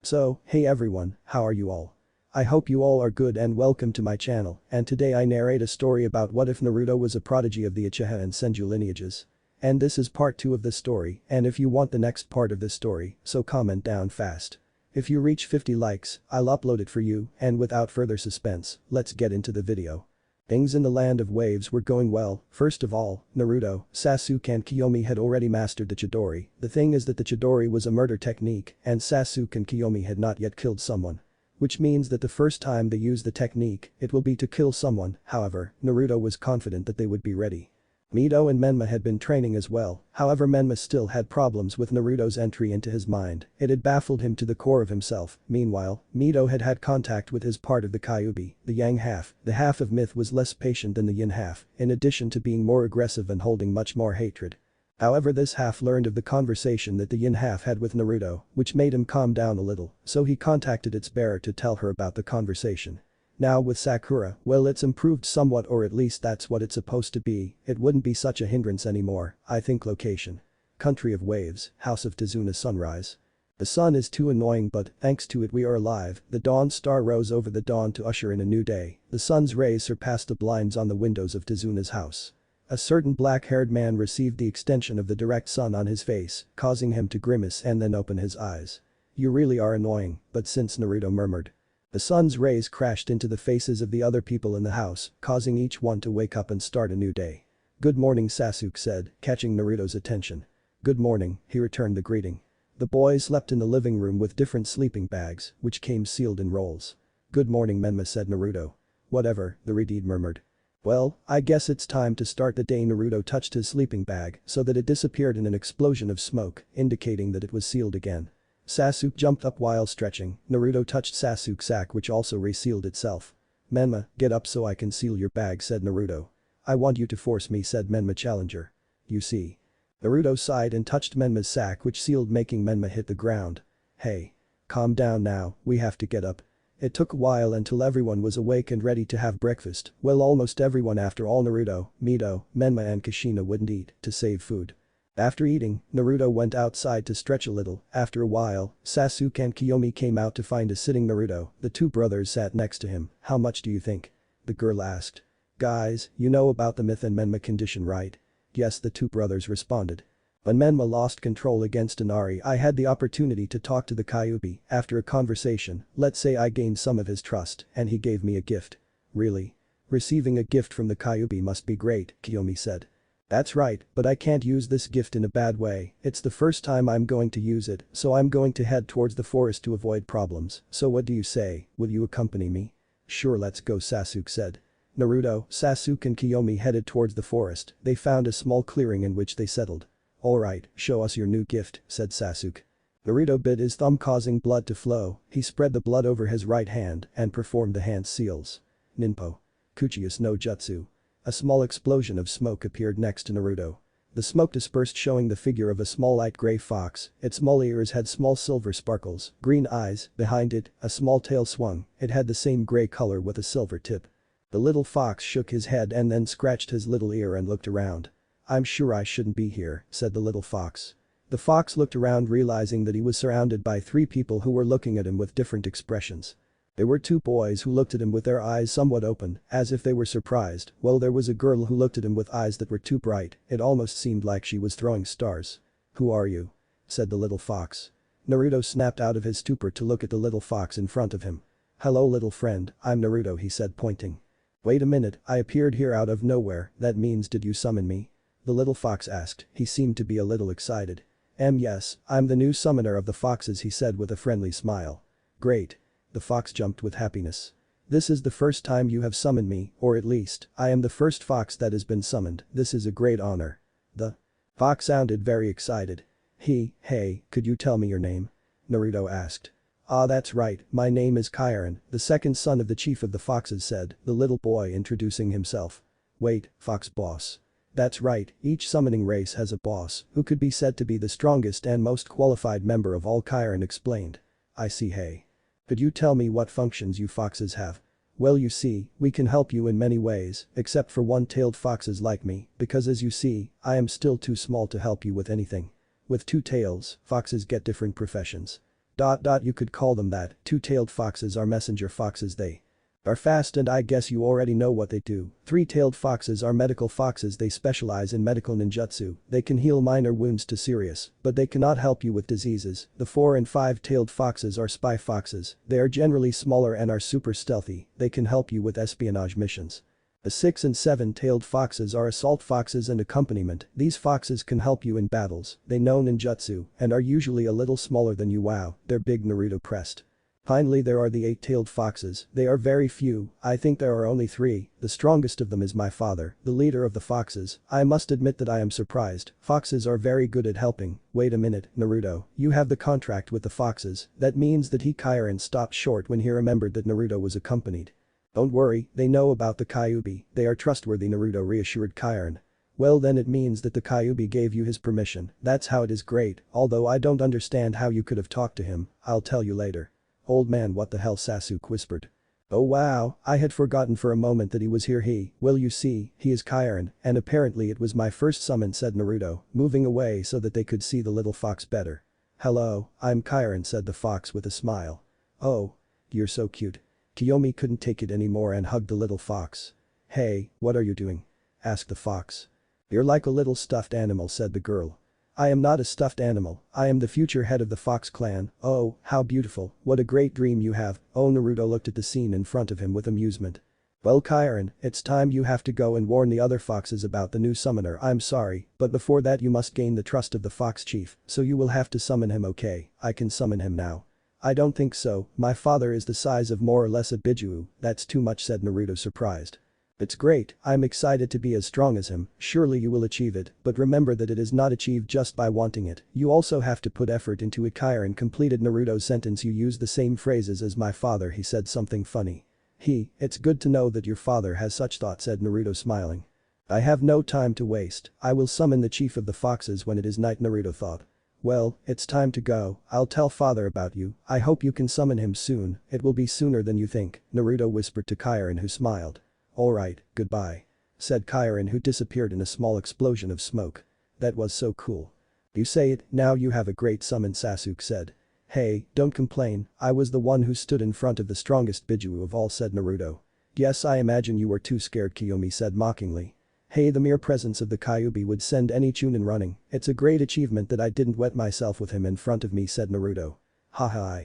So, hey everyone, how are you all? I hope you all are good and welcome to my channel, and today I narrate a story about what if Naruto was a prodigy of the Uchiha and Senju lineages. And this is part 2 of this story, and if you want the next part of this story, so comment down fast. If you reach 50 likes, I'll upload it for you, and without further suspense, let's get into the video. Things in the land of waves were going well. First of all, Naruto, Sasuke and Kiyomi had already mastered the Chidori. The thing is that the Chidori was a murder technique and Sasuke and Kiyomi had not yet killed someone. Which means that the first time they use the technique, it will be to kill someone. However, Naruto was confident that they would be ready. Mito and Menma had been training as well, however Menma still had problems with Naruto's entry into his mind, it had baffled him to the core of himself. Meanwhile, Mito had had contact with his part of the Kyuubi, the yang half. The half of myth was less patient than the yin half, in addition to being more aggressive and holding much more hatred. However, this half learned of the conversation that the yin half had with Naruto, which made him calm down a little, so he contacted its bearer to tell her about the conversation. Now with Sakura, well, it's improved somewhat, or at least that's what it's supposed to be. It wouldn't be such a hindrance anymore. I think location. Country of waves, house of Tazuna sunrise. The sun is too annoying, but thanks to it we are alive. The dawn star rose over the dawn to usher in a new day. The sun's rays surpassed the blinds on the windows of Tazuna's house. A certain black-haired man received the extension of the direct sun on his face, causing him to grimace and then open his eyes. You really are annoying, but since Naruto murmured. The sun's rays crashed into the faces of the other people in the house, causing each one to wake up and start a new day. Good morning, Sasuke said, catching Naruto's attention. Good morning, he returned the greeting. The boys slept in the living room with different sleeping bags, which came sealed in rolls. Good morning, Menma said Naruto. Whatever, the Redeed murmured. Well, I guess it's time to start the day. Naruto touched his sleeping bag so that it disappeared in an explosion of smoke, indicating that it was sealed again. Sasuke jumped up while stretching. Naruto touched Sasuke's sack, which also resealed itself. Menma, get up so I can seal your bag, said Naruto. I want you to force me, said Menma challenger. You see. Naruto sighed and touched Menma's sack, which sealed, making Menma hit the ground. Hey. Calm down now, we have to get up. It took a while until everyone was awake and ready to have breakfast. Well, almost everyone, after all. Naruto, Mito, Menma and Kushina wouldn't eat to save food. After eating, Naruto went outside to stretch a little. After a while, Sasuke and Kiyomi came out to find a sitting Naruto. The two brothers sat next to him. How much do you think? The girl asked. Guys, you know about the myth and Menma condition, right? Yes, the two brothers responded. When Menma lost control against Inari, I had the opportunity to talk to the Kyuubi. After a conversation, let's say I gained some of his trust, and he gave me a gift. Really? Receiving a gift from the Kyuubi must be great, Kiyomi said. That's right, but I can't use this gift in a bad way. It's the first time I'm going to use it, so I'm going to head towards the forest to avoid problems. So what do you say, will you accompany me? Sure, let's go, Sasuke said. Naruto, Sasuke and Kiyomi headed towards the forest. They found a small clearing in which they settled. Alright, show us your new gift, said Sasuke. Naruto bit his thumb, causing blood to flow. He spread the blood over his right hand and performed the hand seals. Ninpo. Kuchius no Jutsu. A small explosion of smoke appeared next to Naruto. The smoke dispersed, showing the figure of a small light gray fox. Its small ears had small silver sparkles, green eyes. Behind it, a small tail swung. It had the same gray color with a silver tip. The little fox shook his head and then scratched his little ear and looked around. I'm sure I shouldn't be here, said the little fox. The fox looked around, realizing that he was surrounded by 3 people who were looking at him with different expressions. There were 2 boys who looked at him with their eyes somewhat open, as if they were surprised, while there was a girl who looked at him with eyes that were too bright, it almost seemed like she was throwing stars. Who are you? Said the little fox. Naruto snapped out of his stupor to look at the little fox in front of him. Hello little friend, I'm Naruto, he said, pointing. Wait a minute, I appeared here out of nowhere, that means did you summon me? The little fox asked, he seemed to be a little excited. Yes, I'm the new summoner of the foxes, he said with a friendly smile. Great. The fox jumped with happiness. This is the first time you have summoned me, or at least, I am the first fox that has been summoned. This is a great honor. The fox sounded very excited. Hey, could you tell me your name? Naruto asked. Ah, that's right, my name is Kairon, the second son of the chief of the foxes, said the little boy, introducing himself. Wait, fox boss. That's right, each summoning race has a boss, who could be said to be the strongest and most qualified member of all, Kairon explained. I see. Hey. Could you tell me what functions you foxes have? Well, you see, we can help you in many ways, except for one-tailed foxes like me, because as you see, I am still too small to help you with anything. With 2 tails, foxes get different professions. You could call them that. Two-tailed foxes are messenger foxes. They are fast and I guess you already know what they do. Three-tailed foxes are medical foxes. They specialize in medical ninjutsu. They can heal minor wounds to serious, but they cannot help you with diseases. The four and five-tailed foxes are spy foxes. They are generally smaller and are super stealthy. They can help you with espionage missions. The six and seven-tailed foxes are assault foxes and accompaniment. These foxes can help you in battles. They know ninjutsu and are usually a little smaller than you. Wow, they're big. Naruto pressed. Finally there are the eight-tailed foxes. They are very few. I think there are only three. The strongest of them is my father, the leader of the foxes. I must admit that I am surprised. Foxes are very good at helping. Wait a minute, Naruto. You have the contract with the foxes. That means that Kyurem stopped short when he remembered that Naruto was accompanied. Don't worry, they know about the Kyuubi. They are trustworthy, Naruto reassured Kyurem. Well then it means that the Kyuubi gave you his permission. That's how it is. Great, although I don't understand how you could have talked to him. I'll tell you later. Old man, what the hell, Sasuke whispered. Oh wow, I had forgotten for a moment that he was here. Well you see, he is Kyurem, and apparently it was my first summon, said Naruto, moving away so that they could see the little fox better. Hello, I'm Kyurem, said the fox with a smile. Oh. You're so cute. Kiyomi couldn't take it anymore and hugged the little fox. Hey, what are you doing? Asked the fox. You're like a little stuffed animal, said the girl. I am not a stuffed animal, I am the future head of the Fox clan. Oh, how beautiful, what a great dream you have. Oh, Naruto looked at the scene in front of him with amusement. Well Kyurem, it's time you have to go and warn the other foxes about the new summoner. I'm sorry, but before that you must gain the trust of the fox chief, so you will have to summon him. Okay, I can summon him now. I don't think so, my father is the size of more or less a Biju. That's too much, said Naruto surprised. It's great, I'm excited to be as strong as him. Surely you will achieve it, but remember that it is not achieved just by wanting it. You also have to put effort into it. Kyurem completed Naruto's sentence. You use the same phrases as my father. He said something funny. It's good to know that your father has such thought, said Naruto smiling. I have no time to waste. I will summon the chief of the foxes when it is night, Naruto thought. Well, it's time to go. I'll tell father about you. I hope you can summon him soon. It will be sooner than you think, Naruto whispered to Kyurem, who smiled. Alright, goodbye. Said Kyurem, who disappeared in a small explosion of smoke. That was so cool. You say it, now you have a great summon, Sasuke said. Hey, don't complain, I was the one who stood in front of the strongest Biju of all, said Naruto. Yes, I imagine you were too scared, Kiyomi said mockingly. Hey, the mere presence of the Kyuubi would send any Chunin running. It's a great achievement that I didn't wet myself with him in front of me, said Naruto. Haha.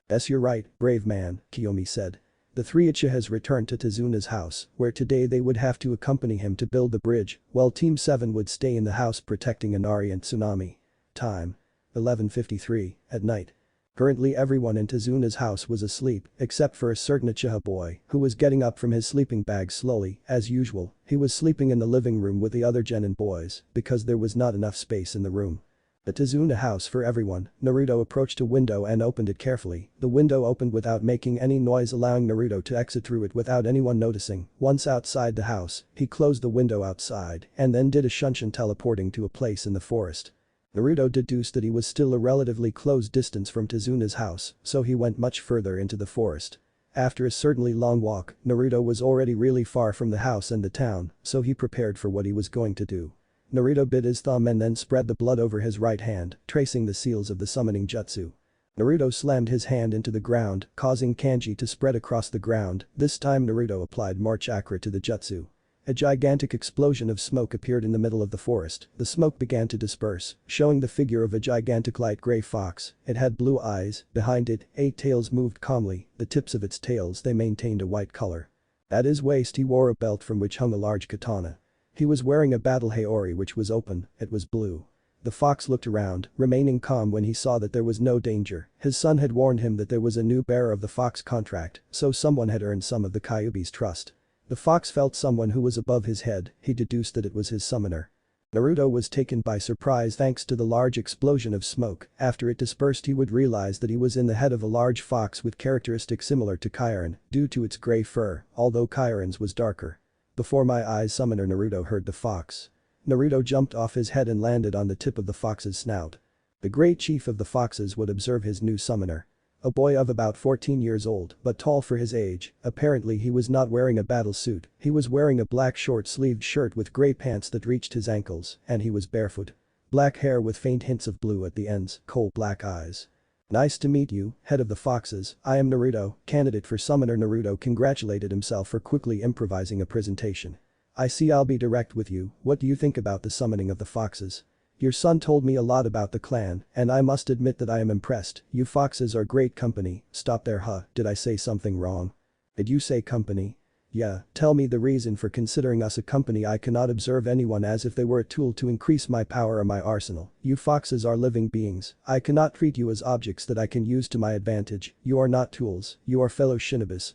Yes, you're right, brave man, Kiyomi said. The three Uchihas returned to Tazuna's house, where today they would have to accompany him to build the bridge, while Team 7 would stay in the house protecting Inari and Tsunami. Time. 11:53 at night. Currently everyone in Tazuna's house was asleep, except for a certain Uchiha boy, who was getting up from his sleeping bag slowly. As usual, he was sleeping in the living room with the other genin boys, because there was not enough space in the room. The Tazuna house for everyone. Naruto approached a window and opened it carefully. The window opened without making any noise, allowing Naruto to exit through it without anyone noticing. Once outside the house, he closed the window outside and then did a shunshin, teleporting to a place in the forest. Naruto deduced that he was still a relatively close distance from Tazuna's house, so he went much further into the forest. After a certainly long walk, Naruto was already really far from the house and the town, so he prepared for what he was going to do. Naruto bit his thumb and then spread the blood over his right hand, tracing the seals of the summoning jutsu. Naruto slammed his hand into the ground, causing kanji to spread across the ground. This time Naruto applied more chakra to the jutsu. A gigantic explosion of smoke appeared in the middle of the forest. The smoke began to disperse, showing the figure of a gigantic light gray fox. It had blue eyes. Behind it, 8 tails moved calmly. The tips of its tails they maintained a white color. At his waist he wore a belt from which hung a large katana. He was wearing a battle haori which was open. It was blue. The fox looked around, remaining calm when he saw that there was no danger. His son had warned him that there was a new bearer of the fox contract, so someone had earned some of the Kyuubi's trust. The fox felt someone who was above his head. He deduced that it was his summoner. Naruto was taken by surprise thanks to the large explosion of smoke. After it dispersed he would realize that he was in the head of a large fox with characteristics similar to Kyurem due to its gray fur, although Kyurem's was darker. Before my eyes, summoner, Naruto heard the fox. Naruto jumped off his head and landed on the tip of the fox's snout. The great chief of the foxes would observe his new summoner. A boy of about 14 years old, but tall for his age. Apparently he was not wearing a battle suit. He was wearing a black short-sleeved shirt with gray pants that reached his ankles, and he was barefoot. Black hair with faint hints of blue at the ends, coal black eyes. Nice to meet you, head of the foxes, I am Naruto, candidate for summoner. Naruto congratulated himself for quickly improvising a presentation. I see, I'll be direct with you, what do you think about the summoning of the foxes? Your son told me a lot about the clan, and I must admit that I am impressed, you foxes are great company. Stop there, huh, did I say something wrong? Did you say company? Yeah, tell me the reason for considering us a company. I cannot observe anyone as if they were a tool to increase my power or my arsenal. You foxes are living beings. I cannot treat you as objects that I can use to my advantage. You are not tools. You are fellow shinobis,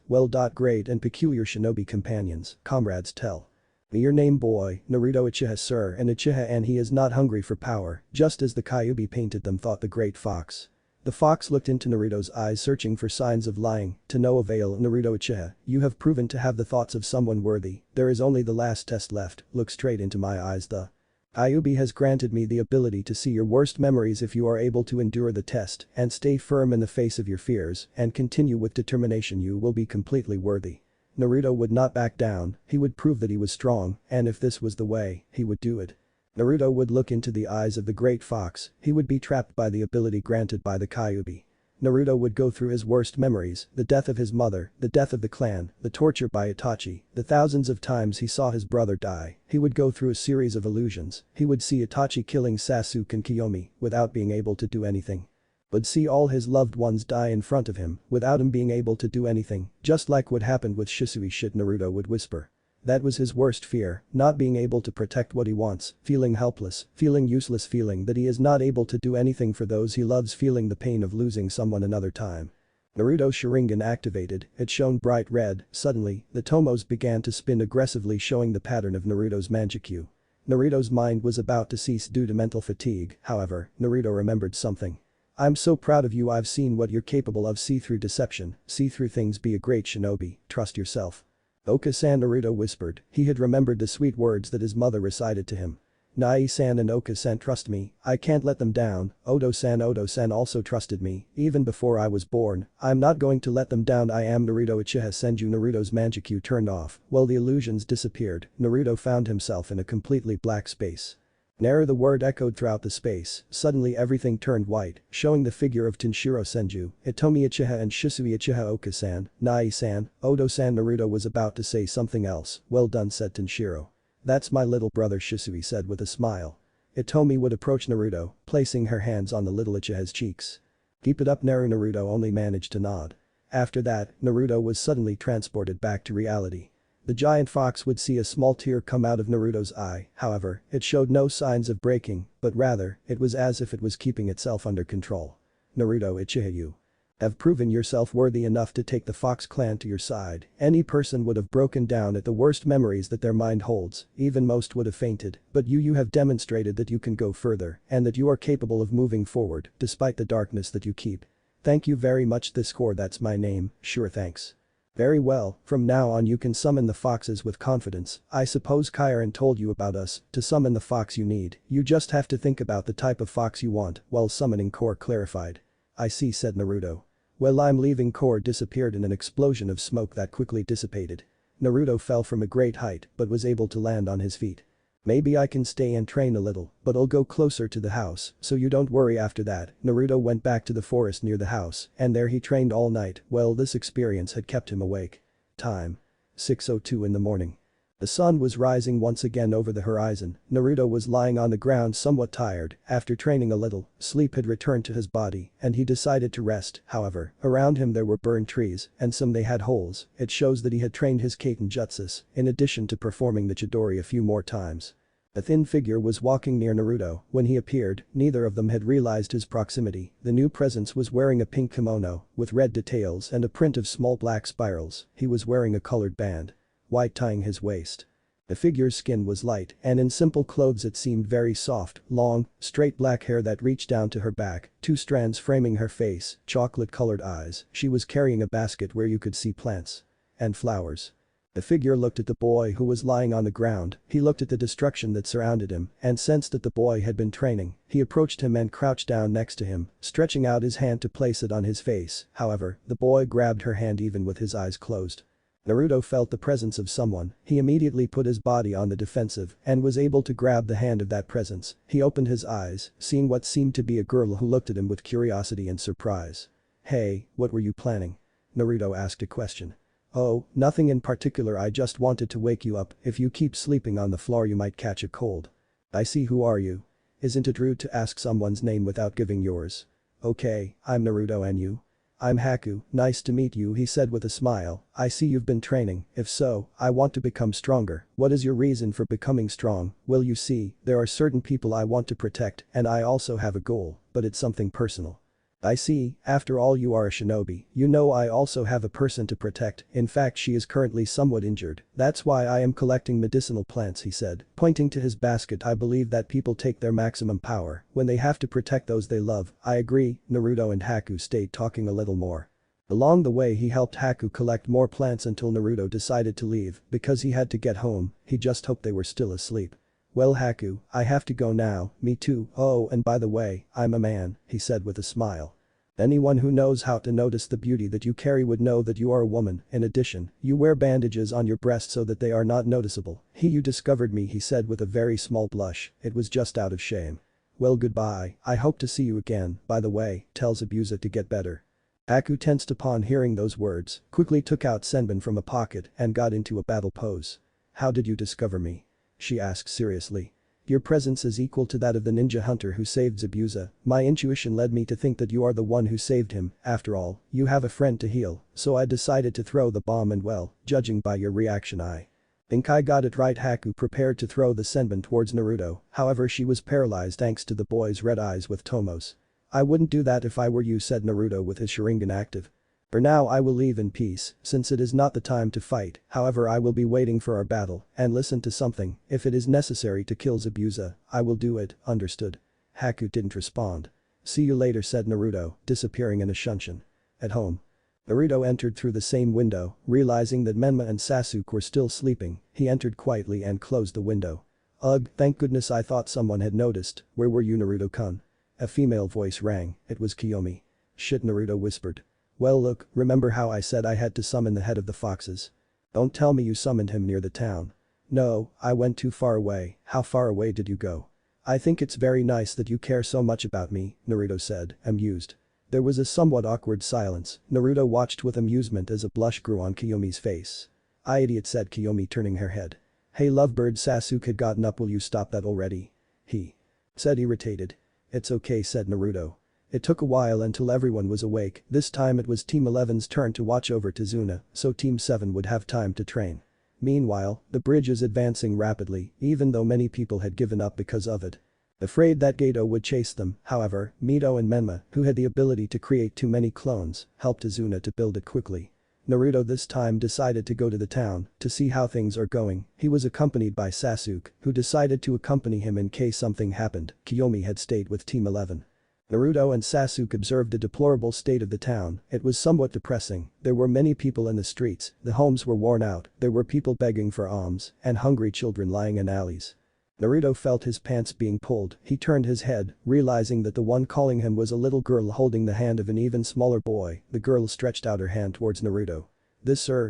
great and peculiar shinobi companions, comrades tell. Your name boy, Naruto Uchiha sir, and Uchiha, and he is not hungry for power, just as the Kyuubi painted them, thought the great fox. The fox looked into Naruto's eyes, searching for signs of lying, to no avail. Naruto Uchiha, you have proven to have the thoughts of someone worthy, there is only the last test left, look straight into my eyes. The Kyuubi has granted me the ability to see your worst memories. If you are able to endure the test and stay firm in the face of your fears and continue with determination, you will be completely worthy. Naruto would not back down, he would prove that he was strong, and if this was the way, he would do it. Naruto would look into the eyes of the great fox, he would be trapped by the ability granted by the Kyuubi. Naruto would go through his worst memories, the death of his mother, the death of the clan, the torture by Itachi, the thousands of times he saw his brother die. He would go through a series of illusions, he would see Itachi killing Sasuke and Kiyomi without being able to do anything. Would see all his loved ones die in front of him without him being able to do anything, just like what happened with Shisui. Shit, Naruto would whisper. That was his worst fear, not being able to protect what he wants, feeling helpless, feeling useless, feeling that he is not able to do anything for those he loves, feeling the pain of losing someone another time. Naruto's Sharingan activated, it shone bright red, suddenly, the tomos began to spin aggressively, showing the pattern of Naruto's Mangekyo. Naruto's mind was about to cease due to mental fatigue, however, Naruto remembered something. I'm so proud of you, I've seen what you're capable of, see through deception, see through things, be a great shinobi, trust yourself. Oka-san, Naruto whispered, he had remembered the sweet words that his mother recited to him. Nai-san and Oka-san trust me, I can't let them down. Odo-san also trusted me, even before I was born, I'm not going to let them down. I am Naruto Uchiha Senju. Naruto's Mangekyo turned off, while the illusions disappeared, Naruto found himself in a completely black space. Naru, the word echoed throughout the space, suddenly everything turned white, showing the figure of Tanjiro Senju, Hitomi Uchiha and Shisui Uchiha. Oka-san, Nai-san, Odo-san. Naruto was about to say something else, well done, said Tanjiro. That's my little brother, Shisui said with a smile. Hitomi would approach Naruto, placing her hands on the little Uchiha's cheeks. Keep it up, Naru. Naruto only managed to nod. After that, Naruto was suddenly transported back to reality. The giant fox would see a small tear come out of Naruto's eye, however, it showed no signs of breaking, but rather, it was as if it was keeping itself under control. Naruto Uchiha, you have proven yourself worthy enough to take the Fox clan to your side. Any person would have broken down at the worst memories that their mind holds, even most would have fainted, but you have demonstrated that you can go further and that you are capable of moving forward despite the darkness that you keep. Thank you very much. This core, that's my name, sure, thanks. Very well, from now on you can summon the foxes with confidence. I suppose Kyron told you about us, to summon the fox you need, you just have to think about the type of fox you want, while summoning core clarified. I see, said Naruto. Well, I'm leaving. Core disappeared in an explosion of smoke that quickly dissipated. Naruto fell from a great height but was able to land on his feet. Maybe I can stay and train a little, but I'll go closer to the house, so you don't worry. After that, Naruto went back to the forest near the house, and there he trained all night. Well, this experience had kept him awake. Time: 6:02 in the morning. The sun was rising once again over the horizon. Naruto was lying on the ground somewhat tired, after training a little, sleep had returned to his body, and he decided to rest. However, around him there were burned trees, and some they had holes, it shows that he had trained his Kaiten jutsus, in addition to performing the Chidori a few more times. A thin figure was walking near Naruto. When he appeared, neither of them had realized his proximity. The new presence was wearing a pink kimono, with red details and a print of small black spirals. He was wearing a colored band, white, tying his waist. The figure's skin was light, and in simple clothes it seemed very soft, long, straight black hair that reached down to her back, two strands framing her face, chocolate-colored eyes. She was carrying a basket where you could see plants and flowers. The figure looked at the boy who was lying on the ground, he looked at the destruction that surrounded him and sensed that the boy had been training. He approached him and crouched down next to him, stretching out his hand to place it on his face. However, the boy grabbed her hand even with his eyes closed. Naruto felt the presence of someone, he immediately put his body on the defensive and was able to grab the hand of that presence. He opened his eyes, seeing what seemed to be a girl who looked at him with curiosity and surprise. "Hey, what were you planning?" Naruto asked a question. "Oh, nothing in particular, I just wanted to wake you up, if you keep sleeping on the floor you might catch a cold." "I see, who are you?" "Isn't it rude to ask someone's name without giving yours?" "Okay, I'm Naruto, and you?" "I'm Haku, nice to meet you," he said with a smile. "I see you've been training, if so, I want to become stronger. What is your reason for becoming strong?" "Well, you see, there are certain people I want to protect and I also have a goal, but it's something personal." "I see, after all you are a shinobi, you know I also have a person to protect, in fact she is currently somewhat injured, that's why I am collecting medicinal plants," he said, pointing to his basket. "I believe that people take their maximum power when they have to protect those they love." "I agree." Naruto and Haku stayed talking a little more. Along the way he helped Haku collect more plants until Naruto decided to leave because he had to get home, he just hoped they were still asleep. "Well Haku, I have to go now." "Me too. Oh, and by the way, I'm a man," he said with a smile. "Anyone who knows how to notice the beauty that you carry would know that you are a woman. In addition, you wear bandages on your breast so that they are not noticeable." You discovered me," he said with a very small blush, it was just out of shame. "Well, goodbye, I hope to see you again. By the way, tell Zabuza to get better." Haku tensed upon hearing those words, quickly took out senbon from a pocket and got into a battle pose. "How did you discover me?" she asked seriously. "Your presence is equal to that of the ninja hunter who saved Zabuza. My intuition led me to think that you are the one who saved him. After all, you have a friend to heal, so I decided to throw the bomb and well, judging by your reaction I think I got it right." Haku prepared to throw the senbon towards Naruto, however she was paralyzed thanks to the boy's red eyes with Tomos. "I wouldn't do that if I were you," said Naruto with his Sharingan active. "For now I will leave in peace, since it is not the time to fight, however I will be waiting for our battle, and listen to something, if it is necessary to kill Zabuza, I will do it, understood?" Haku didn't respond. "See you later," said Naruto, disappearing in a shunshin. At home. Naruto entered through the same window, realizing that Menma and Sasuke were still sleeping, he entered quietly and closed the window. "Ugh, thank goodness, I thought someone had noticed. Where were you, Naruto-kun?" A female voice rang, it was Kiyomi. "Shit," Naruto whispered. "Well look, remember how I said I had to summon the head of the foxes? Don't tell me you summoned him near the town." "No, I went too far away." "How far away did you go?" "I think it's very nice that you care so much about me," Naruto said, amused. There was a somewhat awkward silence. Naruto watched with amusement as a blush grew on Kiyomi's face. "I idiot," said Kiyomi, turning her head. "Hey lovebird." Sasuke had gotten up. "Will you stop that already?" he said, irritated. "It's okay," said Naruto. It took a while until everyone was awake. This time it was Team 11's turn to watch over Tizuna, so Team 7 would have time to train. Meanwhile, the bridge is advancing rapidly, even though many people had given up because of it. Afraid that Gato would chase them, however, Mito and Menma, who had the ability to create too many clones, helped Tizuna to build it quickly. Naruto this time decided to go to the town to see how things are going. He was accompanied by Sasuke, who decided to accompany him in case something happened. Kiyomi had stayed with Team 11. Naruto and Sasuke observed the deplorable state of the town. It was somewhat depressing. There were many people in the streets, the homes were worn out, there were people begging for alms, and hungry children lying in alleys. Naruto felt his pants being pulled. He turned his head, realizing that the one calling him was a little girl holding the hand of an even smaller boy. The girl stretched out her hand towards Naruto. "This sir,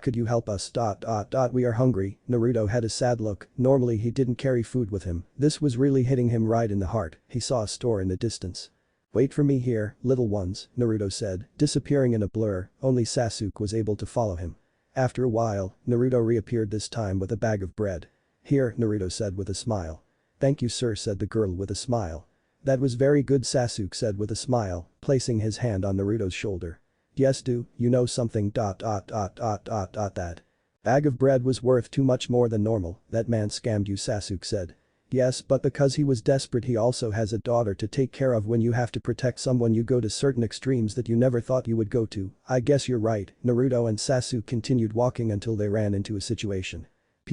could you help us, we are hungry." Naruto had a sad look. Normally he didn't carry food with him. This was really hitting him right in the heart. He saw a store in the distance. "Wait for me here, little ones," Naruto said, disappearing in a blur. Only Sasuke was able to follow him. After a while, Naruto reappeared, this time with a bag of bread. "Here," Naruto said with a smile. "Thank you sir," said the girl with a smile. "That was very good," Sasuke said with a smile, placing his hand on Naruto's shoulder. "Yes, do you know something, that bag of bread was worth too much more than normal. That man scammed you," Sasuke said. "Yes, but because he was desperate, he also has a daughter to take care of. When you have to protect someone you go to certain extremes that you never thought you would go to." "I guess you're right." Naruto and Sasuke continued walking until they ran into a situation.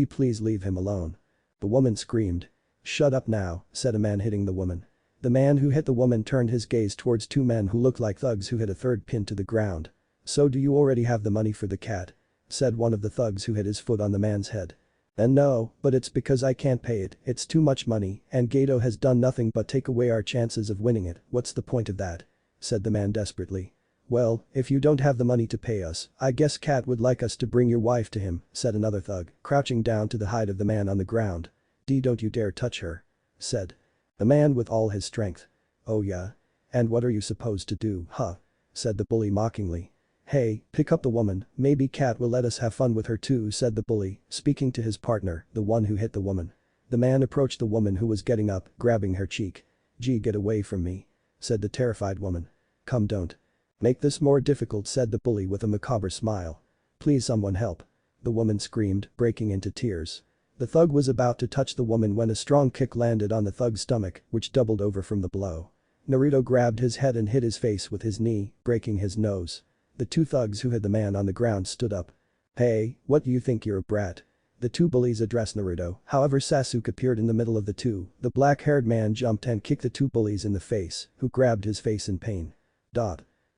Please leave him alone." The woman screamed. "Shut up now," said a man hitting the woman. The man who hit the woman turned his gaze towards two men who looked like thugs who hit a third pinned to the ground. "So do you already have the money for the cat?" said one of the thugs who hit his foot on the man's head. "And no, but it's because I can't pay it, it's too much money, and Gato has done nothing but take away our chances of winning it. What's the point of that?" said the man desperately. "Well, if you don't have the money to pay us, I guess Cat would like us to bring your wife to him," said another thug, crouching down to the height of the man on the ground. Don't you dare touch her," said the man with all his strength. "Oh yeah? And what are you supposed to do, huh?" said the bully mockingly. "Hey, pick up the woman, maybe Cat will let us have fun with her too," said the bully, speaking to his partner, the one who hit the woman. The man approached the woman who was getting up, grabbing her cheek. "Gee, get away from me," said the terrified woman. "Come, don't make this more difficult," said the bully with a macabre smile. "Please someone help," the woman screamed, breaking into tears. The thug was about to touch the woman when a strong kick landed on the thug's stomach, which doubled over from the blow. Naruto grabbed his head and hit his face with his knee, breaking his nose. The two thugs who had the man on the ground stood up. "Hey, what do you think, you're a brat?" The two bullies addressed Naruto, however Sasuke appeared in the middle of the two. The black-haired man jumped and kicked the two bullies in the face, who grabbed his face in pain.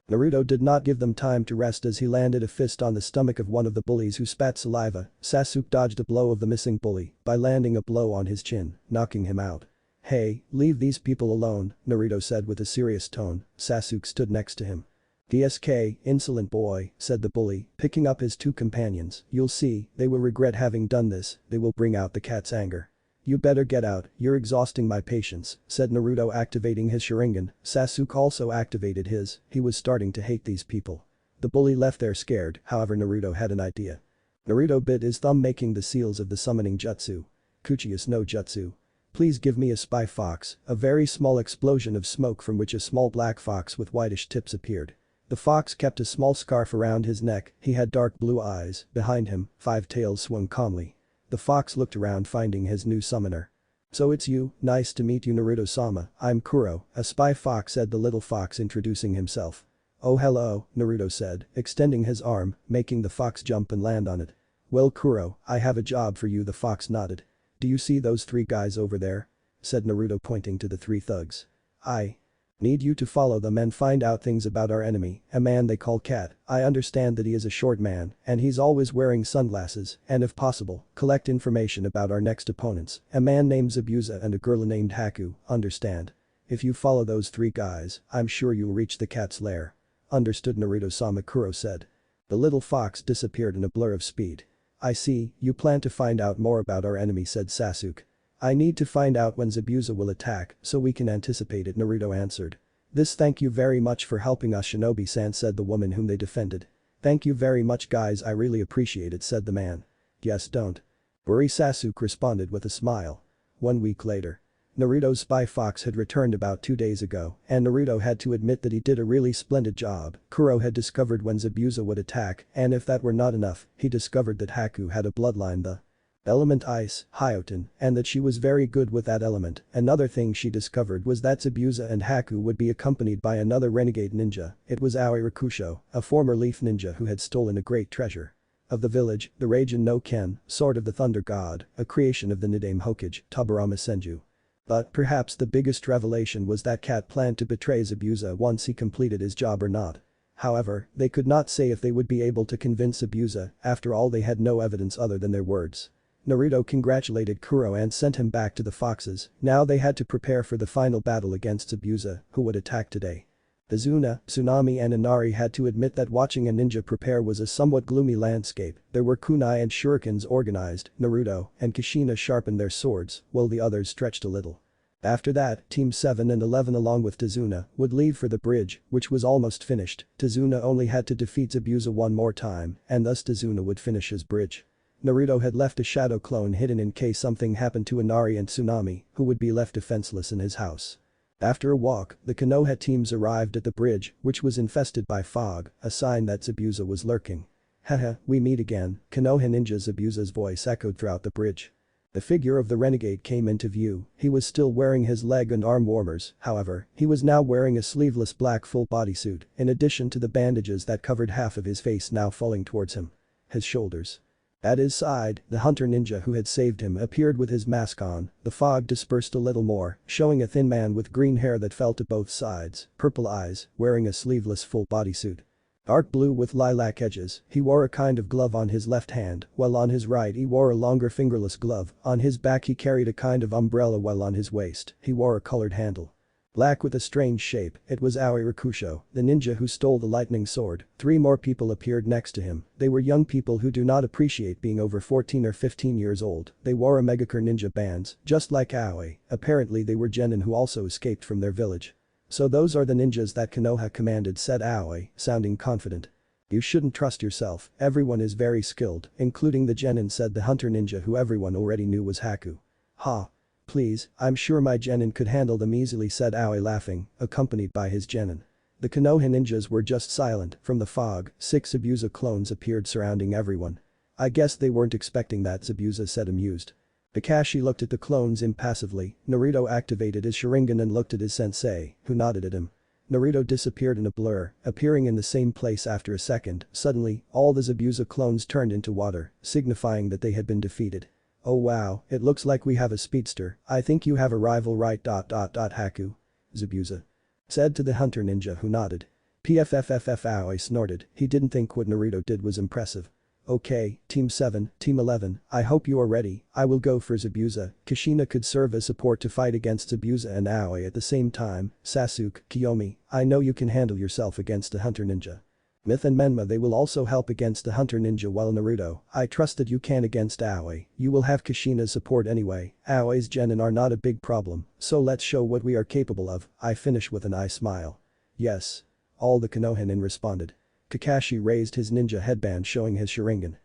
Naruto did not give them time to rest as he landed a fist on the stomach of one of the bullies who spat saliva. Sasuke dodged a blow of the missing bully by landing a blow on his chin, knocking him out. "Hey, leave these people alone," Naruto said with a serious tone. Sasuke stood next to him. "DSK, insolent boy," said the bully, picking up his two companions. "You'll see, they will regret having done this, they will bring out the cat's anger." "You better get out, you're exhausting my patience," said Naruto, activating his Sharingan. Sasuke also activated his, he was starting to hate these people. The bully left there scared, however Naruto had an idea. Naruto bit his thumb, making the seals of the summoning jutsu. Uchiha no jutsu. "Please give me a spy fox." A very small explosion of smoke from which a small black fox with whitish tips appeared. The fox kept a small scarf around his neck, he had dark blue eyes. Behind him, 5 tails swung calmly. The fox looked around, finding his new summoner. "So it's you, nice to meet you, Naruto-sama, I'm Kuro, a spy fox," said the little fox, introducing himself. "Oh hello," Naruto said, extending his arm, making the fox jump and land on it. "Well Kuro, I have a job for you," the fox nodded. "Do you see those 3 guys over there?" said Naruto, pointing to the 3 thugs. "I need you to follow them and find out things about our enemy, a man they call Cat. I understand that he is a short man and he's always wearing sunglasses, and if possible, collect information about our next opponents, a man named Zabuza and a girl named Haku, understand? If you follow those 3 guys, I'm sure you'll reach the cat's lair." "Understood Naruto-sama," Kuro said. The little fox disappeared in a blur of speed. "I see, you plan to find out more about our enemy," said Sasuke. "I need to find out when Zabuza will attack so we can anticipate it," Naruto answered. Thank you very much for helping us, Shinobi-san," said the woman whom they defended. "Thank you very much guys, I really appreciate it," said the man. "Yes, don't worry," Sasuke responded with a smile. 1 week later. Naruto's spy fox had returned about 2 days ago, and Naruto had to admit that he did a really splendid job. Kuro had discovered when Zabuza would attack, and if that were not enough, he discovered that Haku had a bloodline, the element ice, Hyoten, and that she was very good with that element. Another thing she discovered was that Zabuza and Haku would be accompanied by another renegade ninja. It was Aoi Rakusho, a former leaf ninja who had stolen a great treasure of the village, the Raijin no Ken, Sword of the Thunder God, a creation of the Nidaime Hokage, Tabarama Senju. But perhaps the biggest revelation was that Cat planned to betray Zabuza once he completed his job or not. However, they could not say if they would be able to convince Zabuza, after all they had no evidence other than their words. Naruto congratulated Kuro and sent him back to the foxes. Now they had to prepare for the final battle against Zabuza, who would attack today. Izuna, Tsunami and Inari had to admit that watching a ninja prepare was a somewhat gloomy landscape. There were kunai and shurikens organized, Naruto and Kushina sharpened their swords, while the others stretched a little. After that, Team 7 and 11 along with Tazuna would leave for the bridge, which was almost finished. Tazuna only had to defeat Zabuza one more time, and thus Tazuna would finish his bridge. Naruto had left a shadow clone hidden in case something happened to Inari and Tsunami, who would be left defenseless in his house. After a walk, the Konoha teams arrived at the bridge, which was infested by fog, a sign that Zabuza was lurking. "Haha, we meet again," Konoha ninja Zabuza's voice echoed throughout the bridge. The figure of the renegade came into view. He was still wearing his leg and arm warmers, however, he was now wearing a sleeveless black full bodysuit, in addition to the bandages that covered half of his face now falling towards him. His shoulders. At his side, the hunter ninja who had saved him appeared with his mask on. The fog dispersed a little more, showing a thin man with green hair that fell to both sides, purple eyes, wearing a sleeveless full bodysuit. Dark blue with lilac edges, he wore a kind of glove on his left hand, while on his right he wore a longer fingerless glove. On his back he carried a kind of umbrella while on his waist, he wore a colored handle. Black with a strange shape, it was Aoi Rakusho, the ninja who stole the lightning sword. 3 more people appeared next to him. They were young people who do not appreciate being over 14 or 15 years old. They wore Omegakure ninja bands, just like Aoi. Apparently they were genin who also escaped from their village. So those are the ninjas that Konoha commanded, said Aoi, sounding confident. You shouldn't trust yourself, everyone is very skilled, including the genin, said the hunter ninja who everyone already knew was Haku. Ha. Please, I'm sure my genin could handle them easily, said Aoi laughing, accompanied by his genin. The Konoha ninjas were just silent. From the fog, 6 Zabuza clones appeared surrounding everyone. I guess they weren't expecting that, Zabuza said amused. Kakashi looked at the clones impassively. Naruto activated his Sharingan and looked at his sensei, who nodded at him. Naruto disappeared in a blur, appearing in the same place after a second. Suddenly, all the Zabuza clones turned into water, signifying that they had been defeated. Oh wow, it looks like we have a speedster. I think you have a rival, right? Haku. Zabuza said to the hunter ninja, who nodded. PFFFF, Aoi snorted. He didn't think what Naruto did was impressive. Okay, Team 7, Team 11, I hope you are ready. I will go for Zabuza. Kushina could serve as support to fight against Zabuza and Aoi at the same time. Sasuke, Kiyomi, I know you can handle yourself against the hunter ninja. Myth and Menma, they will also help against the hunter ninja, while Naruto, I trust that you can against Aoi. You will have Kushina's support anyway. Aoi's genin are not a big problem, so let's show what we are capable of. I finish with an eye smile. Yes. All the Konoha responded. Kakashi raised his ninja headband, showing his Sharingan.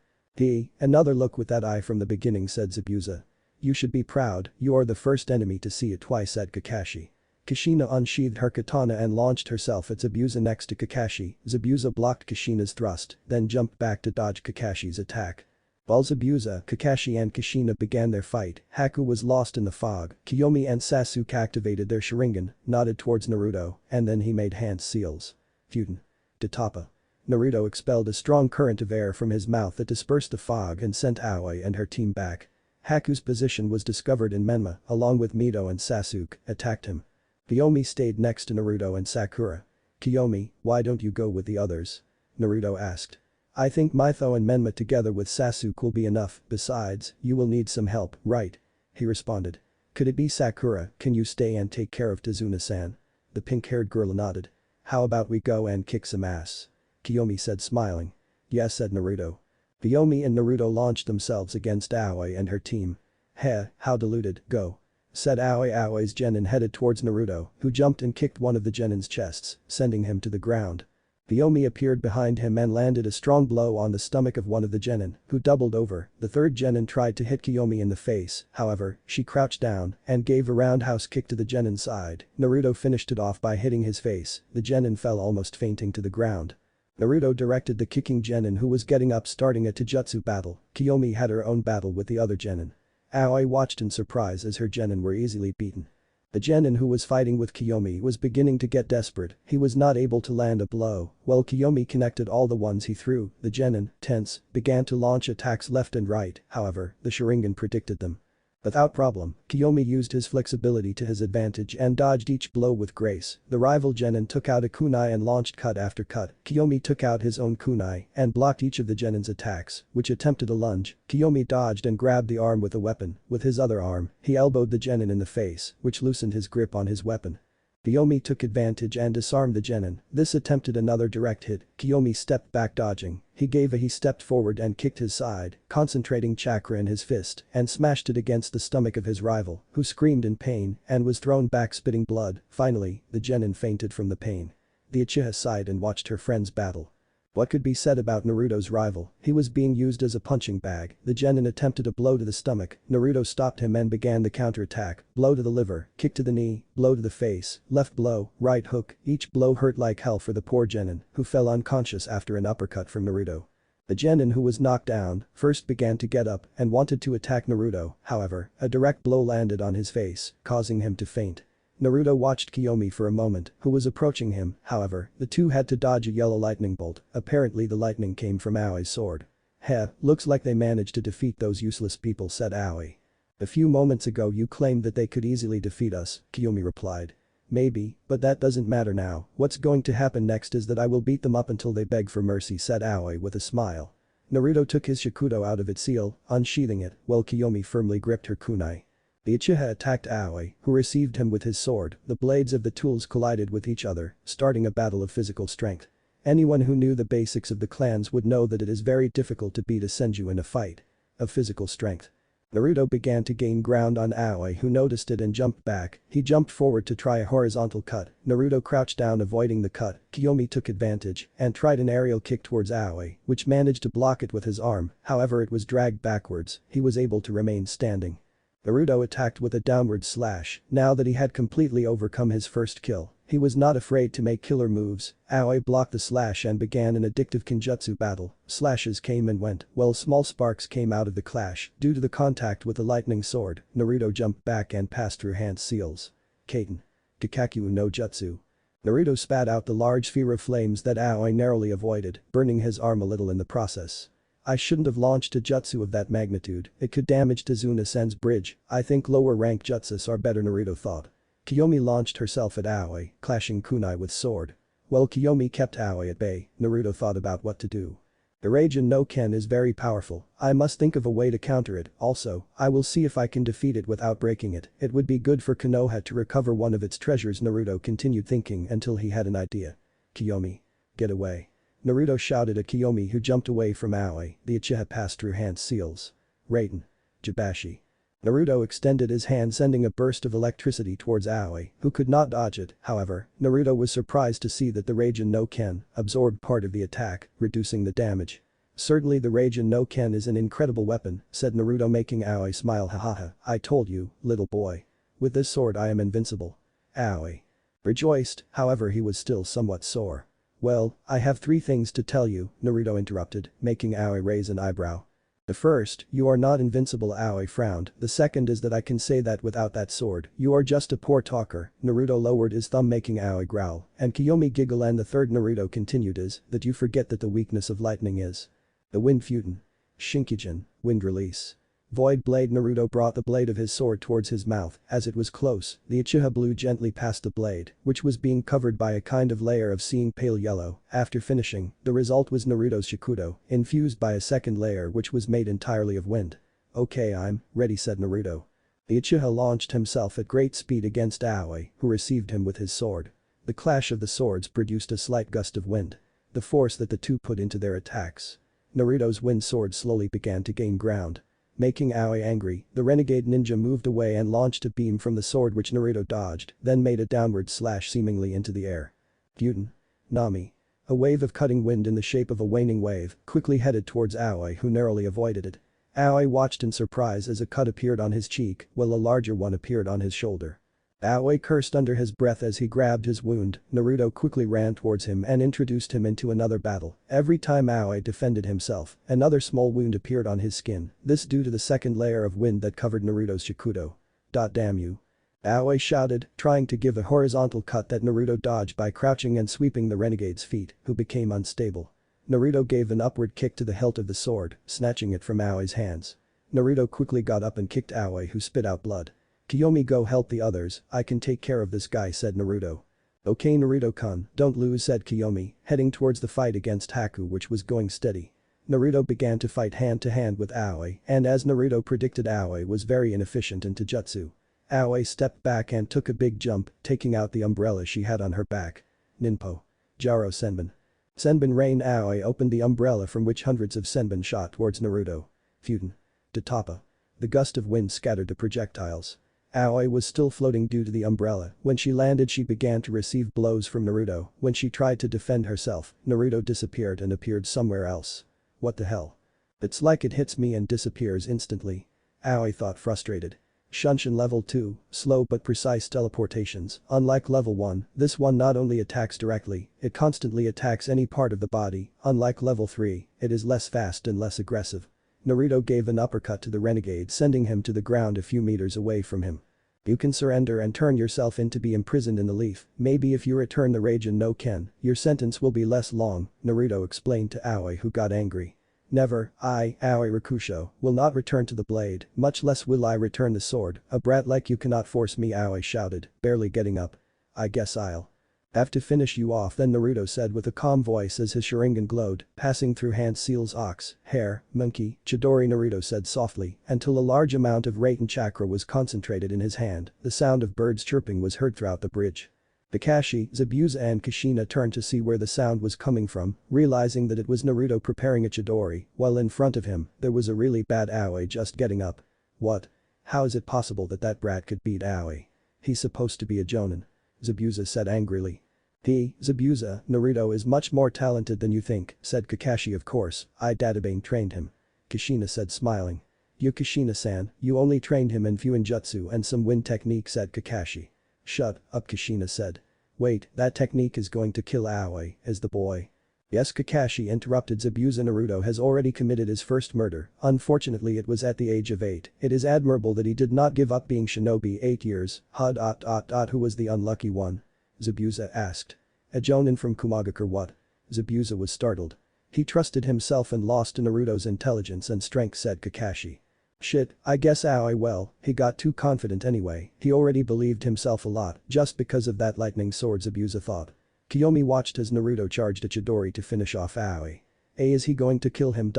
Another look with that eye from the beginning, said Zabuza. You should be proud, you are the first enemy to see it twice, said Kakashi. Kushina unsheathed her katana and launched herself at Zabuza next to Kakashi. Zabuza blocked Kushina's thrust, then jumped back to dodge Kakashi's attack. While Zabuza, Kakashi and Kushina began their fight, Haku was lost in the fog. Kiyomi and Sasuke activated their Sharingan, nodded towards Naruto, and then he made hand seals. Futen. Tatapa. Naruto expelled a strong current of air from his mouth that dispersed the fog and sent Aoi and her team back. Haku's position was discovered in Menma, along with Mito and Sasuke, attacked him. Kiyomi stayed next to Naruto and Sakura. Kiyomi, why don't you go with the others? Naruto asked. I think Mito and Menma together with Sasuke will be enough, besides, you will need some help, right? He responded. Could it be Sakura, can you stay and take care of Tazuna-san? The pink-haired girl nodded. How about we go and kick some ass? Kiyomi said, smiling. Yes, said Naruto. Kiyomi and Naruto launched themselves against Aoi and her team. Heh, how deluded, go. Said Aoi. Aoi's genin headed towards Naruto, who jumped and kicked one of the genin's chests, sending him to the ground. Kiyomi appeared behind him and landed a strong blow on the stomach of one of the genin, who doubled over. The third genin tried to hit Kiyomi in the face, however, she crouched down and gave a roundhouse kick to the genin's side. Naruto finished it off by hitting his face. The genin fell almost fainting to the ground. Naruto directed the kicking genin, who was getting up, starting a taijutsu battle. Kiyomi had her own battle with the other genin. Aoi watched in surprise as her genin were easily beaten. The genin who was fighting with Kiyomi was beginning to get desperate. He was not able to land a blow. While Kiyomi connected all the ones he threw, the genin, tense, began to launch attacks left and right. However, the Sharingan predicted them. Without problem, Kiyomi used his flexibility to his advantage and dodged each blow with grace. The rival genin took out a kunai and launched cut after cut. Kiyomi took out his own kunai and blocked each of the genin's attacks, which attempted a lunge. Kiyomi dodged and grabbed the arm with a weapon. With his other arm, he elbowed the genin in the face, which loosened his grip on his weapon. Kiyomi took advantage and disarmed the genin. This attempted another direct hit. Kiyomi stepped back dodging. He stepped forward and kicked his side, concentrating chakra in his fist, and smashed it against the stomach of his rival, who screamed in pain and was thrown back spitting blood. Finally, the genin fainted from the pain. The Uchiha sighed and watched her friends battle. What could be said about Naruto's rival? He was being used as a punching bag. The genin attempted a blow to the stomach. Naruto stopped him and began the counterattack. Blow to the liver, kick to the knee, blow to the face, left blow, right hook. Each blow hurt like hell for the poor genin, who fell unconscious after an uppercut from Naruto. The genin, who was knocked down, first began to get up and wanted to attack Naruto. However, a direct blow landed on his face, causing him to faint. Naruto watched Kiyomi for a moment, who was approaching him. However, the two had to dodge a yellow lightning bolt. Apparently the lightning came from Aoi's sword. Heh, looks like they managed to defeat those useless people, said Aoi. A few moments ago you claimed that they could easily defeat us, Kiyomi replied. Maybe, but that doesn't matter now. What's going to happen next is that I will beat them up until they beg for mercy, said Aoi with a smile. Naruto took his shakudo out of its seal, unsheathing it, while Kiyomi firmly gripped her kunai. The Uchiha attacked Aoi, who received him with his sword. The blades of the tools collided with each other, starting a battle of physical strength. Anyone who knew the basics of the clans would know that it is very difficult to beat a Senju in a fight of physical strength. Naruto began to gain ground on Aoi, who noticed it and jumped back. He jumped forward to try a horizontal cut. Naruto crouched down, avoiding the cut. Kiyomi took advantage and tried an aerial kick towards Aoi, which managed to block it with his arm. However, it was dragged backwards. He was able to remain standing. Naruto attacked with a downward slash. Now that he had completely overcome his first kill, he was not afraid to make killer moves. Aoi blocked the slash and began an addictive kenjutsu battle. Slashes came and went, while small sparks came out of the clash. Due to the contact with the lightning sword, Naruto jumped back and passed through hand seals. Kaiten. Kikaku no Jutsu. Naruto spat out the large sphere of flames that Aoi narrowly avoided, burning his arm a little in the process. I shouldn't have launched a jutsu of that magnitude, it could damage Tazuna-sen's bridge. I think lower rank jutsus are better, Naruto thought. Kiyomi launched herself at Aoi, clashing kunai with sword. While Kiyomi kept Aoi at bay, Naruto thought about what to do. The Raijin no Ken is very powerful, I must think of a way to counter it. Also, I will see if I can defeat it without breaking it. It would be good for Konoha to recover one of its treasures. Naruto continued thinking until he had an idea. Kiyomi. Get away. Naruto shouted at Kiyomi, who jumped away from Aoi. The Uchiha passed through hand seals. Raiden. Jibashi. Naruto extended his hand, sending a burst of electricity towards Aoi, who could not dodge it. However, Naruto was surprised to see that the Raijin no Ken absorbed part of the attack, reducing the damage. Certainly the Raijin no Ken is an incredible weapon, said Naruto, making Aoi smile. Hahaha, I told you, little boy. With this sword I am invincible. Aoi rejoiced, however he was still somewhat sore. Well, I have 3 things to tell you, Naruto interrupted, making Aoi raise an eyebrow. The first, you are not invincible. Aoi frowned. The second is that I can say that without that sword, you are just a poor talker. Naruto lowered his thumb, making Aoi growl, and Kiyomi giggle. And the third, Naruto continued, is that you forget that the weakness of lightning is the wind futon. Shinkijin, wind release. Void blade. Naruto brought the blade of his sword towards his mouth. As it was close, the Uchiha blew gently past the blade, which was being covered by a kind of layer of seeing pale yellow. After finishing, the result was Naruto's Shakudo, infused by a second layer which was made entirely of wind. Okay, I'm ready, said Naruto. The Uchiha launched himself at great speed against Aoi, who received him with his sword. The clash of the swords produced a slight gust of wind. The force that the two put into their attacks. Naruto's wind sword slowly began to gain ground. Making Aoi angry, the renegade ninja moved away and launched a beam from the sword which Naruto dodged, then made a downward slash seemingly into the air. Futon. Nami. A wave of cutting wind in the shape of a waning wave quickly headed towards Aoi, who narrowly avoided it. Aoi watched in surprise as a cut appeared on his cheek while a larger one appeared on his shoulder. Aoi cursed under his breath as he grabbed his wound. Naruto quickly ran towards him and introduced him into another battle. Every time Aoi defended himself, another small wound appeared on his skin, this due to the second layer of wind that covered Naruto's Shakudo. Damn you. Aoi shouted, trying to give a horizontal cut that Naruto dodged by crouching and sweeping the renegade's feet, who became unstable. Naruto gave an upward kick to the hilt of the sword, snatching it from Aoi's hands. Naruto quickly got up and kicked Aoi, who spit out blood. Kiyomi, go help the others, I can take care of this guy, said Naruto. Okay Naruto-kun, don't lose, said Kiyomi, heading towards the fight against Haku, which was going steady. Naruto began to fight hand to hand with Aoi, and as Naruto predicted, Aoi was very inefficient in Taijutsu. Aoi stepped back and took a big jump, taking out the umbrella she had on her back. Ninpo. Jaro Senbon. Senbon Rain. Aoi opened the umbrella from which hundreds of Senbon shot towards Naruto. Futon. Tatapa. The gust of wind scattered the projectiles. Aoi was still floating due to the umbrella. When she landed, she began to receive blows from Naruto. When she tried to defend herself, Naruto disappeared and appeared somewhere else. What the hell? It's like it hits me and disappears instantly. Aoi thought, frustrated. Shunshin level 2, slow but precise teleportations. Unlike level 1, this one not only attacks directly, it constantly attacks any part of the body. Unlike level 3, it is less fast and less aggressive. Naruto gave an uppercut to the renegade, sending him to the ground a few meters away from him. You can surrender and turn yourself in to be imprisoned in the leaf. Maybe if you return the Raijin no Ken, your sentence will be less long, Naruto explained to Aoi, who got angry. Never, I, Aoi Rakusho, will not return to the blade, much less will I return the sword. A brat like you cannot force me, Aoi shouted, barely getting up. I guess I'll "Have to finish you off then," Naruto said with a calm voice as his Sharingan glowed, passing through hand seals ox, hare, monkey, Chidori. Naruto said softly, until a large amount of Raiten chakra was concentrated in his hand, the sound of birds chirping was heard throughout the bridge. Kakashi, Zabuza and Kushina turned to see where the sound was coming from, realizing that it was Naruto preparing a Chidori, while in front of him, there was a really bad Aoi just getting up. What? How is it possible that that brat could beat Aoi? He's supposed to be a Jonin. Zabuza said angrily. Zabuza, Naruto is much more talented than you think, said Kakashi. Of course, I Databane trained him. Kushina said smiling. You Kushina-san, you only trained him in Fuinjutsu and some wind technique, said Kakashi. Shut up, Kushina said. Wait, that technique is going to kill Aoi, is the boy. Yes, Kakashi interrupted. Zabuza. Naruto has already committed his first murder, unfortunately it was at the age of 8, it is admirable that he did not give up being shinobi 8 years, Who was the unlucky one? Zabuza asked. A Jonin from Kumagakure. What? Zabuza was startled. He trusted himself and lost to Naruto's intelligence and strength, said Kakashi. Shit, I guess Aoi well, he got too confident anyway, he already believed himself a lot just because of that lightning sword, Zabuza thought. Kiyomi watched as Naruto charged a Chidori to finish off Aoi. Is he going to kill him? Is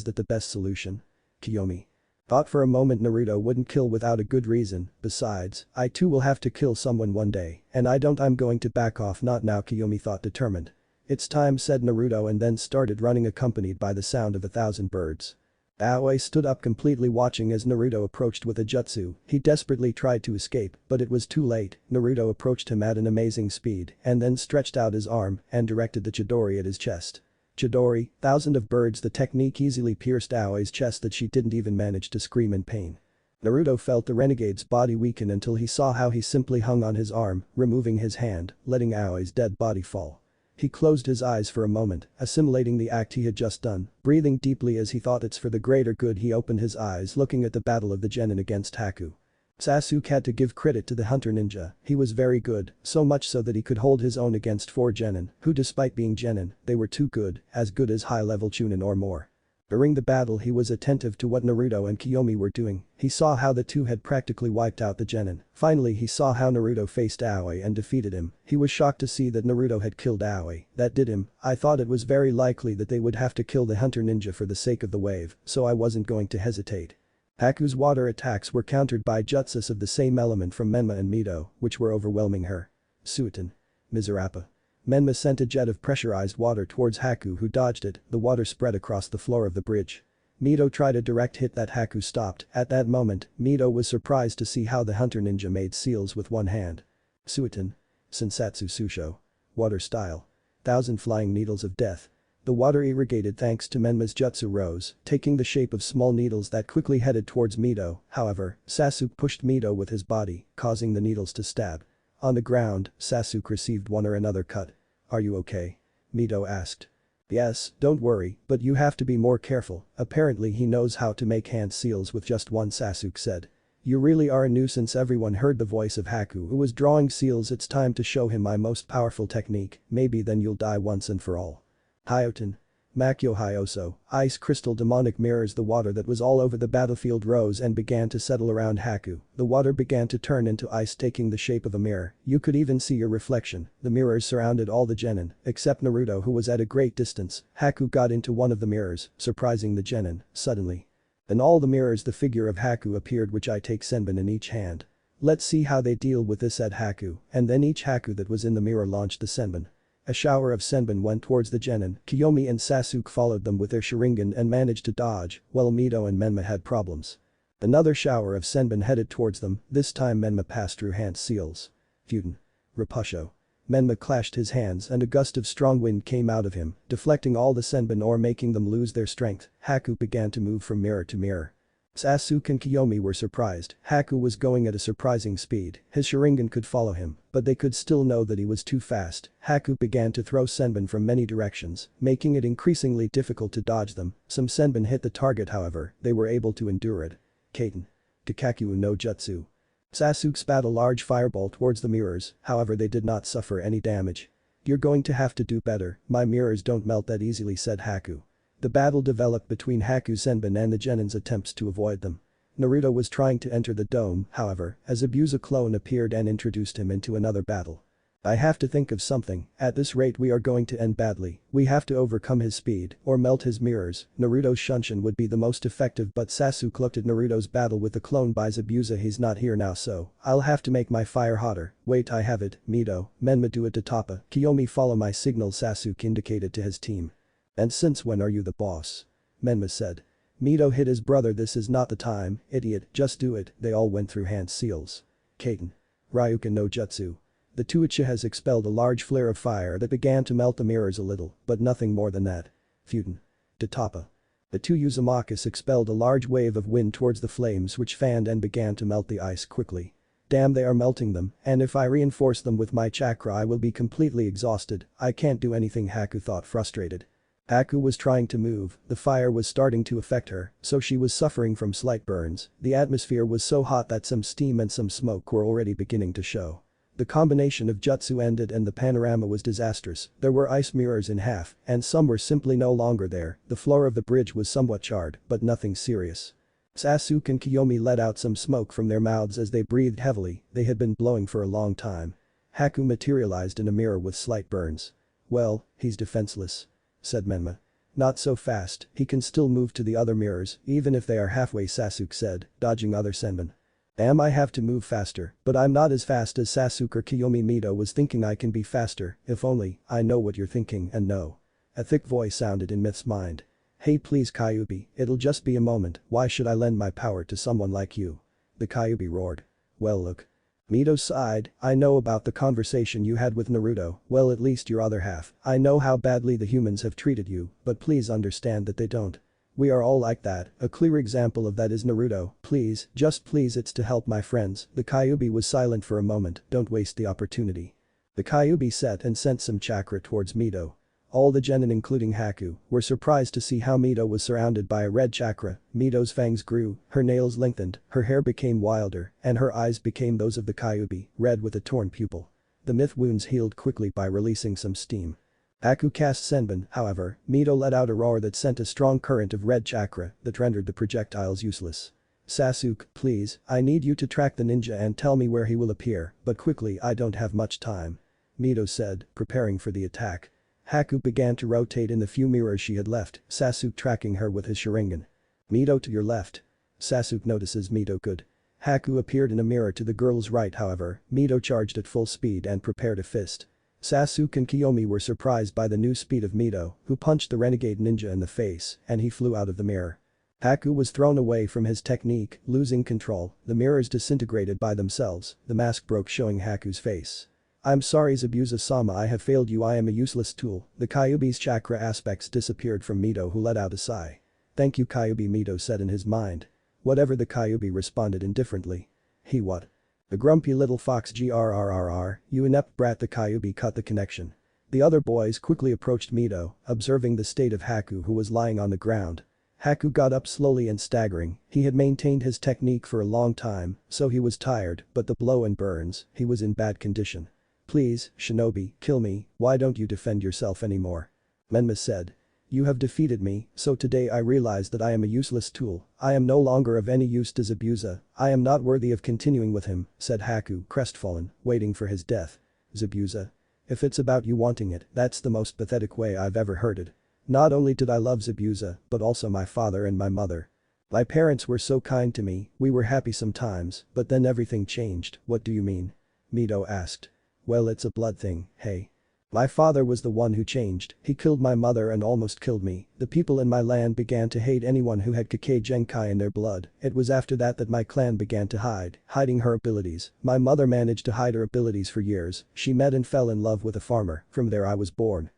that the best solution? Kiyomi thought for a moment. Naruto wouldn't kill without a good reason, besides, I too will have to kill someone one day, and I'm going to back off. Not now, Kiyomi thought determined. It's time, said Naruto, and then started running accompanied by the sound of 1,000 birds. Aoi stood up completely watching as Naruto approached with a jutsu. He desperately tried to escape, but it was too late. Naruto approached him at an amazing speed and then stretched out his arm and directed the Chidori at his chest. Chidori, thousand of birds. The technique easily pierced Aoi's chest that she didn't even manage to scream in pain. Naruto felt the renegade's body weaken until he saw how he simply hung on his arm, removing his hand, letting Aoi's dead body fall. He closed his eyes for a moment, assimilating the act he had just done, breathing deeply as he thought it's for the greater good. He opened his eyes looking at the battle of the genin against Haku. Sasuke had to give credit to the hunter ninja, he was very good, so much so that he could hold his own against 4 genin, who despite being genin, they were too good, as good as high-level Chunin or more. During the battle he was attentive to what Naruto and Kiyomi were doing, he saw how the two had practically wiped out the genin. Finally he saw how Naruto faced Aoi and defeated him. He was shocked to see that Naruto had killed Aoi. That did him. I thought it was very likely that they would have to kill the hunter ninja for the sake of the wave, so I wasn't going to hesitate. Haku's water attacks were countered by jutsus of the same element from Menma and Mito, which were overwhelming her. Suiton. Miserapa. Menma sent a jet of pressurized water towards Haku, who dodged it. The water spread across the floor of the bridge. Mito tried a direct hit that Haku stopped. At that moment, Mito was surprised to see how the hunter ninja made seals with one hand. Suiton. Sensatsu Susho. Water style. 1,000 flying needles of death. The water irrigated thanks to Menma's jutsu rose, taking the shape of small needles that quickly headed towards Mito. However, Sasuke pushed Mito with his body, causing the needles to stab. On the ground, Sasuke received one or another cut. Are you okay? Mito asked. Yes, don't worry, but you have to be more careful, apparently he knows how to make hand seals with just one, Sasuke said. You really are a nuisance. Everyone heard the voice of Haku, who was drawing seals. It's time to show him my most powerful technique, maybe then you'll die once and for all. Hyoten. Makyo Hyoso, ice crystal demonic mirrors. The water that was all over the battlefield rose and began to settle around Haku. The water began to turn into ice, taking the shape of a mirror. You could even see your reflection. The mirrors surrounded all the genin, except Naruto, who was at a great distance. Haku got into one of the mirrors, surprising the genin. Suddenly, in all the mirrors the figure of Haku appeared, which I take senbon in each hand. Let's see how they deal with this, said Haku, and then each Haku that was in the mirror launched the senbon. A shower of senbon went towards the genin. Kiyomi and Sasuke followed them with their Sharingan and managed to dodge, while Mito and Menma had problems. Another shower of senbon headed towards them, this time Menma passed through hand seals. Futen. Rapusho. Menma clashed his hands and a gust of strong wind came out of him, deflecting all the senbon or making them lose their strength. Haku began to move from mirror to mirror. Sasuke and Kiyomi were surprised. Haku was going at a surprising speed, his Sharingan could follow him, but they could still know that he was too fast. Haku began to throw senbon from many directions, making it increasingly difficult to dodge them. Some senbon hit the target, however, they were able to endure it. Kaiten. Kakaku no Jutsu. Sasuke spat a large fireball towards the mirrors, however they did not suffer any damage. You're going to have to do better, my mirrors don't melt that easily, said Haku. The battle developed between Haku's senbon and the genin's attempts to avoid them. Naruto was trying to enter the dome, however, as a Zabuza clone appeared and introduced him into another battle. I have to think of something, at this rate we are going to end badly, we have to overcome his speed, or melt his mirrors, Naruto's Shunshin would be the most effective but Sasuke looked at Naruto's battle with the clone by Zabuza he's not here now so, I'll have to make my fire hotter, wait I have it, Mito, Menma do it to Toppa, Kiyomi follow my signal Sasuke indicated to his team. And since when are you the boss? Menma said. Mito hit his brother this is not the time, idiot, just do it, they all went through hand seals. Kaiten. Ryuken no Jutsu. The two Uchihas expelled a large flare of fire that began to melt the mirrors a little, but nothing more than that. Futen. To Toppa. The two Uzumakis expelled a large wave of wind towards the flames which fanned and began to melt the ice quickly. Damn they are melting them, and if I reinforce them with my chakra I will be completely exhausted, I can't do anything Haku thought frustrated. Haku was trying to move, the fire was starting to affect her, so she was suffering from slight burns, the atmosphere was so hot that some steam and some smoke were already beginning to show. The combination of jutsu ended and the panorama was disastrous, there were ice mirrors in half, and some were simply no longer there, the floor of the bridge was somewhat charred, but nothing serious. Sasuke and Kiyomi let out some smoke from their mouths as they breathed heavily, they had been blowing for a long time. Haku materialized in a mirror with slight burns. Well, he's defenseless. Said Menma. Not so fast, he can still move to the other mirrors, even if they are halfway Sasuke said, dodging other senbon. I have to move faster, but I'm not as fast as Sasuke or Kiyomi Mito was thinking I can be faster, if only, I know what you're thinking and no. A thick voice sounded in Myth's mind. Hey please Kyuubi, it'll just be a moment, why should I lend my power to someone like you? The Kyuubi roared. Well look. Mito sighed, I know about the conversation you had with Naruto, well at least your other half, I know how badly the humans have treated you, but please understand that they don't. We are all like that, a clear example of that is Naruto, please, just please it's to help my friends, the Kyuubi was silent for a moment, don't waste the opportunity. The Kyuubi set and sent some chakra towards Mito. All the genin including Haku were surprised to see how Mito was surrounded by a red chakra, Mito's fangs grew, her nails lengthened, her hair became wilder, and her eyes became those of the Kyuubi, red with a torn pupil. The myth wounds healed quickly by releasing some steam. Haku cast Senbon, however, Mito let out a roar that sent a strong current of red chakra that rendered the projectiles useless. Sasuke, please, I need you to track the ninja and tell me where he will appear, but quickly I don't have much time. Mito said, preparing for the attack. Haku began to rotate in the few mirrors she had left, Sasuke tracking her with his Sharingan. Mito to your left. Sasuke notices Mito good. Haku appeared in a mirror to the girl's right however, Mito charged at full speed and prepared a fist. Sasuke and Kiyomi were surprised by the new speed of Mito, who punched the renegade ninja in the face, and he flew out of the mirror. Haku was thrown away from his technique, losing control, the mirrors disintegrated by themselves, the mask broke showing Haku's face. I'm sorry Zabuza-sama I have failed you I am a useless tool, the Kyuubi's chakra aspects disappeared from Mito who let out a sigh. Thank you Kyuubi Mito said in his mind. Whatever the Kyuubi responded indifferently. He what? The grumpy little fox grrrr, you inept brat the Kyuubi cut the connection. The other boys quickly approached Mito, observing the state of Haku who was lying on the ground. Haku got up slowly and staggering, he had maintained his technique for a long time, so he was tired, but the blow and burns, he was in bad condition. Please, shinobi, kill me, why don't you defend yourself anymore? Menma said. You have defeated me, so today I realize that I am a useless tool, I am no longer of any use to Zabuza, I am not worthy of continuing with him, said Haku, crestfallen, waiting for his death. Zabuza. If it's about you wanting it, that's the most pathetic way I've ever heard it. Not only did I love Zabuza, but also my father and my mother. My parents were so kind to me, we were happy sometimes, but then everything changed, what do you mean? Mito asked. Well it's a blood thing, hey. My father was the one who changed, he killed my mother and almost killed me, the people in my land began to hate anyone who had Kake Genkai in their blood, it was after that my clan began to hiding her abilities, my mother managed to hide her abilities for years, she met and fell in love with a farmer, from there I was born.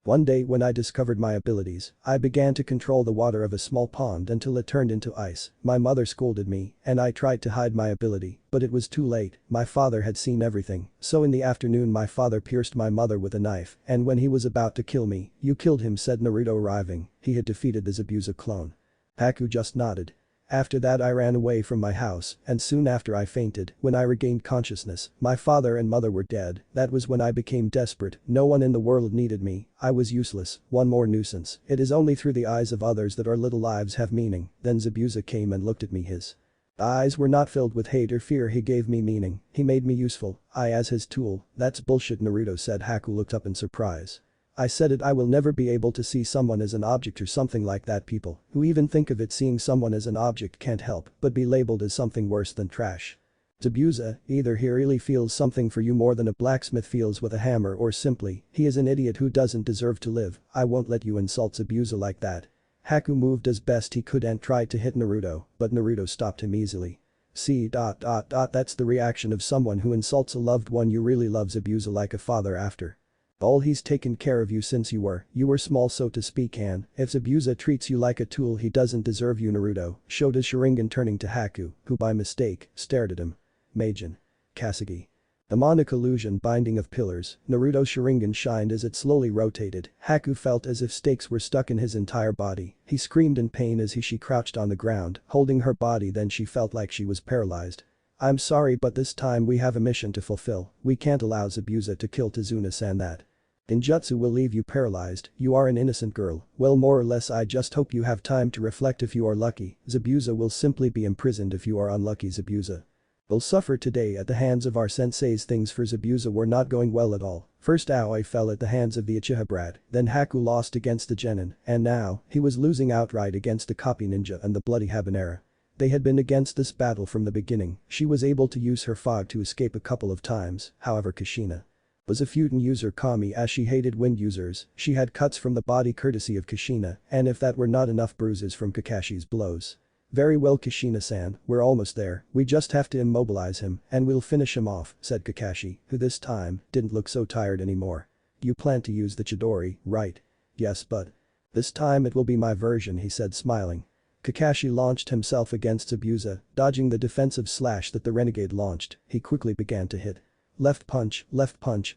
One day when I discovered my abilities, I began to control the water of a small pond until it turned into ice, my mother scolded me, and I tried to hide my ability, but it was too late, my father had seen everything, so in the afternoon my father pierced my mother with a knife, and when he was about to kill me, you killed him said Naruto arriving, he had defeated the Zabuza clone. Haku just nodded. After that I ran away from my house, and soon after I fainted, when I regained consciousness, my father and mother were dead, that was when I became desperate, no one in the world needed me, I was useless, one more nuisance, it is only through the eyes of others that our little lives have meaning, then Zabuza came and looked at me his The eyes were not filled with hate or fear. He gave me meaning, he made me useful, I as his tool. That's bullshit, Naruto said. Haku looked up in surprise. I said it, I will never be able to see someone as an object or something like that. People who even think of it seeing someone as an object can't help but be labeled as something worse than trash. Zabuza, either he really feels something for you more than a blacksmith feels with a hammer, or simply, he is an idiot who doesn't deserve to live. I won't let you insult Zabuza like that. Haku moved as best he could and tried to hit Naruto, but Naruto stopped him easily. That's the reaction of someone who insults a loved one you really love. Zabuza like a father after all, he's taken care of you since you were small, so to speak, and if Zabuza treats you like a tool, he doesn't deserve you. Naruto showed his Sharingan, turning to Haku, who by mistake stared at him. Meijin. Kasagi. Demonic illusion binding of pillars. Naruto's Sharingan shined as it slowly rotated. Haku felt as if stakes were stuck in his entire body. He screamed in pain as she crouched on the ground, holding her body. Then she felt like she was paralyzed. I'm sorry, but this time we have a mission to fulfill. We can't allow Zabuza to kill Tazuna-san. That ninjutsu will leave you paralyzed. You are an innocent girl. Well, more or less. I just hope you have time to reflect. If you are lucky, Zabuza will simply be imprisoned. If you are unlucky, Zabuza will suffer today at the hands of our senseis. Things for Zabuza were not going well at all. First Aoi fell at the hands of the Uchiha brat, then Haku lost against the genin, and now, he was losing outright against the copy ninja and the bloody habanera. They had been against this battle from the beginning. She was able to use her fog to escape a couple of times, however Kushina was a Futon user. Kami, as she hated wind users, she had cuts from the body courtesy of Kushina, and if that were not enough, bruises from Kakashi's blows. Very well, Kushina-san, we're almost there. We just have to immobilize him and we'll finish him off, said Kakashi, who this time didn't look so tired anymore. You plan to use the Chidori, right? Yes, but this time it will be my version, he said, smiling. Kakashi launched himself against Zabuza, dodging the defensive slash that the renegade launched. He quickly began to hit. Left punch,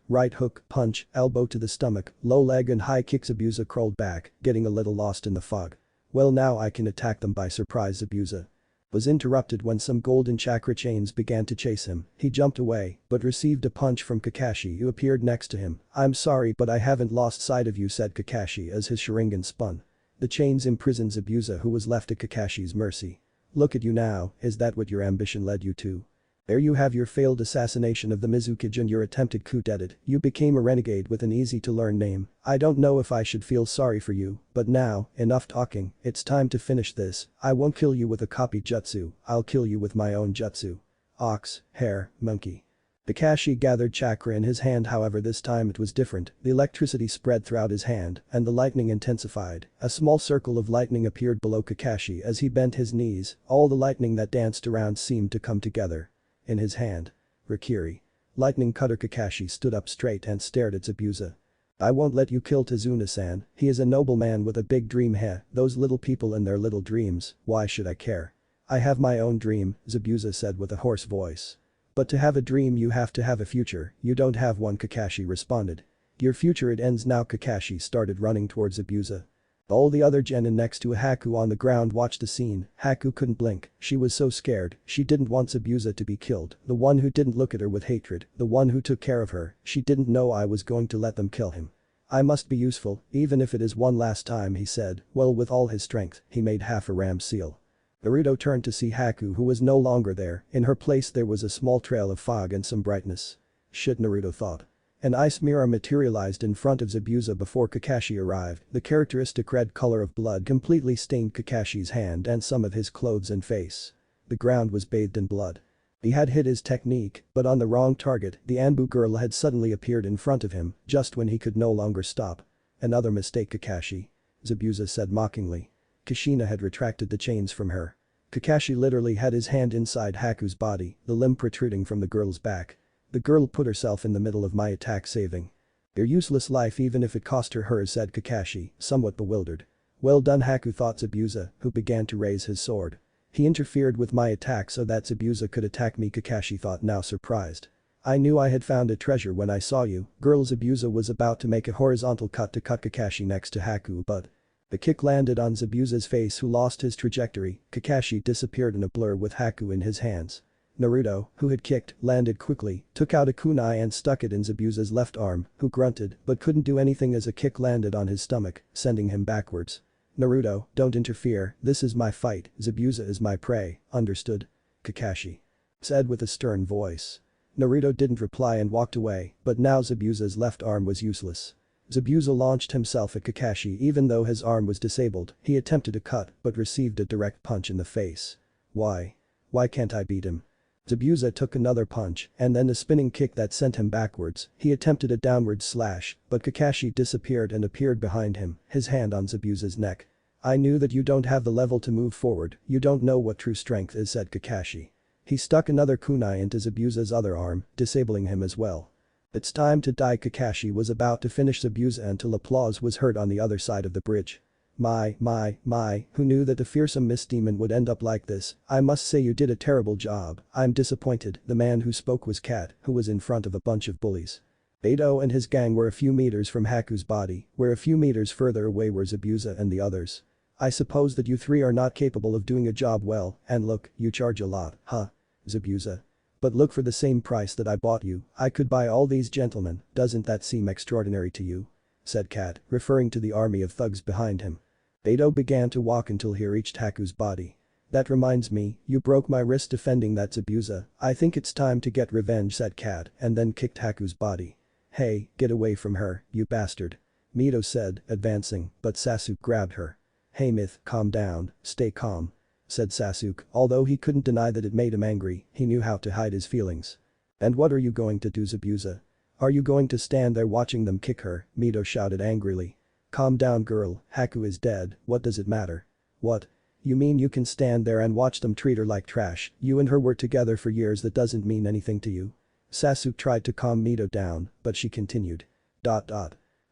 right hook, punch, elbow to the stomach, low leg and high kick. Zabuza crawled back, getting a little lost in the fog. Well, now I can attack them by surprise. Zabuza was interrupted when some golden chakra chains began to chase him. He jumped away, but received a punch from Kakashi, who appeared next to him. I'm sorry, but I haven't lost sight of you, said Kakashi as his Sharingan spun. The chains imprisoned Zabuza, who was left at Kakashi's mercy. Look at you now, is that what your ambition led you to? There you have your failed assassination of the Mizukage and your attempted coup d'etat. You became a renegade with an easy-to-learn name. I don't know if I should feel sorry for you, but now, enough talking, it's time to finish this. I won't kill you with a copy jutsu, I'll kill you with my own jutsu. Ox, hare, monkey. Kakashi gathered chakra in his hand, however this time it was different. The electricity spread throughout his hand, and the lightning intensified. A small circle of lightning appeared below Kakashi as he bent his knees. All the lightning that danced around seemed to come together in his hand. Rikiri. Lightning cutter. Kakashi stood up straight and stared at Zabuza. I won't let you kill Tazuna-san, he is a noble man with a big dream. Those little people and their little dreams, why should I care? I have my own dream, Zabuza said with a hoarse voice. But to have a dream you have to have a future, you don't have one, Kakashi responded. Your future, it ends now. Kakashi started running towards Zabuza. All the other genin next to Haku on the ground watched the scene. Haku couldn't blink, she was so scared. She didn't want Zabuza to be killed, the one who didn't look at her with hatred, the one who took care of her. She didn't know I was going to let them kill him. I must be useful, even if it is one last time, he said. Well, with all his strength, he made half a ram seal. Naruto turned to see Haku, who was no longer there. In her place there was a small trail of fog and some brightness. Shit, Naruto thought. An ice mirror materialized in front of Zabuza before Kakashi arrived. The characteristic red color of blood completely stained Kakashi's hand and some of his clothes and face. The ground was bathed in blood. He had hit his technique, but on the wrong target. The Anbu girl had suddenly appeared in front of him, just when he could no longer stop. Another mistake, Kakashi, Zabuza said mockingly. Kushina had retracted the chains from her. Kakashi literally had his hand inside Haku's body, the limb protruding from the girl's back. The girl put herself in the middle of my attack, saving your useless life even if it cost her hers, said Kakashi, somewhat bewildered. Well done, Haku, thought Zabuza, who began to raise his sword. He interfered with my attack so that Zabuza could attack me, Kakashi thought, now surprised. I knew I had found a treasure when I saw you. Girl. Zabuza was about to make a horizontal cut to cut Kakashi next to Haku, but the kick landed on Zabuza's face, who lost his trajectory. Kakashi disappeared in a blur with Haku in his hands. Naruto, who had kicked, landed quickly, took out a kunai and stuck it in Zabuza's left arm, who grunted but couldn't do anything as a kick landed on his stomach, sending him backwards. Naruto, don't interfere, this is my fight, Zabuza is my prey, understood? Kakashi said with a stern voice. Naruto didn't reply and walked away, but now Zabuza's left arm was useless. Zabuza launched himself at Kakashi even though his arm was disabled, he attempted to cut but received a direct punch in the face. Why? Why can't I beat him? Zabuza took another punch and then a spinning kick that sent him backwards, he attempted a downward slash, but Kakashi disappeared and appeared behind him, his hand on Zabuza's neck. I knew that you don't have the level to move forward, you don't know what true strength is, said Kakashi. He stuck another kunai into Zabuza's other arm, disabling him as well. It's time to die. Kakashi was about to finish Zabuza until applause was heard on the other side of the bridge. My, who knew that the fearsome mist demon would end up like this? I must say you did a terrible job, I'm disappointed. The man who spoke was Cat, who was in front of a bunch of bullies. Mito and his gang were a few meters from Haku's body, where a few meters further away were Zabuza and the others. I suppose that you three are not capable of doing a job well, and look, you charge a lot, huh? Zabuza. But look, for the same price that I bought you, I could buy all these gentlemen, doesn't that seem extraordinary to you? Said Cat, referring to the army of thugs behind him. Mito began to walk until he reached Haku's body. That reminds me, you broke my wrist defending that Zabuza, I think it's time to get revenge, said Cat and then kicked Haku's body. Hey, get away from her, you bastard. Mito said, advancing, but Sasuke grabbed her. Hey Myth, calm down, stay calm. Said Sasuke, although he couldn't deny that it made him angry, he knew how to hide his feelings. And what are you going to do, Zabuza? Are you going to stand there watching them kick her? Mito shouted angrily. Calm down girl, Haku is dead, what does it matter? What? You mean you can stand there and watch them treat her like trash? You and her were together for years, that doesn't mean anything to you? Sasuke tried to calm Mito down, but she continued.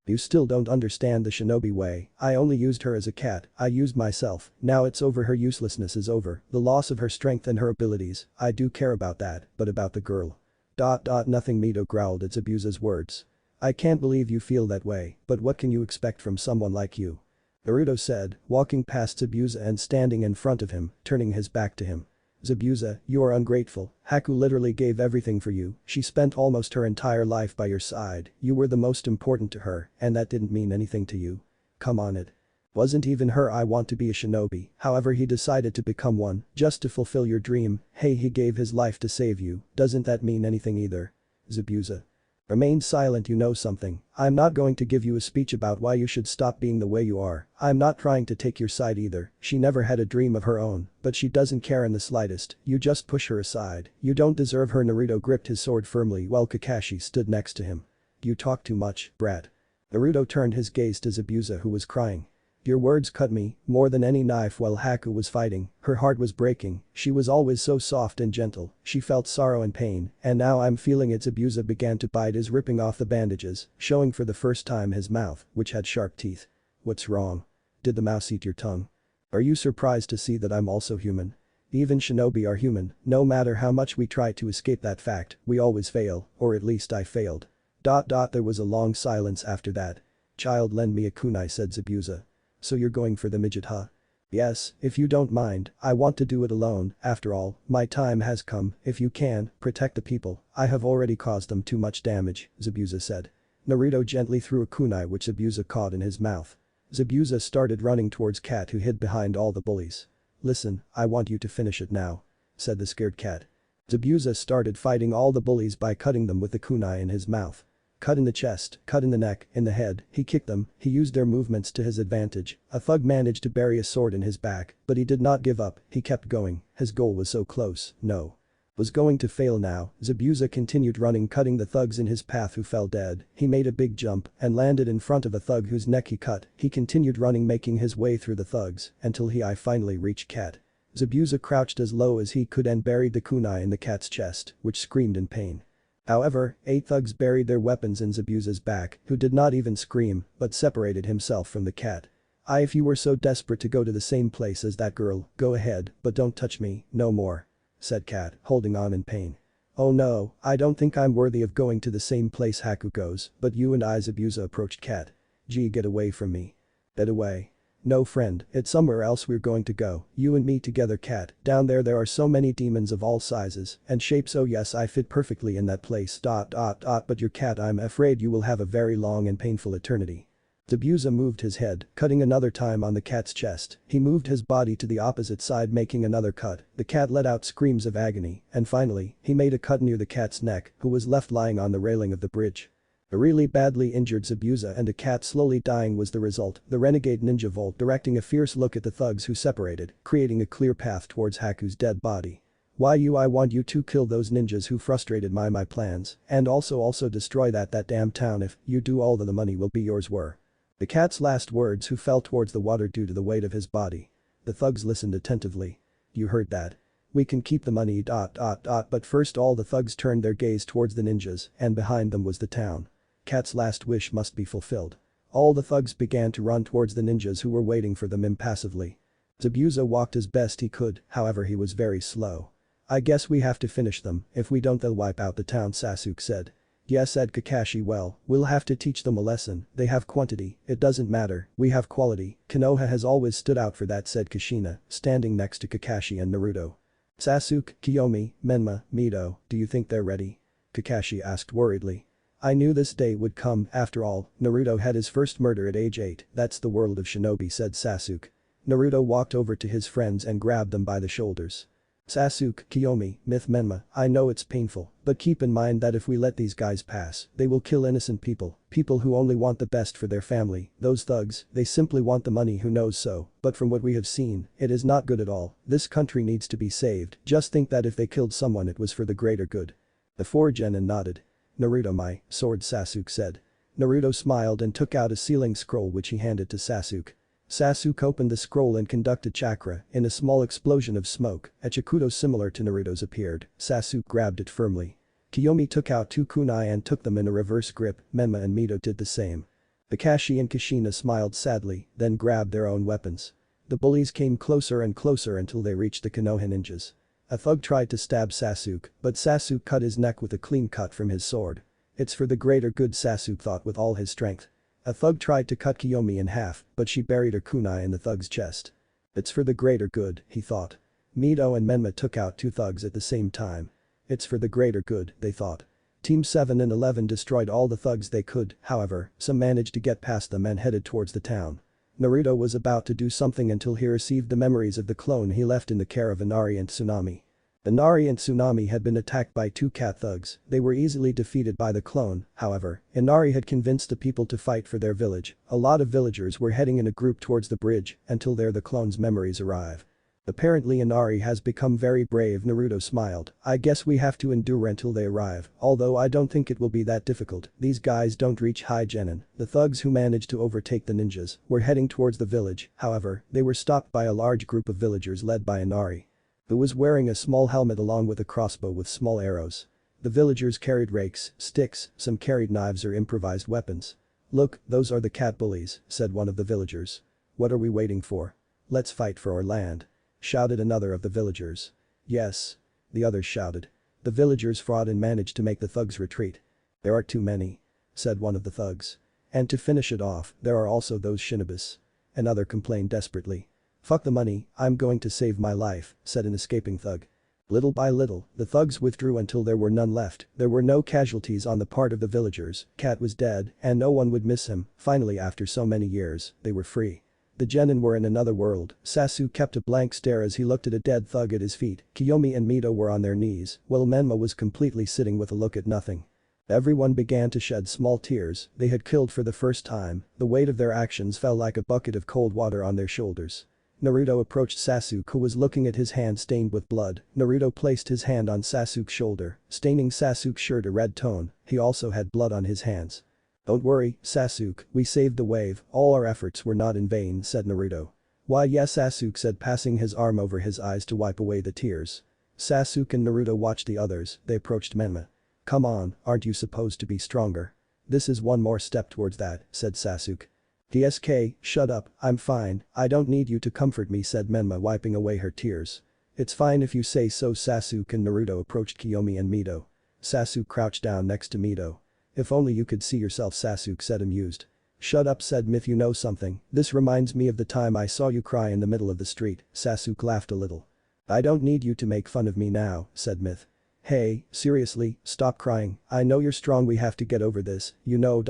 You still don't understand the shinobi way, I only used her as a cat, I used myself, now it's over, her uselessness is over, the loss of her strength and her abilities, I do care about that, but about the girl. Nothing, Mito growled at Zabuza's words. I can't believe you feel that way, but what can you expect from someone like you? Naruto said, walking past Zabuza and standing in front of him, turning his back to him. Zabuza, you are ungrateful, Haku literally gave everything for you, she spent almost her entire life by your side, you were the most important to her, and that didn't mean anything to you. Come on, it wasn't even her. I want to be a shinobi, however he decided to become one, just to fulfill your dream, hey he gave his life to save you, doesn't that mean anything either? Zabuza. Remain silent, you know something, I'm not going to give you a speech about why you should stop being the way you are, I'm not trying to take your side either, she never had a dream of her own, but she doesn't care in the slightest, you just push her aside, you don't deserve her. Naruto gripped his sword firmly while Kakashi stood next to him. You talk too much, brat. Naruto turned his gaze to Zabuza, who was crying. Your words cut me, more than any knife. While Haku was fighting, her heart was breaking, she was always so soft and gentle, she felt sorrow and pain, and now I'm feeling it. Zabuza began to bite his ripping off the bandages, showing for the first time his mouth, which had sharp teeth. What's wrong? Did the mouse eat your tongue? Are you surprised to see that I'm also human? Even shinobi are human, no matter how much we try to escape that fact, we always fail, or at least I failed. There was a long silence after that. Child, lend me a kunai, said Zabuza. So you're going for the midget, huh? Yes, if you don't mind, I want to do it alone, after all, my time has come, if you can, protect the people, I have already caused them too much damage, Zabuza said. Naruto gently threw a kunai which Zabuza caught in his mouth. Zabuza started running towards Cat, who hid behind all the bullies. Listen, I want you to finish it now, said the scared Cat. Zabuza started fighting all the bullies by cutting them with the kunai in his mouth. Cut in the chest, cut in the neck, in the head, he kicked them, he used their movements to his advantage, a thug managed to bury a sword in his back, but he did not give up, he kept going, his goal was so close, no. Was going to fail now, Zabuza continued running, cutting the thugs in his path who fell dead, he made a big jump and landed in front of a thug whose neck he cut, he continued running making his way through the thugs, until he finally reached Cat. Zabuza crouched as low as he could and buried the kunai in the cat's chest, which screamed in pain. However, 8 thugs buried their weapons in Zabuza's back, who did not even scream, but separated himself from the cat. If you were so desperate to go to the same place as that girl, go ahead, but don't touch me, no more. Said Cat, holding on in pain. Oh no, I don't think I'm worthy of going to the same place Haku goes, but you and I. Zabuza approached Cat. Gee, get away from me. Get away. No friend, it's somewhere else we're going to go, you and me together. Cat, down there are so many demons of all sizes and shapes. Oh yes, I fit perfectly in that place. But your Cat, I'm afraid you will have a very long and painful eternity. Zabuza moved his head, cutting another time on the cat's chest. He moved his body to the opposite side, making another cut. The cat let out screams of agony, and finally, he made a cut near the cat's neck, who was left lying on the railing of the bridge. A really badly injured Zabuza and a cat slowly dying was the result. The renegade ninja Volt directing a fierce look at the thugs who separated, creating a clear path towards Haku's dead body. I want you to kill those ninjas who frustrated my plans, and also destroy that damn town. If you do, all the money will be yours. Were the cat's last words, who fell towards the water due to the weight of his body. The thugs listened attentively. You heard that? We can keep the money. But first all the thugs turned their gaze towards the ninjas, and behind them was the town. Cat's last wish must be fulfilled. All the thugs began to run towards the ninjas who were waiting for them impassively. Zabuza walked as best he could, however he was very slow. I guess we have to finish them, if we don't they'll wipe out the town, Sasuke said. Yes, said Kakashi, well, we'll have to teach them a lesson. They have quantity, it doesn't matter, we have quality. Konoha has always stood out for that, said Kushina, standing next to Kakashi and Naruto. Sasuke, Kiyomi, Menma, Mito, do you think they're ready? Kakashi asked worriedly. I knew this day would come. After all, Naruto had his first murder at age 8, that's the world of shinobi, said Sasuke. Naruto walked over to his friends and grabbed them by the shoulders. Sasuke, Kiyomi, Menma, I know it's painful, but keep in mind that if we let these guys pass, they will kill innocent people who only want the best for their family. Those thugs, they simply want the money, who knows so, but from what we have seen, it is not good at all. This country needs to be saved. Just think that if they killed someone, it was for the greater good. The four genin nodded. Naruto, my sword, Sasuke said. Naruto smiled and took out a sealing scroll which he handed to Sasuke. Sasuke opened the scroll and conducted chakra. In a small explosion of smoke, a Chikuto similar to Naruto's appeared. Sasuke grabbed it firmly. Kiyomi took out 2 kunai and took them in a reverse grip. Menma and Mito did the same. Kakashi and Kushina smiled sadly, then grabbed their own weapons. The bullies came closer and closer until they reached the Konoha ninjas. A thug tried to stab Sasuke, but Sasuke cut his neck with a clean cut from his sword. It's for the greater good, Sasuke thought with all his strength. A thug tried to cut Kiyomi in half, but she buried her kunai in the thug's chest. It's for the greater good, he thought. Mito and Menma took out 2 thugs at the same time. It's for the greater good, they thought. Team 7 and 11 destroyed all the thugs they could, however, some managed to get past them and headed towards the town. Naruto was about to do something until he received the memories of the clone he left in the care of Inari and Tsunami. Inari and Tsunami had been attacked by 2 cat thugs. They were easily defeated by the clone, however. Inari had convinced the people to fight for their village. A lot of villagers were heading in a group towards the bridge until there the clone's memories arrive. Apparently Inari has become very brave, Naruto smiled. I guess we have to endure until they arrive, although I don't think it will be that difficult. These guys don't reach high genin. The thugs who managed to overtake the ninjas were heading towards the village, however, they were stopped by a large group of villagers led by Inari, who was wearing a small helmet along with a crossbow with small arrows. The villagers carried rakes, sticks, some carried knives or improvised weapons. Look, those are the cat bullies, said one of the villagers. What are we waiting for? Let's fight for our land, shouted another of the villagers. Yes, the others shouted. The villagers fought and managed to make the thugs retreat. There are too many, said one of the thugs. And to finish it off, there are also those shinobis. Another complained desperately. Fuck the money, I'm going to save my life, said an escaping thug. Little by little, the thugs withdrew until there were none left. There were no casualties on the part of the villagers. Cat was dead, and no one would miss him. Finally, after so many years, they were free. The genin were in another world. Sasuke kept a blank stare as he looked at a dead thug at his feet. Kiyomi and Mito were on their knees, while Menma was completely sitting with a look at nothing. Everyone began to shed small tears. They had killed for the first time. The weight of their actions fell like a bucket of cold water on their shoulders. Naruto approached Sasuke, who was looking at his hand stained with blood. Naruto placed his hand on Sasuke's shoulder, staining Sasuke's shirt a red tone. He also had blood on his hands. Don't worry, Sasuke, we saved the wave, all our efforts were not in vain, said Naruto. Why yes, Sasuke said, passing his arm over his eyes to wipe away the tears. Sasuke and Naruto watched the others. They approached Menma. Come on, aren't you supposed to be stronger? This is one more step towards that, said Sasuke. DSK, shut up, I'm fine, I don't need you to comfort me, said Menma, wiping away her tears. It's fine if you say so. Sasuke and Naruto approached Kiyomi and Mito. Sasuke crouched down next to Mito. If only you could see yourself, Sasuke said, amused. Shut up, said Myth, you know something, this reminds me of the time I saw you cry in the middle of the street. Sasuke laughed a little. I don't need you to make fun of me now, said Myth. Hey, seriously, stop crying, I know you're strong, we have to get over this, you know.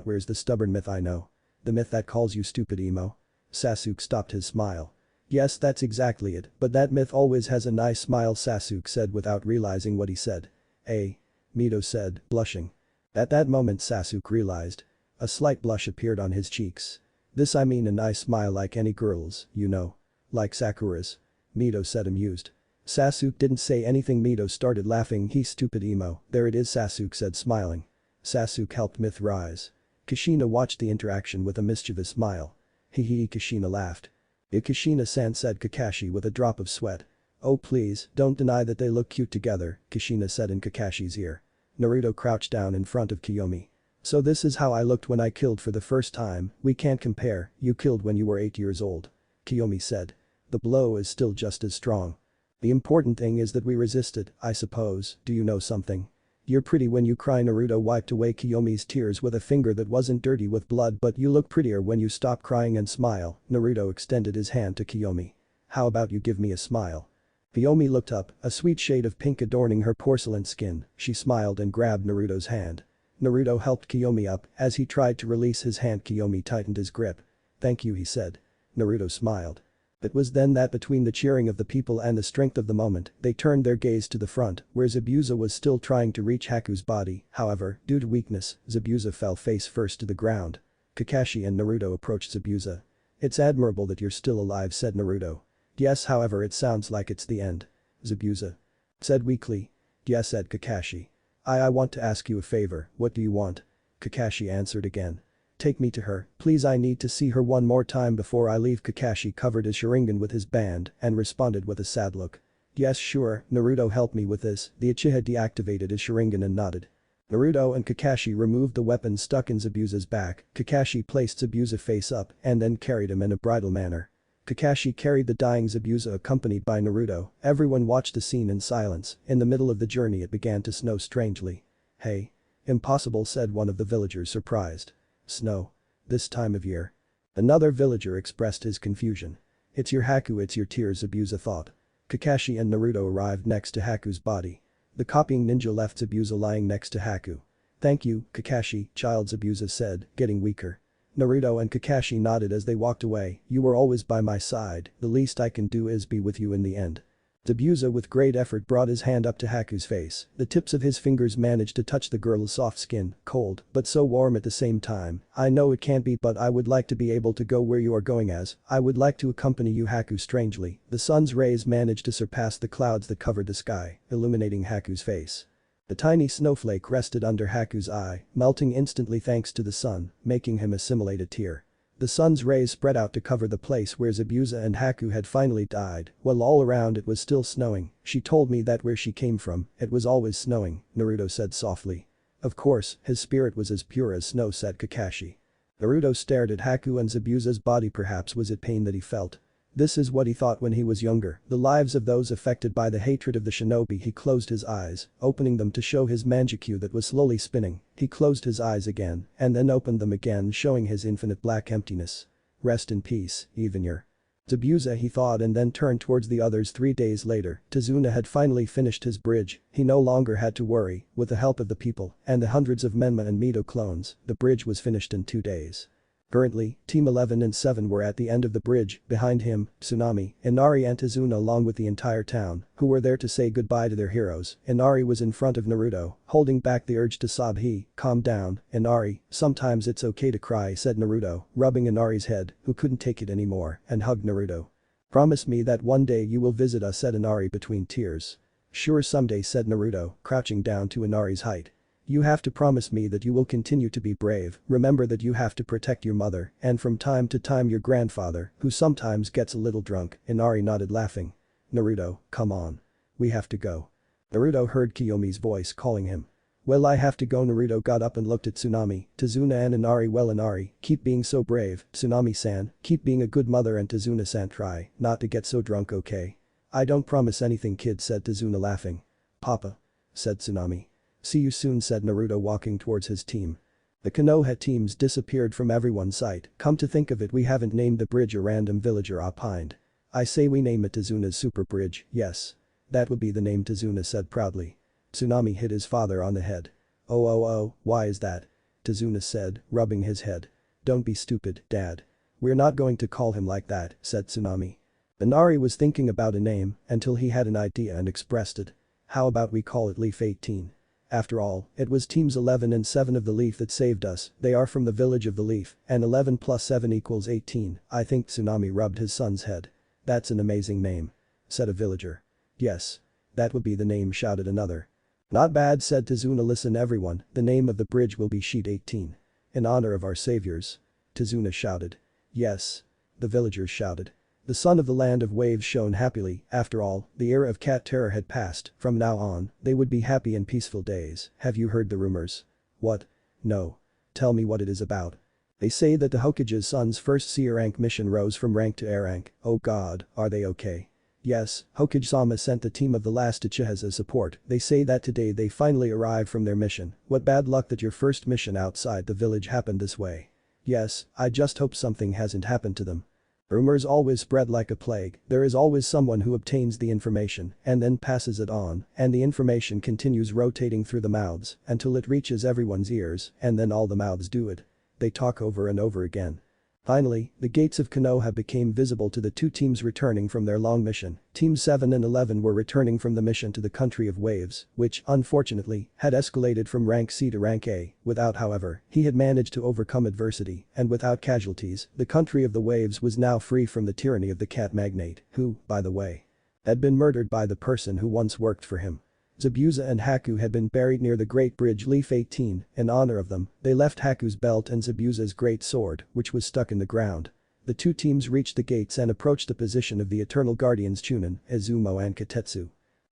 Where's the stubborn Myth? I know. The myth that calls you stupid emo? Sasuke stopped his smile. Yes, that's exactly it, but that myth always has a nice smile, Sasuke said without realizing what he said. Mito said, blushing. At that moment Sasuke realized. A slight blush appeared on his cheeks. This I mean a nice smile like any girl's, you know. Like Sakura's. Mito said amused. Sasuke didn't say anything. Mito started laughing. He's stupid emo, there it is, Sasuke said smiling. Sasuke helped myth rise. Kushina watched the interaction with a mischievous smile. Hee Kushina laughed. Kushina-san said Kakashi with a drop of sweat. Oh please, don't deny that they look cute together, Kushina said in Kakashi's ear. Naruto crouched down in front of Kiyomi. So this is how I looked when I killed for the first time, we can't compare, you killed when you were 8 years old. Kiyomi said. The blow is still just as strong. The important thing is that we resisted, I suppose, do you know something? You're pretty when you cry. Naruto wiped away Kiyomi's tears with a finger that wasn't dirty with blood, but you look prettier when you stop crying and smile. Naruto extended his hand to Kiyomi. How about you give me a smile? Kiyomi looked up, a sweet shade of pink adorning her porcelain skin. She smiled and grabbed Naruto's hand. Naruto helped Kiyomi up. As he tried to release his hand, Kiyomi tightened his grip. Thank you, he said. Naruto smiled. It was then that between the cheering of the people and the strength of the moment, they turned their gaze to the front, where Zabuza was still trying to reach Haku's body. However, due to weakness, Zabuza fell face first to the ground. Kakashi and Naruto approached Zabuza. It's admirable that you're still alive, said Naruto. Yes, however it sounds like it's the end. Zabuza said weakly. Yes, said Kakashi. I want to ask you a favor, what do you want? Kakashi answered again. Take me to her, please, I need to see her one more time before I leave. Kakashi covered his Sharingan with his band and responded with a sad look. Yes, sure, Naruto, help me with this. The Uchiha deactivated his Sharingan and nodded. Naruto and Kakashi removed the weapon stuck in Zabuza's back. Kakashi placed Zabuza face up and then carried him in a bridal manner. Kakashi carried the dying Zabuza accompanied by Naruto. Everyone watched the scene in silence. In the middle of the journey it began to snow strangely. Hey. Impossible, said one of the villagers, surprised. Snow. This time of year. Another villager expressed his confusion. It's your Haku, it's your tears, Zabuza thought. Kakashi and Naruto arrived next to Haku's body. The copying ninja left Zabuza lying next to Haku. Thank you, Kakashi, child, Zabuza said, getting weaker. Naruto and Kakashi nodded as they walked away. You were always by my side, the least I can do is be with you in the end. Zabuza with great effort brought his hand up to Haku's face. The tips of his fingers managed to touch the girl's soft skin, cold, but so warm at the same time. I know it can't be, but I would like to be able to go where you are going. As I would like to accompany you, Haku. Strangely, the sun's rays managed to surpass the clouds that covered the sky, illuminating Haku's face. The tiny snowflake rested under Haku's eye, melting instantly thanks to the sun, making him assimilate a tear. The sun's rays spread out to cover the place where Zabuza and Haku had finally died, while all around it was still snowing. She told me that where she came from, it was always snowing, Naruto said softly. Of course, his spirit was as pure as snow, said Kakashi. Naruto stared at Haku and Zabuza's body. Perhaps was it pain that he felt? This is what he thought when he was younger, the lives of those affected by the hatred of the shinobi. He closed his eyes, opening them to show his Mangekyo that was slowly spinning. He closed his eyes again, and then opened them again, showing his infinite black emptiness. Rest in peace, Evenir. Zabuza, he thought, and then turned towards the others. 3 days later, Tazuna had finally finished his bridge. He no longer had to worry. With the help of the people and the hundreds of Menma and Mito clones, the bridge was finished in 2 days. Currently, Team 11 and 7 were at the end of the bridge. Behind him, Tsunami, Inari and Tazuna along with the entire town, who were there to say goodbye to their heroes. Inari was in front of Naruto, holding back the urge to sob. Calm down, Inari, sometimes it's okay to cry, said Naruto, rubbing Inari's head, who couldn't take it anymore, and hugged Naruto. Promise me that one day you will visit us, said Inari between tears. Sure, someday, said Naruto, crouching down to Inari's height. You have to promise me that you will continue to be brave. Remember that you have to protect your mother and from time to time your grandfather, who sometimes gets a little drunk. Inari nodded, laughing. Naruto, come on. We have to go. Naruto heard Kiyomi's voice calling him. Well, I have to go. Naruto got up and looked at Tsunami, Tazuna and Inari. Well, Inari, keep being so brave. Tsunami-san, keep being a good mother, and Tazuna-san, try not to get so drunk, okay? I don't promise anything, kid, said Tazuna, laughing. Papa, said Tsunami. See you soon, said Naruto, walking towards his team. The Konoha teams disappeared from everyone's sight. Come to think of it, we haven't named the bridge, a random villager opined. I say we name it Tazuna's Super Bridge. Yes. That would be the name, Tazuna said proudly. Tsunami hit his father on the head. Oh, why is that? Tazuna said, rubbing his head. Don't be stupid, Dad. We're not going to call him like that, said Tsunami. Inari was thinking about a name until he had an idea and expressed it. How about we call it Leaf 18? After all, it was teams 11 and 7 of the Leaf that saved us, they are from the village of the Leaf, and 11 plus 7 equals 18, I think. Tsunami rubbed his son's head. That's an amazing name, said a villager. Yes. That would be the name, shouted another. Not bad, said Tizuna. Listen everyone, the name of the bridge will be Sheet 18. In honor of our saviors. Tizuna shouted. Yes. The villagers shouted. The sun of the land of waves shone happily. After all, the era of cat terror had passed. From now on, they would be happy and peaceful days. Have you heard the rumors? What? No. Tell me what it is about. They say that the Hokage's son's first C rank mission rose from rank to A rank. Oh god, are they okay? Yes, Hokage-sama sent the team of the last Uchihas as support. They say that today they finally arrived from their mission. What bad luck that your first mission outside the village happened this way. Yes, I just hope something hasn't happened to them. Rumors always spread like a plague. There is always someone who obtains the information and then passes it on, and the information continues rotating through the mouths until it reaches everyone's ears, and then all the mouths do it. They talk over and over again. Finally, the gates of Konoha became visible to the two teams returning from their long mission. Teams 7 and 11 were returning from the mission to the country of waves, which, unfortunately, had escalated from rank C to rank A. Without, however, he had managed to overcome adversity, and without casualties, the country of the waves was now free from the tyranny of the cat magnate, who, by the way, had been murdered by the person who once worked for him. Zabuza and Haku had been buried near the Great Bridge Leaf 18. In honor of them, they left Haku's belt and Zabuza's great sword, which was stuck in the ground. The two teams reached the gates and approached the position of the Eternal Guardians Chunin, Izumo and Kitetsu.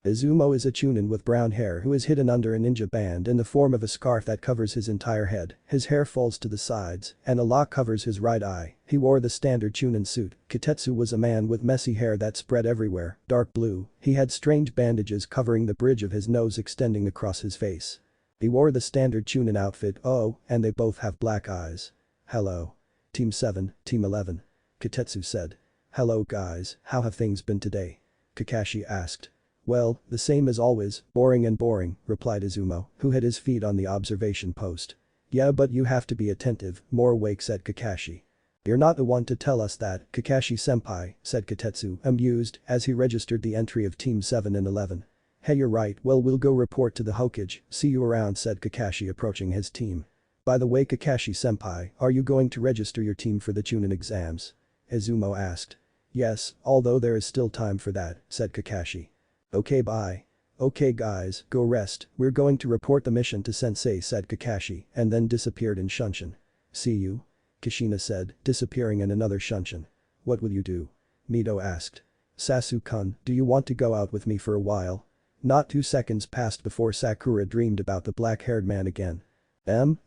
Izumo is a Chunin with brown hair who is hidden under a ninja band in the form of a scarf that covers his entire head. His hair falls to the sides, and a lock covers his right eye. He wore the standard Chunin suit. Kitetsu was a man with messy hair that spread everywhere, dark blue. He had strange bandages covering the bridge of his nose extending across his face. He wore the standard Chunin outfit. Oh, and they both have black eyes. Hello. Team 7, Team 11. Kitetsu said. Hello guys, how have things been today? Kakashi asked. Well, the same as always, boring and boring, replied Izumo, who had his feet on the observation post. Yeah, but you have to be attentive, more awake, said Kakashi. You're not the one to tell us that, Kakashi-senpai, said Kitetsu, amused, as he registered the entry of Team 7 and 11. Hey, you're right, well we'll go report to the Hokage, see you around, said Kakashi approaching his team. By the way, Kakashi-senpai, are you going to register your team for the Chunin exams? Izumo asked. Yes, although there is still time for that, said Kakashi. Okay, bye. Okay guys, go rest, we're going to report the mission to Sensei, said Kakashi, and then disappeared in Shunshin. See you? Kushina said, disappearing in another Shunshin. What will you do? Mito asked. Sasuke-kun, do you want to go out with me for a while? Not 2 seconds passed before Sakura dreamed about the black-haired man again.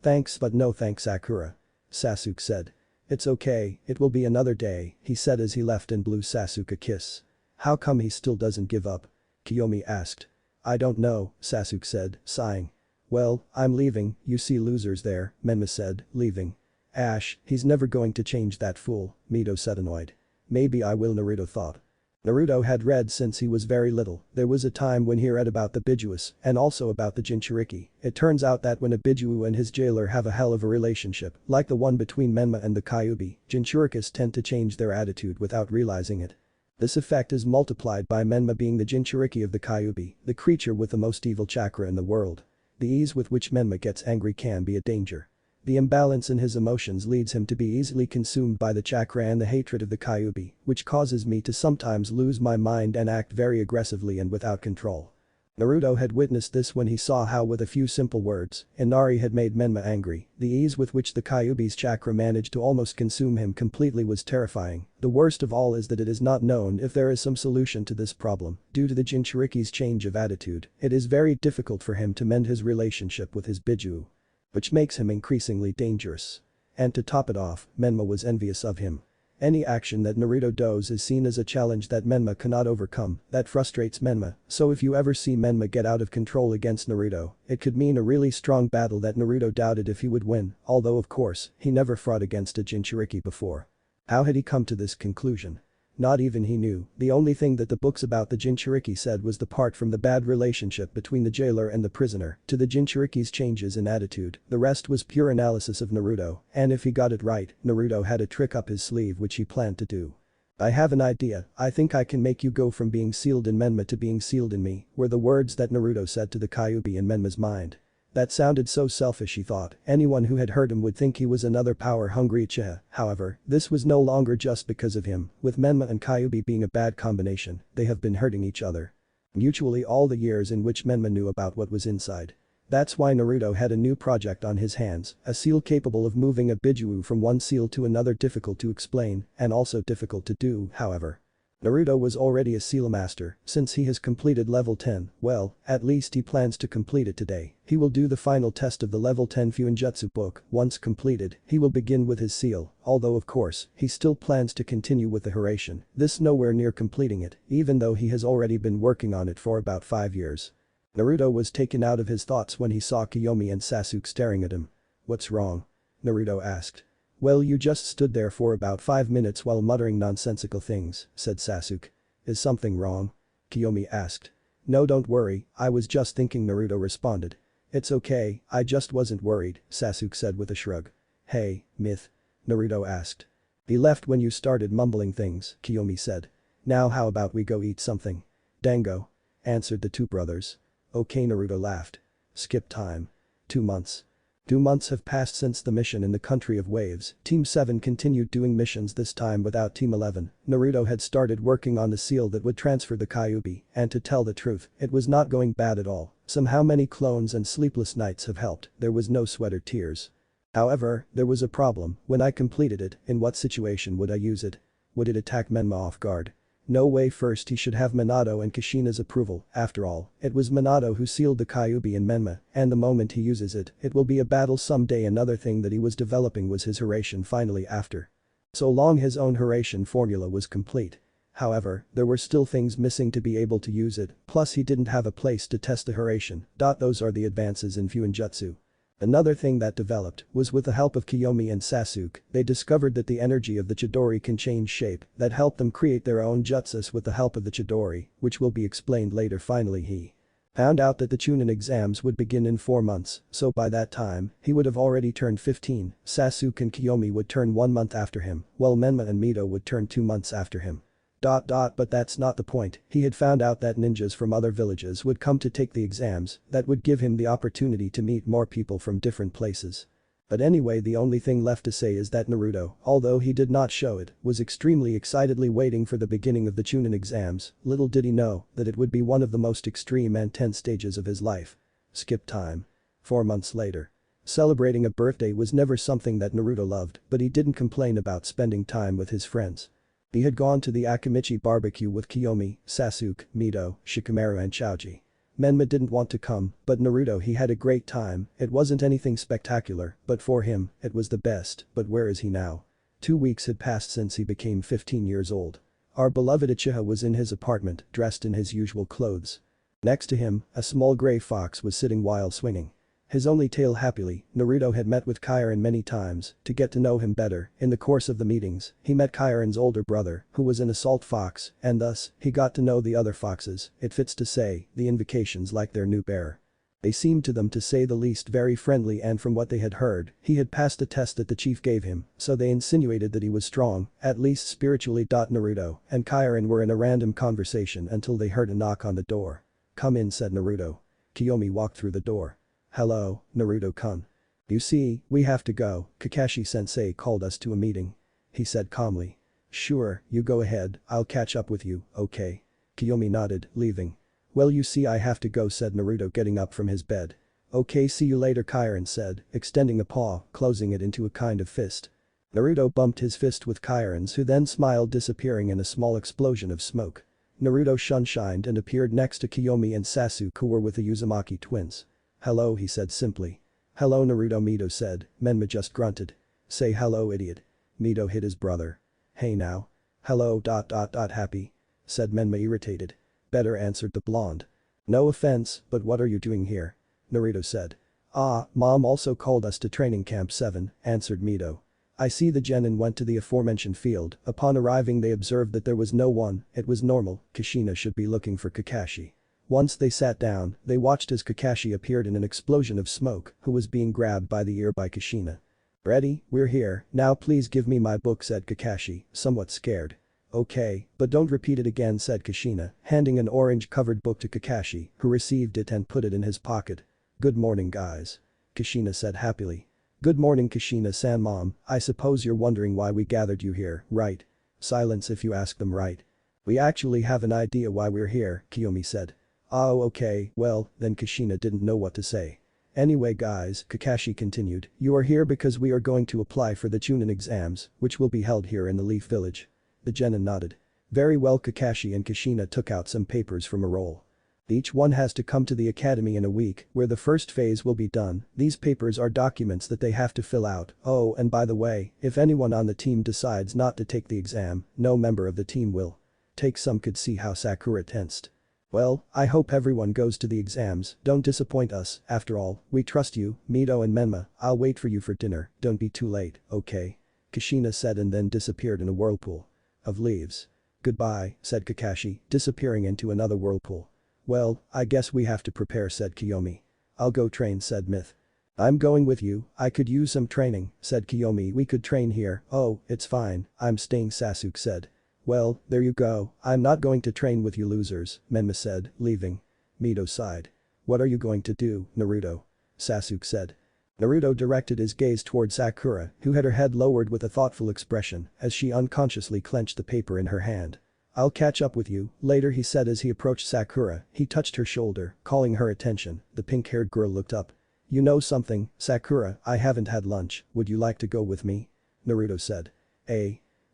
Thanks but no thanks, Sakura. Sasuke said. It's okay, it will be another day, he said as he left and blew Sasuke a kiss. How come he still doesn't give up? Kiyomi asked. I don't know, Sasuke said, sighing. Well, I'm leaving, you see losers there, Menma said, leaving. Ash, he's never going to change that fool, Mito said annoyed. Maybe I will, Naruto thought. Naruto had read since he was very little. There was a time when he read about the Bijuus and also about the Jinchuriki. It turns out that when a Bijuu and his jailer have a hell of a relationship, like the one between Menma and the Kyuubi, Jinchurikis tend to change their attitude without realizing it. This effect is multiplied by Menma being the Jinchuriki of the Kyuubi, the creature with the most evil chakra in the world. The ease with which Menma gets angry can be a danger. The imbalance in his emotions leads him to be easily consumed by the chakra and the hatred of the Kyuubi, which causes me to sometimes lose my mind and act very aggressively and without control. Naruto had witnessed this when he saw how with a few simple words, Inari had made Menma angry. The ease with which the Kyuubi's chakra managed to almost consume him completely was terrifying. The worst of all is that it is not known if there is some solution to this problem. Due to the Jinchuriki's change of attitude, it is very difficult for him to mend his relationship with his Bijuu, which makes him increasingly dangerous. And to top it off, Menma was envious of him. Any action that Naruto does is seen as a challenge that Menma cannot overcome. That frustrates Menma, so if you ever see Menma get out of control against Naruto, it could mean a really strong battle that Naruto doubted if he would win, although of course, he never fought against a Jinchuriki before. How had he come to this conclusion? Not even he knew. The only thing that the books about the Jinchuriki said was the part from the bad relationship between the jailer and the prisoner to the Jinchuriki's changes in attitude. The rest was pure analysis of Naruto, and if he got it right, Naruto had a trick up his sleeve which he planned to do. "I have an idea, I think I can make you go from being sealed in Menma to being sealed in me," were the words that Naruto said to the Kyuubi in Menma's mind. That sounded so selfish, he thought. Anyone who had heard him would think he was another power-hungry Uchiha. However, this was no longer just because of him. With Menma and Kyuubi being a bad combination, they have been hurting each other mutually all the years in which Menma knew about what was inside. That's why Naruto had a new project on his hands, a seal capable of moving a Bijuu from one seal to another, difficult to explain and also difficult to do, however. Naruto was already a seal master since he has completed level 10, well, at least he plans to complete it today. He will do the final test of the level 10 Fuinjutsu book. Once completed, he will begin with his seal, although of course, he still plans to continue with the Hiraishin. This nowhere near completing it, even though he has already been working on it for about 5 years. Naruto was taken out of his thoughts when he saw Kiyomi and Sasuke staring at him. "What's wrong?" Naruto asked. "Well, you just stood there for about 5 minutes while muttering nonsensical things," said Sasuke. "Is something wrong?" Kiyomi asked. "No, don't worry, I was just thinking," Naruto responded. "It's okay, I just wasn't worried," Sasuke said with a shrug. "Hey, Myth?" Naruto asked. "He left when you started mumbling things," Kiyomi said. "Now how about we go eat something?" "Dango," answered the two brothers. "Okay," Naruto laughed. Skip time. 2 months. 2 months have passed since the mission in the Country of Waves. Team 7 continued doing missions, this time without Team 11. Naruto had started working on the seal that would transfer the Kyuubi, and to tell the truth, it was not going bad at all. Somehow many clones and sleepless nights have helped, there was no sweat or tears. However, there was a problem. When I completed it, in what situation would I use it? Would it attack Menma off guard? No way. First he should have Minato and Kushina's approval. After all, it was Minato who sealed the Kyuubi in Menma, and the moment he uses it, it will be a battle someday. Another thing that he was developing was his Hiraishin finally after so long his own Hiraishin formula was complete. However, there were still things missing to be able to use it, plus he didn't have a place to test the Hiraishin. Those are the advances in Fuinjutsu. Another thing that developed was with the help of Kiyomi and Sasuke, they discovered that the energy of the Chidori can change shape. That helped them create their own jutsus with the help of the Chidori, which will be explained later. Finally he found out that the Chunin exams would begin in 4 months, so by that time, he would have already turned 15. Sasuke and Kiyomi would turn 1 month after him, while Menma and Mito would turn 2 months after him. But that's not the point. He had found out that ninjas from other villages would come to take the exams, that would give him the opportunity to meet more people from different places. But anyway, the only thing left to say is that Naruto, although he did not show it, was extremely excitedly waiting for the beginning of the Chunin exams. Little did he know that it would be one of the most extreme and tense stages of his life. Skip time. 4 months later. Celebrating a birthday was never something that Naruto loved, but he didn't complain about spending time with his friends. He had gone to the Akimichi barbecue with Kiyomi, Sasuke, Mito, Shikamaru and Choji. Menma didn't want to come, but Naruto, he had a great time. It wasn't anything spectacular, but for him, it was the best. But where is he now? 2 weeks had passed since he became 15 years old. Our beloved Uchiha was in his apartment, dressed in his usual clothes. Next to him, a small gray fox was sitting while swinging his only tail happily. Naruto had met with Kairon many times to get to know him better. In the course of the meetings, he met Kairon's older brother, who was an assault fox, and thus, he got to know the other foxes. It fits to say, the invocations like their new bear. They seemed to them, to say the least, very friendly, and from what they had heard, he had passed the test that the chief gave him, so they insinuated that he was strong, at least spiritually. Naruto and Kairon were in a random conversation until they heard a knock on the door. "Come in," said Naruto. Kiyomi walked through the door. "Hello, Naruto-kun. You see, we have to go, Kakashi-sensei called us to a meeting," he said calmly. "Sure, you go ahead, I'll catch up with you, okay?" Kiyomi nodded, leaving. "Well, you see, I have to go," said Naruto, getting up from his bed. "Okay, see you later," Kairon said, extending a paw, closing it into a kind of fist. Naruto bumped his fist with Kairon's, who then smiled, disappearing in a small explosion of smoke. Naruto shunshined and appeared next to Kiyomi and Sasuke, who were with the Uzumaki twins. "Hello," he said simply. "Hello, Naruto," Mito said. Menma just grunted. "Say hello, idiot." Mito hit his brother. "Hey now." "Hello. Happy," said Menma, irritated. "Better," answered the blonde. "No offense, but what are you doing here?" Naruto said. "Mom also called us to training camp 7, answered Mito. I see the genin went to the aforementioned field. Upon arriving they observed that there was no one. It was normal, Kushina should be looking for Kakashi. Once they sat down, they watched as Kakashi appeared in an explosion of smoke, who was being grabbed by the ear by Kushina. "Ready? We're here, now please give me my book," said Kakashi, somewhat scared. "Okay, but don't repeat it again," said Kushina, handing an orange-covered book to Kakashi, who received it and put it in his pocket. "Good morning guys," Kushina said happily. "Good morning Kushina-san. Mom, I suppose you're wondering why we gathered you here, right? Silence if you ask them, right? We actually have an idea why we're here," Kiyomi said. "Oh okay, well, then." Kushina didn't know what to say. "Anyway guys," Kakashi continued, "you are here because we are going to apply for the Chunin exams, which will be held here in the Leaf Village." The genin nodded. "Very well." Kakashi and Kushina took out some papers from a roll. "Each one has to come to the academy in a week, where the first phase will be done. These papers are documents that they have to fill out. Oh, and by the way, if anyone on the team decides not to take the exam, no member of the team will take some." Could see how Sakura tensed. "Well, I hope everyone goes to the exams, don't disappoint us, after all, we trust you, Mito and Menma. I'll wait for you for dinner, don't be too late, okay?" Kushina said and then disappeared in a whirlpool of leaves. "Goodbye," said Kakashi, disappearing into another whirlpool. "Well, I guess we have to prepare," said Kiyomi. "I'll go train," said Myth. "I'm going with you, I could use some training," said Kiyomi. "We could train here." "Oh, it's fine, I'm staying," Sasuke said. "Well, there you go, I'm not going to train with you losers," Menma said, leaving. Mito sighed. "What are you going to do, Naruto?" Sasuke said. Naruto directed his gaze toward Sakura, who had her head lowered with a thoughtful expression as she unconsciously clenched the paper in her hand. "I'll catch up with you later," he said as he approached Sakura. He touched her shoulder, calling her attention. The pink-haired girl looked up. "You know something, Sakura, I haven't had lunch, would you like to go with me?" Naruto said.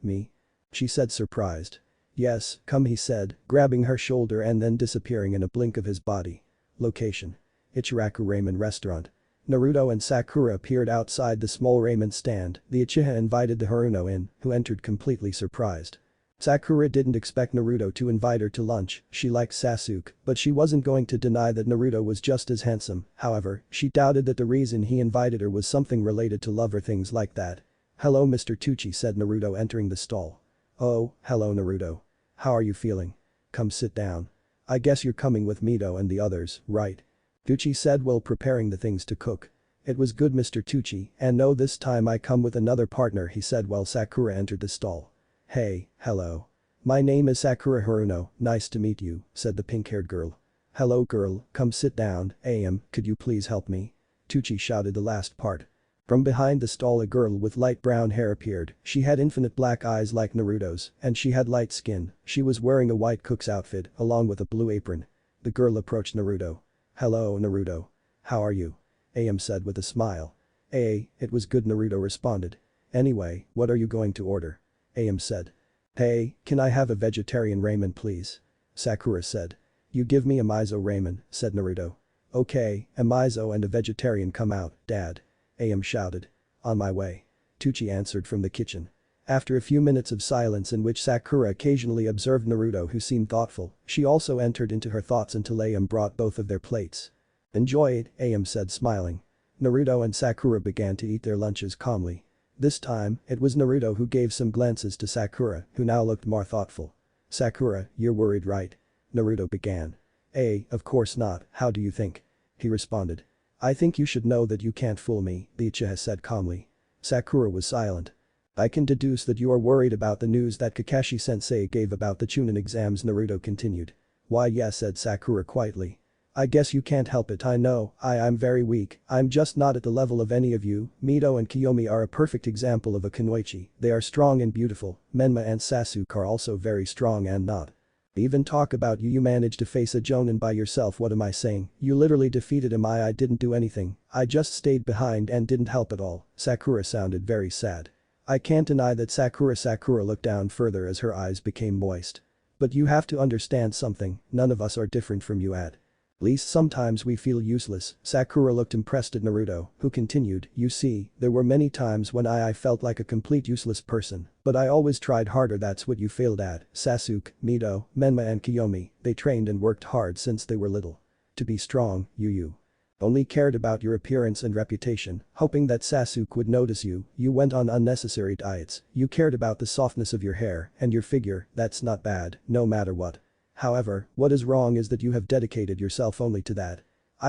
Me?" she said surprised. "Yes, come," he said, grabbing her shoulder and then disappearing in a blink of his body. Location: Ichiraku Ramen Restaurant. Naruto and Sakura appeared outside the small ramen stand. The Uchiha invited the Haruno in, who entered completely surprised. Sakura didn't expect Naruto to invite her to lunch. She liked Sasuke, but she wasn't going to deny that Naruto was just as handsome. However, she doubted that the reason he invited her was something related to love or things like that. "Hello Mr. Tucci," said Naruto entering the stall. "Oh, hello Naruto. How are you feeling? Come sit down. I guess you're coming with Mito and the others, right?" Tucci said while preparing the things to cook. "It was good Mr. Tucci, and no, this time I come with another partner," he said while Sakura entered the stall. "Hey, hello. My name is Sakura Haruno, nice to meet you," said the pink-haired girl. "Hello girl, come sit down. Could you please help me?" Tucci shouted the last part. From behind the stall a girl with light brown hair appeared. She had infinite black eyes like Naruto's, and she had light skin. She was wearing a white cook's outfit along with a blue apron. The girl approached Naruto. "Hello Naruto. How are you?" Am said with a smile. It was good," Naruto responded. "Anyway, what are you going to order?" Am said. "Hey, can I have a vegetarian ramen please?" Sakura said. "You give me a miso ramen," said Naruto. "Okay, a miso and a vegetarian come out, dad." Am shouted. "On my way." Tucci answered from the kitchen. After a few minutes of silence in which Sakura occasionally observed Naruto who seemed thoughtful, she also entered into her thoughts until Am brought both of their plates. "Enjoy it," Am said smiling. Naruto and Sakura began to eat their lunches calmly. This time, it was Naruto who gave some glances to Sakura, who now looked more thoughtful. "Sakura, you're worried, right?" Naruto began. Of course not, how do you think?" he responded. "I think you should know that you can't fool me," the Uchiha said calmly. Sakura was silent. "I can deduce that you are worried about the news that Kakashi-sensei gave about the Chunin exams," Naruto continued. "Why yes," said Sakura quietly. "I guess you can't help it, I know, I'm very weak, I'm just not at the level of any of you. Mito and Kiyomi are a perfect example of a kunoichi, they are strong and beautiful, Menma and Sasuke are also very strong and not. Even talk about you managed to face a Jonin by yourself, what am I saying, you literally defeated him. I didn't do anything, I just stayed behind and didn't help at all." Sakura sounded very sad. I can't deny that Sakura looked down further as her eyes became moist. "But you have to understand something, none of us are different from you at least sometimes we feel useless." Sakura looked impressed at Naruto, who continued, "You see, there were many times when I felt like a complete useless person, but I always tried harder, that's what you failed at." Sasuke, Mito, Menma and Kiyomi, they trained and worked hard since they were little to be strong, you Only cared about your appearance and reputation, hoping that Sasuke would notice you, you went on unnecessary diets, you cared about the softness of your hair and your figure, that's not bad, no matter what. However, what is wrong is that you have dedicated yourself only to that.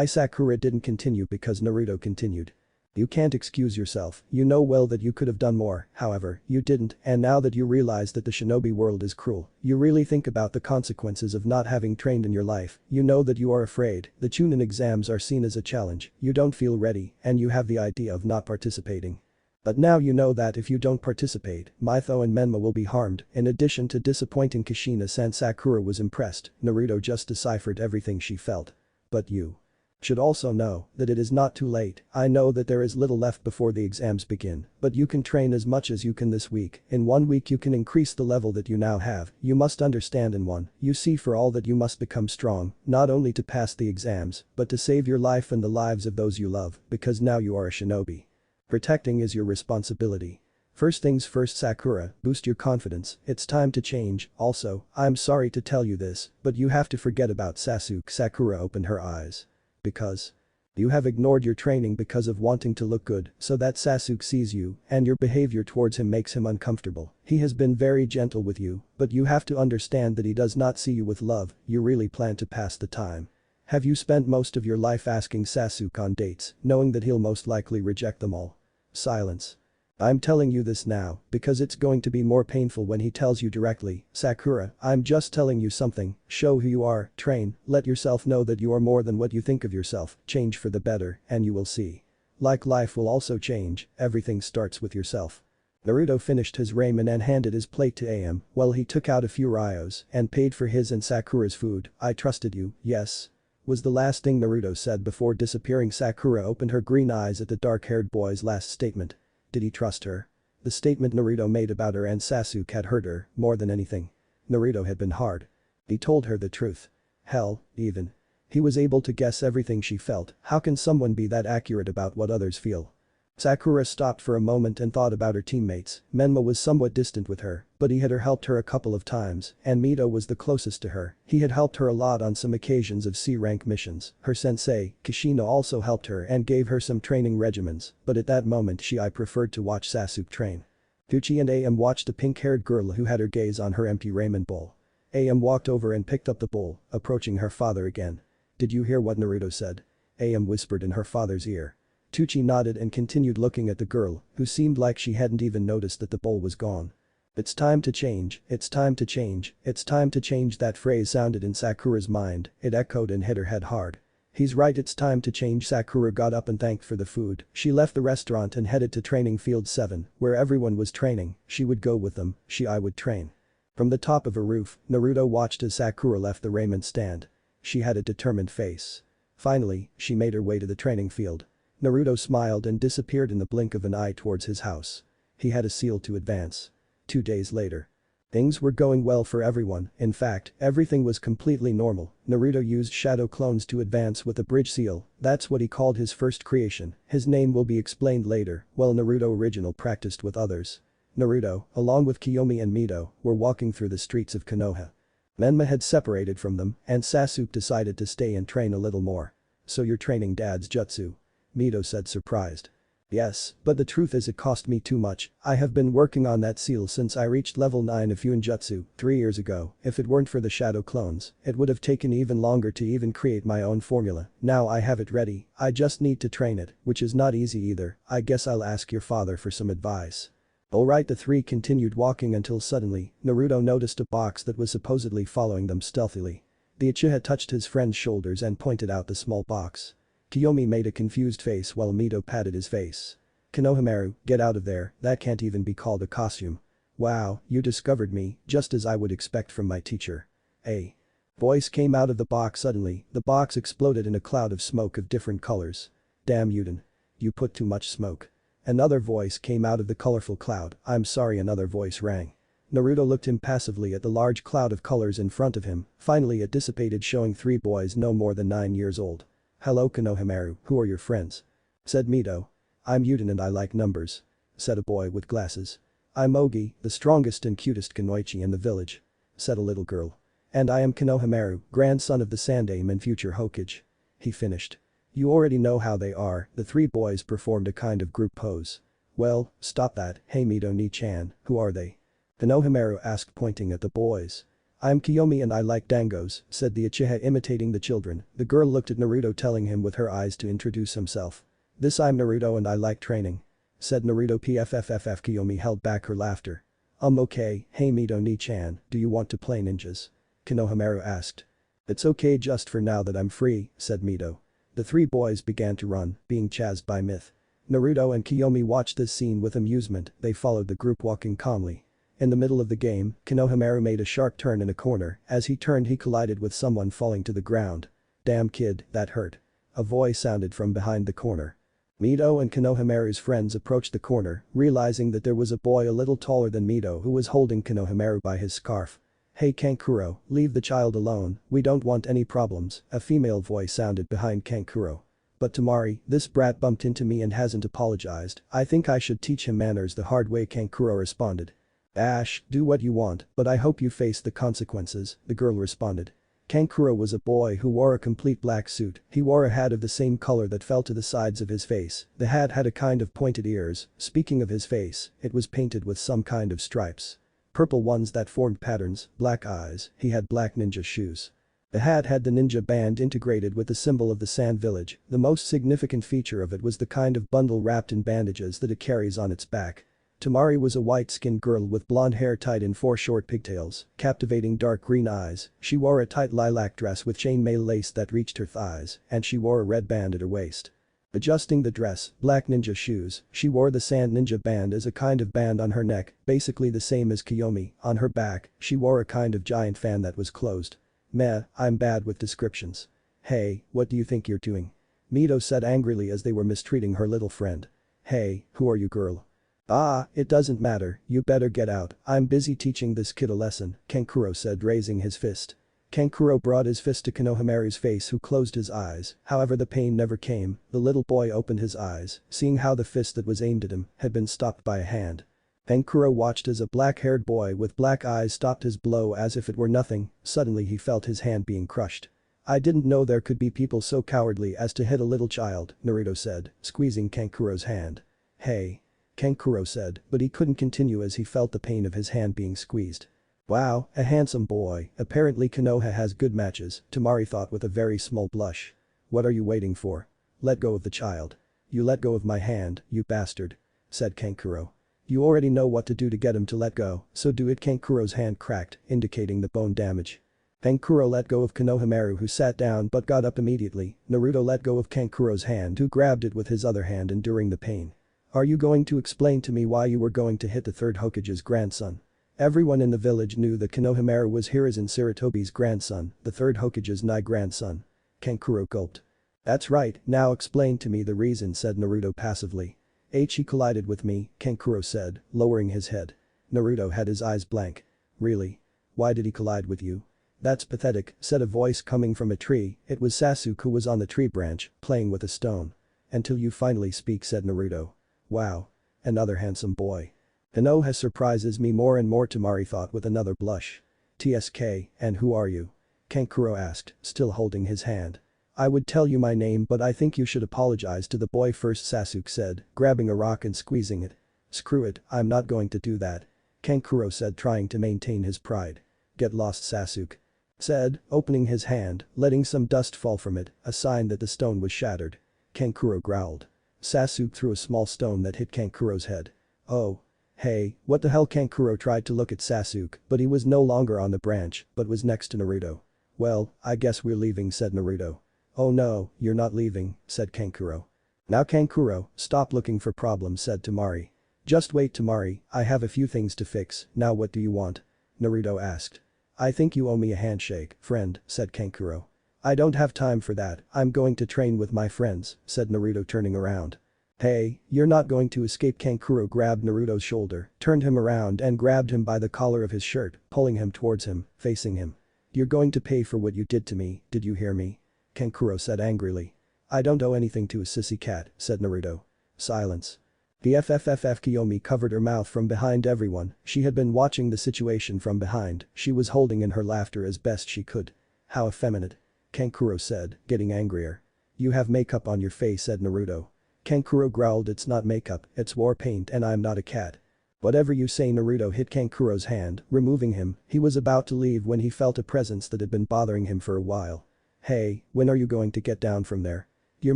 Sakura didn't continue because Naruto continued. You can't excuse yourself, you know well that you could have done more, however, you didn't, and now that you realize that the shinobi world is cruel, you really think about the consequences of not having trained in your life, you know that you are afraid, the Chunin exams are seen as a challenge, you don't feel ready, and you have the idea of not participating. But now you know that if you don't participate, Mito and Menma will be harmed. In addition to disappointing Kushina-san, Sakura was impressed, Naruto just deciphered everything she felt. But you should also know that it is not too late. I know that there is little left before the exams begin, but you can train as much as you can this week. In 1 week you can increase the level that you now have. You must understand in one, you see for all that you must become strong, not only to pass the exams, but to save your life and the lives of those you love, because now you are a shinobi. Protecting is your responsibility. First things first, Sakura, boost your confidence, it's time to change. Also, I'm sorry to tell you this, but you have to forget about Sasuke. Sakura opened her eyes. Because you have ignored your training because of wanting to look good, so that Sasuke sees you, and your behavior towards him makes him uncomfortable. He has been very gentle with you, but you have to understand that he does not see you with love, you really plan to pass the time. Have you spent most of your life asking Sasuke on dates, knowing that he'll most likely reject them all? Silence. I'm telling you this now, because it's going to be more painful when he tells you directly. Sakura, I'm just telling you something, show who you are, train, let yourself know that you are more than what you think of yourself, change for the better, and you will see. Like life will also change, everything starts with yourself. Naruto finished his ramen and handed his plate to Am, while he took out a few ryos and paid for his and Sakura's food. I trusted you, yes? Was the last thing Naruto said before disappearing. Sakura opened her green eyes at the dark-haired boy's last statement. Did he trust her? The statement Naruto made about her and Sasuke had hurt her, more than anything. Naruto had been hard. He told her the truth. Hell, even. He was able to guess everything she felt. How can someone be that accurate about what others feel? Sakura stopped for a moment and thought about her teammates. Menma was somewhat distant with her, but he had helped her a couple of times, and Mito was the closest to her. He had helped her a lot on some occasions of C-rank missions. Her sensei, Kushina, also helped her and gave her some training regimens, but at that moment I preferred to watch Sasuke train. Uchi and Am watched a pink-haired girl who had her gaze on her empty ramen bowl. Am walked over and picked up the bowl, approaching her father again. Did you hear what Naruto said? Am whispered in her father's ear. Tucci nodded and continued looking at the girl, who seemed like she hadn't even noticed that the bowl was gone. It's time to change, it's time to change, it's time to change. That phrase sounded in Sakura's mind, it echoed and hit her head hard. He's right, it's time to change. Sakura got up and thanked for the food. She left the restaurant and headed to training field 7, where everyone was training. She would go with them, I would train. From the top of a roof, Naruto watched as Sakura left the ramen stand. She had a determined face. Finally, she made her way to the training field. Naruto smiled and disappeared in the blink of an eye towards his house. He had a seal to advance. 2 days later. Things were going well for everyone, in fact, everything was completely normal. Naruto used shadow clones to advance with a bridge seal, that's what he called his first creation, his name will be explained later, while Naruto original practiced with others. Naruto, along with Kiyomi and Mito, were walking through the streets of Konoha. Menma had separated from them, and Sasuke decided to stay and train a little more. So you're training Dad's jutsu? Mito said, surprised. Yes, but the truth is it cost me too much. I have been working on that seal since I reached level 9 of Fuinjutsu 3 years ago. If it weren't for the shadow clones, it would have taken even longer to even create my own formula. Now I have it ready, I just need to train it, which is not easy either. I guess I'll ask your father for some advice. Alright, the three continued walking until suddenly, Naruto noticed a box that was supposedly following them stealthily. The Uchiha touched his friend's shoulders and pointed out the small box. Kiyomi made a confused face while Mito patted his face. Konohamaru, get out of there, that can't even be called a costume. Wow, you discovered me, just as I would expect from my teacher. A voice came out of the box suddenly, the box exploded in a cloud of smoke of different colors. Damn Yuden. You put too much smoke. Another voice came out of the colorful cloud. I'm sorry, another voice rang. Naruto looked impassively at the large cloud of colors in front of him, finally it dissipated, showing 3 boys no more than 9 years old. Hello Konohamaru, who are your friends? Said Mito. I'm Yuden and I like numbers. Said a boy with glasses. I'm Ogi, the strongest and cutest Kunoichi in the village. Said a little girl. And I am Konohamaru, grandson of the Sandaime and future Hokage. He finished. You already know how they are, the three boys performed a kind of group pose. Well, stop that, hey Mito ni-chan, who are they? Konohamaru asked pointing at the boys. I'm Kiyomi and I like dangos, said the Uchiha imitating the children. The girl looked at Naruto telling him with her eyes to introduce himself. This I'm Naruto and I like training. Said Naruto. Pfffff. Kiyomi held back her laughter. Okay, hey Mito ni-chan, do you want to play ninjas? Konohamaru asked. It's okay just for now that I'm free, said Mito. The three boys began to run, being chased by Myth. Naruto and Kiyomi watched this scene with amusement, they followed the group walking calmly. In the middle of the game, Konohamaru made a sharp turn in a corner, as he turned he collided with someone falling to the ground. Damn kid, that hurt. A voice sounded from behind the corner. Mito and Konohamaru's friends approached the corner, realizing that there was a boy a little taller than Mito who was holding Konohamaru by his scarf. Hey Kankuro, leave the child alone, we don't want any problems, a female voice sounded behind Kankuro. But Tamari, this brat bumped into me and hasn't apologized, I think I should teach him manners the hard way, Kankuro responded. Ash, do what you want, but I hope you face the consequences, the girl responded. Kankuro was a boy who wore a complete black suit, he wore a hat of the same color that fell to the sides of his face, the hat had a kind of pointed ears, speaking of his face, it was painted with some kind of stripes. Purple ones that formed patterns, black eyes, he had black ninja shoes. The hat had the ninja band integrated with the symbol of the Sand Village, the most significant feature of it was the kind of bundle wrapped in bandages that it carries on its back. Tamari was a white-skinned girl with blonde hair tied in 4 short pigtails, captivating dark green eyes, she wore a tight lilac dress with chainmail lace that reached her thighs, and she wore a red band at her waist. Adjusting the dress, black ninja shoes, she wore the Sand Ninja band as a kind of band on her neck, basically the same as Kiyomi, on her back, she wore a kind of giant fan that was closed. Meh, I'm bad with descriptions. Hey, what do you think you're doing? Mito said angrily as they were mistreating her little friend. Hey, who are you girl? Ah, it doesn't matter, you better get out, I'm busy teaching this kid a lesson, Kankuro said raising his fist. Kankuro brought his fist to Konohamaru's face who closed his eyes, however the pain never came, the little boy opened his eyes, seeing how the fist that was aimed at him had been stopped by a hand. Kankuro watched as a black-haired boy with black eyes stopped his blow as if it were nothing, suddenly he felt his hand being crushed. I didn't know there could be people so cowardly as to hit a little child, Naruto said, squeezing Kankuro's hand. Hey. Kankuro said, but he couldn't continue as he felt the pain of his hand being squeezed. Wow, a handsome boy, apparently Konoha has good matches, Tamari thought with a very small blush. What are you waiting for? Let go of the child. You let go of my hand, you bastard. Said Kankuro. You already know what to do to get him to let go, so do it. Kankuro's hand cracked, indicating the bone damage. Kankuro let go of Konohamaru who sat down but got up immediately, Naruto let go of Kankuro's hand who grabbed it with his other hand enduring the pain. Are you going to explain to me why you were going to hit the third Hokage's grandson? Everyone in the village knew that Konohamaru was Hiruzen Sarutobi's grandson, the third Hokage's grandson. Kankuro gulped. That's right, now explain to me the reason, said Naruto passively. He collided with me, Kankuro said, lowering his head. Naruto had his eyes blank. Really? Why did he collide with you? That's pathetic, said a voice coming from a tree, it was Sasuke who was on the tree branch, playing with a stone. Until you finally speak, said Naruto. Wow. Another handsome boy. Konoha surprises me more and more, Tamari thought with another blush. TSK, and who are you? Kankuro asked, still holding his hand. I would tell you my name but I think you should apologize to the boy first, Sasuke said, grabbing a rock and squeezing it. Screw it, I'm not going to do that. Kankuro said trying to maintain his pride. Get lost, Sasuke. Said, opening his hand, letting some dust fall from it, a sign that the stone was shattered. Kankuro growled. Sasuke threw a small stone that hit Kankuro's head. Oh. Hey, what the hell? Kankuro tried to look at Sasuke, but he was no longer on the branch, but was next to Naruto. Well, I guess we're leaving, said Naruto. Oh no, you're not leaving, said Kankuro. Now Kankuro, stop looking for problems, said Tamari. Just wait, Tamari, I have a few things to fix, now what do you want? Naruto asked. I think you owe me a handshake, friend, said Kankuro. I don't have time for that, I'm going to train with my friends, said Naruto turning around. Hey, you're not going to escape. Kankuro grabbed Naruto's shoulder, turned him around and grabbed him by the collar of his shirt, pulling him towards him, facing him. You're going to pay for what you did to me, did you hear me? Kankuro said angrily. I don't owe anything to a sissy cat, said Naruto. Silence. BFFFF. Kiyomi covered her mouth from behind everyone, she had been watching the situation from behind, she was holding in her laughter as best she could. How effeminate. Kankuro said, getting angrier. You have makeup on your face, said Naruto. Kankuro growled, it's not makeup, it's war paint and I'm not a cat. Whatever you say. Naruto hit Kankuro's hand, removing him. He was about to leave when he felt a presence that had been bothering him for a while. Hey, when are you going to get down from there? You're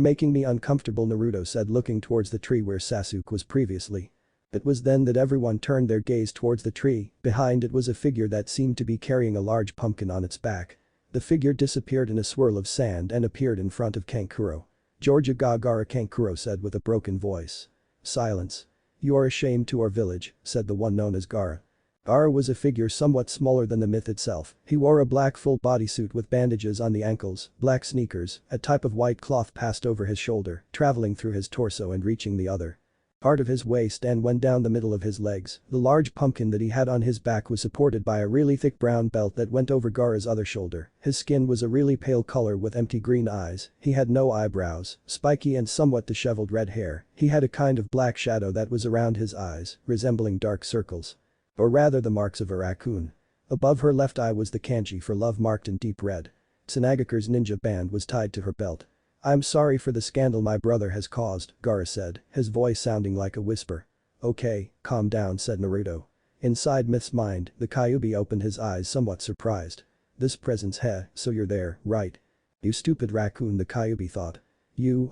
making me uncomfortable, Naruto said, looking towards the tree where Sasuke was previously. It was then that everyone turned their gaze towards the tree. Behind it was a figure that seemed to be carrying a large pumpkin on its back. The figure disappeared in a swirl of sand and appeared in front of Kankuro. Georgia Gagara, Kankuro said with a broken voice. Silence. You are a shame to our village, said the one known as Gaara. Gaara was a figure somewhat smaller than the myth itself. He wore a black full bodysuit with bandages on the ankles, black sneakers, a type of white cloth passed over his shoulder, traveling through his torso and reaching the other part of his waist and went down the middle of his legs. The large pumpkin that he had on his back was supported by a really thick brown belt that went over Gaara's other shoulder. His skin was a really pale color with empty green eyes. He had no eyebrows, spiky and somewhat disheveled red hair. He had a kind of black shadow that was around his eyes, resembling dark circles. Or rather the marks of a raccoon. Above her left eye was the kanji for love marked in deep red. Tsunagakur's ninja band was tied to her belt. I'm sorry for the scandal my brother has caused, Gaara said, his voice sounding like a whisper. Okay, calm down, said Naruto. Inside Myth's mind, the Kyuubi opened his eyes somewhat surprised. This presence, so you're there, right? You stupid raccoon, the Kyuubi thought.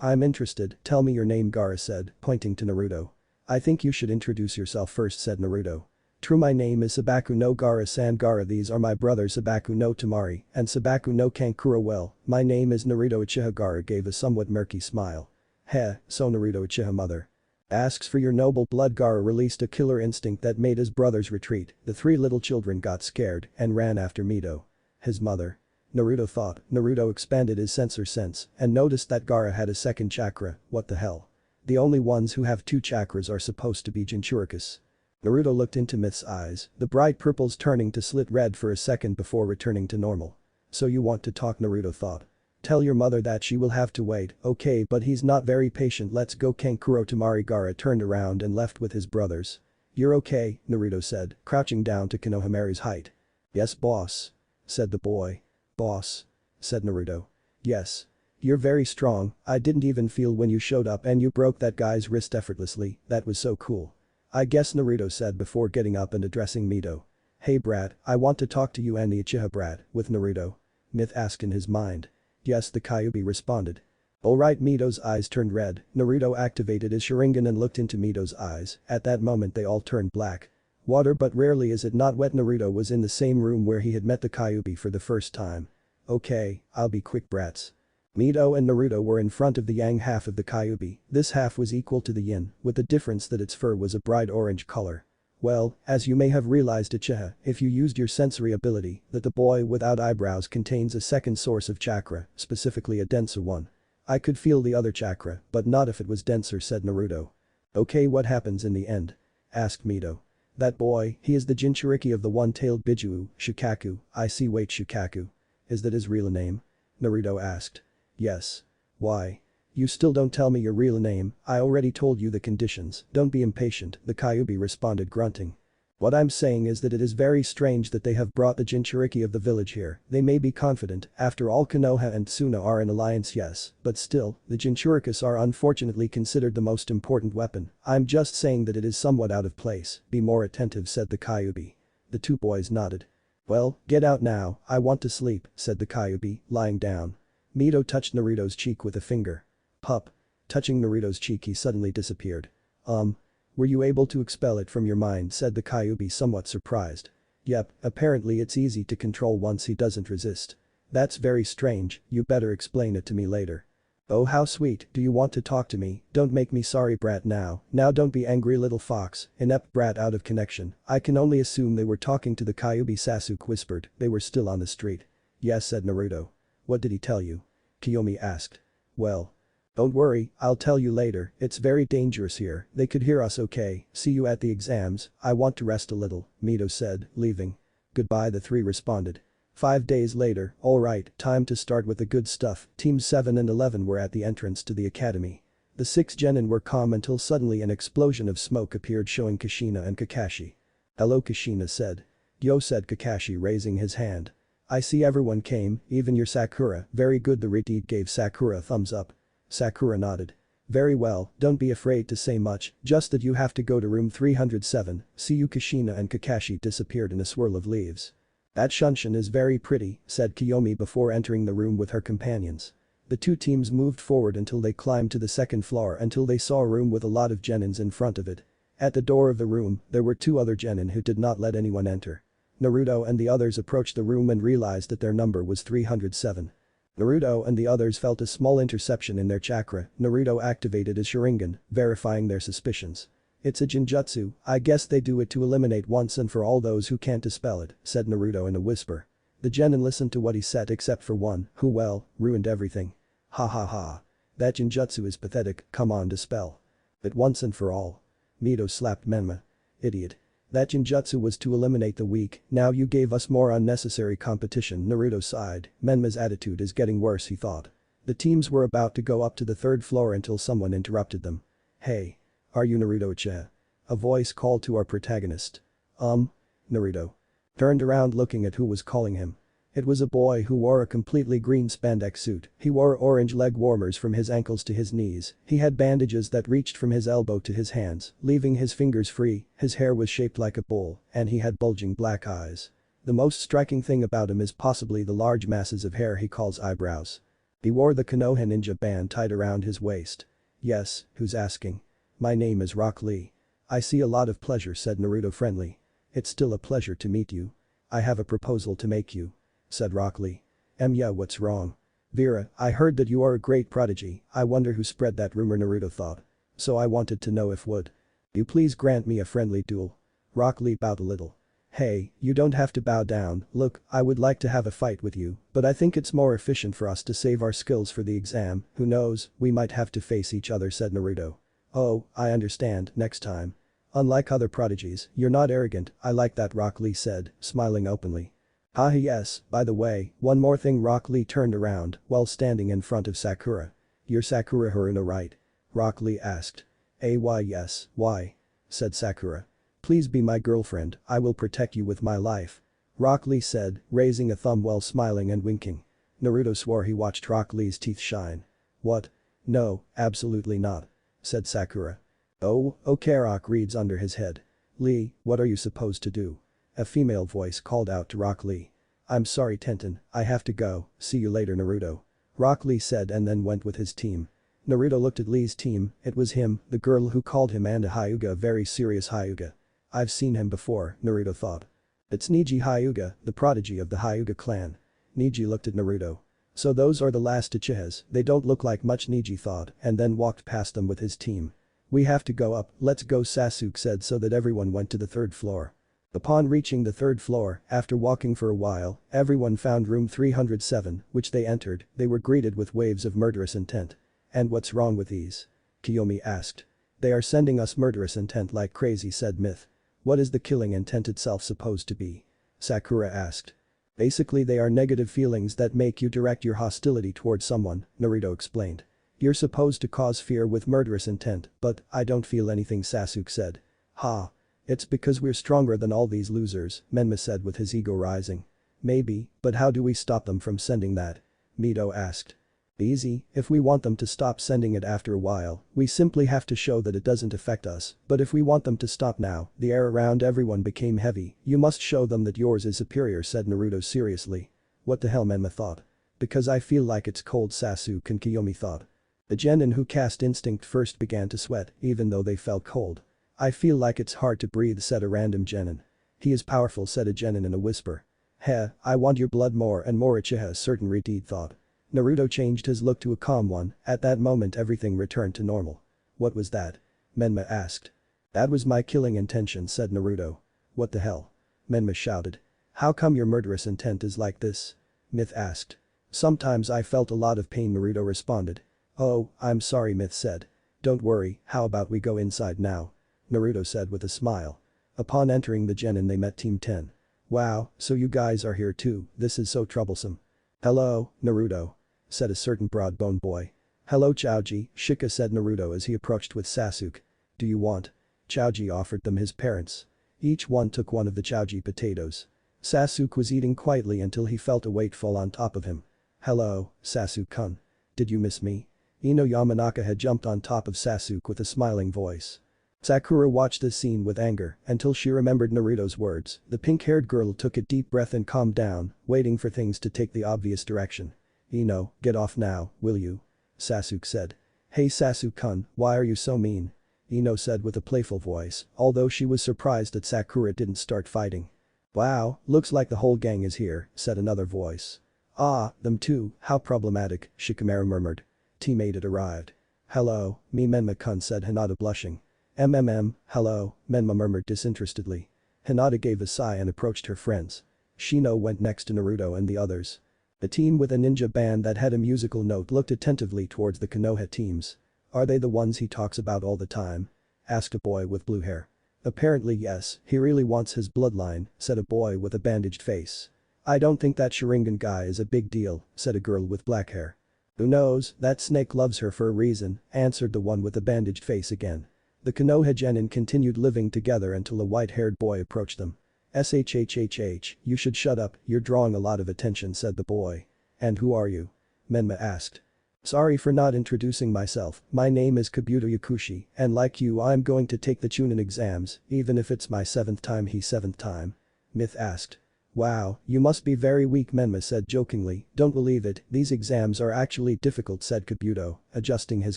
I'm interested, tell me your name, Gaara said, pointing to Naruto. I think you should introduce yourself first, said Naruto. True, my name is Sabaku no Gaara-san. Gaara, these are my brothers Sabaku no Tamari and Sabaku no Kankuro. Well, my name is Naruto Uchiha. Gaara gave a somewhat murky smile. So Naruto Uchiha mother asks for your noble blood. Gaara released a killer instinct that made his brothers retreat. The three little children got scared and ran after Mito. His mother. Naruto thought. Naruto expanded his sensor sense and noticed that Gaara had a second chakra. What the hell? The only ones who have two chakras are supposed to be Jinchurikis. Naruto looked into Myth's eyes, the bright purples turning to slit red for a second before returning to normal. So you want to talk, Naruto thought. Tell your mother that she will have to wait. Okay, but he's not very patient. Let's go. Kankuro Tamari. Gaara turned around and left with his brothers. You're okay, Naruto said, crouching down to Konohamaru's height. Yes, boss, said the boy. Boss, said Naruto. Yes. You're very strong. I didn't even feel when you showed up and you broke that guy's wrist effortlessly. That was so cool. I guess, Naruto said before getting up and addressing Mito. Hey brat, I want to talk to you and the Uchiha brat, with Naruto. Myth asked in his mind. Yes, the Kyuubi responded. Alright. Mito's eyes turned red. Naruto activated his Sharingan and looked into Mito's eyes. At that moment they all turned black. Water, but rarely is it not wet. Naruto was in the same room where he had met the Kyuubi for the first time. Okay, I'll be quick, brats. Mito and Naruto were in front of the yang half of the Kyuubi. This half was equal to the yin, with the difference that its fur was a bright orange color. Well, as you may have realized, Uchiha, if you used your sensory ability, that the boy without eyebrows contains a second source of chakra, specifically a denser one. I could feel the other chakra, but not if it was denser, said Naruto. Okay, what happens in the end? Asked Mito. That boy, he is the Jinchuriki of the one-tailed Biju, Shukaku. I see. Wait, Shukaku. Is that his real name? Naruto asked. Yes. Why? You still don't tell me your real name. I already told you the conditions. Don't be impatient, the Kyuubi responded, grunting. What I'm saying is that it is very strange that they have brought the Jinchuriki of the village here. They may be confident, after all Konoha and Tsuna are in alliance, yes, but still, the Jinchurikis are unfortunately considered the most important weapon. I'm just saying that it is somewhat out of place. Be more attentive, said the Kyuubi. The two boys nodded. Well, get out now, I want to sleep, said the Kyuubi, lying down. Mito touched Naruto's cheek with a finger. Pup. Touching Naruto's cheek, he suddenly disappeared. Were you able to expel it from your mind, said the Kyuubi, somewhat surprised. Yep, apparently it's easy to control once he doesn't resist. That's very strange, you better explain it to me later. Oh, how sweet. Do you want to talk to me? Don't make me sorry, brat. Now don't be angry, little fox. Inept brat. Out of connection. I can only assume they were talking to the Kyuubi. Sasuke whispered. They were still on the street. Yes, said Naruto. What did he tell you? Kiyomi asked. Well. Don't worry, I'll tell you later. It's very dangerous here. They could hear us. Okay, see you at the exams. I want to rest a little, Mito said, leaving. Goodbye, the three responded. 5 days later. Alright, time to start with the good stuff. Teams 7 and 11 were at the entrance to the academy. The 6 genin were calm until suddenly an explosion of smoke appeared, showing Kushina and Kakashi. Hello, Kushina said. Yo, said Kakashi, raising his hand. I see everyone came, even your Sakura. Very good, the Redeed gave Sakura a thumbs up. Sakura nodded. Very well, don't be afraid to say much, just that you have to go to room 307, see you. Kushina and Kakashi disappeared in a swirl of leaves. That Shunshin is very pretty, said Kiyomi before entering the room with her companions. The two teams moved forward until they climbed to the second floor until they saw a room with a lot of genins in front of it. At the door of the room, there were two other genin who did not let anyone enter. Naruto and the others approached the room and realized that their number was 307. Naruto and the others felt a small interception in their chakra. Naruto activated his Sharingan, verifying their suspicions. It's a genjutsu, I guess they do it to eliminate once and for all those who can't dispel it, said Naruto in a whisper. The genin listened to what he said except for one, who well, ruined everything. Ha ha ha. That genjutsu is pathetic, come on dispel. But once and for all. Mito slapped Menma. Idiot. That genjutsu was to eliminate the weak, now you gave us more unnecessary competition. Naruto sighed, Menma's attitude is getting worse, he thought. The teams were about to go up to the third floor until someone interrupted them. Hey. Are you Naruto Uchiha? A voice called to our protagonist. Naruto turned around looking at who was calling him. It was a boy who wore a completely green spandex suit. He wore orange leg warmers from his ankles to his knees. He had bandages that reached from his elbow to his hands, leaving his fingers free. His hair was shaped like a bowl, and he had bulging black eyes. The most striking thing about him is possibly the large masses of hair he calls eyebrows. He wore the Konoha ninja band tied around his waist. Yes, who's asking? My name is Rock Lee. I see a lot of pleasure, said Naruto friendly. It's still a pleasure to meet you. I have a proposal to make you, said Rock Lee. Yeah, what's wrong? Vera, I heard that you are a great prodigy. I wonder who spread that rumor, Naruto thought. So I wanted to know if would you please grant me a friendly duel? Rock Lee bowed a little. Hey, you don't have to bow down, look, I would like to have a fight with you, but I think it's more efficient for us to save our skills for the exam, who knows, we might have to face each other, said Naruto. Oh, I understand, next time. Unlike other prodigies, you're not arrogant, I like that, Rock Lee said, smiling openly. Yes, by the way, one more thing. Rock Lee turned around while standing in front of Sakura. You're Sakura Haruno, right? Rock Lee asked. Why yes, why? Said Sakura. Please be my girlfriend, I will protect you with my life. Rock Lee said, raising a thumb while smiling and winking. Naruto swore he watched Rock Lee's teeth shine. What? No, absolutely not, said Sakura. Oh, okay, Rock reads under his head. Lee, what are you supposed to do? A female voice called out to Rock Lee. I'm sorry Tenten, I have to go, see you later Naruto. Rock Lee said and then went with his team. Naruto looked at Lee's team, it was him, the girl who called him and a Hyuga, a very serious Hyuga. I've seen him before, Naruto thought. It's Neji Hyuga, the prodigy of the Hyuga clan. Neji looked at Naruto. So those are the last Uchihas, they don't look like much, Neji thought, and then walked past them with his team. We have to go up, let's go, Sasuke said, so that everyone went to the third floor. Upon reaching the third floor, after walking for a while, everyone found room 307, which they entered. They were greeted with waves of murderous intent. And what's wrong with these? Kiyomi asked. They are sending us murderous intent like crazy, said Myth. What is the killing intent itself supposed to be? Sakura asked. Basically they are negative feelings that make you direct your hostility towards someone, Naruto explained. You're supposed to cause fear with murderous intent, but I don't feel anything, Sasuke said. Ha. It's because we're stronger than all these losers, Menma said with his ego rising. Maybe, but how do we stop them from sending that? Mito asked. Easy, if we want them to stop sending it after a while, we simply have to show that it doesn't affect us, but if we want them to stop now, the air around everyone became heavy, you must show them that yours is superior, said Naruto seriously. What the hell, Menma thought. Because I feel like it's cold, Sasuke and Kiyomi thought. The genin who cast instinct first began to sweat, even though they felt cold. I feel like it's hard to breathe, said a random genin. He is powerful, said a genin in a whisper. Heh, I want your blood more and more, Uchiha, a certain retard thought. Naruto changed his look to a calm one, at that moment everything returned to normal. What was that? Menma asked. That was my killing intention, said Naruto. What the hell? Menma shouted. How come your murderous intent is like this? Myth asked. Sometimes I felt a lot of pain, Naruto responded. Oh, I'm sorry, Myth said. Don't worry, how about we go inside now? Naruto said with a smile. Upon entering the genin they met Team 10. Wow, so you guys are here too, this is so troublesome. Hello, Naruto, said a certain broad-boned boy. Hello Chaoji, Shika said Naruto as he approached with Sasuke. Do you want? Chaoji offered them his parents. Each one took one of the Chaoji potatoes. Sasuke was eating quietly until he felt a weight fall on top of him. Hello, Sasuke-kun. Did you miss me? Ino Yamanaka had jumped on top of Sasuke with a smiling voice. Sakura watched this scene with anger until she remembered Naruto's words. The pink-haired girl took a deep breath and calmed down, waiting for things to take the obvious direction. "Ino, get off now, will you?" Sasuke said. "Hey Sasuke-kun, why are you so mean?" Ino said with a playful voice, although she was surprised that Sakura didn't start fighting. "Wow, looks like the whole gang is here," said another voice. "Ah, them too, how problematic," Shikamaru murmured. "Teammate had arrived." "Hello, me Menma-kun," said Hinata blushing. Hello," Menma murmured disinterestedly. Hinata gave a sigh and approached her friends. Shino went next to Naruto and the others. The team with a ninja band that had a musical note looked attentively towards the Konoha teams. "Are they the ones he talks about all the time?" asked a boy with blue hair. "Apparently yes, he really wants his bloodline," said a boy with a bandaged face. "I don't think that Sharingan guy is a big deal," said a girl with black hair. "Who knows, that snake loves her for a reason," answered the one with the bandaged face again. The Konoha genin continued living together until a white-haired boy approached them. "Shhhh, you should shut up, you're drawing a lot of attention," said the boy. "And who are you?" Menma asked. "Sorry for not introducing myself, my name is Kabuto Yakushi, and like you I'm going to take the Chunin exams, even if it's my 7th time." "He 7th time?" Myth asked. "Wow, you must be very weak," Menma said jokingly. "Don't believe it, these exams are actually difficult," said Kabuto, adjusting his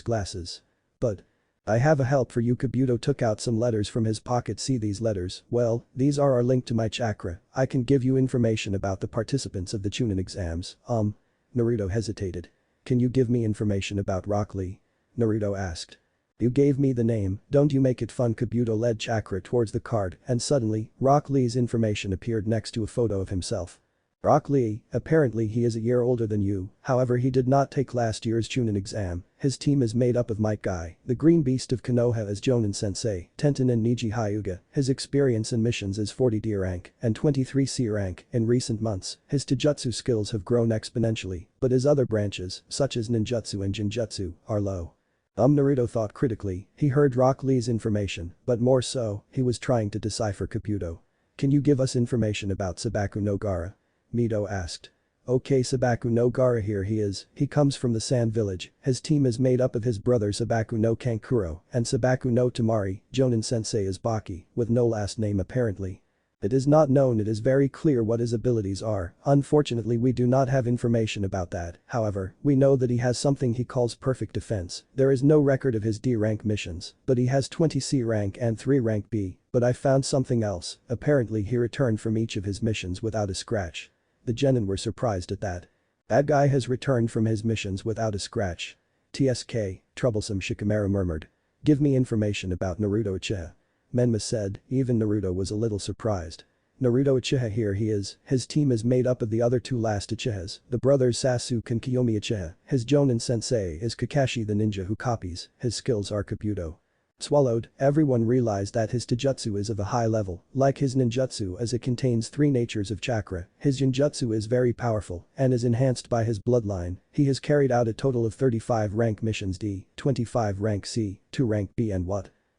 glasses. "But I have a help for you." Kabuto took out some letters from his pocket. "See these letters, well, these are linked to my chakra, I can give you information about the participants of the Chunin exams." Naruto hesitated. "Can you give me information about Rock Lee?" Naruto asked. "You gave me the name, don't you make it fun." Kabuto led chakra towards the card and suddenly, Rock Lee's information appeared next to a photo of himself. "Rock Lee, apparently he is a year older than you, however he did not take last year's Chunin exam. His team is made up of Might Guy, the green beast of Konoha as Jonin Sensei, Tenten and Niji Hyuga. His experience in missions is 40 D rank and 23 C rank. In recent months, his taijutsu skills have grown exponentially, but his other branches, such as ninjutsu and jinjutsu, are low." Naruto thought critically, he heard Rock Lee's information, but more so, he was trying to decipher Kabuto. "Can you give us information about Sabaku no Gaara?" Mito asked. "Okay, Sabaku no Gaara, here he is, he comes from the Sand Village, his team is made up of his brother Sabaku no Kankuro and Sabaku no Tamari, Jonin Sensei is Baki, with no last name apparently. It is not known, it is very clear what his abilities are, unfortunately we do not have information about that, however, we know that he has something he calls perfect defense. There is no record of his D rank missions, but he has 20 C rank and 3 rank B, but I found something else, apparently he returned from each of his missions without a scratch." The genin were surprised at that. "That guy has returned from his missions without a scratch. TSK, troublesome," Shikamaru murmured. "Give me information about Naruto Uchiha." Menma said, even Naruto was a little surprised. "Naruto Uchiha, here he is, his team is made up of the other 2 last Uchihas, the brothers Sasuke and Kiyomi Uchiha, his Jonin Sensei is Kakashi the ninja who copies, his skills are Kabuto." Swallowed, everyone realized that his taijutsu is of a high level, like his ninjutsu as it contains 3 natures of chakra. His jinjutsu is very powerful and is enhanced by his bloodline. He has carried out a total of 35 rank missions D, 25 rank C, 2 rank B and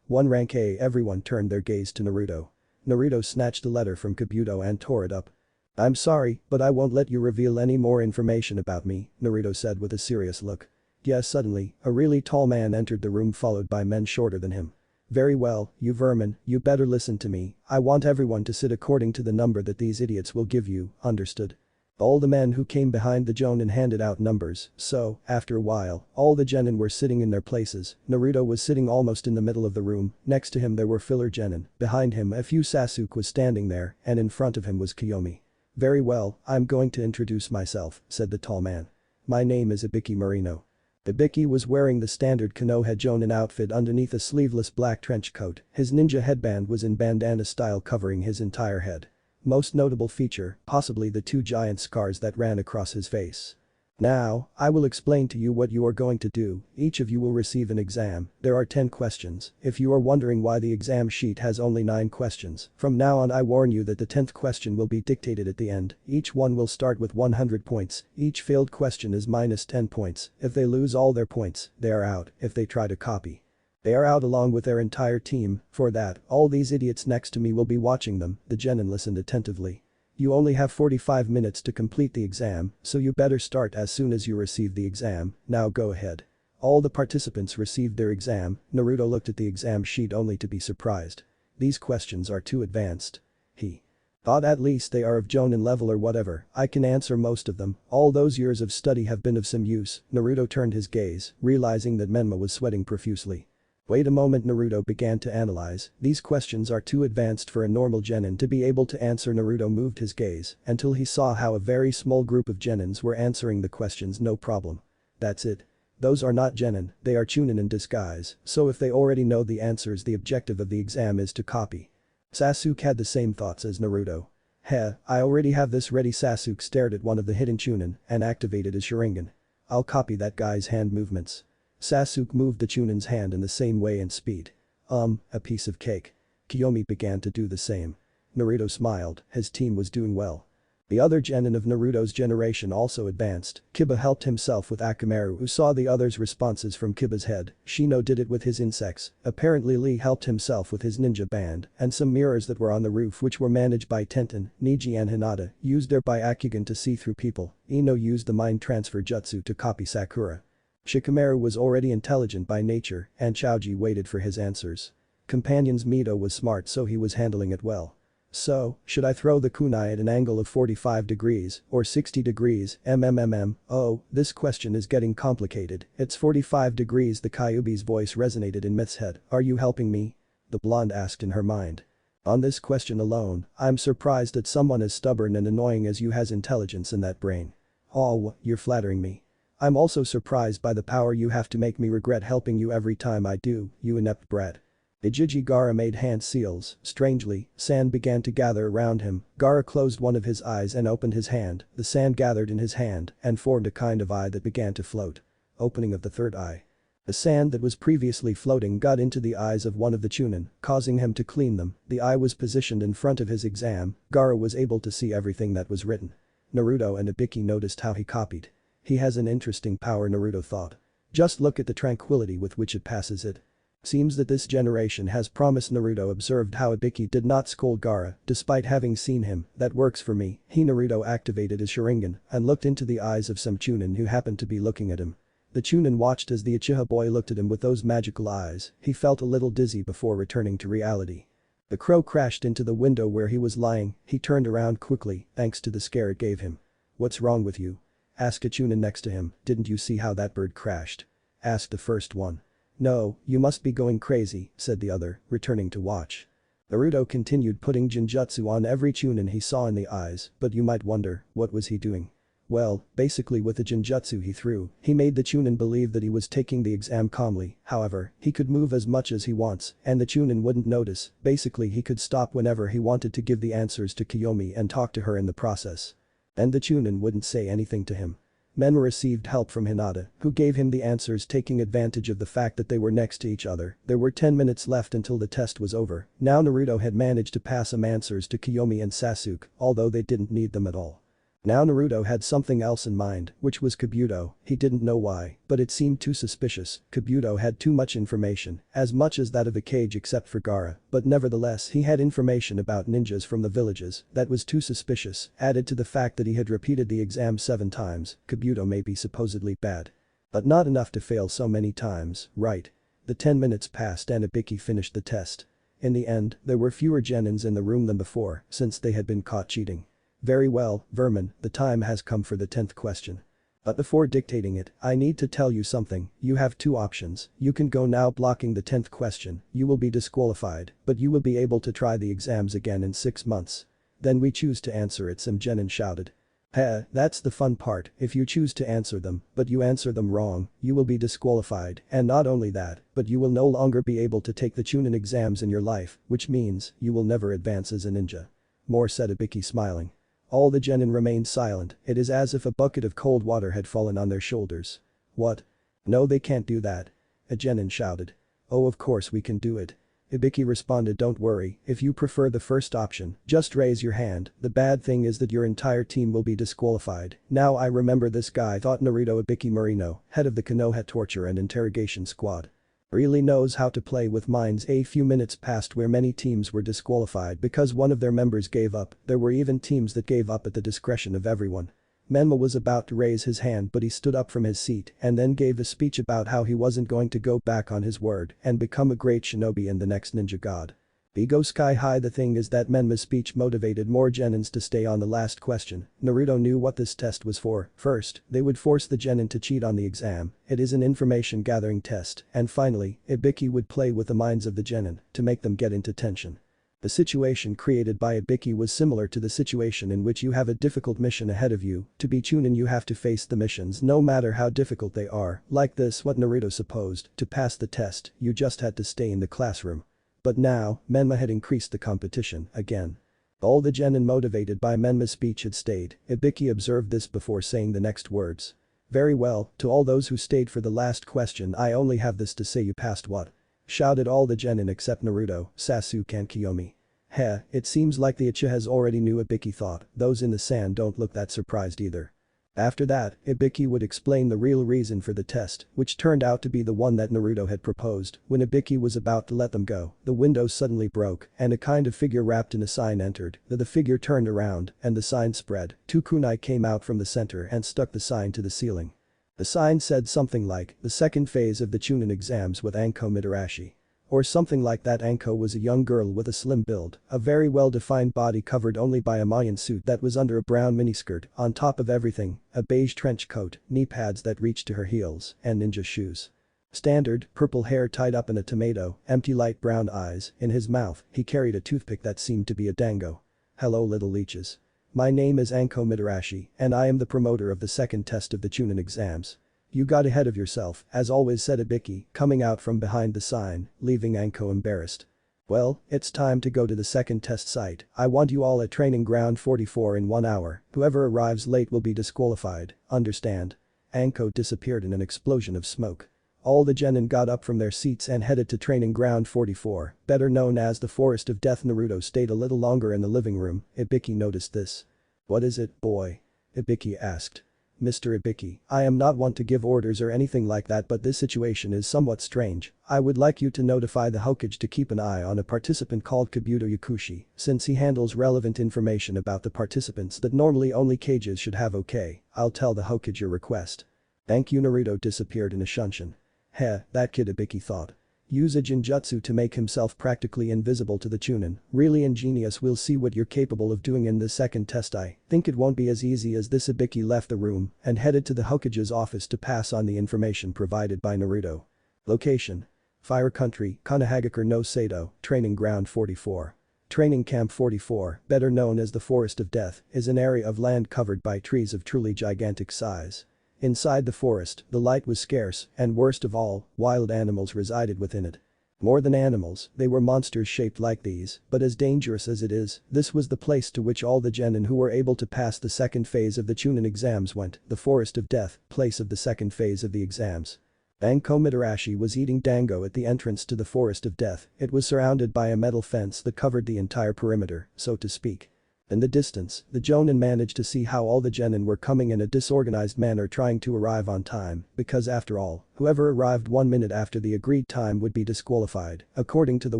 1 rank A. Everyone turned their gaze to Naruto. Naruto snatched a letter from Kabuto and tore it up. "I'm sorry, but I won't let you reveal any more information about me," Naruto said with a serious look. Yes, suddenly, a really tall man entered the room followed by men shorter than him. "Very well, you vermin, you better listen to me, I want everyone to sit according to the number that these idiots will give you, understood?" All the men who came behind the Jonin handed out numbers, so, after a while, all the genin were sitting in their places. Naruto was sitting almost in the middle of the room, next to him there were filler genin, behind him a few Sasuke was standing there, and in front of him was Kiyomi. "Very well, I'm going to introduce myself," said the tall man. "My name is Ibiki Marino." Ibiki was wearing the standard Konoha Jonin outfit underneath a sleeveless black trench coat, his ninja headband was in bandana style covering his entire head. Most notable feature, possibly the 2 giant scars that ran across his face. "Now, I will explain to you what you are going to do, each of you will receive an exam, there are 10 questions, if you are wondering why the exam sheet has only 9 questions, from now on I warn you that the 10th question will be dictated at the end, each one will start with 100 points, each failed question is minus 10 points, if they lose all their points, they are out, if they try to copy. They are out along with their entire team, for that, all these idiots next to me will be watching them." The genin listened attentively. "You only have 45 minutes to complete the exam, so you better start as soon as you receive the exam, now go ahead." All the participants received their exam. Naruto looked at the exam sheet only to be surprised. These questions are too advanced. He thought at least they are of Jonin level or whatever, I can answer most of them, all those years of study have been of some use. Naruto turned his gaze, realizing that Menma was sweating profusely. Wait a moment, Naruto began to analyze, these questions are too advanced for a normal genin to be able to answer. Naruto moved his gaze until he saw how a very small group of genins were answering the questions no problem. That's it. Those are not genin, they are Chunin in disguise, so if they already know the answers, the objective of the exam is to copy. Sasuke had the same thoughts as Naruto. Heh, I already have this ready. Sasuke stared at one of the hidden Chunin and activated his Sharingan. I'll copy that guy's hand movements. Sasuke moved the Chunin's hand in the same way and speed. A piece of cake. Kiyomi began to do the same. Naruto smiled, his team was doing well. The other genin of Naruto's generation also advanced. Kiba helped himself with Akamaru, who saw the others' responses from Kiba's head. Shino did it with his insects. Apparently Lee helped himself with his ninja band, and some mirrors that were on the roof, which were managed by Tenten, Niji and Hinata, used their Byakugan to see through people. Ino used the mind transfer jutsu to copy Sakura. Shikamaru was already intelligent by nature, and Chaoji waited for his answers. Companion's Mito was smart, so he was handling it well. So, should I throw the kunai at an angle of 45 degrees or 60 degrees Oh, this question is getting complicated. It's 45 degrees. The Kyuubi's voice resonated in Myth's head. Are you helping me? The blonde asked in her mind. On this question alone, I'm surprised that someone as stubborn and annoying as you has intelligence in that brain. Oh, you're flattering me. I'm also surprised by the power you have to make me regret helping you every time I do, you inept brat. Ijiji Gaara made hand seals. Strangely, sand began to gather around him. Gaara closed one of his eyes and opened his hand. The sand gathered in his hand and formed a kind of eye that began to float. Opening of the third eye. The sand that was previously floating got into the eyes of one of the Chunin, causing him to clean them. The eye was positioned in front of his exam. Gaara was able to see everything that was written. Naruto and Ibiki noticed how he copied. He has an interesting power, Naruto thought. Just look at the tranquility with which it passes it. Seems that this generation has promised. Naruto observed how Ibiki did not scold Gaara despite having seen him. That works for me. Naruto activated his Sharingan and looked into the eyes of some Chunin who happened to be looking at him. The Chunin watched as the Uchiha boy looked at him with those magical eyes. He felt a little dizzy before returning to reality. The crow crashed into the window where he was lying. He turned around quickly thanks to the scare it gave him. What's wrong with you? Asked a Chunin next to him. Didn't you see how that bird crashed? Asked the first one. No, you must be going crazy, said the other, returning to watch. Naruto continued putting Jinjutsu on every Chunin he saw in the eyes, but you might wonder, what was he doing? Well, basically with the Jinjutsu he threw, he made the Chunin believe that he was taking the exam calmly. However, he could move as much as he wants, and the Chunin wouldn't notice. Basically he could stop whenever he wanted to give the answers to Kiyomi and talk to her in the process. And the Chunin wouldn't say anything to him. Menma received help from Hinata, who gave him the answers, taking advantage of the fact that they were next to each other. There were 10 minutes left until the test was over. Now Naruto had managed to pass some answers to Kiyomi and Sasuke, although they didn't need them at all. Now Naruto had something else in mind, which was Kabuto. He didn't know why, but it seemed too suspicious. Kabuto had too much information, as much as that of the cage except for Gaara, but nevertheless he had information about ninjas from the villages that was too suspicious. Added to the fact that he had repeated the exam 7 times, Kabuto may be supposedly bad. But not enough to fail so many times, right? The 10 minutes passed and Ibiki finished the test. In the end, there were fewer genins in the room than before, since they had been caught cheating. Very well, Vermin, the time has come for the 10th question. But before dictating it, I need to tell you something. You have 2 options. You can go now. Blocking the 10th question. You will be disqualified, but you will be able to try the exams again in 6 months. Then we choose to answer it, some genin shouted. That's the fun part. If you choose to answer them, but you answer them wrong, you will be disqualified, and not only that, but you will no longer be able to take the Chunin exams in your life, which means you will never advance as a ninja. More said Ibiki, smiling. All the genin remained silent. It is as if a bucket of cold water had fallen on their shoulders. What? No, they can't do that. A genin shouted. Oh, of course we can do it. Ibiki responded, don't worry, if you prefer the first option, just raise your hand. The bad thing is that your entire team will be disqualified. Now I remember this guy, thought Naruto. Ibiki Marino, head of the Konoha torture and interrogation squad. Really knows how to play with minds. A few minutes passed where many teams were disqualified because one of their members gave up. There were even teams that gave up at the discretion of everyone. Menma was about to raise his hand but he stood up from his seat and then gave a speech about how he wasn't going to go back on his word and become a great shinobi and the next ninja god. Ego sky high. The thing is that Menma's speech motivated more genins to stay on the last question. Naruto knew what this test was for. First, they would force the genin to cheat on the exam. It is an information gathering test. And finally, Ibiki would play with the minds of the genin to make them get into tension. The situation created by Ibiki was similar to the situation in which you have a difficult mission ahead of you. To be Chunin you have to face the missions no matter how difficult they are. Like this, what Naruto supposed, to pass the test, you just had to stay in the classroom. But now, Menma had increased the competition again. All the genin motivated by Menma's speech had stayed. Ibiki observed this before saying the next words. Very well, to all those who stayed for the last question I only have this to say: you passed what? Shouted all the genin except Naruto, Sasuke and Kiyomi. Heh, it seems like the Uchihas already knew, Ibiki thought. Those in the sand don't look that surprised either. After that, Ibiki would explain the real reason for the test, which turned out to be the one that Naruto had proposed. When Ibiki was about to let them go, the window suddenly broke and a kind of figure wrapped in a sign entered. The figure turned around and the sign spread. Two kunai came out from the center and stuck the sign to the ceiling. The sign said something like, the second phase of the Chunin exams with Anko Mitarashi. Or something like that. Anko was a young girl with a slim build, a very well-defined body covered only by a Mayan suit that was under a brown miniskirt, on top of everything, a beige trench coat, knee pads that reached to her heels, and ninja shoes. Standard, purple hair tied up in a tomato, empty light brown eyes, in his mouth, he carried a toothpick that seemed to be a dango. Hello little leeches. My name is Anko Mitarashi, and I am the promoter of the second test of the Chunin exams. You got ahead of yourself, as always, said Ibiki, coming out from behind the sign, leaving Anko embarrassed. Well, it's time to go to the second test site. I want you all at training ground 44 in 1 hour. Whoever arrives late will be disqualified, understand? Anko disappeared in an explosion of smoke. All the genin got up from their seats and headed to training ground 44, better known as the Forest of Death. Naruto stayed a little longer in the living room. Ibiki noticed this. What is it, boy? Ibiki asked. Mr. Ibiki, I am not one to give orders or anything like that, but this situation is somewhat strange. I would like you to notify the Hokage to keep an eye on a participant called Kabuto Yakushi, since he handles relevant information about the participants that normally only Kages should have. Okay, I'll tell the Hokage your request. Thank you. Naruto disappeared in a shunshin. Heh, that kid, Ibiki thought. Use a genjutsu to make himself practically invisible to the Chunin. Really ingenious. We'll see what you're capable of doing in this second test. I think it won't be as easy as this. Ibiki left the room and headed to the Hokage's office to pass on the information provided by Naruto. Location: Fire Country, Konohagakure no Sato, Training Ground 44. Training Camp 44, better known as the Forest of Death, is an area of land covered by trees of truly gigantic size. Inside the forest, the light was scarce, and worst of all, wild animals resided within it. More than animals, they were monsters shaped like these, but as dangerous as it is, this was the place to which all the genin who were able to pass the second phase of the Chunin exams went, the Forest of Death, place of the second phase of the exams. Anko Mitarashi was eating dango at the entrance to the Forest of Death. It was surrounded by a metal fence that covered the entire perimeter, so to speak. In the distance, the Jonin managed to see how all the genin were coming in a disorganized manner, trying to arrive on time, because after all, whoever arrived 1 minute after the agreed time would be disqualified, according to the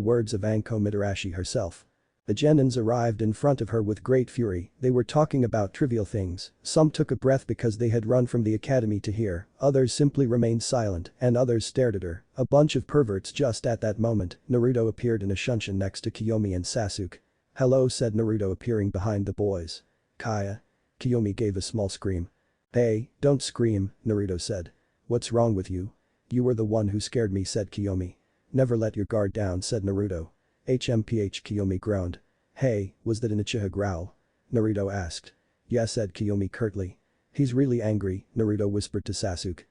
words of Anko Mitarashi herself. The genins arrived in front of her with great fury. They were talking about trivial things. Some took a breath because they had run from the academy to here, others simply remained silent, and others stared at her. A bunch of perverts. Just at that moment, Naruto appeared in a shunshin next to Kiyomi and Sasuke. Hello, said Naruto, appearing behind the boys. Kaya. Kiyomi gave a small scream. Hey, don't scream, Naruto said. What's wrong with you? You were the one who scared me, said Kiyomi. Never let your guard down, said Naruto. HMPH, Kiyomi groaned. Hey, was that an Uchiha growl? Naruto asked. Yes, said Kiyomi curtly. He's really angry, Naruto whispered to Sasuke.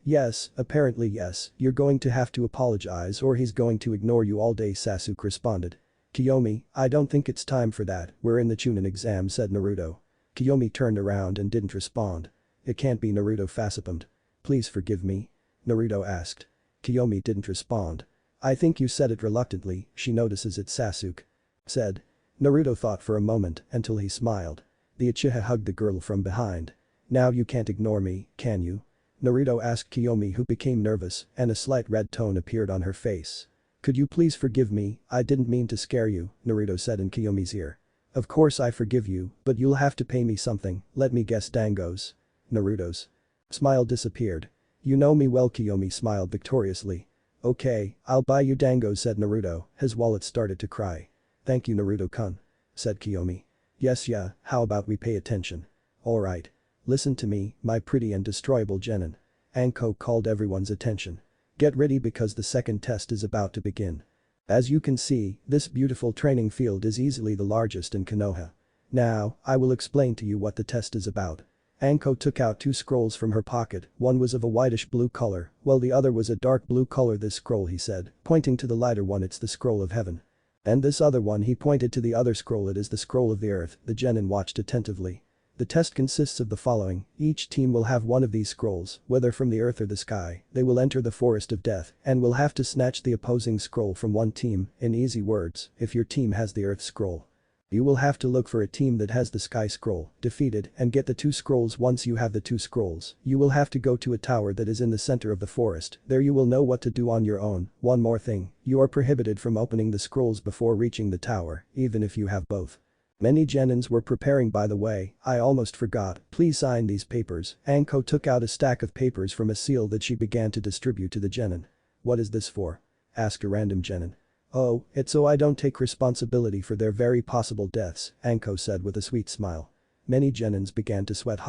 Yes, apparently yes, you're going to have to apologize or he's going to ignore you all day, Sasuke responded. Kiyomi, I don't think it's time for that, we're in the Chunin exam, said Naruto. Kiyomi turned around and didn't respond. It can't be, Naruto facepumped. Please forgive me? Naruto asked. Kiyomi didn't respond. I think you said it reluctantly, she notices it, Sasuke said. Naruto thought for a moment until he smiled. The Uchiha hugged the girl from behind. Now you can't ignore me, can you? Naruto asked Kiyomi, who became nervous, and a slight red tone appeared on her face. Could you please forgive me? I didn't mean to scare you, Naruto said in Kiyomi's ear. Of course I forgive you, but you'll have to pay me something, let me guess Dango's. Naruto's smile disappeared. You know me well, Kiyomi smiled victoriously. Okay, I'll buy you Dango, said Naruto, his wallet started to cry. Thank you Naruto-kun, said Kiyomi. Yes yeah, how about we pay attention? Alright. Listen to me, my pretty and destroyable genin. Anko called everyone's attention. Get ready because the second test is about to begin. As you can see, this beautiful training field is easily the largest in Konoha. Now, I will explain to you what the test is about. Anko took out 2 scrolls from her pocket, one was of a whitish blue color, while the other was a dark blue color. This scroll, he said, pointing to the lighter one, it's the scroll of heaven. And this other one, he pointed to the other scroll, it is the scroll of the earth. The genin watched attentively. The test consists of the following, each team will have one of these scrolls, whether from the earth or the sky, they will enter the forest of death and will have to snatch the opposing scroll from one team, in easy words, if your team has the earth scroll. You will have to look for a team that has the sky scroll, defeat it and get the 2 scrolls. Once you have the 2 scrolls, you will have to go to a tower that is in the center of the forest, there you will know what to do on your own. One more thing, you are prohibited from opening the scrolls before reaching the tower, even if you have both. Many genins were preparing, by the way, I almost forgot, please sign these papers. Anko took out a stack of papers from a seal that she began to distribute to the genin. What is this for? Asked a random genin. Oh, it's so I don't take responsibility for their very possible deaths, Anko said with a sweet smile. Many genins began to sweat.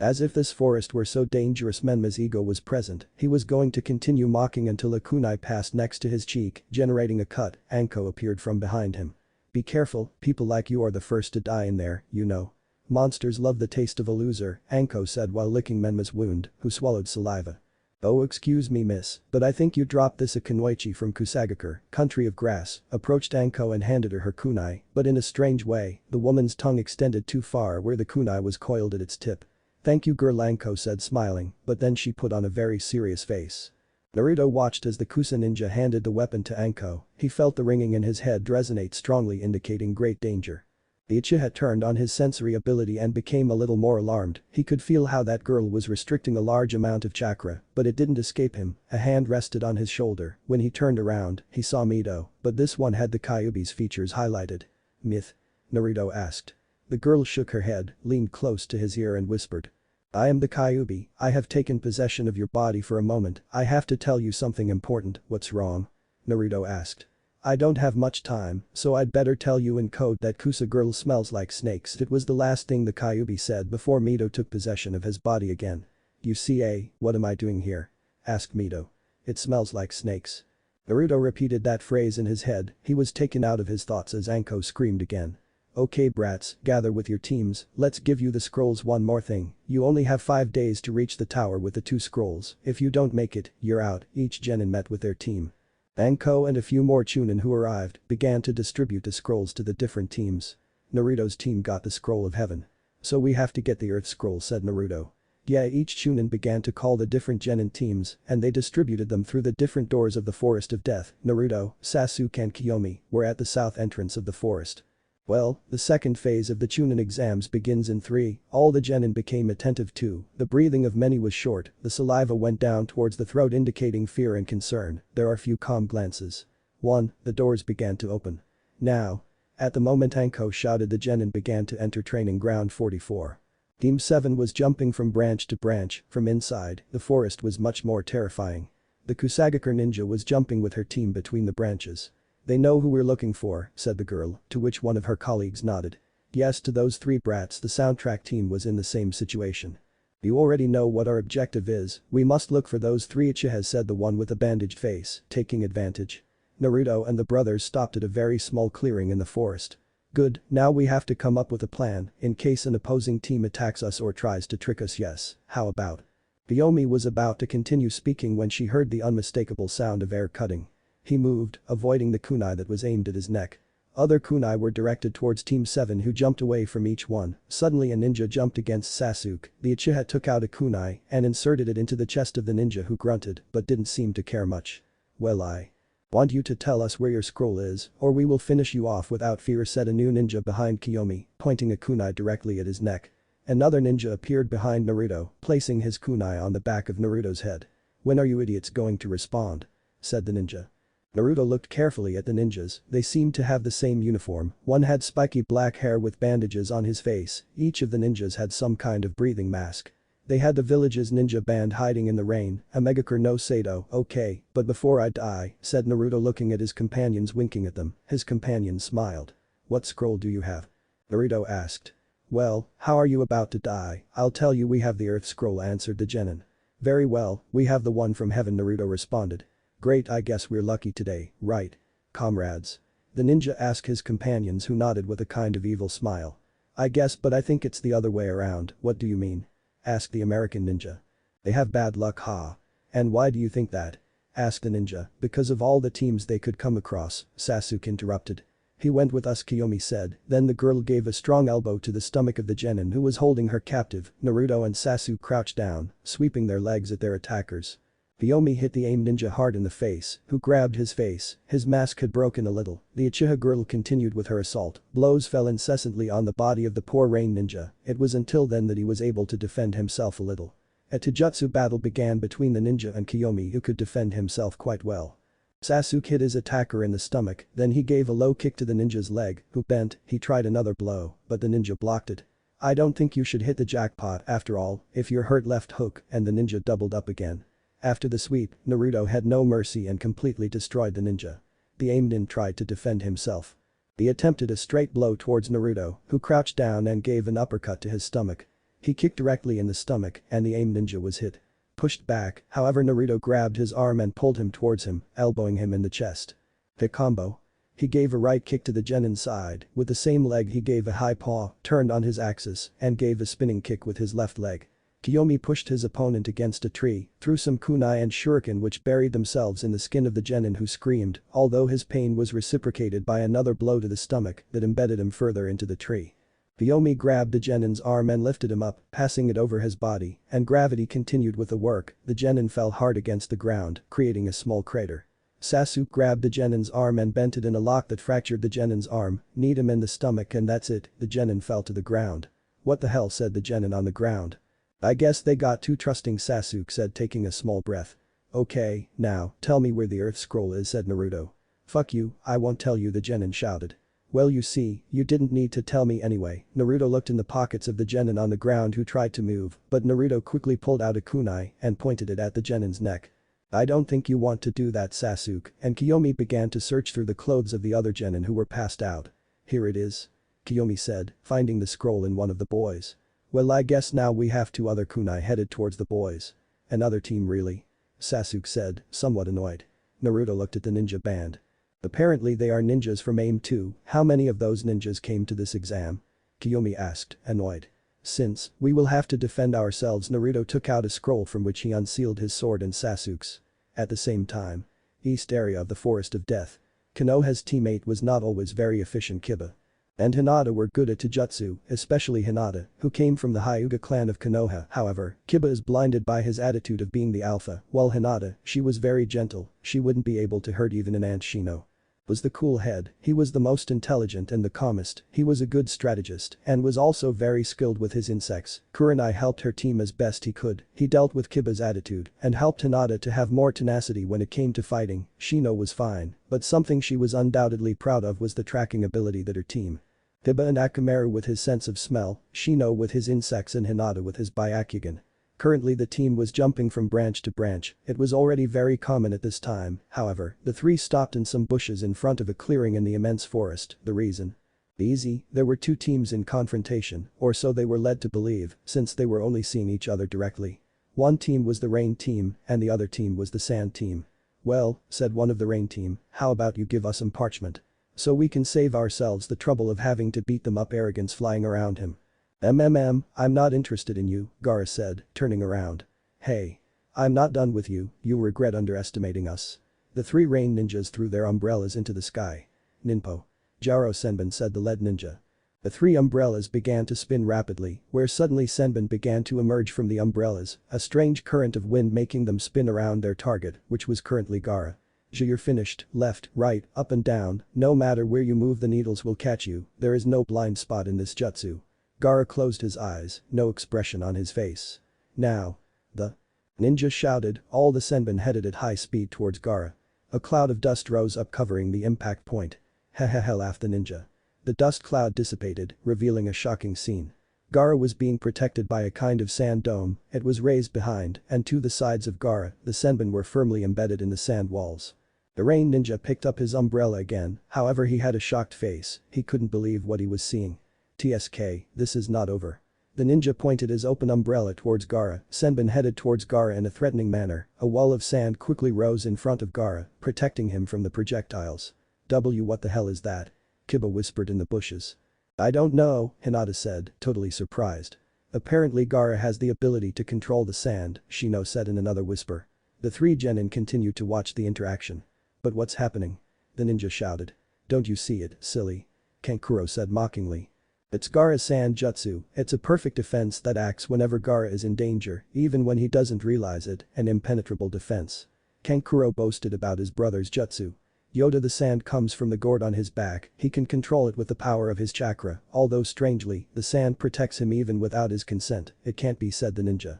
As if this forest were so dangerous. Menma's ego was present, he was going to continue mocking until a kunai passed next to his cheek, generating a cut. Anko appeared from behind him. Be careful, people like you are the first to die in there, you know. Monsters love the taste of a loser, Anko said while licking Menma's wound, who swallowed saliva. Oh excuse me miss, but I think you dropped this. A kunoichi from Kusagakure, country of grass, approached Anko and handed her kunai, but in a strange way, the woman's tongue extended too far where the kunai was coiled at its tip. Thank you girl, Anko said smiling, but then she put on a very serious face. Naruto watched as the Kusa ninja handed the weapon to Anko, he felt the ringing in his head resonate strongly, indicating great danger. The Uchiha turned on his sensory ability and became a little more alarmed, he could feel how that girl was restricting a large amount of chakra, but it didn't escape him. A hand rested on his shoulder, when he turned around, he saw Mito, but this one had the Kyuubi's features highlighted. Myth? Naruto asked. The girl shook her head, leaned close to his ear and whispered. I am the Kyuubi, I have taken possession of your body for a moment, I have to tell you something important. What's wrong? Naruto asked. I don't have much time, so I'd better tell you in code that Kusa girl smells like snakes. It was the last thing the Kyuubi said before Mito took possession of his body again. You see, what am I doing here? Asked Mito. It smells like snakes. Naruto repeated that phrase in his head, he was taken out of his thoughts as Anko screamed again. Okay brats, gather with your teams, let's give you the scrolls. One more thing, you only have 5 days to reach the tower with the 2 scrolls, if you don't make it, you're out. Each genin met with their team. Anko and a few more Chunin who arrived began to distribute the scrolls to the different teams. Naruto's team got the scroll of heaven. So we have to get the earth scroll, said Naruto. Yeah, each Chunin began to call the different genin teams and they distributed them through the different doors of the forest of death. Naruto, Sasuke and Kiyomi were at the south entrance of the forest. Well, the second phase of the Chunin exams begins in 3, all the genin became attentive too, the breathing of many was short, the saliva went down towards the throat indicating fear and concern, there are few calm glances. 1, the doors began to open. Now. At the moment Anko shouted, the genin began to enter training ground 44. Team 7 was jumping from branch to branch, from inside, the forest was much more terrifying. The Kusagakure ninja was jumping with her team between the branches. They know who we're looking for, said the girl, to which one of her colleagues nodded. Yes, to those 3 brats, the soundtrack team was in the same situation. You already know what our objective is, we must look for those 3 Uchihas, said the one with a bandaged face, taking advantage. Naruto and the brothers stopped at a very small clearing in the forest. Good, now we have to come up with a plan, in case an opposing team attacks us or tries to trick us. Yes, how about? Kiyomi was about to continue speaking when she heard the unmistakable sound of air cutting. He moved, avoiding the kunai that was aimed at his neck. Other kunai were directed towards Team 7 who jumped away from each one. Suddenly a ninja jumped against Sasuke, the Uchiha took out a kunai and inserted it into the chest of the ninja who grunted but didn't seem to care much. Well, I want you to tell us where your scroll is or we will finish you off without fear, said a new ninja behind Kiyomi, pointing a kunai directly at his neck. Another ninja appeared behind Naruto, placing his kunai on the back of Naruto's head. When are you idiots going to respond? Said the ninja. Naruto looked carefully at the ninjas, they seemed to have the same uniform, one had spiky black hair with bandages on his face, each of the ninjas had some kind of breathing mask. They had the village's ninja band hiding in the rain, a Megakure no Sato, okay, but before I die, said Naruto looking at his companions winking at them, his companions smiled. What scroll do you have? Naruto asked. Well, how are you about to die? I'll tell you we have the earth scroll answered the genin. Very well, we have the one from heaven Naruto responded. Great I guess we're lucky today, right? Comrades. The ninja asked his companions who nodded with a kind of evil smile. I guess but I think it's the other way around, what do you mean? Asked the American ninja. They have bad luck ha. And why do you think that? Asked the ninja, because of all the teams they could come across, Sasuke interrupted. He went with us Kiyomi said, then the girl gave a strong elbow to the stomach of the genin who was holding her captive, Naruto and Sasuke crouched down, sweeping their legs at their attackers. Kiyomi hit the aim ninja hard in the face, who grabbed his face, his mask had broken a little, the Uchiha girl continued with her assault, blows fell incessantly on the body of the poor rain ninja, it was until then that he was able to defend himself a little. A taijutsu battle began between the ninja and Kiyomi who could defend himself quite well. Sasuke hit his attacker in the stomach, then he gave a low kick to the ninja's leg, who bent, he tried another blow, but the ninja blocked it. I don't think you should hit the jackpot after all, if you're hurt left hook, and the ninja doubled up again. After the sweep, Naruto had no mercy and completely destroyed the ninja. The aim-nin tried to defend himself. He attempted a straight blow towards Naruto, who crouched down and gave an uppercut to his stomach. He kicked directly in the stomach and the aim ninja was hit. Pushed back, however Naruto grabbed his arm and pulled him towards him, elbowing him in the chest. The combo. He gave a right kick to the genin side, with the same leg he gave a high paw, turned on his axis, and gave a spinning kick with his left leg. Kiyomi pushed his opponent against a tree, threw some kunai and shuriken which buried themselves in the skin of the genin who screamed, although his pain was reciprocated by another blow to the stomach that embedded him further into the tree. Kiyomi grabbed the genin's arm and lifted him up, passing it over his body, and gravity continued with the work, the genin fell hard against the ground, creating a small crater. Sasuke grabbed the genin's arm and bent it in a lock that fractured the genin's arm, kneed him in the stomach and that's it, the genin fell to the ground. What the hell said the genin on the ground. I guess they got too trusting Sasuke said taking a small breath. Okay, now, tell me where the earth scroll is said Naruto. Fuck you, I won't tell you the genin shouted. Well you see, you didn't need to tell me anyway, Naruto looked in the pockets of the genin on the ground who tried to move, but Naruto quickly pulled out a kunai and pointed it at the genin's neck. I don't think you want to do that Sasuke, and Kiyomi began to search through the clothes of the other genin who were passed out. Here it is. Kiyomi said, finding the scroll in one of the boys. Well I guess now we have two other kunai headed towards the boys. Another team really? Sasuke said, somewhat annoyed. Naruto looked at the ninja band. Apparently they are ninjas from AIM 2, how many of those ninjas came to this exam? Kiyomi asked, annoyed. Since, we will have to defend ourselves Naruto took out a scroll from which he unsealed his sword and Sasuke's. At the same time. East area of the Forest of Death. Konoha's teammate was not always very efficient Kiba. And Hinata were good at taijutsu, especially Hinata, who came from the Hyuga clan of Konoha. However, Kiba is blinded by his attitude of being the alpha, while Hinata, she was very gentle, she wouldn't be able to hurt even an ant Shino. Was the cool head, he was the most intelligent and the calmest, he was a good strategist and was also very skilled with his insects. Kurenai helped her team as best he could, he dealt with Kiba's attitude and helped Hinata to have more tenacity when it came to fighting. Shino was fine, but something she was undoubtedly proud of was the tracking ability that her team. Kiba and Akamaru with his sense of smell, Shino with his insects and Hinata with his Byakugan. Currently the team was jumping from branch to branch, it was already very common at this time, however, the three stopped in some bushes in front of a clearing in the immense forest, the reason? Easy, there were two teams in confrontation, or so they were led to believe, since they were only seeing each other directly. One team was the rain team, and the other team was the sand team. Well, said one of the rain team, how about you give us some parchment? So we can save ourselves the trouble of having to beat them up arrogance flying around him. I'm not interested in you, Gaara said, turning around. Hey. I'm not done with you, you'll regret underestimating us. The three rain ninjas threw their umbrellas into the sky. Ninpo. Jaro Senbin said the lead ninja. The three umbrellas began to spin rapidly, where suddenly Senbin began to emerge from the umbrellas, a strange current of wind making them spin around their target, which was currently Gaara. You're finished, left, right, up and down, no matter where you move the needles will catch you, there is no blind spot in this jutsu. Gaara closed his eyes, no expression on his face. Now. The ninja shouted, all the Senbin headed at high speed towards Gaara. A cloud of dust rose up covering the impact point. Hehehe, laughed the ninja. The dust cloud dissipated, revealing a shocking scene. Gaara was being protected by a kind of sand dome, it was raised behind, and to the sides of Gaara, the senbon were firmly embedded in the sand walls. The rain ninja picked up his umbrella again, however he had a shocked face, he couldn't believe what he was seeing. TSK, this is not over. The ninja pointed his open umbrella towards Gaara, senbon headed towards Gaara in a threatening manner, a wall of sand quickly rose in front of Gaara, protecting him from the projectiles. What the hell is that? Kiba whispered in the bushes. I don't know, Hinata said, totally surprised. Apparently Gaara has the ability to control the sand, Shino said in another whisper. The three genin continued to watch the interaction. But what's happening? The ninja shouted. Don't you see it, silly? Kankuro said mockingly. It's Gaara's sand jutsu, it's a perfect defense that acts whenever Gaara is in danger, even when he doesn't realize it, an impenetrable defense. Kankuro boasted about his brother's jutsu. Yoda, the sand comes from the gourd on his back, he can control it with the power of his chakra, although strangely, the sand protects him even without his consent, it can't be, said the ninja.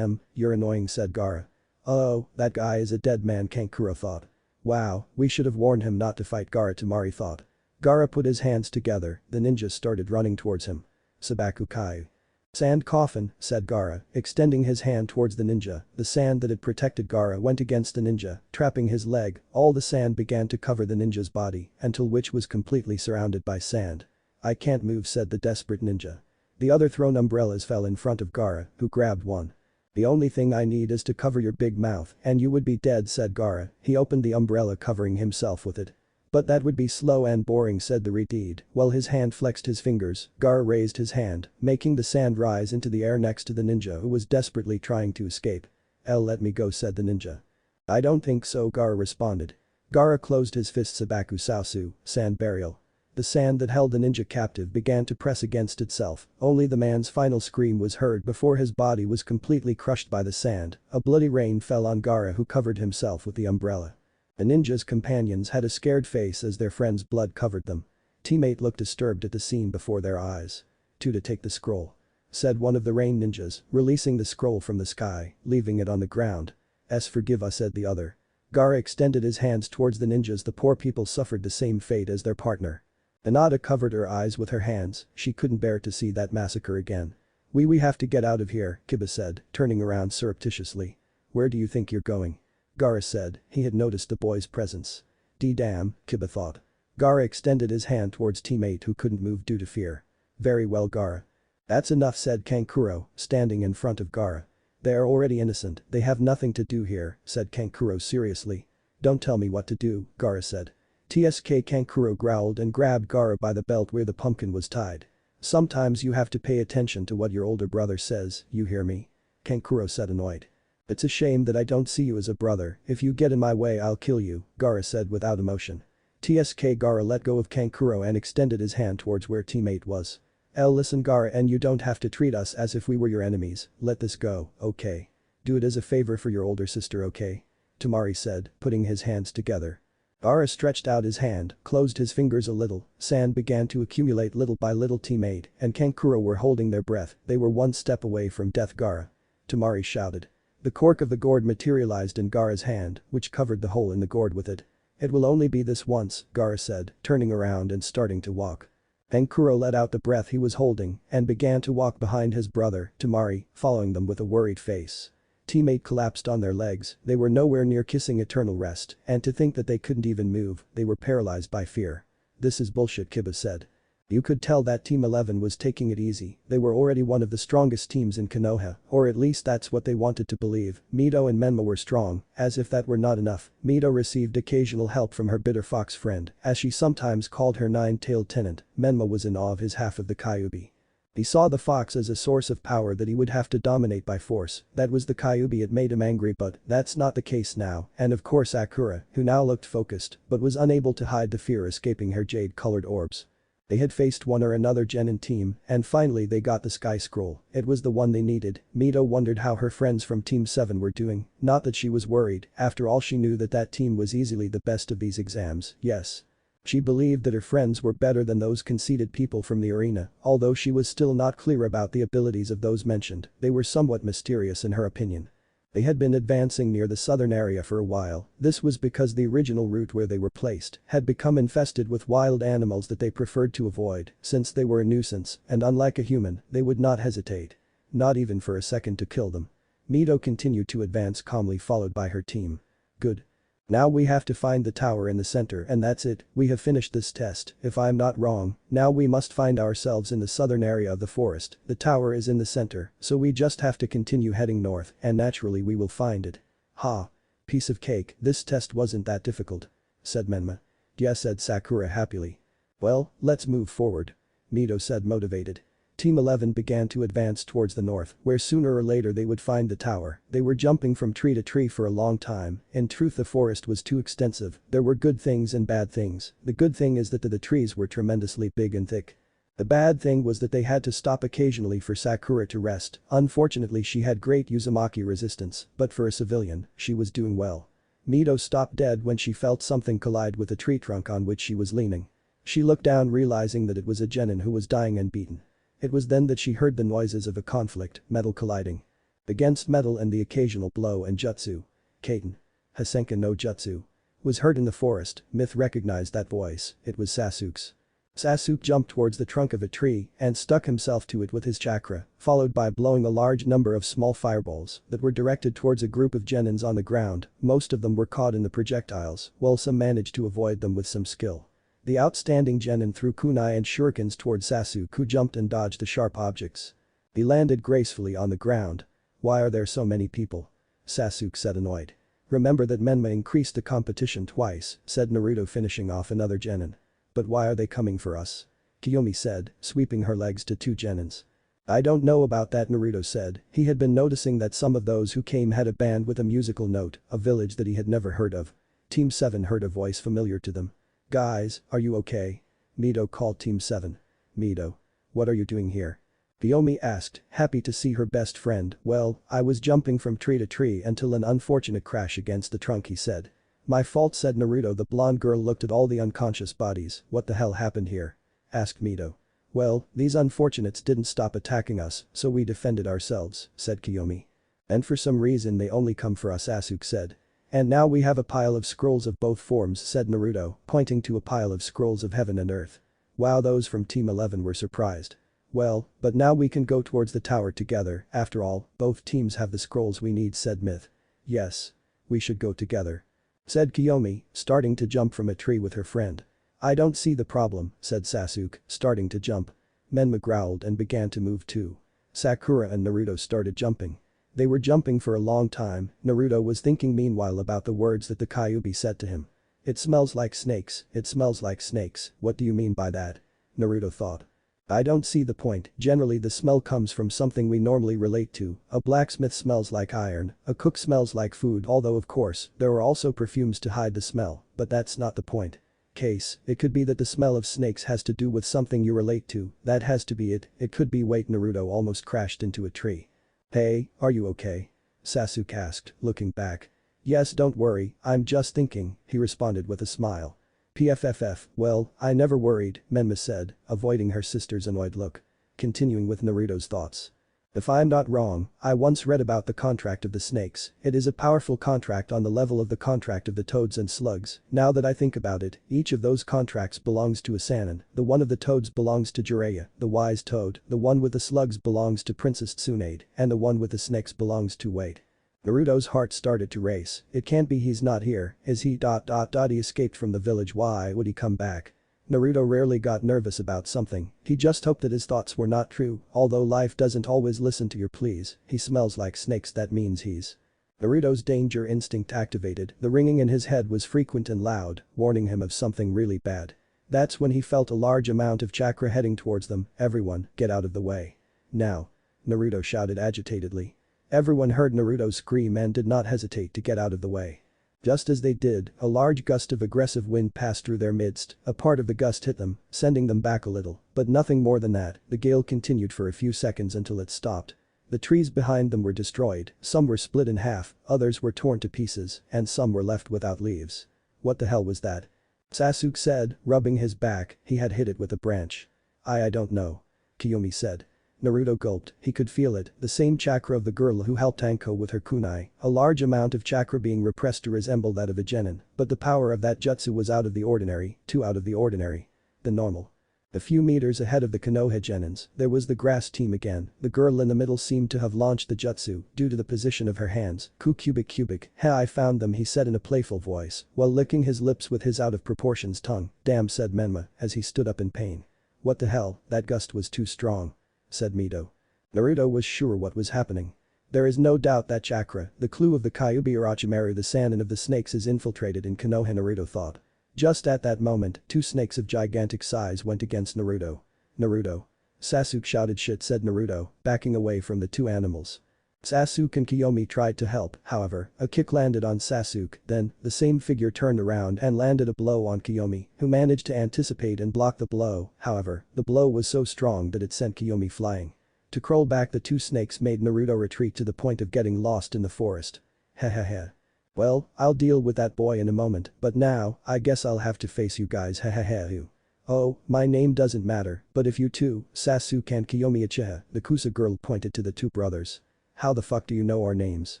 You're annoying, said Gaara. Oh, that guy is a dead man, Kankuro thought. Wow, we should have warned him not to fight Gaara, Temari thought. Gaara put his hands together, the ninja started running towards him. Sabaku Kai. Sand coffin, said Gaara, extending his hand towards the ninja, the sand that had protected Gaara went against the ninja, trapping his leg, all the sand began to cover the ninja's body, until which was completely surrounded by sand. I can't move, said the desperate ninja. The other thrown umbrellas fell in front of Gaara, who grabbed one. The only thing I need is to cover your big mouth, and you would be dead, said Gaara, he opened the umbrella covering himself with it. But that would be slow and boring, said the redeed, while his hand flexed his fingers, Gaara raised his hand, making the sand rise into the air next to the ninja who was desperately trying to escape. Let me go, said the ninja. I don't think so, Gaara responded. Gaara closed his fist. Sabaku Saosu, sand burial. The sand that held the ninja captive began to press against itself, only the man's final scream was heard before his body was completely crushed by the sand, a bloody rain fell on Gaara who covered himself with the umbrella. The ninja's companions had a scared face as their friend's blood covered them. Teammate looked disturbed at the scene before their eyes. To take the scroll, said one of the rain ninjas, releasing the scroll from the sky, leaving it on the ground. Forgive us, said the other. Gaara extended his hands towards the ninjas. The poor people suffered the same fate as their partner. Hinata covered her eyes with her hands, she couldn't bear to see that massacre again. We have to get out of here, Kiba said, turning around surreptitiously. Where do you think you're going? Gaara said, he had noticed the boy's presence. Damn, Kiba thought. Gaara extended his hand towards teammate who couldn't move due to fear. Very well, Gaara. That's enough, said Kankuro, standing in front of Gaara. They are already innocent, they have nothing to do here, said Kankuro seriously. Don't tell me what to do, Gaara said. TSK Kankuro growled and grabbed Gaara by the belt where the pumpkin was tied. Sometimes you have to pay attention to what your older brother says, you hear me? Kankuro said, annoyed. It's a shame that I don't see you as a brother, if you get in my way I'll kill you, Gaara said without emotion. TSK Gaara let go of Kankuro and extended his hand towards where teammate was. Listen, Gaara, and you don't have to treat us as if we were your enemies, let this go, okay? Do it as a favor for your older sister, okay? Temari said, putting his hands together. Gaara stretched out his hand, closed his fingers a little, sand began to accumulate little by little. Teammate and Kankuro were holding their breath, they were one step away from death. Gaara. Temari shouted. The cork of the gourd materialized in Gaara's hand, which covered the hole in the gourd with it. It will only be this once, Gaara said, turning around and starting to walk. Kankuro let out the breath he was holding and began to walk behind his brother, Temari, following them with a worried face. Teammate collapsed on their legs, they were nowhere near kissing eternal rest, and to think that they couldn't even move, they were paralyzed by fear. This is bullshit, Kiba said. You could tell that Team 11 was taking it easy, they were already one of the strongest teams in Konoha, or at least that's what they wanted to believe. Mito and Menma were strong, as if that were not enough, Mito received occasional help from her bitter fox friend, as she sometimes called her nine-tailed tenant. Menma was in awe of his half of the Kyuubi. He saw the fox as a source of power that he would have to dominate by force, that was the Kyuubi. It made him angry, but that's not the case now, and of course Sakura, who now looked focused, but was unable to hide the fear escaping her jade-colored orbs. They had faced one or another genin team, and finally they got the Sky Scroll, it was the one they needed. Mito wondered how her friends from Team 7 were doing, not that she was worried, after all she knew that that team was easily the best of these exams, yes. She believed that her friends were better than those conceited people from the arena, although she was still not clear about the abilities of those mentioned, they were somewhat mysterious in her opinion. They had been advancing near the southern area for a while. This was because the original route where they were placed had become infested with wild animals that they preferred to avoid since they were a nuisance and unlike a human, they would not hesitate. Not even for a second to kill them. Mito continued to advance calmly followed by her team. Good. Now we have to find the tower in the center and that's it, we have finished this test, if I'm not wrong, now we must find ourselves in the southern area of the forest, the tower is in the center, so we just have to continue heading north and naturally we will find it. Ha. Piece of cake, this test wasn't that difficult. Said Menma. Yeah, said Sakura happily. Well, let's move forward. Mito said motivated. Team 11 began to advance towards the north, where sooner or later they would find the tower. They were jumping from tree to tree for a long time. In truth the forest was too extensive, there were good things and bad things. The good thing is that the trees were tremendously big and thick. The bad thing was that they had to stop occasionally for Sakura to rest. Unfortunately she had great Uzumaki resistance, but for a civilian, she was doing well. Mito stopped dead when she felt something collide with the tree trunk on which she was leaning. She looked down realizing that it was a genin who was dying and beaten. It was then that she heard the noises of a conflict, metal colliding. Against metal and the occasional blow and jutsu. Kaiten. Hasenka no jutsu. Was heard in the forest, Myth recognized that voice, it was Sasuke's. Sasuke jumped towards the trunk of a tree and stuck himself to it with his chakra, followed by blowing a large number of small fireballs that were directed towards a group of genins on the ground. Most of them were caught in the projectiles, while some managed to avoid them with some skill. The outstanding genin threw kunai and shurikens towards Sasuke who jumped and dodged the sharp objects. He landed gracefully on the ground. Why are there so many people? Sasuke said annoyed. Remember that Menma increased the competition twice, said Naruto finishing off another genin. But why are they coming for us? Kiyomi said, sweeping her legs to two genins. I don't know about that, Naruto said. He had been noticing that some of those who came had a band with a musical note, a village that he had never heard of. Team 7 heard a voice familiar to them. Guys, are you okay? Mito called Team 7. Mito. What are you doing here? Kiyomi asked, happy to see her best friend. Well, I was jumping from tree to tree until an unfortunate crash against the trunk, he said. My fault, said Naruto. The blonde girl looked at all the unconscious bodies. What the hell happened here? Asked Mito. Well, these unfortunates didn't stop attacking us, so we defended ourselves, said Kiyomi. And for some reason they only come for us, Sasuke said. And now we have a pile of scrolls of both forms, said Naruto, pointing to a pile of scrolls of heaven and earth. Wow, those from Team 11 were surprised. Well, but now we can go towards the tower together, after all, both teams have the scrolls we need, said Myth. Yes. We should go together. Said Kiyomi, starting to jump from a tree with her friend. I don't see the problem, said Sasuke, starting to jump. Menma growled and began to move too. Sakura and Naruto started jumping. They were jumping for a long time. Naruto was thinking meanwhile about the words that the Kyuubi said to him. It smells like snakes, it smells like snakes, what do you mean by that? Naruto thought. I don't see the point, generally the smell comes from something we normally relate to, a blacksmith smells like iron, a cook smells like food, although of course, there are also perfumes to hide the smell, but that's not the point. Case, it could be that the smell of snakes has to do with something you relate to, that has to be it could be. Wait, Naruto almost crashed into a tree. Hey, are you okay? Sasuke asked, looking back. Yes, don't worry, I'm just thinking, he responded with a smile. PFFF, well, I never worried, Menma said, avoiding her sister's annoyed look. Continuing with Naruto's thoughts. If I'm not wrong, I once read about the contract of the snakes. It is a powerful contract on the level of the contract of the toads and slugs. Now that I think about it, each of those contracts belongs to a Sannin. The one of the toads belongs to Jiraiya, the wise toad, the one with the slugs belongs to Princess Tsunade, and the one with the snakes belongs to Wade. Naruto's heart started to race. It can't be he's not here, is he? He escaped from the village, why would he come back? Naruto rarely got nervous about something, he just hoped that his thoughts were not true, although life doesn't always listen to your pleas. He smells like snakes, that means he's. Naruto's danger instinct activated, the ringing in his head was frequent and loud, warning him of something really bad. That's when he felt a large amount of chakra heading towards them. Everyone, get out of the way. Now. Naruto shouted agitatedly. Everyone heard Naruto scream and did not hesitate to get out of the way. Just as they did, a large gust of aggressive wind passed through their midst. A part of the gust hit them, sending them back a little, but nothing more than that. The gale continued for a few seconds until it stopped. The trees behind them were destroyed, some were split in half, others were torn to pieces, and some were left without leaves. What the hell was that? Sasuke said, rubbing his back, he had hit it with a branch. I don't know. Kiyomi said. Naruto gulped, he could feel it, the same chakra of the girl who helped Anko with her kunai, a large amount of chakra being repressed to resemble that of a genin, but the power of that jutsu was out of the ordinary, too out of the ordinary. The normal. A few meters ahead of the Konoha genins, there was the grass team again, the girl in the middle seemed to have launched the jutsu due to the position of her hands, cubic. Heh, I found them, he said in a playful voice, while licking his lips with his out of proportions tongue. Damn, said Menma, as he stood up in pain. What the hell, that gust was too strong, said Mito. Naruto was sure what was happening. There is no doubt that chakra, the clue of the Kyuubi Orochimaru, the Sannin of the snakes, is infiltrated in Konoha, Naruto thought. Just at that moment, two snakes of gigantic size went against Naruto. Naruto. Sasuke shouted, shit, said Naruto, backing away from the two animals. Sasuke and Kiyomi tried to help, however, a kick landed on Sasuke, then, the same figure turned around and landed a blow on Kiyomi, who managed to anticipate and block the blow, however, the blow was so strong that it sent Kiyomi flying. To crawl back, the two snakes made Naruto retreat to the point of getting lost in the forest. Hehehe. Well, I'll deal with that boy in a moment, but now, I guess I'll have to face you guys, hehehe. Oh, my name doesn't matter, but if you two, Sasuke and Kiyomi Uchiha, the Kusa girl pointed to the two brothers. How the fuck do you know our names?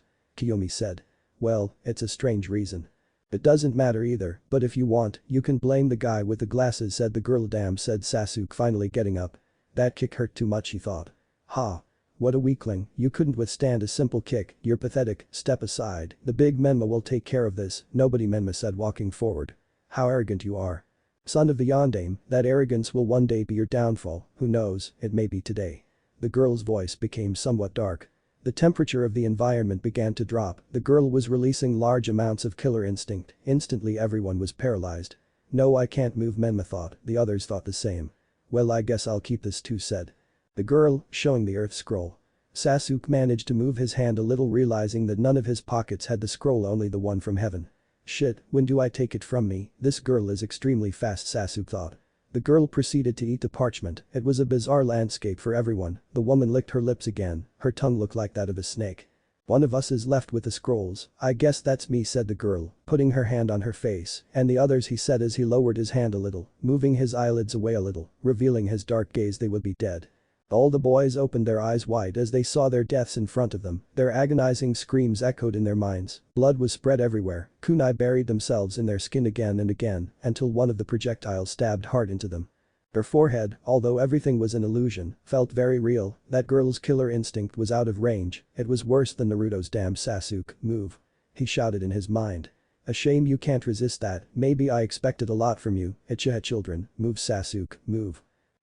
Kiyomi said. Well, it's a strange reason. It doesn't matter either, but if you want, you can blame the guy with the glasses, said the girl. Damn, said Sasuke, finally getting up. That kick hurt too much, he thought. Ha. What a weakling, you couldn't withstand a simple kick, you're pathetic, step aside, the big Menma will take care of this, nobody, Menma said, walking forward. How arrogant you are. Son of the Yondaime, that arrogance will one day be your downfall, who knows, it may be today. The girl's voice became somewhat dark. The temperature of the environment began to drop, the girl was releasing large amounts of killer instinct, instantly everyone was paralyzed. No, I can't move, Menma thought, the others thought the same. Well, I guess I'll keep this too, said the girl, showing the earth scroll. Sasuke managed to move his hand a little, realizing that none of his pockets had the scroll, only the one from heaven. Shit, when do I take it from me? This girl is extremely fast, Sasuke thought. The girl proceeded to eat the parchment, it was a bizarre landscape for everyone, the woman licked her lips again, her tongue looked like that of a snake. One of us is left with the scrolls, I guess that's me, said the girl, putting her hand on her face, and the others, he said as he lowered his hand a little, moving his eyelids away a little, revealing his dark gaze. They would be dead. All the boys opened their eyes wide as they saw their deaths in front of them, their agonizing screams echoed in their minds, blood was spread everywhere, kunai buried themselves in their skin again and again, until one of the projectiles stabbed hard into them. Her forehead, although everything was an illusion, felt very real, that girl's killer instinct was out of range, it was worse than Naruto's. Damn, Sasuke, move. He shouted in his mind. A shame you can't resist that, maybe I expected a lot from you, Uchiha children, move Sasuke, move.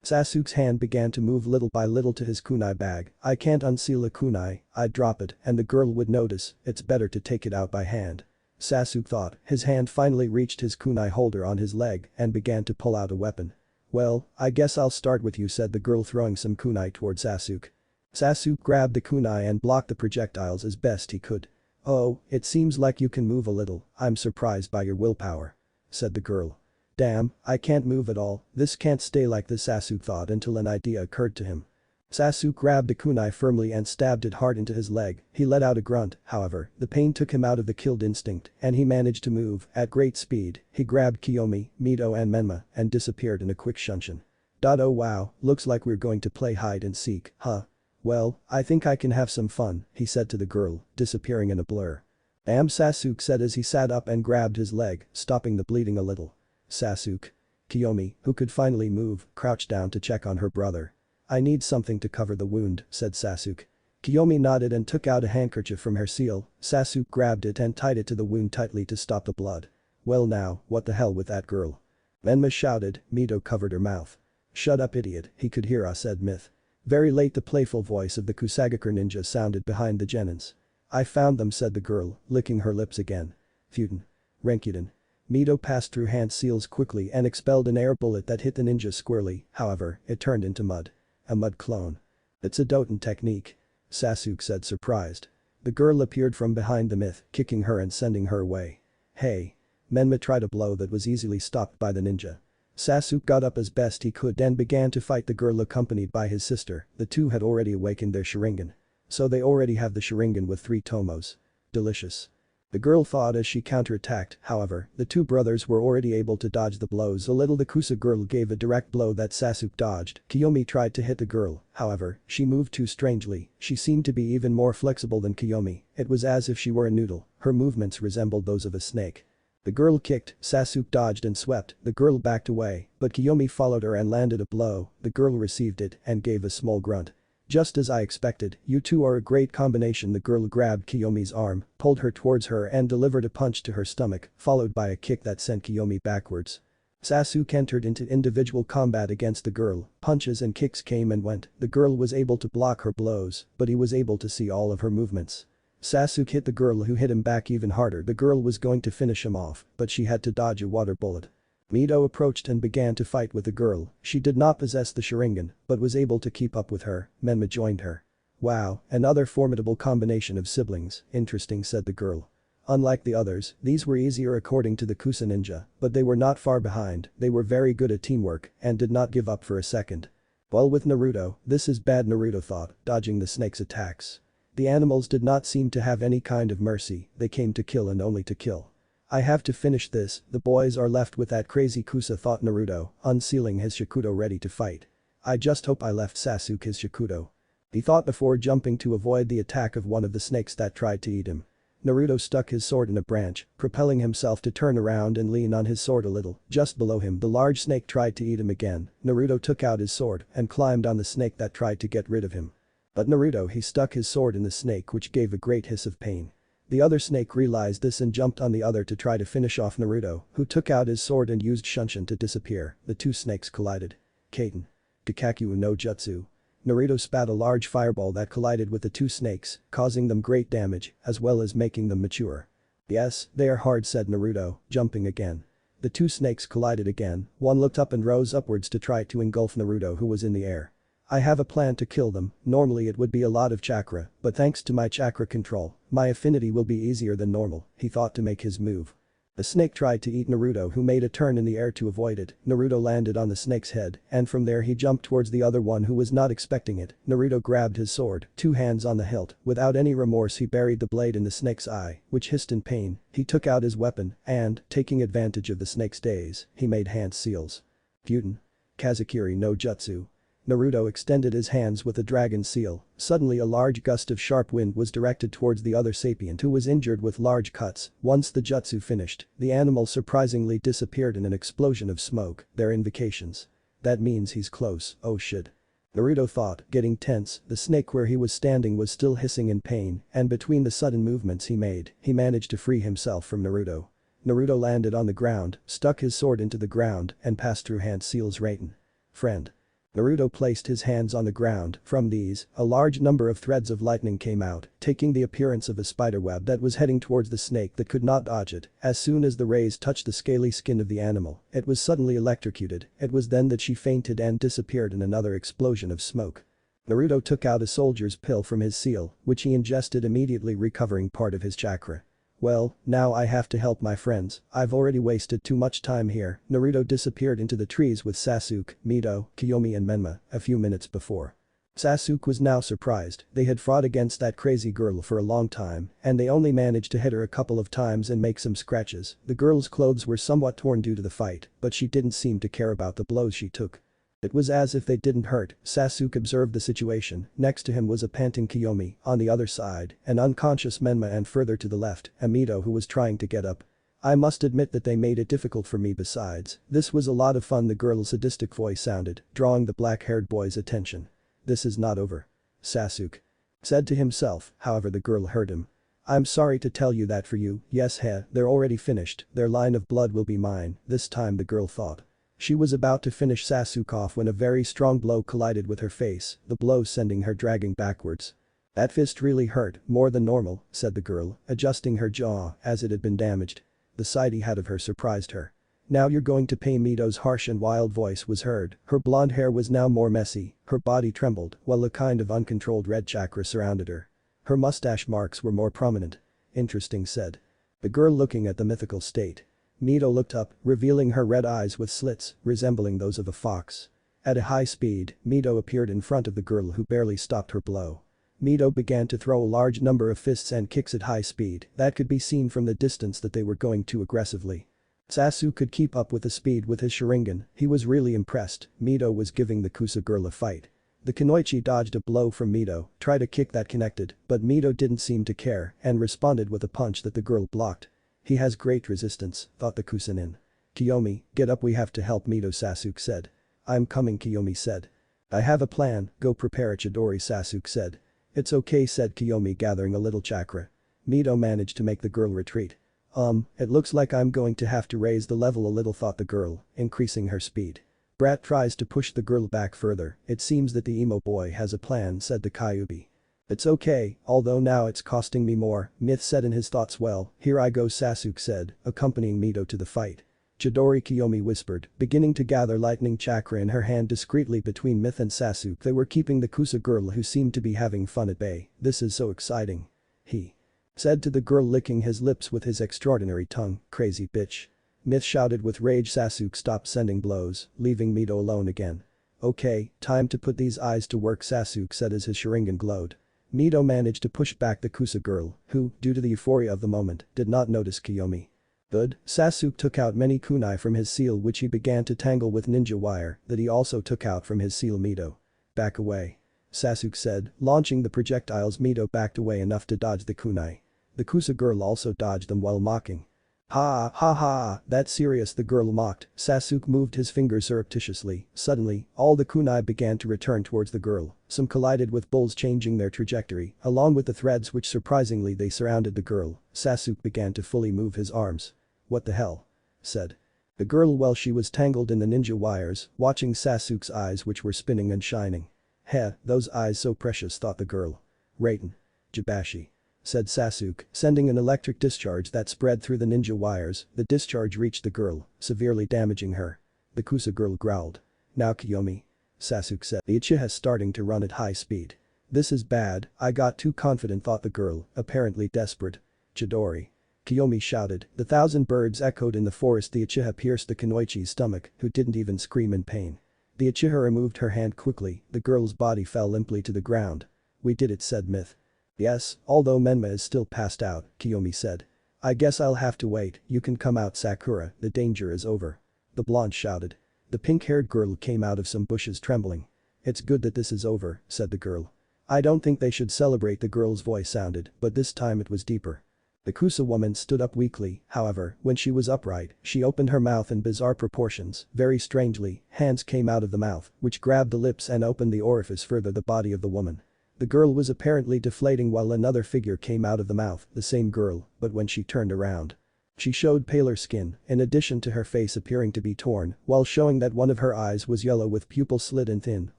Sasuke's hand began to move little by little to his kunai bag. I can't unseal a kunai, I'd drop it and the girl would notice, it's better to take it out by hand. Sasuke thought, his hand finally reached his kunai holder on his leg and began to pull out a weapon. Well, I guess I'll start with you, said the girl, throwing some kunai toward Sasuke. Sasuke grabbed the kunai and blocked the projectiles as best he could. Oh, it seems like you can move a little, I'm surprised by your willpower, said the girl. Damn, I can't move at all, this can't stay like this, Sasuke thought until an idea occurred to him. Sasuke grabbed the kunai firmly and stabbed it hard into his leg, he let out a grunt, however, the pain took him out of the killed instinct and he managed to move at great speed, he grabbed Kiyomi, Mito and Menma and disappeared in a quick shunshin. Oh wow, looks like we're going to play hide and seek, huh? Well, I think I can have some fun, he said to the girl, disappearing in a blur. Damn, Sasuke said as he sat up and grabbed his leg, stopping the bleeding a little. Sasuke. Kiyomi, who could finally move, crouched down to check on her brother. I need something to cover the wound, said Sasuke. Kiyomi nodded and took out a handkerchief from her seal, Sasuke grabbed it and tied it to the wound tightly to stop the blood. Well now, what the hell with that girl? Menma shouted, Mito covered her mouth. Shut up, idiot, he could hear us, said Myth. Very late the playful voice of the Kusagakure ninja sounded behind the genins. I found them, said the girl, licking her lips again. Futen. Renkuden. Mito passed through hand seals quickly and expelled an air bullet that hit the ninja squarely, however, it turned into mud. A mud clone. It's a Doton technique. Sasuke said, surprised. The girl appeared from behind the Myth, kicking her and sending her away. Hey. Menma tried a blow that was easily stopped by the ninja. Sasuke got up as best he could and began to fight the girl accompanied by his sister, the two had already awakened their Sharingan. So they already have the Sharingan with 3 tomos. Delicious. The girl thought as she counterattacked, however, the two brothers were already able to dodge the blows a little. The Kusa girl gave a direct blow that Sasuke dodged. Kiyomi tried to hit the girl, however, she moved too strangely, she seemed to be even more flexible than Kiyomi, it was as if she were a noodle, her movements resembled those of a snake. The girl kicked, Sasuke dodged and swept, the girl backed away, but Kiyomi followed her and landed a blow, the girl received it and gave a small grunt. Just as I expected, you two are a great combination. The girl grabbed Kiyomi's arm, pulled her towards her and delivered a punch to her stomach, followed by a kick that sent Kiyomi backwards. Sasuke entered into individual combat against the girl, punches and kicks came and went, the girl was able to block her blows, but he was able to see all of her movements. Sasuke hit the girl who hit him back even harder. The girl was going to finish him off, but she had to dodge a water bullet. Mito approached and began to fight with the girl, she did not possess the Sharingan, but was able to keep up with her, Menma joined her. Wow, another formidable combination of siblings, interesting said the girl. Unlike the others, these were easier according to the Kusa ninja, but they were not far behind, they were very good at teamwork, and did not give up for a second. Well with Naruto, this is bad Naruto thought, dodging the snake's attacks. The animals did not seem to have any kind of mercy, they came to kill and only to kill. I have to finish this, the boys are left with that crazy Kusa thought Naruto, unsealing his Shakudo ready to fight. I just hope I left Sasuke his Shakudo. He thought before jumping to avoid the attack of one of the snakes that tried to eat him. Naruto stuck his sword in a branch, propelling himself to turn around and lean on his sword a little. Just below him the large snake tried to eat him again. Naruto took out his sword and climbed on the snake that tried to get rid of him. But Naruto he stuck his sword in the snake which gave a great hiss of pain. The other snake realized this and jumped on the other to try to finish off Naruto, who took out his sword and used Shunshin to disappear. The two snakes collided. Kaiten. Kikaku no Jutsu. Naruto spat a large fireball that collided with the two snakes, causing them great damage, as well as making them mature. Yes, they are hard said Naruto, jumping again. The two snakes collided again, one looked up and rose upwards to try to engulf Naruto who was in the air. I have a plan to kill them, normally it would be a lot of chakra, but thanks to my chakra control, my affinity will be easier than normal, he thought to make his move. The snake tried to eat Naruto who made a turn in the air to avoid it, Naruto landed on the snake's head, and from there he jumped towards the other one who was not expecting it, Naruto grabbed his sword, two hands on the hilt, without any remorse he buried the blade in the snake's eye, which hissed in pain, he took out his weapon, and, taking advantage of the snake's daze, he made hand seals. Gyuten. Kazekiri no Jutsu. Naruto extended his hands with a dragon seal, suddenly a large gust of sharp wind was directed towards the other sapient who was injured with large cuts. Once the jutsu finished, the animal surprisingly disappeared in an explosion of smoke, their invocations. That means he's close, oh shit. Naruto thought, getting tense, the snake where he was standing was still hissing in pain, and between the sudden movements he made, he managed to free himself from Naruto. Naruto landed on the ground, stuck his sword into the ground, and passed through hand seals Raiten. Friend. Naruto placed his hands on the ground, from these, a large number of threads of lightning came out, taking the appearance of a spiderweb that was heading towards the snake that could not dodge it. As soon as the rays touched the scaly skin of the animal, it was suddenly electrocuted, it was then that she fainted and disappeared in another explosion of smoke. Naruto took out a soldier's pill from his seal, which he ingested immediately recovering part of his chakra. Well, now I have to help my friends, I've already wasted too much time here. Naruto disappeared into the trees with Sasuke, Mito, Kiyomi and Menma a few minutes before. Sasuke was now surprised, they had fought against that crazy girl for a long time, and they only managed to hit her a couple of times and make some scratches. The girl's clothes were somewhat torn due to the fight, but she didn't seem to care about the blows she took. It was as if they didn't hurt. Sasuke observed the situation, next to him was a panting Kiyomi, on the other side, an unconscious Menma and further to the left, a Mito who was trying to get up. I must admit that they made it difficult for me besides, this was a lot of fun the girl's sadistic voice sounded, drawing the black-haired boy's attention. This is not over. Sasuke said to himself, however the girl heard him. I'm sorry to tell you that for you, yes they're already finished, their line of blood will be mine, this time the girl thought. She was about to finish Sasuke off when a very strong blow collided with her face, the blow sending her dragging backwards. That fist really hurt, more than normal, said the girl, adjusting her jaw as it had been damaged. The sight he had of her surprised her. Now you're going to pay. Mito's harsh and wild voice was heard, her blonde hair was now more messy, her body trembled while a kind of uncontrolled red chakra surrounded her. Her mustache marks were more prominent. Interesting said. The girl looking at the mythical state. Mito looked up, revealing her red eyes with slits, resembling those of a fox. At a high speed, Mito appeared in front of the girl who barely stopped her blow. Mito began to throw a large number of fists and kicks at high speed that could be seen from the distance that they were going too aggressively. Sasuke could keep up with the speed with his Sharingan, he was really impressed, Mito was giving the Kusa girl a fight. The Kunoichi dodged a blow from Mito, tried a kick that connected, but Mito didn't seem to care and responded with a punch that the girl blocked. He has great resistance, thought the Kusanin. Kiyomi, get up, we have to help Mito, Sasuke said. I'm coming, Kiyomi said. I have a plan, go prepare it, Chidori, Sasuke said. It's okay, said Kiyomi, gathering a little chakra. Mito managed to make the girl retreat. It looks like I'm going to have to raise the level a little, thought the girl, increasing her speed. Brat tries to push the girl back further, it seems that the emo boy has a plan, said the Kyuubi. It's okay, although now it's costing me more, Myth said in his thoughts. Well, here I go, Sasuke said, accompanying Mito to the fight. Chidori, Kiyomi whispered, beginning to gather lightning chakra in her hand discreetly between Myth and Sasuke. They were keeping the Kusa girl who seemed to be having fun at bay. This is so exciting. He said to the girl, licking his lips with his extraordinary tongue, crazy bitch. Myth shouted with rage. Sasuke stopped sending blows, leaving Mito alone again. Okay, time to put these eyes to work, Sasuke said as his Sharingan glowed. Mito managed to push back the Kusa girl, who, due to the euphoria of the moment, did not notice Kiyomi. Good, Sasuke took out many kunai from his seal which he began to tangle with ninja wire that he also took out from his seal. Mito. Back away. Sasuke said, launching the projectiles. Mito backed away enough to dodge the kunai. The Kusa girl also dodged them while mocking. Ha ha ha, that's serious, the girl mocked. Sasuke moved his fingers surreptitiously. Suddenly, all the kunai began to return towards the girl, some collided with bulls changing their trajectory, along with the threads which surprisingly they surrounded the girl. Sasuke began to fully move his arms. What the hell? Said the girl while she was tangled in the ninja wires, watching Sasuke's eyes which were spinning and shining. Heh, those eyes so precious, thought the girl. Raiden. Jibashi. Said Sasuke, sending an electric discharge that spread through the ninja wires. The discharge reached the girl, severely damaging her. The Kusa girl growled. Now Kiyomi. Sasuke said. The Uchiha starting to run at high speed. This is bad, I got too confident, thought the girl, apparently desperate. Chidori. Kiyomi shouted. The thousand birds echoed in the forest. The Uchiha pierced the Kunoichi's stomach, who didn't even scream in pain. The Uchiha removed her hand quickly, the girl's body fell limply to the ground. We did it, said Myth. Yes, although Menma is still passed out, Kiyomi said. I guess I'll have to wait, you can come out, Sakura, the danger is over. The blonde shouted. The pink-haired girl came out of some bushes trembling. It's good that this is over, said the girl. I don't think they should celebrate, the girl's voice sounded, but this time it was deeper. The Kusa woman stood up weakly, however, when she was upright, she opened her mouth in bizarre proportions. Very strangely, hands came out of the mouth, which grabbed the lips and opened the orifice further the body of the woman. The girl was apparently deflating while another figure came out of the mouth, the same girl, but when she turned around. She showed paler skin, in addition to her face appearing to be torn, while showing that one of her eyes was yellow with pupils slit and thin,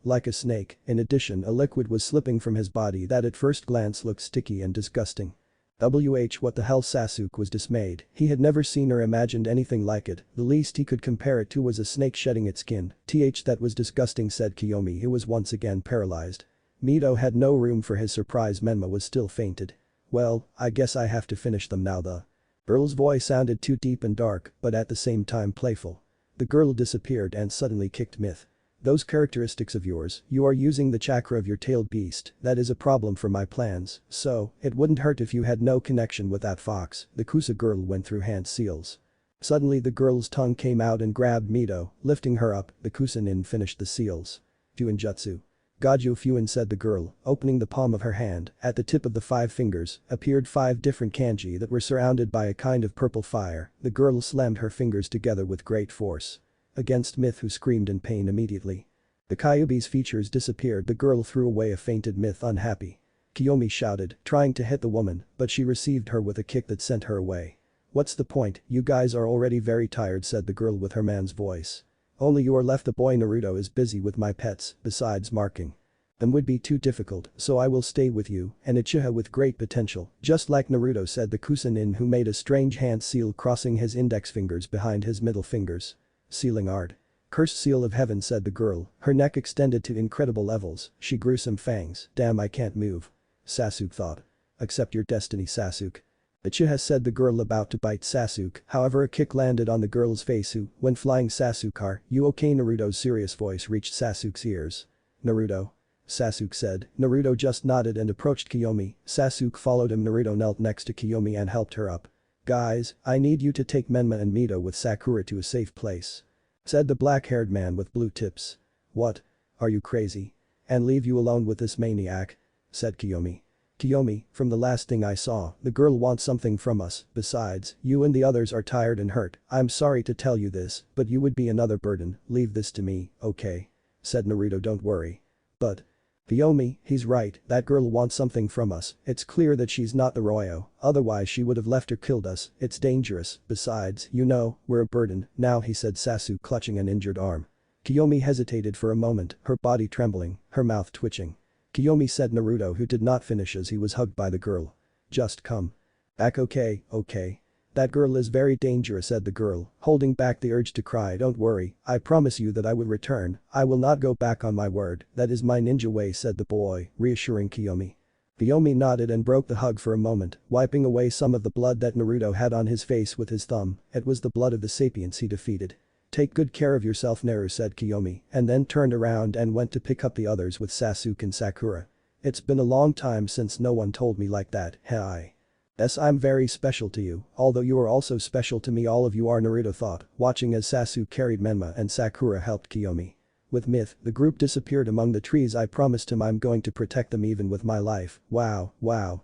like a snake. In addition, a liquid was slipping from his body that at first glance looked sticky and disgusting. What the hell, Sasuke was dismayed, he had never seen or imagined anything like it, the least he could compare it to was a snake shedding its skin. That was disgusting, said Kiyomi, who was once again paralyzed. Mito had no room for his surprise. Menma was still fainted. Well, I guess I have to finish them now. The girl's voice sounded too deep and dark, but at the same time playful. The girl disappeared and suddenly kicked Myth. Those characteristics of yours, you are using the chakra of your tailed beast, that is a problem for my plans, so, it wouldn't hurt if you had no connection with that fox, the Kusa girl went through hand seals. Suddenly the girl's tongue came out and grabbed Mito, lifting her up, the Kusanin finished the seals. Fuinjutsu. Gaju Fuin, said the girl, opening the palm of her hand, at the tip of the 5 fingers, appeared 5 different kanji that were surrounded by a kind of purple fire. The girl slammed her fingers together with great force. Against Myth, who screamed in pain immediately. The Kyuubi's features disappeared. The girl threw away a fainted Myth, unhappy. Kiyomi shouted, trying to hit the woman, but she received her with a kick that sent her away. What's the point, you guys are already very tired, said the girl with her man's voice. Only you are left. The boy Naruto is busy with my pets, besides marking them would be too difficult, so I will stay with you, an Uchiha with great potential, just like Naruto, said the Kusanin, who made a strange hand seal crossing his index fingers behind his middle fingers. Sealing art. Cursed seal of heaven, said the girl, her neck extended to incredible levels, she grew some fangs. Damn, I can't move. Sasuke thought. Accept your destiny, Sasuke. Uchiha, said the girl, about to bite Sasuke, however a kick landed on the girl's face, who went flying. Sasuke, are you okay? Naruto's serious voice reached Sasuke's ears. Naruto. Sasuke said. Naruto just nodded and approached Kiyomi. Sasuke followed him. Naruto knelt next to Kiyomi and helped her up. "Guys, I need you to take Menma and Mito with Sakura to a safe place," said the black-haired man with blue tips. "What? Are you crazy? And leave you alone with this maniac?" said Kiyomi. "Kiyomi, from the last thing I saw, the girl wants something from us, besides, you and the others are tired and hurt. I'm sorry to tell you this, but you would be another burden, leave this to me, okay?" said Naruto. "Don't worry." "But Kiyomi, he's right, that girl wants something from us, it's clear that she's not the Royo, otherwise she would have left or killed us, it's dangerous, besides, you know, we're a burden, now," he said, Sasuke clutching an injured arm. Kiyomi hesitated for a moment, her body trembling, her mouth twitching. "Kiyomi," said Naruto, who did not finish as he was hugged by the girl. "Just come back, okay, okay? That girl is very dangerous," said the girl, holding back the urge to cry. "Don't worry, I promise you that I will return, I will not go back on my word, that is my ninja way," said the boy, reassuring Kiyomi. Kiyomi nodded and broke the hug for a moment, wiping away some of the blood that Naruto had on his face with his thumb. It was the blood of the sapients he defeated. "Take good care of yourself, Naru," said Kiyomi, and then turned around and went to pick up the others with Sasuke and Sakura. "It's been a long time since no one told me like that, hey? Yes, I'm very special to you, although you are also special to me, all of you are," Naruto thought, watching as Sasuke carried Menma and Sakura helped Kiyomi. With myth, the group disappeared among the trees. "I promised him I'm going to protect them even with my life, wow,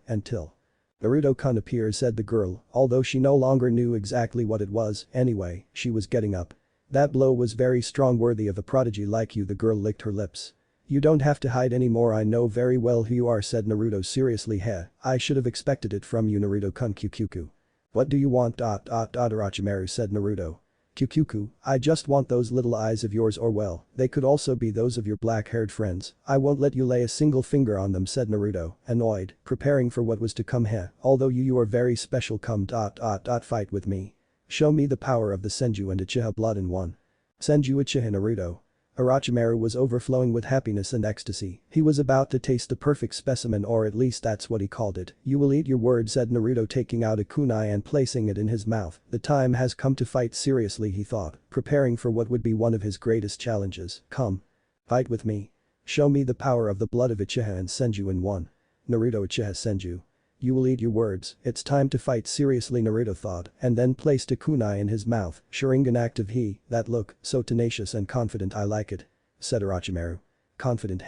until Naruto-kun appears," said the girl, although she no longer knew exactly what it was, anyway, she was getting up. "That blow was very strong, worthy of a prodigy like you," the girl licked her lips. "You don't have to hide anymore, I know very well who you are," said Naruto seriously. I should have expected it from you, Naruto-kun. Kyukyuku. "What do you want? Orochimaru," said Naruto. "Kyukyuku, I just want those little eyes of yours, or well, they could also be those of your black-haired friends, I won't let you lay a single finger on them," said Naruto, annoyed, preparing for what was to come. "Although you are very special, come fight with me. Show me the power of the Senju and Uchiha blood in one." Senju Uchiha Naruto. Orochimaru was overflowing with happiness and ecstasy, he was about to taste the perfect specimen, or at least that's what he called it. "You will eat your words," said Naruto, taking out a kunai and placing it in his mouth. The time has come to fight seriously, he thought, preparing for what would be one of his greatest challenges. "Come. Fight with me. Show me the power of the blood of Uchiha and Senju in one." Naruto Uchiha Senju. "You will eat your words, it's time to fight seriously," Naruto thought, and then placed a kunai in his mouth, Sharingan active. "That look, so tenacious and confident, I like it," said Orochimaru. "Confident,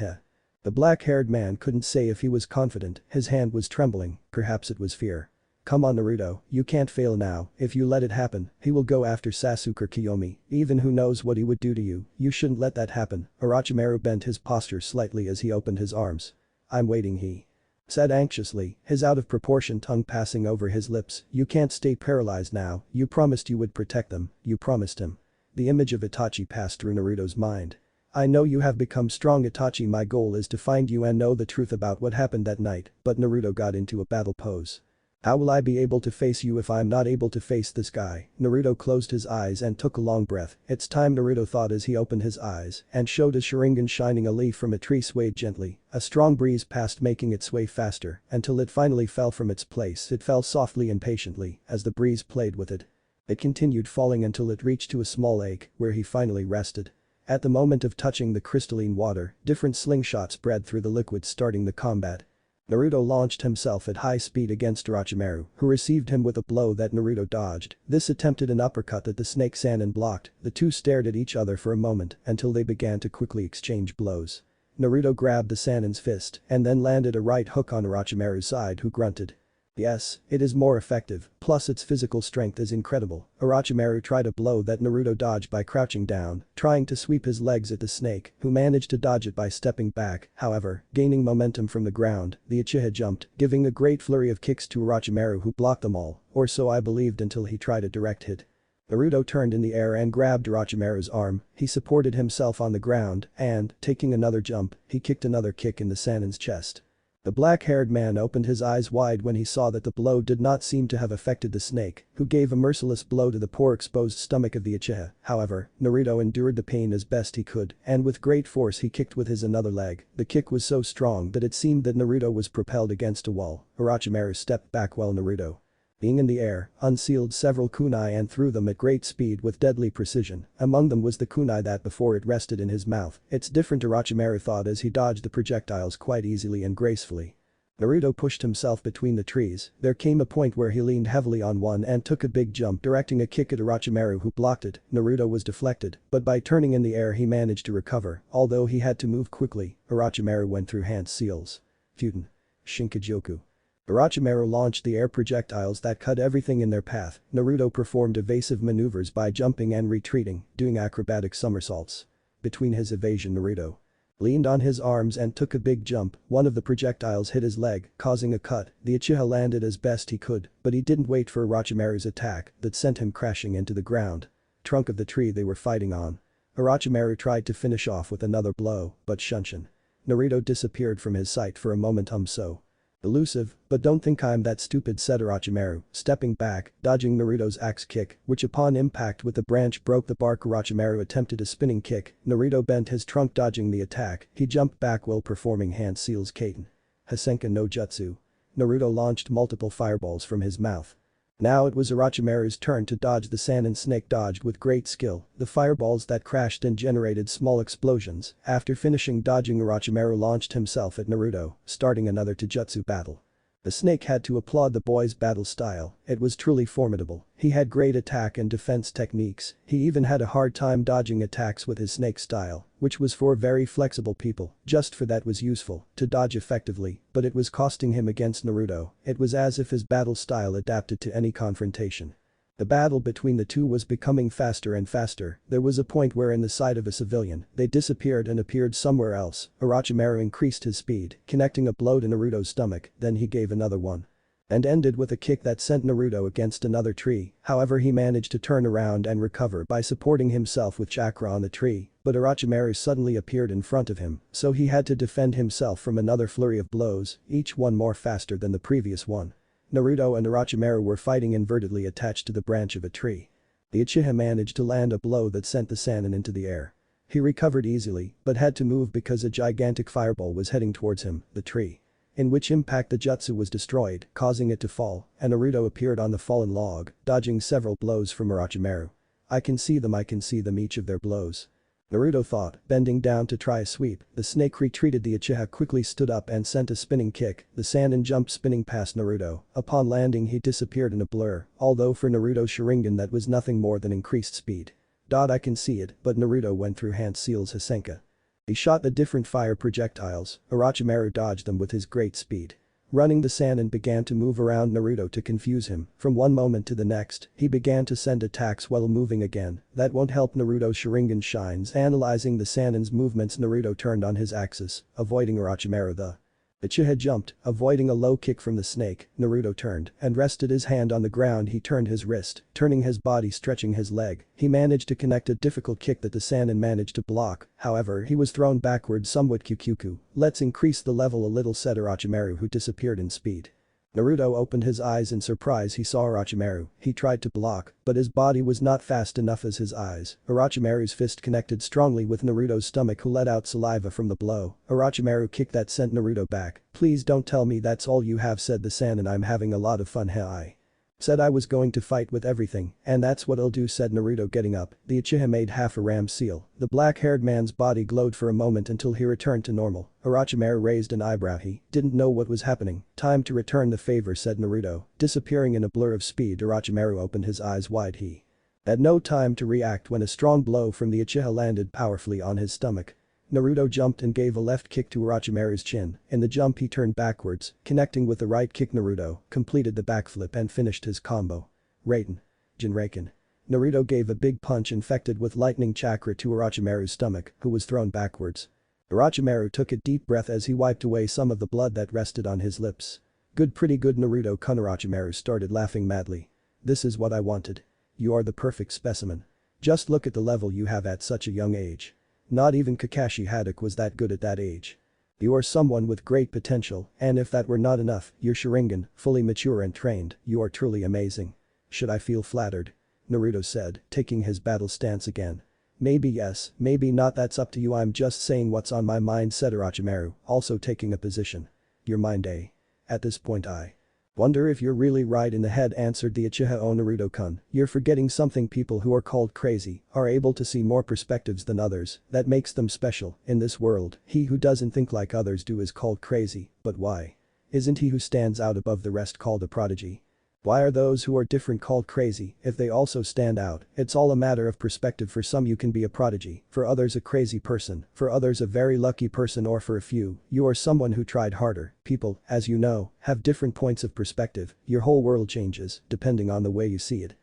The black-haired man couldn't say if he was confident, his hand was trembling, perhaps it was fear. "Come on, Naruto, you can't fail now, if you let it happen, he will go after Sasuke or Kiyomi, even who knows what he would do to you, you shouldn't let that happen." Orochimaru bent his posture slightly as he opened his arms. "I'm waiting," he said anxiously, his out-of-proportion tongue passing over his lips. "You can't stay paralyzed now, you promised you would protect them, you promised him." The image of Itachi passed through Naruto's mind. "I know you have become strong, Itachi, my goal is to find you and know the truth about what happened that night," but Naruto got into a battle pose. "How will I be able to face you if I'm not able to face this guy?" Naruto closed his eyes and took a long breath. "It's time," Naruto thought as he opened his eyes and showed his Sharingan shining. A leaf from a tree swayed gently, a strong breeze passed, making it sway faster until it finally fell from its place. It fell softly and patiently as the breeze played with it. It continued falling until it reached to a small lake where he finally rested. At the moment of touching the crystalline water, different slingshots spread through the liquid, starting the combat. Naruto launched himself at high speed against Orochimaru, who received him with a blow that Naruto dodged. This attempted an uppercut that the snake Sannin blocked. The two stared at each other for a moment until they began to quickly exchange blows. Naruto grabbed the Sannin's fist and then landed a right hook on Orochimaru's side, who grunted. "Yes, it is more effective, plus its physical strength is incredible." Orochimaru tried a blow that Naruto dodged by crouching down, trying to sweep his legs at the snake, who managed to dodge it by stepping back. However, gaining momentum from the ground, the Uchiha jumped, giving a great flurry of kicks to Orochimaru, who blocked them all, or so I believed until he tried a direct hit. Naruto turned in the air and grabbed Orochimaru's arm, he supported himself on the ground and, taking another jump, he kicked another kick in the Sannin's chest. The black-haired man opened his eyes wide when he saw that the blow did not seem to have affected the snake, who gave a merciless blow to the poor exposed stomach of the Uchiha. However, Naruto endured the pain as best he could, and with great force he kicked with his another leg. The kick was so strong that it seemed that Naruto was propelled against a wall. Orochimaru stepped back while Naruto Being in the air, unsealed several kunai and threw them at great speed with deadly precision. Among them was the kunai that before it rested in his mouth. It's different, Orochimaru thought as he dodged the projectiles quite easily and gracefully. Naruto pushed himself between the trees. There came a point where he leaned heavily on one and took a big jump, directing a kick at Orochimaru, who blocked it. Naruto was deflected, but by turning in the air he managed to recover, although he had to move quickly. Orochimaru went through hand seals. Futon. Shinkajoku. Orochimaru launched the air projectiles that cut everything in their path. Naruto performed evasive maneuvers by jumping and retreating, doing acrobatic somersaults. Between his evasion, Naruto leaned on his arms and took a big jump. One of the projectiles hit his leg, causing a cut. The Uchiha landed as best he could, but he didn't wait for Orochimaru's attack that sent him crashing into the ground. Trunk of the tree they were fighting on. Orochimaru tried to finish off with another blow, but Shunshin. Naruto disappeared from his sight for a moment. So elusive, but don't think I'm that stupid, said Orochimaru, stepping back, dodging Naruto's axe kick, which upon impact with the branch broke the bark. Orochimaru attempted a spinning kick. Naruto bent his trunk, dodging the attack. He jumped back while performing hand seals katen. Hasenka no Jutsu. Naruto launched multiple fireballs from his mouth. Now it was Orochimaru's turn to dodge. The Sand and Snake dodged with great skill, the fireballs that crashed and generated small explosions. After finishing dodging, Orochimaru launched himself at Naruto, starting another Taijutsu battle. The snake had to applaud the boy's battle style. It was truly formidable. He had great attack and defense techniques. He even had a hard time dodging attacks with his snake style, which was for very flexible people. Just for that was useful, to dodge effectively, but it was costing him against Naruto. It was as if his battle style adapted to any confrontation. The battle between the two was becoming faster and faster. There was a point where in the sight of a civilian, they disappeared and appeared somewhere else. Orochimaru increased his speed, connecting a blow to Naruto's stomach, then he gave another one. And ended with a kick that sent Naruto against another tree. However, he managed to turn around and recover by supporting himself with chakra on the tree, but Orochimaru suddenly appeared in front of him, so he had to defend himself from another flurry of blows, each one more faster than the previous one. Naruto and Orochimaru were fighting invertedly attached to the branch of a tree. The Uchiha managed to land a blow that sent the Sannin into the air. He recovered easily, but had to move because a gigantic fireball was heading towards him, the tree. In which impact the jutsu was destroyed, causing it to fall, and Naruto appeared on the fallen log, dodging several blows from Orochimaru. I can see them, each of their blows. Naruto thought, bending down to try a sweep. The snake retreated. The Uchiha quickly stood up and sent a spinning kick. The Sannin jumped spinning past Naruto. Upon landing he disappeared in a blur, although for Naruto's Sharingan that was nothing more than increased speed. I can see it, but Naruto went through hand seals Hasenka. He shot the different fire projectiles. Orochimaru dodged them with his great speed. Running, the Sannin began to move around Naruto to confuse him. From one moment to the next, he began to send attacks while moving again. That won't help. Naruto's Sharingan shines. Analyzing the Sannin's movements, Naruto turned on his axis, avoiding Orochimaru. The Uchiha jumped, avoiding a low kick from the snake. Naruto turned and rested his hand on the ground. He turned his wrist, turning his body, stretching his leg. He managed to connect a difficult kick that the Sannin managed to block. However, he was thrown backwards somewhat. Kyukyuku. Let's increase the level a little, said Orochimaru, who disappeared in speed. Naruto opened his eyes in surprise. He saw Orochimaru. He tried to block, but his body was not fast enough as his eyes. Orochimaru's fist connected strongly with Naruto's stomach, who let out saliva from the blow. Orochimaru kicked that sent Naruto back. Please don't tell me that's all you have, said the Sannin. I'm having a lot of fun. I said I was going to fight with everything, and that's what I'll do, said Naruto, getting up. The Uchiha made half a ram seal. The black-haired man's body glowed for a moment until he returned to normal. Orochimaru raised an eyebrow. He didn't know what was happening. Time to return the favor, said Naruto. Disappearing in a blur of speed, Orochimaru opened his eyes wide. He had no time to react when a strong blow from the Uchiha landed powerfully on his stomach. Naruto jumped and gave a left kick to Orochimaru's chin. In the jump he turned backwards, connecting with the right kick. Naruto completed the backflip and finished his combo. Raiden. Jinraken. Naruto gave a big punch infected with lightning chakra to Orochimaru's stomach, who was thrown backwards. Orochimaru took a deep breath as he wiped away some of the blood that rested on his lips. Good, pretty good, Naruto-kun. Orochimaru started laughing madly. This is what I wanted. You are the perfect specimen. Just look at the level you have at such a young age. Not even Kakashi Haddock was that good at that age. You are someone with great potential, and if that were not enough, your Sharingan, fully mature and trained, you are truly amazing. Should I feel flattered? Naruto said, taking his battle stance again. Maybe yes, maybe not, that's up to you, I'm just saying what's on my mind, said Orochimaru, also taking a position. Your mind, eh? At this point I Wonder if you're really right in the head, answered the Uchiha. Oh Naruto-kun, you're forgetting something. People who are called crazy are able to see more perspectives than others. That makes them special in this world. He who doesn't think like others do is called crazy, but why? Isn't he who stands out above the rest called a prodigy? Why are those who are different called crazy if they also stand out? It's all a matter of perspective. For some you can be a prodigy, for others a crazy person, for others a very lucky person, or for a few, you are someone who tried harder. People, as you know, have different points of perspective. Your whole world changes depending on the way you see it.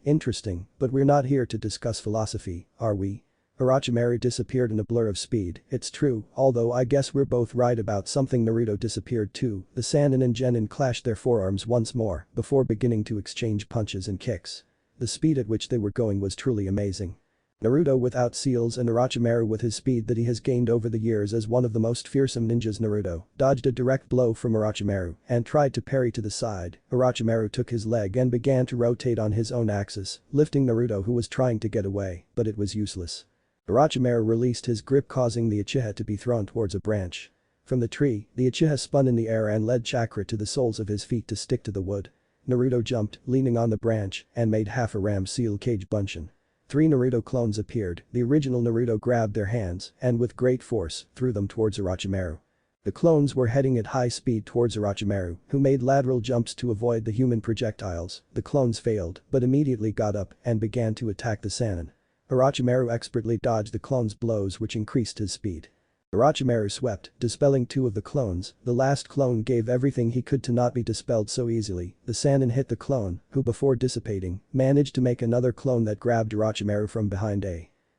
Interesting, but we're not here to discuss philosophy, are we? Orochimaru disappeared in a blur of speed. It's true, although I guess we're both right about something. Naruto disappeared too. The Sannin and genin clashed their forearms once more before beginning to exchange punches and kicks. The speed at which they were going was truly amazing. Naruto without seals and Orochimaru with his speed that he has gained over the years as one of the most fearsome ninjas. Naruto dodged a direct blow from Orochimaru and tried to parry to the side. Orochimaru took his leg and began to rotate on his own axis, lifting Naruto, who was trying to get away, but it was useless. Orochimaru released his grip, causing the Uchiha to be thrown towards a branch. From the tree, the Uchiha spun in the air and led chakra to the soles of his feet to stick to the wood. Naruto jumped, leaning on the branch, and made half a ram seal cage bunshin. 3 Naruto clones appeared. The original Naruto grabbed their hands and with great force threw them towards Orochimaru. The clones were heading at high speed towards Orochimaru, who made lateral jumps to avoid the human projectiles. The clones failed, but immediately got up and began to attack the Sannin. Orochimaru expertly dodged the clones' blows, which increased his speed. Orochimaru swept, dispelling 2 of the clones. The last clone gave everything he could to not be dispelled so easily. The Sannin hit the clone, who before dissipating, managed to make another clone that grabbed Orochimaru from behind.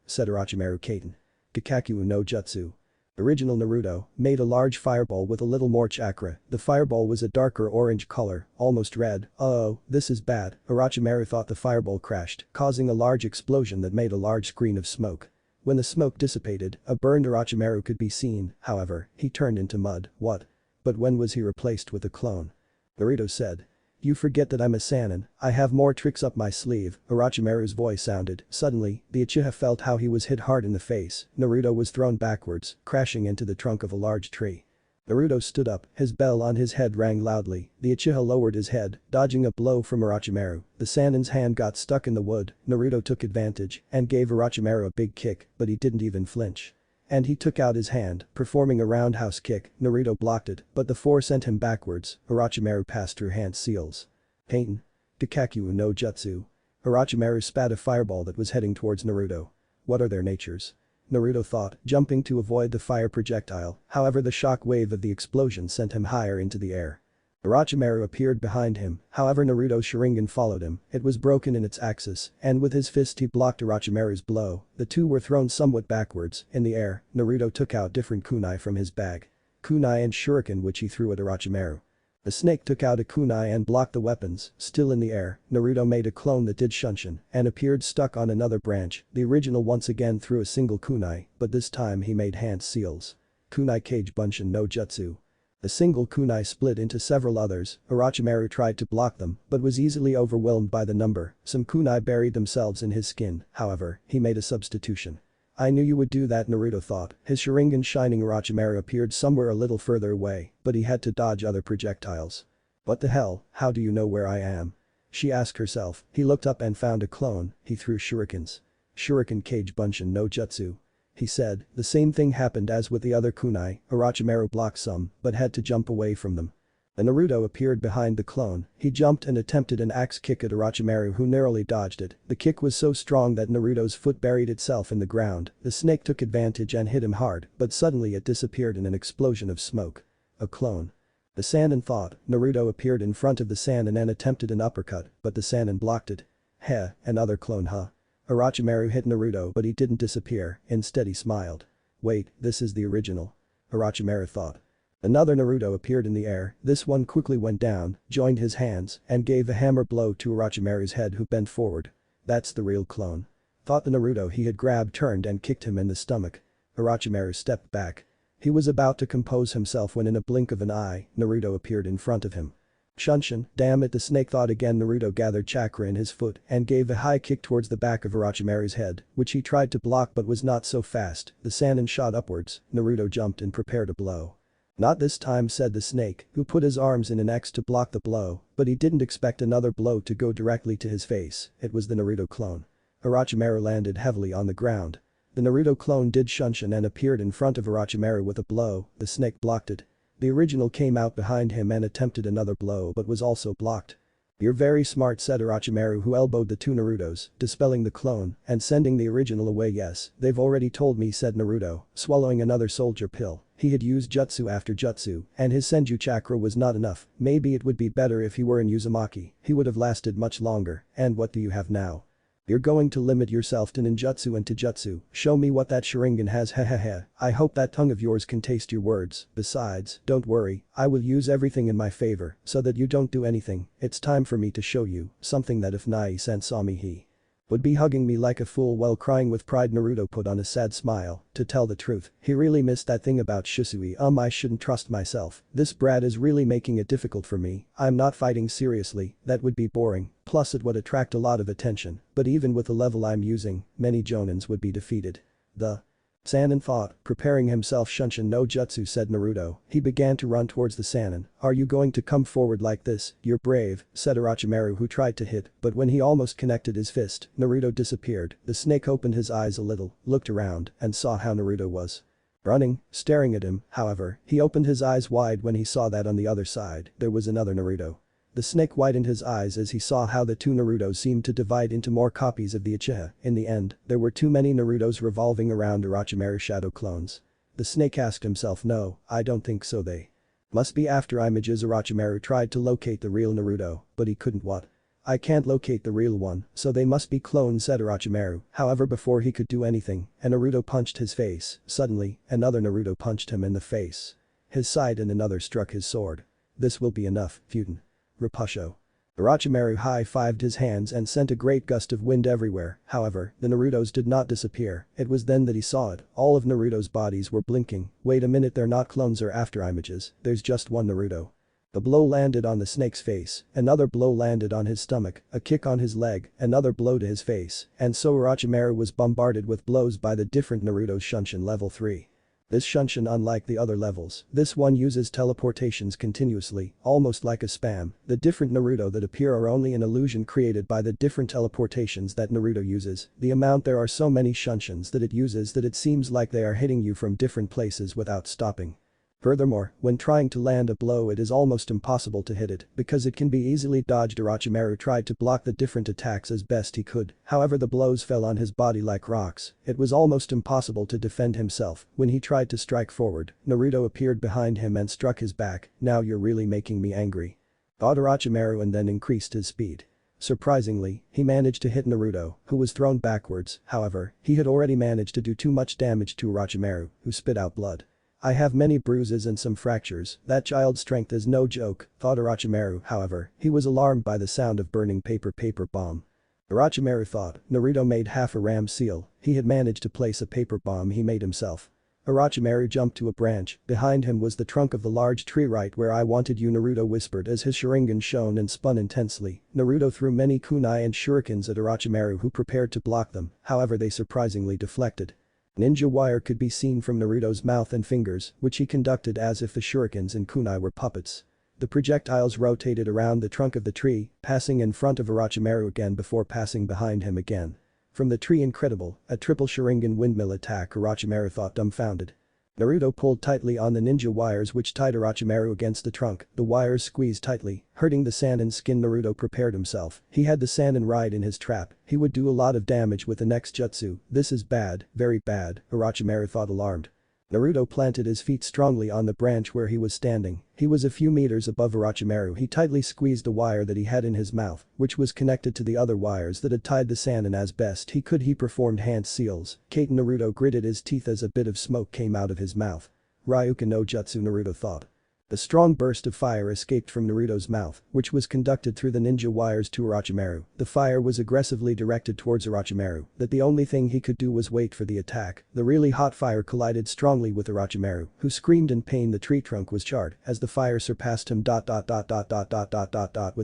Said Orochimaru Kaiten. Kakaku no Jutsu. Original Naruto made a large fireball with a little more chakra. The fireball was a darker orange color, almost red. Oh, this is bad. Orochimaru thought the fireball crashed, causing a large explosion that made a large screen of smoke. When the smoke dissipated, a burned Orochimaru could be seen. However, he turned into mud. What? But when was he replaced with a clone? Naruto said. You forget that I'm a Sannin. I have more tricks up my sleeve. Orochimaru's voice sounded. Suddenly, the Uchiha felt how he was hit hard in the face. Naruto was thrown backwards, crashing into the trunk of a large tree. Naruto stood up, his bell on his head rang loudly. The Uchiha lowered his head, dodging a blow from Orochimaru. The Sannin's hand got stuck in the wood. Naruto took advantage and gave Orochimaru a big kick, but he didn't even flinch. And he took out his hand, performing a roundhouse kick. Naruto blocked it, but the force sent him backwards. Orochimaru passed through hand seals. Kaiten. Kakaku no Jutsu. Orochimaru spat a fireball that was heading towards Naruto. What are their natures? Naruto thought, jumping to avoid the fire projectile. However, the shock wave of the explosion sent him higher into the air. Orochimaru appeared behind him, however Naruto's Sharingan followed him. It was broken in its axis, and with his fist he blocked Orochimaru's blow. The two were thrown somewhat backwards. In the air, Naruto took out different kunai from his bag. Kunai and shuriken, which he threw at Orochimaru. The snake took out a kunai and blocked the weapons. Still in the air, Naruto made a clone that did shunshin and appeared stuck on another branch. The original once again threw a single kunai, but this time he made hand seals. Kunai cage bunshin no jutsu. The single kunai split into several others. Orochimaru tried to block them, but was easily overwhelmed by the number. Some kunai buried themselves in his skin, however, he made a substitution. I knew you would do that, Naruto thought. His Sharingan shining. Orochimaru appeared somewhere a little further away, but he had to dodge other projectiles. What the hell, how do you know where I am? She asked herself. He looked up and found a clone. He threw shurikens. Shuriken cage bunshin no jutsu. He said. The same thing happened as with the other kunai. Orochimaru blocked some, but had to jump away from them. The Naruto appeared behind the clone. He jumped and attempted an axe kick at Orochimaru, who narrowly dodged it. The kick was so strong that Naruto's foot buried itself in the ground. The snake took advantage and hit him hard, but suddenly it disappeared in an explosion of smoke. A clone. The Sannin thought. Naruto appeared in front of the Sannin and attempted an uppercut, but the Sannin blocked it. Heh, another clone huh? Orochimaru hit Naruto, but he didn't disappear. Instead he smiled. Wait, this is the original. Orochimaru thought. Another Naruto appeared in the air. This one quickly went down, joined his hands, and gave a hammer blow to Orochimaru's head, who bent forward. That's the real clone. Thought the Naruto he had grabbed turned and kicked him in the stomach. Orochimaru stepped back. He was about to compose himself when in a blink of an eye, Naruto appeared in front of him. Shunshin, damn it, the snake thought again. Naruto gathered chakra in his foot and gave a high kick towards the back of Orochimaru's head, which he tried to block but was not so fast. The Sannin shot upwards. Naruto jumped and prepared a blow. "Not this time," said the snake, who put his arms in an X to block the blow, but he didn't expect another blow to go directly to his face. It was the Naruto clone. Orochimaru landed heavily on the ground. The Naruto clone did shunshin and appeared in front of Orochimaru with a blow. The snake blocked it. The original came out behind him and attempted another blow but was also blocked. "You're very smart," said Orochimaru, who elbowed the two Narutos, dispelling the clone and sending the original away. "Yes, they've already told me," said Naruto, swallowing another soldier pill. He had used jutsu after jutsu, and his Senju chakra was not enough. Maybe it would be better if he were in Uzumaki, he would have lasted much longer. "And what do you have now? You're going to limit yourself to ninjutsu and taijutsu, show me what that Sharingan has, hehehe. I hope that tongue of yours can taste your words. Besides, don't worry, I will use everything in my favor so that you don't do anything. It's time for me to show you something that if Nai-san saw me he would be hugging me like a fool while crying with pride." Naruto put on a sad smile. To tell the truth, he really missed that thing about Shisui. I shouldn't trust myself. This brat is really making it difficult for me. I'm not fighting seriously, that would be boring. Plus it would attract a lot of attention, but even with the level I'm using, many jonins would be defeated. The Sannin thought, preparing himself. "Shunshin no jutsu," said Naruto. He began to run towards the Sannin. "Are you going to come forward like this? You're brave," said Orochimaru, who tried to hit, but when he almost connected his fist, Naruto disappeared. The snake opened his eyes a little, looked around, and saw how Naruto was running, staring at him. However, he opened his eyes wide when he saw that on the other side, there was another Naruto. The snake widened his eyes as he saw how the two Narutos seemed to divide into more copies of the Uchiha. In the end, there were too many Narutos revolving around Orochimaru's shadow clones. The snake asked himself, "No, I don't think so, they must be after images." Orochimaru tried to locate the real Naruto, but he couldn't. "What? I can't locate the real one, so they must be clones," said Orochimaru. However, before he could do anything, a Naruto punched his face. Suddenly, another Naruto punched him in the face, his side, and another struck his sword. "This will be enough, Futen. Rapusho." Orochimaru high-fived his hands and sent a great gust of wind everywhere. However, the Narutos did not disappear. It was then that he saw it. All of Naruto's bodies were blinking. "Wait a minute, they're not clones or after images, there's just one Naruto." The blow landed on the snake's face, another blow landed on his stomach, a kick on his leg, another blow to his face, and so Orochimaru was bombarded with blows by the different Naruto's Shunshin level 3. This Shunshin, unlike the other levels, this one uses teleportations continuously, almost like a spam. The different Naruto that appear are only an illusion created by the different teleportations that Naruto uses. The amount there are so many Shunshins that it uses that it seems like they are hitting you from different places without stopping. Furthermore, when trying to land a blow it is almost impossible to hit it because it can be easily dodged. Orochimaru tried to block the different attacks as best he could, however the blows fell on his body like rocks. It was almost impossible to defend himself. When he tried to strike forward, Naruto appeared behind him and struck his back. "Now you're really making me angry," thought Orochimaru, and then increased his speed. Surprisingly, he managed to hit Naruto, who was thrown backwards. However, he had already managed to do too much damage to Orochimaru, who spit out blood. "I have many bruises and some fractures, that child's strength is no joke," thought Orochimaru. However, he was alarmed by the sound of burning paper bomb. Orochimaru thought, Naruto made half a ram seal, he had managed to place a paper bomb he made himself. Orochimaru jumped to a branch, behind him was the trunk of the large tree. "Right where I wanted you," Naruto whispered as his Sharingan shone and spun intensely. Naruto threw many kunai and shurikens at Orochimaru, who prepared to block them, however they surprisingly deflected. Ninja wire could be seen from Naruto's mouth and fingers, which he conducted as if the shurikens and kunai were puppets. The projectiles rotated around the trunk of the tree, passing in front of Orochimaru again before passing behind him again. From the tree, incredible, a triple Sharingan windmill attack. Orochimaru thought, dumbfounded. Naruto pulled tightly on the ninja wires which tied Orochimaru against the trunk. The wires squeezed tightly, hurting the Sannin skin. Naruto prepared himself. He had the Sannin right in his trap. He would do a lot of damage with the next jutsu. "This is bad, very bad," Orochimaru thought, alarmed. Naruto planted his feet strongly on the branch where he was standing. He was a few meters above Orochimaru. He tightly squeezed the wire that he had in his mouth, which was connected to the other wires that had tied the Sannin as best he could. He performed hand seals. Katen. Naruto gritted his teeth as a bit of smoke came out of his mouth. Ryuken no Jutsu, Naruto thought. A strong burst of fire escaped from Naruto's mouth, which was conducted through the ninja wires to Orochimaru. The fire was aggressively directed towards Orochimaru, that the only thing he could do was wait for the attack. The really hot fire collided strongly with Orochimaru, who screamed in pain. The tree trunk was charred as the fire surpassed him. With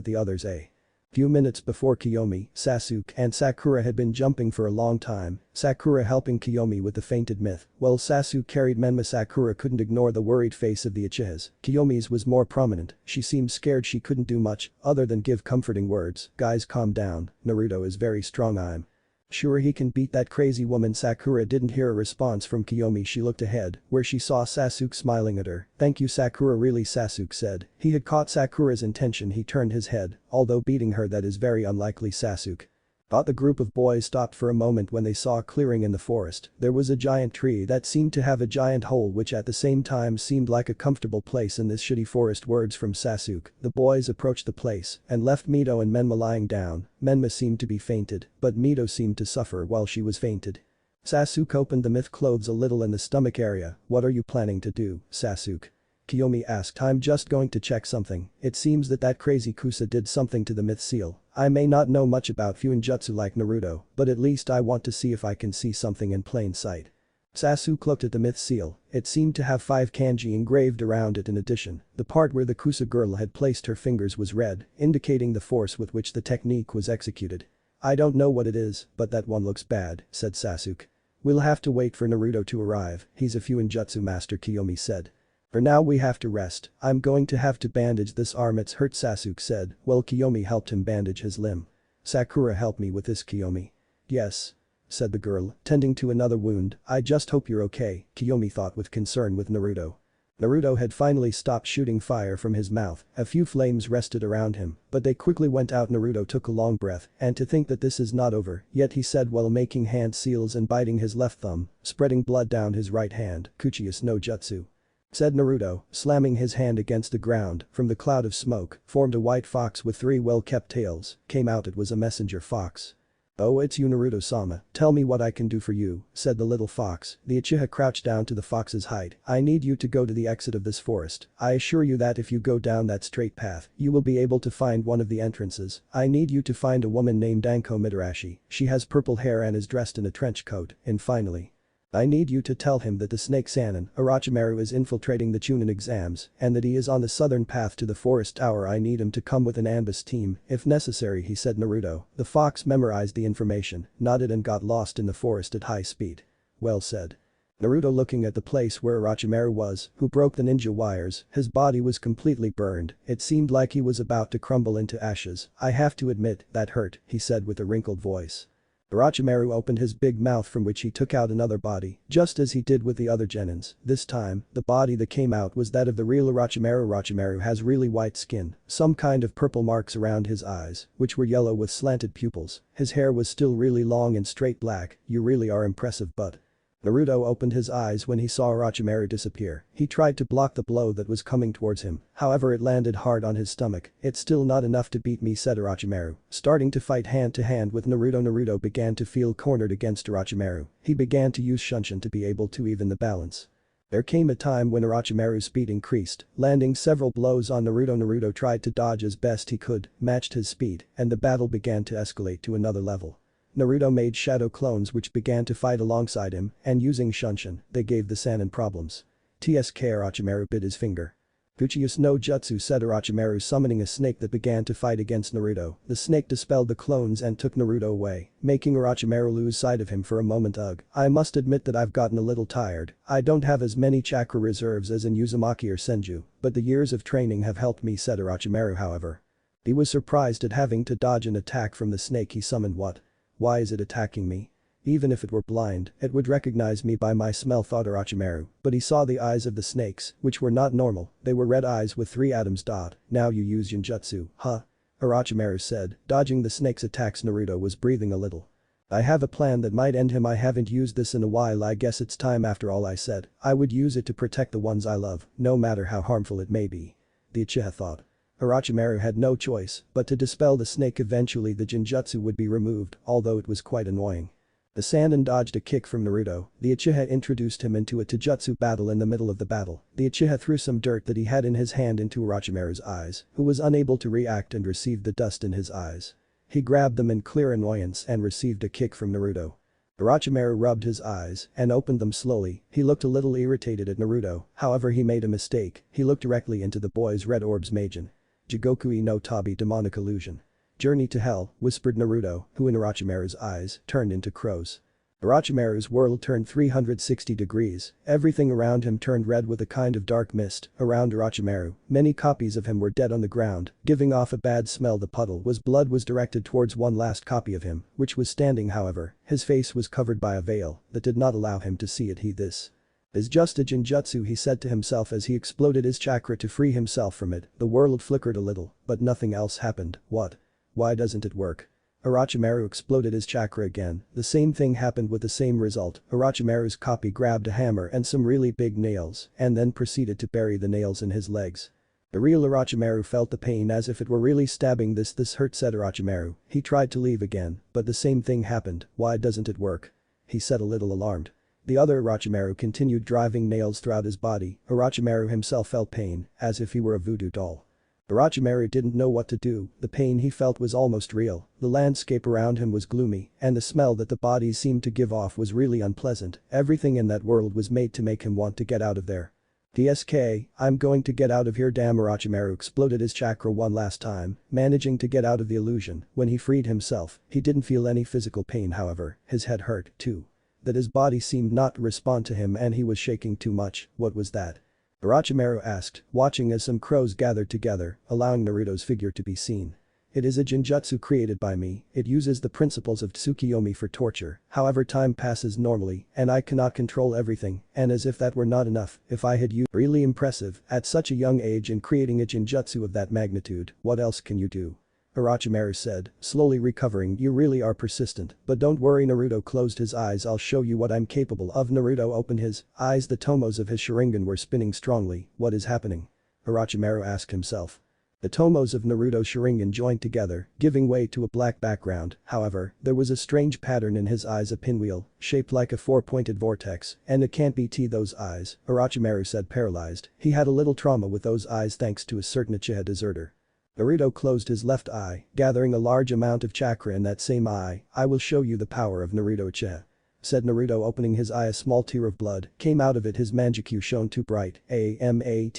the others, Few minutes before Kiyomi, Sasuke and Sakura had been jumping for a long time, Sakura helping Kiyomi with the fainted myth, while Sasuke carried Menma. Sakura couldn't ignore the worried face of the Uchihas. Kiyomi's was more prominent, she seemed scared she couldn't do much other than give comforting words, guys calm down, Naruto is very strong I'm sure he can beat that crazy woman. Sakura didn't hear a response from Kiyomi. She looked ahead, where she saw Sasuke smiling at her. Thank you Sakura really Sasuke said. He had caught Sakura's intention. He turned his head, although beating her that is very unlikely Sasuke. But the group of boys stopped for a moment when they saw a clearing in the forest. There was a giant tree that seemed to have a giant hole which at the same time seemed like a comfortable place in this shitty forest. Words from Sasuke. The boys approached the place and left Mito and Menma lying down. Menma seemed to be fainted, but Mito seemed to suffer while she was fainted. Sasuke opened the myth clothes a little in the stomach area. What are you planning to do, Sasuke? Kiyomi asked. I'm just going to check something. It seems that crazy Kusa did something to the myth seal. I may not know much about Fuinjutsu like Naruto, but at least I want to see if I can see something in plain sight. Sasuke looked at the myth seal. It seemed to have 5 kanji engraved around it. In addition, the part where the Kusa girl had placed her fingers was red, indicating the force with which the technique was executed. I don't know what it is, but that one looks bad, said Sasuke. We'll have to wait for Naruto to arrive, he's a Fuinjutsu master Kiyomi said. For now we have to rest, I'm going to have to bandage this arm it's hurt Sasuke said, while Kiyomi helped him bandage his limb. Sakura help me with this Kiyomi. Yes. Said the girl, tending to another wound. I just hope you're okay, Kiyomi thought with concern with Naruto. Naruto had finally stopped shooting fire from his mouth, a few flames rested around him, but they quickly went out. Naruto took a long breath, and to think that this is not over, yet he said while making hand seals and biting his left thumb, spreading blood down his right hand, Uchiha no Jutsu. Said Naruto, slamming his hand against the ground. From the cloud of smoke, formed a white fox with 3 well-kept tails, came out. It was a messenger fox. Oh it's you Naruto-sama, tell me what I can do for you, said the little fox. The Uchiha crouched down to the fox's height. I need you to go to the exit of this forest. I assure you that if you go down that straight path, you will be able to find one of the entrances. I need you to find a woman named Anko Midarashi. She has purple hair and is dressed in a trench coat, and finally, I need you to tell him that the snake Sannin, Orochimaru is infiltrating the Chunin exams and that he is on the southern path to the forest tower. I need him to come with an ambush team, if necessary he said. Naruto, the fox memorized the information, nodded and got lost in the forest at high speed. Well said. Naruto looking at the place where Orochimaru was, who broke the ninja wires, his body was completely burned, it seemed like he was about to crumble into ashes. I have to admit, that hurt, he said with a wrinkled voice. Orochimaru opened his big mouth from which he took out another body, just as he did with the other genins. This time, the body that came out was that of the real Orochimaru. Orochimaru has really white skin, some kind of purple marks around his eyes, which were yellow with slanted pupils. His hair was still really long and straight black. You really are impressive but. Naruto opened his eyes when he saw Orochimaru disappear. He tried to block the blow that was coming towards him, however it landed hard on his stomach. It's still not enough to beat me said Orochimaru, starting to fight hand to hand with Naruto. Naruto began to feel cornered against Orochimaru. He began to use Shunshin to be able to even the balance. There came a time when Orochimaru's speed increased, landing several blows on Naruto. Naruto tried to dodge as best he could, matched his speed, and the battle began to escalate to another level. Naruto made shadow clones which began to fight alongside him, and using Shunshin, they gave the Sannin problems. Tsk Orochimaru bit his finger. Uchiha no Jutsu said Orochimaru summoning a snake that began to fight against Naruto. The snake dispelled the clones and took Naruto away, making Orochimaru lose sight of him for a moment. Ugh, I must admit that I've gotten a little tired. I don't have as many chakra reserves as in Uzumaki or Senju, but the years of training have helped me said Orochimaru. However, he was surprised at having to dodge an attack from the snake he summoned. What? Why is it attacking me? Even if it were blind, it would recognize me by my smell thought Orochimaru, but he saw the eyes of the snakes, which were not normal, they were red eyes with 3 atoms. Now you use Genjutsu, huh? Orochimaru said, dodging the snake's attacks. Naruto was breathing a little. I have a plan that might end him. I haven't used this in a while. I guess it's time after all I said. I would use it to protect the ones I love, no matter how harmful it may be. The Uchiha thought. Orochimaru had no choice but to dispel the snake. Eventually the Genjutsu would be removed, although it was quite annoying. The Sannin dodged a kick from Naruto. The Uchiha introduced him into a taijutsu battle. In the middle of the battle, the Uchiha threw some dirt that he had in his hand into Orochimaru's eyes, who was unable to react and received the dust in his eyes. He grabbed them in clear annoyance and received a kick from Naruto. Orochimaru rubbed his eyes and opened them slowly. He looked a little irritated at Naruto, however he made a mistake. He looked directly into the boy's red orbs. Majin. Jigokui no Tabi demonic illusion. Journey to hell, whispered Naruto, who in Orochimaru's eyes turned into crows. Orochimaru's world turned 360 degrees, everything around him turned red with a kind of dark mist. Around Orochimaru, many copies of him were dead on the ground, giving off a bad smell. The puddle was blood was directed towards one last copy of him, which was standing. However, his face was covered by a veil that did not allow him to see it. This is just a genjutsu, he said to himself as he exploded his chakra to free himself from it. The world flickered a little, but nothing else happened. What? Why doesn't it work? Orochimaru exploded his chakra again, the same thing happened with the same result. Orochimaru's copy grabbed a hammer and some really big nails and then proceeded to bury the nails in his legs. The real Orochimaru felt the pain as if it were really stabbing. This hurt, said Orochimaru. He tried to leave again, but the same thing happened. Why doesn't it work? He said, a little alarmed. The other Orochimaru continued driving nails throughout his body. Orochimaru himself felt pain, as if he were a voodoo doll. Orochimaru didn't know what to do, the pain he felt was almost real, the landscape around him was gloomy, and the smell that the bodies seemed to give off was really unpleasant. Everything in that world was made to make him want to get out of there. DSK, I'm going to get out of here. Damn. Orochimaru exploded his chakra one last time, managing to get out of the illusion. When he freed himself, he didn't feel any physical pain. However, his head hurt, too. That his body seemed not to respond to him and he was shaking too much. What was that? Orochimaru asked, watching as some crows gathered together, allowing Naruto's figure to be seen. It is a genjutsu created by me, it uses the principles of Tsukiyomi for torture, however time passes normally and I cannot control everything, and as if that were not enough, if I had used really impressive, at such a young age in creating a genjutsu of that magnitude, what else can you do? Orochimaru said, slowly recovering. You really are persistent, but don't worry. Naruto closed his eyes. I'll show you what I'm capable of. Naruto opened his eyes. The tomos of his Sharingan were spinning strongly. What is happening? Orochimaru asked himself. The tomos of Naruto's Sharingan joined together, giving way to a black background. However, there was a strange pattern in his eyes, a pinwheel, shaped like a four-pointed vortex, and it can't be those eyes, Orochimaru said, paralyzed. He had a little trauma with those eyes thanks to a certain Uchiha deserter. Naruto closed his left eye, gathering a large amount of chakra in that same eye. I will show you the power of Naruto Uchiha, said Naruto, opening his eye. A small tear of blood came out of it. His Mangekyo shone too bright. Amateras.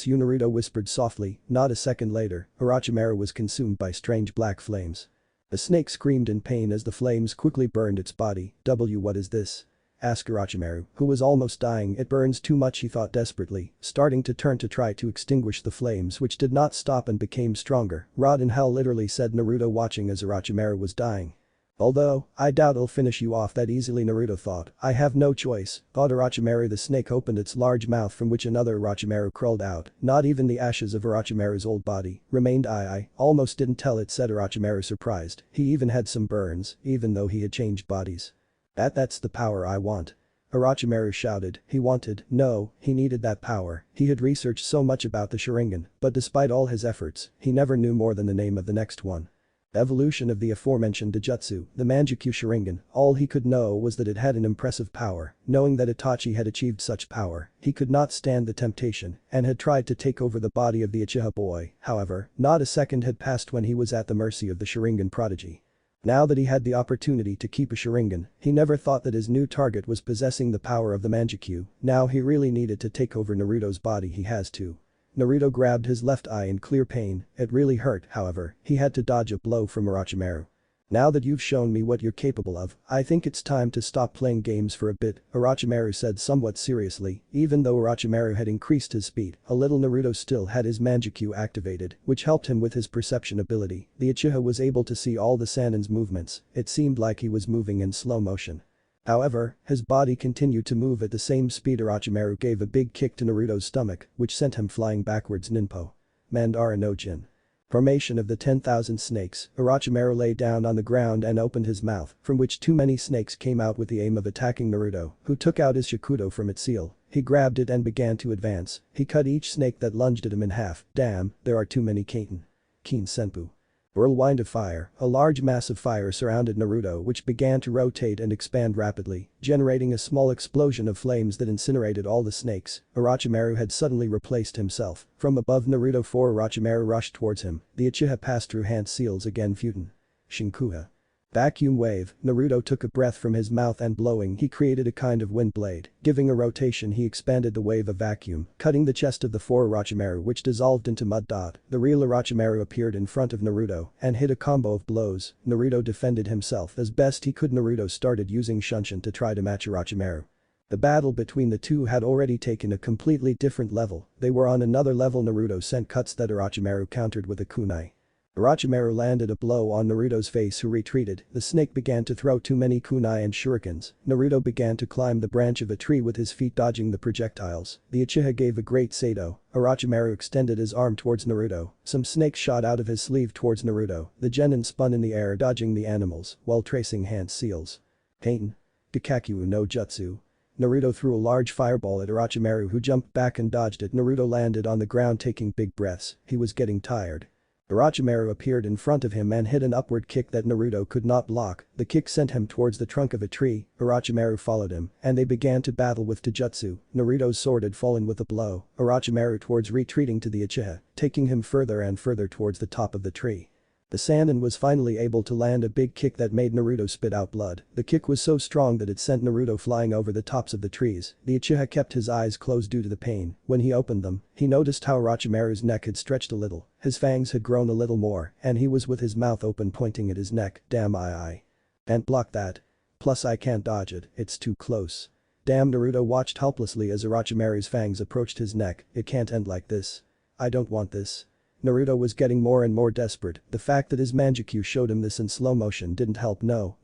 Naruto whispered softly. Not a second later, Orochimaru was consumed by strange black flames. The snake screamed in pain as the flames quickly burned its body. What is this? Asked Orochimaru, who was almost dying. It burns too much, he thought desperately, starting to turn to try to extinguish the flames, which did not stop and became stronger. Rot in hell, literally, said Naruto, watching as Orochimaru was dying. Although, I doubt I'll finish you off that easily, Naruto thought. I have no choice, thought Orochimaru. The snake opened its large mouth from which another Orochimaru crawled out. Not even the ashes of Orochimaru's old body remained. I almost didn't tell it, said Orochimaru, surprised. He even had some burns, even though he had changed bodies. That's the power I want. Orochimaru shouted. He wanted, no, he needed that power. He had researched so much about the Sharingan, but despite all his efforts, he never knew more than the name of the next one. The evolution of the aforementioned Dijutsu, the Mangekyo Sharingan, all he could know was that it had an impressive power. Knowing that Itachi had achieved such power, he could not stand the temptation and had tried to take over the body of the Uchiha boy. However, not a second had passed when he was at the mercy of the Sharingan prodigy. Now that he had the opportunity to keep a Sharingan, he never thought that his new target was possessing the power of the Mangekyo. Now he really needed to take over Naruto's body. He has to. Naruto grabbed his left eye in clear pain. It really hurt, however, he had to dodge a blow from Orochimaru. Now that you've shown me what you're capable of, I think it's time to stop playing games for a bit, Orochimaru said somewhat seriously. Even though Orochimaru had increased his speed a little, Naruto still had his Mangekyo activated, which helped him with his perception ability. The Uchiha was able to see all the Sanin's movements. It seemed like he was moving in slow motion. However, his body continued to move at the same speed. Orochimaru gave a big kick to Naruto's stomach, which sent him flying backwards. Ninpo. Mandara no Jin. Formation of the 10,000 snakes. Orochimaru lay down on the ground and opened his mouth, from which too many snakes came out with the aim of attacking Naruto, who took out his shakudo from its seal. He grabbed it and began to advance. He cut each snake that lunged at him in half. Damn, there are too many Kaiten. Keen Senpu. Whirlwind of fire. A large mass of fire surrounded Naruto, which began to rotate and expand rapidly, generating a small explosion of flames that incinerated all the snakes. Orochimaru had suddenly replaced himself. From above Naruto 4, Orochimaru rushed towards him. The Uchiha passed through hand seals again. Futen. Shinkuha. Vacuum wave, Naruto took a breath from his mouth and blowing he created a kind of wind blade. Giving a rotation he expanded the wave of vacuum, cutting the chest of the 4 Orochimaru which dissolved into mud. The real Orochimaru appeared in front of Naruto and hit a combo of blows. Naruto defended himself as best he could. Naruto started using Shunshin to try to match Orochimaru. The battle between the two had already taken a completely different level. They were on another level. Naruto sent cuts that Orochimaru countered with a kunai. Orochimaru landed a blow on Naruto's face who retreated. The snake began to throw too many kunai and shurikens. Naruto began to climb the branch of a tree with his feet dodging the projectiles. The Uchiha gave a great Sado. Orochimaru extended his arm towards Naruto. Some snakes shot out of his sleeve towards Naruto. The genin spun in the air dodging the animals while tracing hand seals. Pain. Gakakyu no Jutsu. Naruto threw a large fireball at Orochimaru who jumped back and dodged it. Naruto landed on the ground taking big breaths. He was getting tired. Orochimaru appeared in front of him and hit an upward kick that Naruto could not block. The kick sent him towards the trunk of a tree. Orochimaru followed him and they began to battle with taijutsu. Naruto's sword had fallen with a blow. Orochimaru towards retreating to the Uchiha, taking him further and further towards the top of the tree. The Sannin was finally able to land a big kick that made Naruto spit out blood. The kick was so strong that it sent Naruto flying over the tops of the trees. The Uchiha kept his eyes closed due to the pain. When he opened them, he noticed how Orochimaru's neck had stretched a little. His fangs had grown a little more and he was with his mouth open pointing at his neck. Damn I can't block that. Plus I can't dodge it, it's too close. Damn. Naruto watched helplessly as Orochimaru's fangs approached his neck. It can't end like this. I don't want this. Naruto was getting more and more desperate. The fact that his Mangekyo showed him this in slow motion didn't help. No.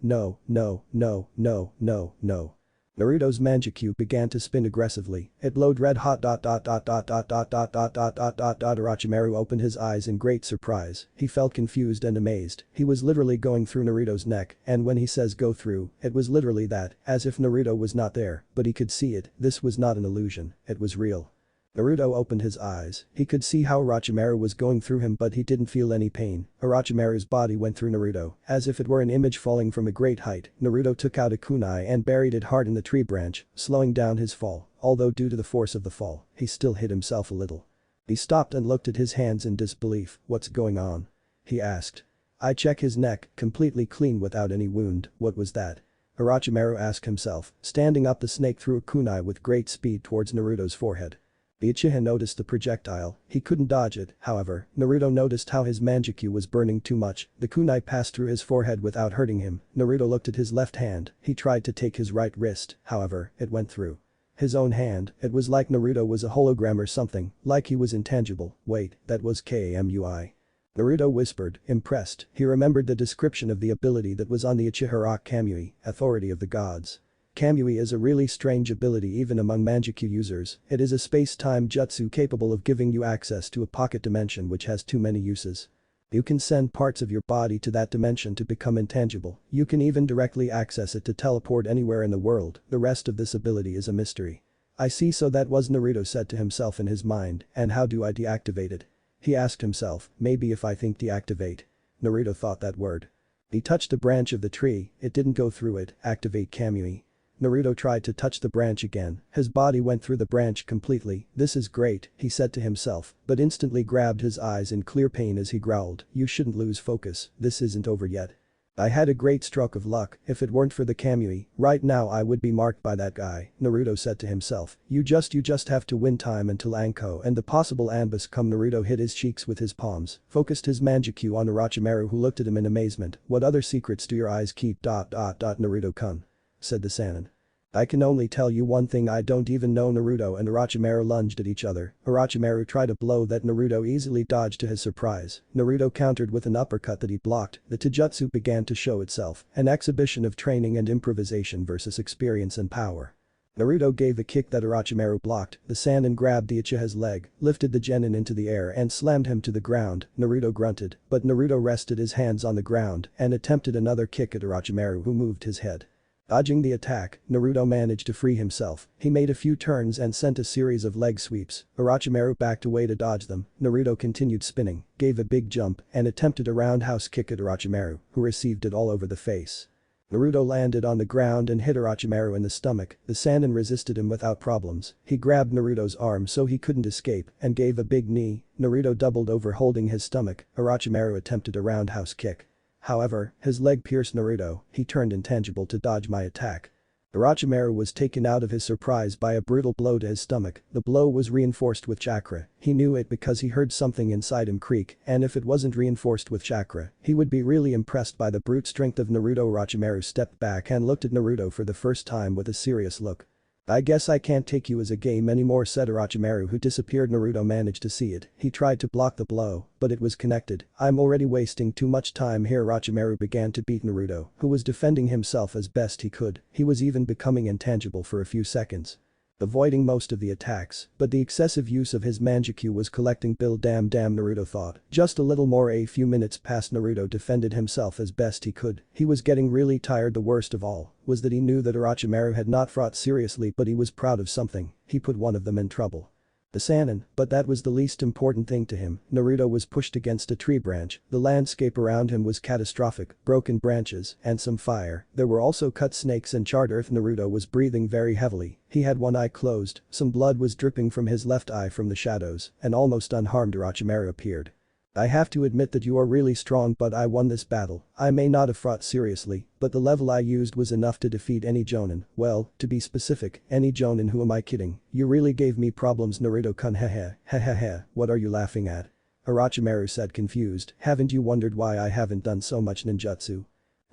Naruto's Mangekyo began to spin aggressively. It glowed red hot. Orochimaru opened his eyes in great surprise. He felt confused and amazed. He was literally going through Naruto's neck and when he says go through, it was literally that, as if Naruto was not there, but he could see it. This was not an illusion, it was real. Naruto opened his eyes. He could see how Orochimaru was going through him but he didn't feel any pain. Orochimaru's body went through Naruto, as if it were an image falling from a great height. Naruto took out a kunai and buried it hard in the tree branch, slowing down his fall. Although due to the force of the fall, he still hit himself a little. He stopped and looked at his hands in disbelief. What's going on? He asked. I check his neck, completely clean without any wound. What was that? Orochimaru asked himself, standing up. The snake threw a kunai with great speed towards Naruto's forehead. The Uchiha noticed the projectile. He couldn't dodge it, however. Naruto noticed how his Mangekyo was burning too much. The kunai passed through his forehead without hurting him. Naruto looked at his left hand. He tried to take his right wrist, however, it went through his own hand. It was like Naruto was a hologram or something, like he was intangible. Wait, that was Kamui. Naruto whispered, impressed. He remembered the description of the ability that was on the Uchiha rock. Kamui, authority of the gods. Kamui is a really strange ability even among Mangekyo users. It is a space-time jutsu capable of giving you access to a pocket dimension which has too many uses. You can send parts of your body to that dimension to become intangible. You can even directly access it to teleport anywhere in the world. The rest of this ability is a mystery. I see, so that was, Naruto said to himself in his mind, and how do I deactivate it? He asked himself, maybe if I think deactivate. Naruto thought that word. He touched a branch of the tree, it didn't go through it. Activate Kamui. Naruto tried to touch the branch again. His body went through the branch completely. This is great, he said to himself, but instantly grabbed his eyes in clear pain as he growled, you shouldn't lose focus, this isn't over yet. I had a great stroke of luck. If it weren't for the Kamui, right now I would be marked by that guy. Naruto said to himself, you just have to win time until Anko and the possible ambush come. Naruto hit his cheeks with his palms, focused his Mangekyo on Orochimaru who looked at him in amazement. What other secrets do your eyes keep? Naruto-kun, said the Sannin. I can only tell you one thing, I don't even know. Naruto and Orochimaru lunged at each other. Orochimaru tried a blow that Naruto easily dodged to his surprise. Naruto countered with an uppercut that he blocked. The taijutsu began to show itself, an exhibition of training and improvisation versus experience and power. Naruto gave a kick that Orochimaru blocked. The Sannin grabbed the Uchiha's leg, lifted the genin into the air and slammed him to the ground. Naruto grunted, but Naruto rested his hands on the ground and attempted another kick at Orochimaru who moved his head. Dodging the attack, Naruto managed to free himself. He made a few turns and sent a series of leg sweeps. Orochimaru backed away to dodge them. Naruto continued spinning, gave a big jump and attempted a roundhouse kick at Orochimaru, who received it all over the face. Naruto landed on the ground and hit Orochimaru in the stomach. The Sannin resisted him without problems. He grabbed Naruto's arm so he couldn't escape and gave a big knee. Naruto doubled over holding his stomach. Orochimaru attempted a roundhouse kick. However, his leg pierced Naruto, he turned intangible to dodge my attack. Orochimaru was taken out of his surprise by a brutal blow to his stomach. The blow was reinforced with chakra. He knew it because he heard something inside him creak, and if it wasn't reinforced with chakra, he would be really impressed by the brute strength of Naruto. Orochimaru stepped back and looked at Naruto for the first time with a serious look. "I guess I can't take you as a game anymore," said Orochimaru, who disappeared. Naruto managed to see it. He tried to block the blow, but it was connected. "I'm already wasting too much time here." Orochimaru began to beat Naruto, who was defending himself as best he could. He was even becoming intangible for a few seconds, avoiding most of the attacks, but the excessive use of his Mangekyo was collecting bill. Damn, Naruto thought. Just a little more. A few minutes passed. Naruto defended himself as best he could. He was getting really tired. The worst of all was that he knew that Orochimaru had not fought seriously, but he was proud of something. He put one of them in trouble. The Sannin, but that was the least important thing to him. Naruto was pushed against a tree branch. The landscape around him was catastrophic, broken branches, and some fire. There were also cut snakes and charred earth. Naruto was breathing very heavily. He had one eye closed, some blood was dripping from his left eye from the shadows, and almost unharmed Orochimaru appeared. "I have to admit that you are really strong, but I won this battle. I may not have fought seriously, but the level I used was enough to defeat any jonin. Well, to be specific, any jonin. Who am I kidding? You really gave me problems." Naruto-kun, heh, what are you laughing at? Orochimaru said, confused. "Haven't you wondered why I haven't done so much ninjutsu?"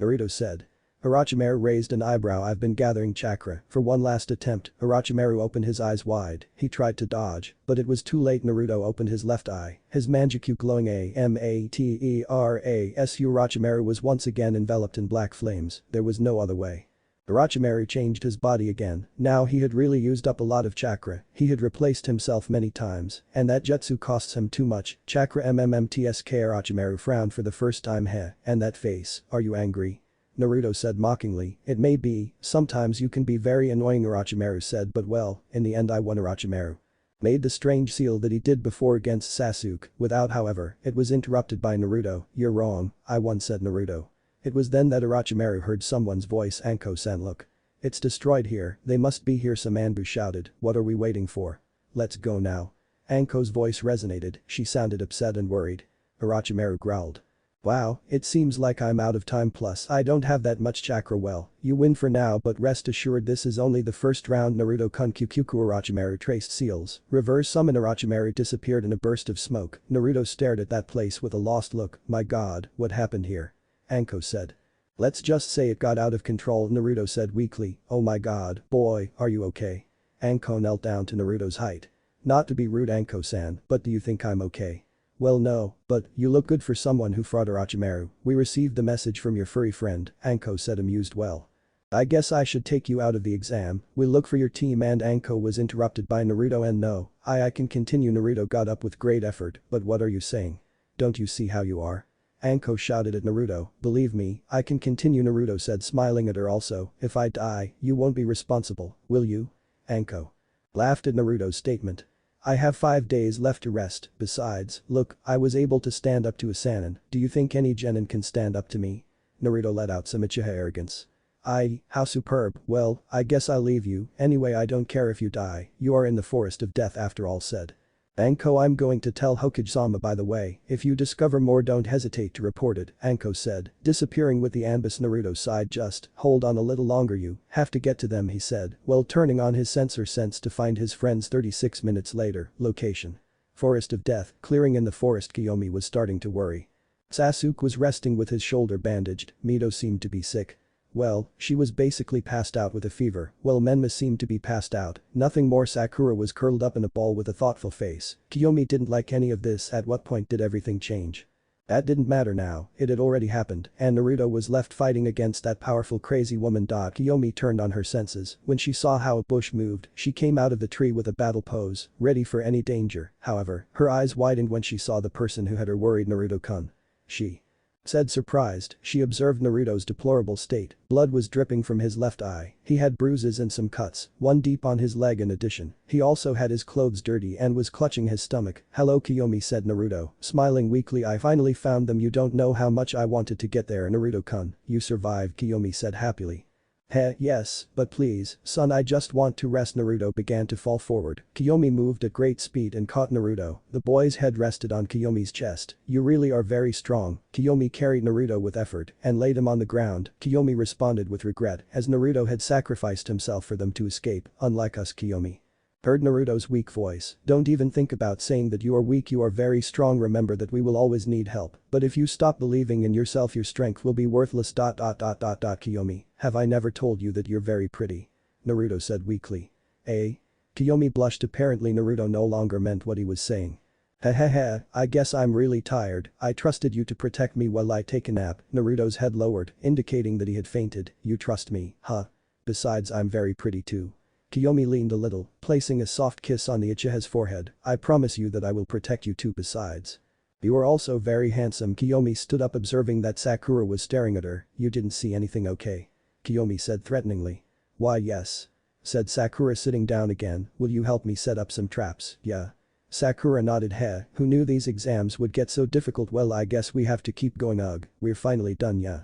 Naruto said. Orochimaru raised an eyebrow. "I've been gathering chakra for one last attempt." Orochimaru opened his eyes wide. He tried to dodge, but it was too late. Naruto opened his left eye, his Mangekyo glowing. Amateras. Orochimaru was once again enveloped in black flames. There was no other way. Orochimaru changed his body again. Now he had really used up a lot of chakra. He had replaced himself many times, and that jutsu costs him too much. Chakra MMMTSK. Orochimaru frowned for the first time. And that face, are you angry? Naruto said mockingly. "It may be, sometimes you can be very annoying." Orochimaru said, "But well, in the end I won." Orochimaru made the strange seal that he did before against Sasuke, without however, it was interrupted by Naruto. "You're wrong, I won," said Naruto. It was then that Orochimaru heard someone's voice. "Anko-san, look. It's destroyed here, they must be here." Some Anbu shouted. "What are we waiting for? Let's go now." Anko's voice resonated, she sounded upset and worried. Orochimaru growled. "Wow, it seems like I'm out of time, plus I don't have that much chakra. Well, you win for now, but rest assured this is only the first round." Naruto-kun Kyukyuku. Orochimaru traced seals. Reverse summon. Orochimaru disappeared in a burst of smoke. Naruto stared at that place with a lost look. "My god, what happened here?" Anko said. "Let's just say it got out of control." Naruto said weakly. "Oh my god, boy, are you okay?" Anko knelt down to Naruto's height. "Not to be rude, Anko-san, but do you think I'm okay?" "Well, no, but you look good for someone who fought." Orochimaru. "We received the message from your furry friend," Anko said, amused. "Well, I guess I should take you out of the exam. We'll look for your team." And Anko was interrupted by Naruto. "And no, I can continue." Naruto got up with great effort. "But what are you saying? Don't you see how you are?" Anko shouted at Naruto. "Believe me, I can continue." Naruto said, smiling at her. "Also, if I die, you won't be responsible, will you?" Anko laughed at Naruto's statement. "I have 5 days left to rest. Besides, look, I was able to stand up to a Sannin. Do you think any genin can stand up to me?" Naruto let out some Uchiha arrogance. How superb. "Well, I guess I'll leave you. Anyway, I don't care if you die. You are in the forest of death after all," said Anko. "I'm going to tell Hokage-sama, by the way. If you discover more, don't hesitate to report it," Anko said, disappearing with the Anbus. Naruto sighed. "Just hold on a little longer, you have to get to them," he said, while turning on his sensor sense to find his friends. 36 minutes later, location: Forest of Death. Clearing in the forest. Kiyomi was starting to worry. Sasuke was resting with his shoulder bandaged. Mito seemed to be sick. Well, she was basically passed out with a fever. Well, Menma seemed to be passed out. Nothing more. Sakura was curled up in a ball with a thoughtful face. Kiyomi didn't like any of this. At what point did everything change? That didn't matter now, it had already happened, and Naruto was left fighting against that powerful crazy woman. Kiyomi turned on her senses. When she saw how a bush moved, she came out of the tree with a battle pose, ready for any danger. However, her eyes widened when she saw the person who had her worried. "Naruto-kun," she said, surprised. She observed Naruto's deplorable state. Blood was dripping from his left eye. He had bruises and some cuts, one deep on his leg in addition. He also had his clothes dirty and was clutching his stomach. "Hello, Kiyomi," said Naruto, smiling weakly. "I finally found them. You don't know how much I wanted to get there." "Naruto-kun, you survived," Kiyomi said happily. Heh, yes, but please, son, I just want to rest. Naruto began to fall forward. Kiyomi moved at great speed and caught Naruto. The boy's head rested on Kiyomi's chest. You really are very strong. Kiyomi carried Naruto with effort and laid him on the ground. Kiyomi responded with regret as Naruto had sacrificed himself for them to escape, unlike us Kiyomi. Heard Naruto's weak voice. Don't even think about saying that you are weak, you are very strong, remember that we will always need help, but if you stop believing in yourself your strength will be worthless. Kiyomi, have I never told you that you're very pretty? Naruto said weakly. Eh? Kiyomi blushed, apparently Naruto no longer meant what he was saying. Hehehe, I guess I'm really tired, I trusted you to protect me while I take a nap. Naruto's head lowered, indicating that he had fainted. You trust me, huh? Besides, I'm very pretty too. Kiyomi leaned a little, placing a soft kiss on the Uchiha's forehead. I promise you that I will protect you too. Besides, you are also very handsome. Kiyomi stood up, observing that Sakura was staring at her. You didn't see anything, okay? Kiyomi said threateningly. Why yes. Said Sakura, sitting down again. Will you help me set up some traps? Yeah. Sakura nodded. Who knew these exams would get so difficult? Well, I guess we have to keep going. Ugh, we're finally done. Yeah.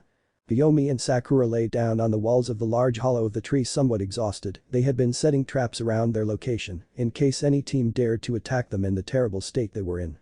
Kiyomi and Sakura lay down on the walls of the large hollow of the tree, somewhat exhausted. They had been setting traps around their location in case any team dared to attack them in the terrible state they were in.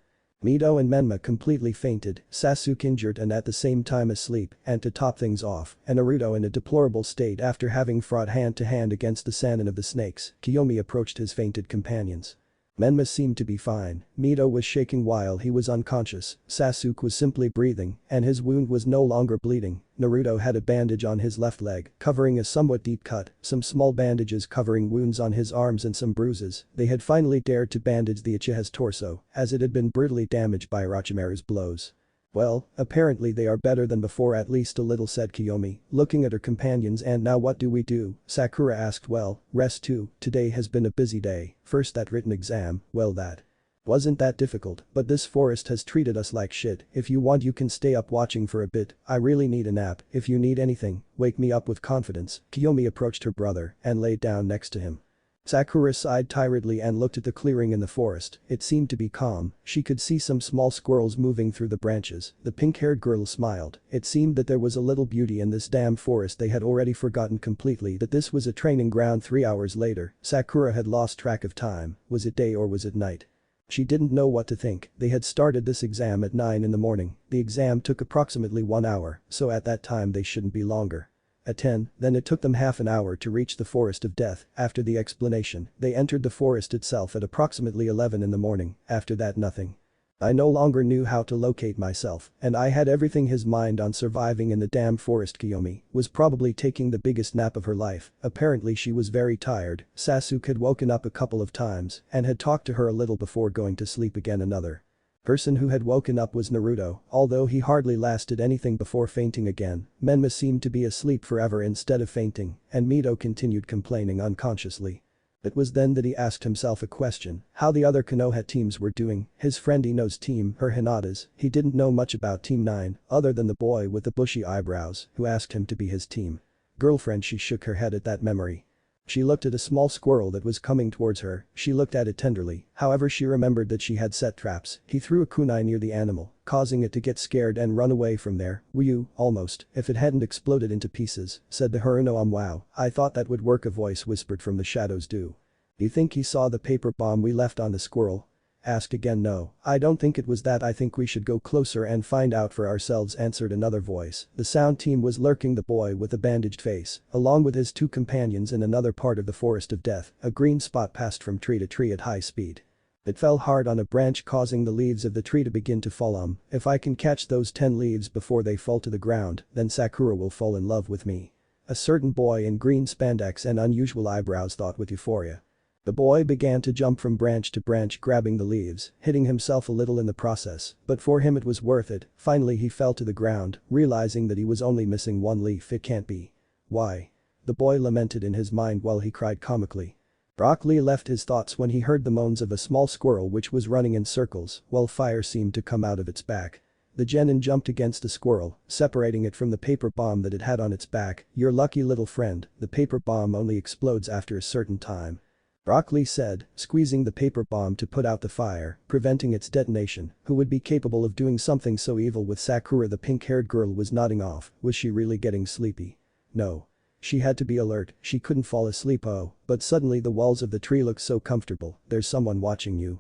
Mito and Menma completely fainted, Sasuke injured and at the same time asleep, and to top things off, and Naruto in a deplorable state after having fought hand-to-hand against the Sannin of the Snakes. Kiyomi approached his fainted companions. Menma seemed to be fine, Mito was shaking while he was unconscious, Sasuke was simply breathing, and his wound was no longer bleeding. Naruto had a bandage on his left leg, covering a somewhat deep cut, some small bandages covering wounds on his arms and some bruises. They had finally dared to bandage the Uchiha's torso, as it had been brutally damaged by Orochimaru's blows. Well, apparently they are better than before, at least a little, said Kiyomi, looking at her companions. And now what do we do? Sakura asked. Well, rest too, today has been a busy day, first that written exam, well that wasn't that difficult, but this forest has treated us like shit. If you want you can stay up watching for a bit, I really need a nap. If you need anything, wake me up with confidence. Kiyomi approached her brother and laid down next to him. Sakura sighed tiredly and looked at the clearing in the forest. It seemed to be calm. She could see some small squirrels moving through the branches. The pink-haired girl smiled. It seemed that there was a little beauty in this damn forest. They had already forgotten completely that this was a training ground. 3 hours later, Sakura had lost track of time. Was it day or was it night? She didn't know what to think. They had started this exam at 9 in the morning. The exam took approximately 1 hour, so at that time they shouldn't be longer. At 10, then it took them half an hour to reach the Forest of Death. After the explanation, they entered the forest itself at approximately 11 in the morning. After that, nothing. I no longer knew how to locate myself, and I had everything. His mind on surviving in the damn forest. Kiyomi was probably taking the biggest nap of her life. Apparently she was very tired. Sasuke had woken up a couple of times and had talked to her a little before going to sleep again. Another person who had woken up was Naruto, although he hardly lasted anything before fainting again. Menma seemed to be asleep forever instead of fainting, and Mito continued complaining unconsciously. It was then that he asked himself a question, how the other Konoha teams were doing. His friend Ino's team, her Hinata's, he didn't know much about Team 9, other than the boy with the bushy eyebrows, who asked him to be his team girlfriend. She shook her head at that memory. She looked at a small squirrel that was coming towards her. She looked at it tenderly, however she remembered that she had set traps. He threw a kunai near the animal, causing it to get scared and run away from there. Whew, almost, if it hadn't exploded into pieces, said the Haruno. Wow, I thought that would work, a voice whispered from the shadows. Do you think he saw the paper bomb we left on the squirrel? Asked again. No, I don't think it was that. I think we should go closer and find out for ourselves, answered another voice. The sound team was lurking. The boy with the bandaged face, along with his two companions in another part of the Forest of Death. A green spot passed from tree to tree at high speed. It fell hard on a branch, causing the leaves of the tree to begin to fall. If I can catch those 10 leaves before they fall to the ground, then Sakura will fall in love with me. A certain boy in green spandex and unusual eyebrows thought with euphoria. The boy began to jump from branch to branch, grabbing the leaves, hitting himself a little in the process, but for him it was worth it. Finally he fell to the ground, realizing that he was only missing 1 leaf. It can't be. Why? The boy lamented in his mind while he cried comically. Rock Lee left his thoughts when he heard the moans of a small squirrel which was running in circles while fire seemed to come out of its back. The genin jumped against the squirrel, separating it from the paper bomb that it had on its back. You're lucky, little friend, the paper bomb only explodes after a certain time. Rock Lee said, squeezing the paper bomb to put out the fire, preventing its detonation. Who would be capable of doing something so evil with Sakura? The pink-haired girl was nodding off. Was she really getting sleepy? No. She had to be alert, she couldn't fall asleep but suddenly the walls of the tree looked so comfortable, there's someone watching you.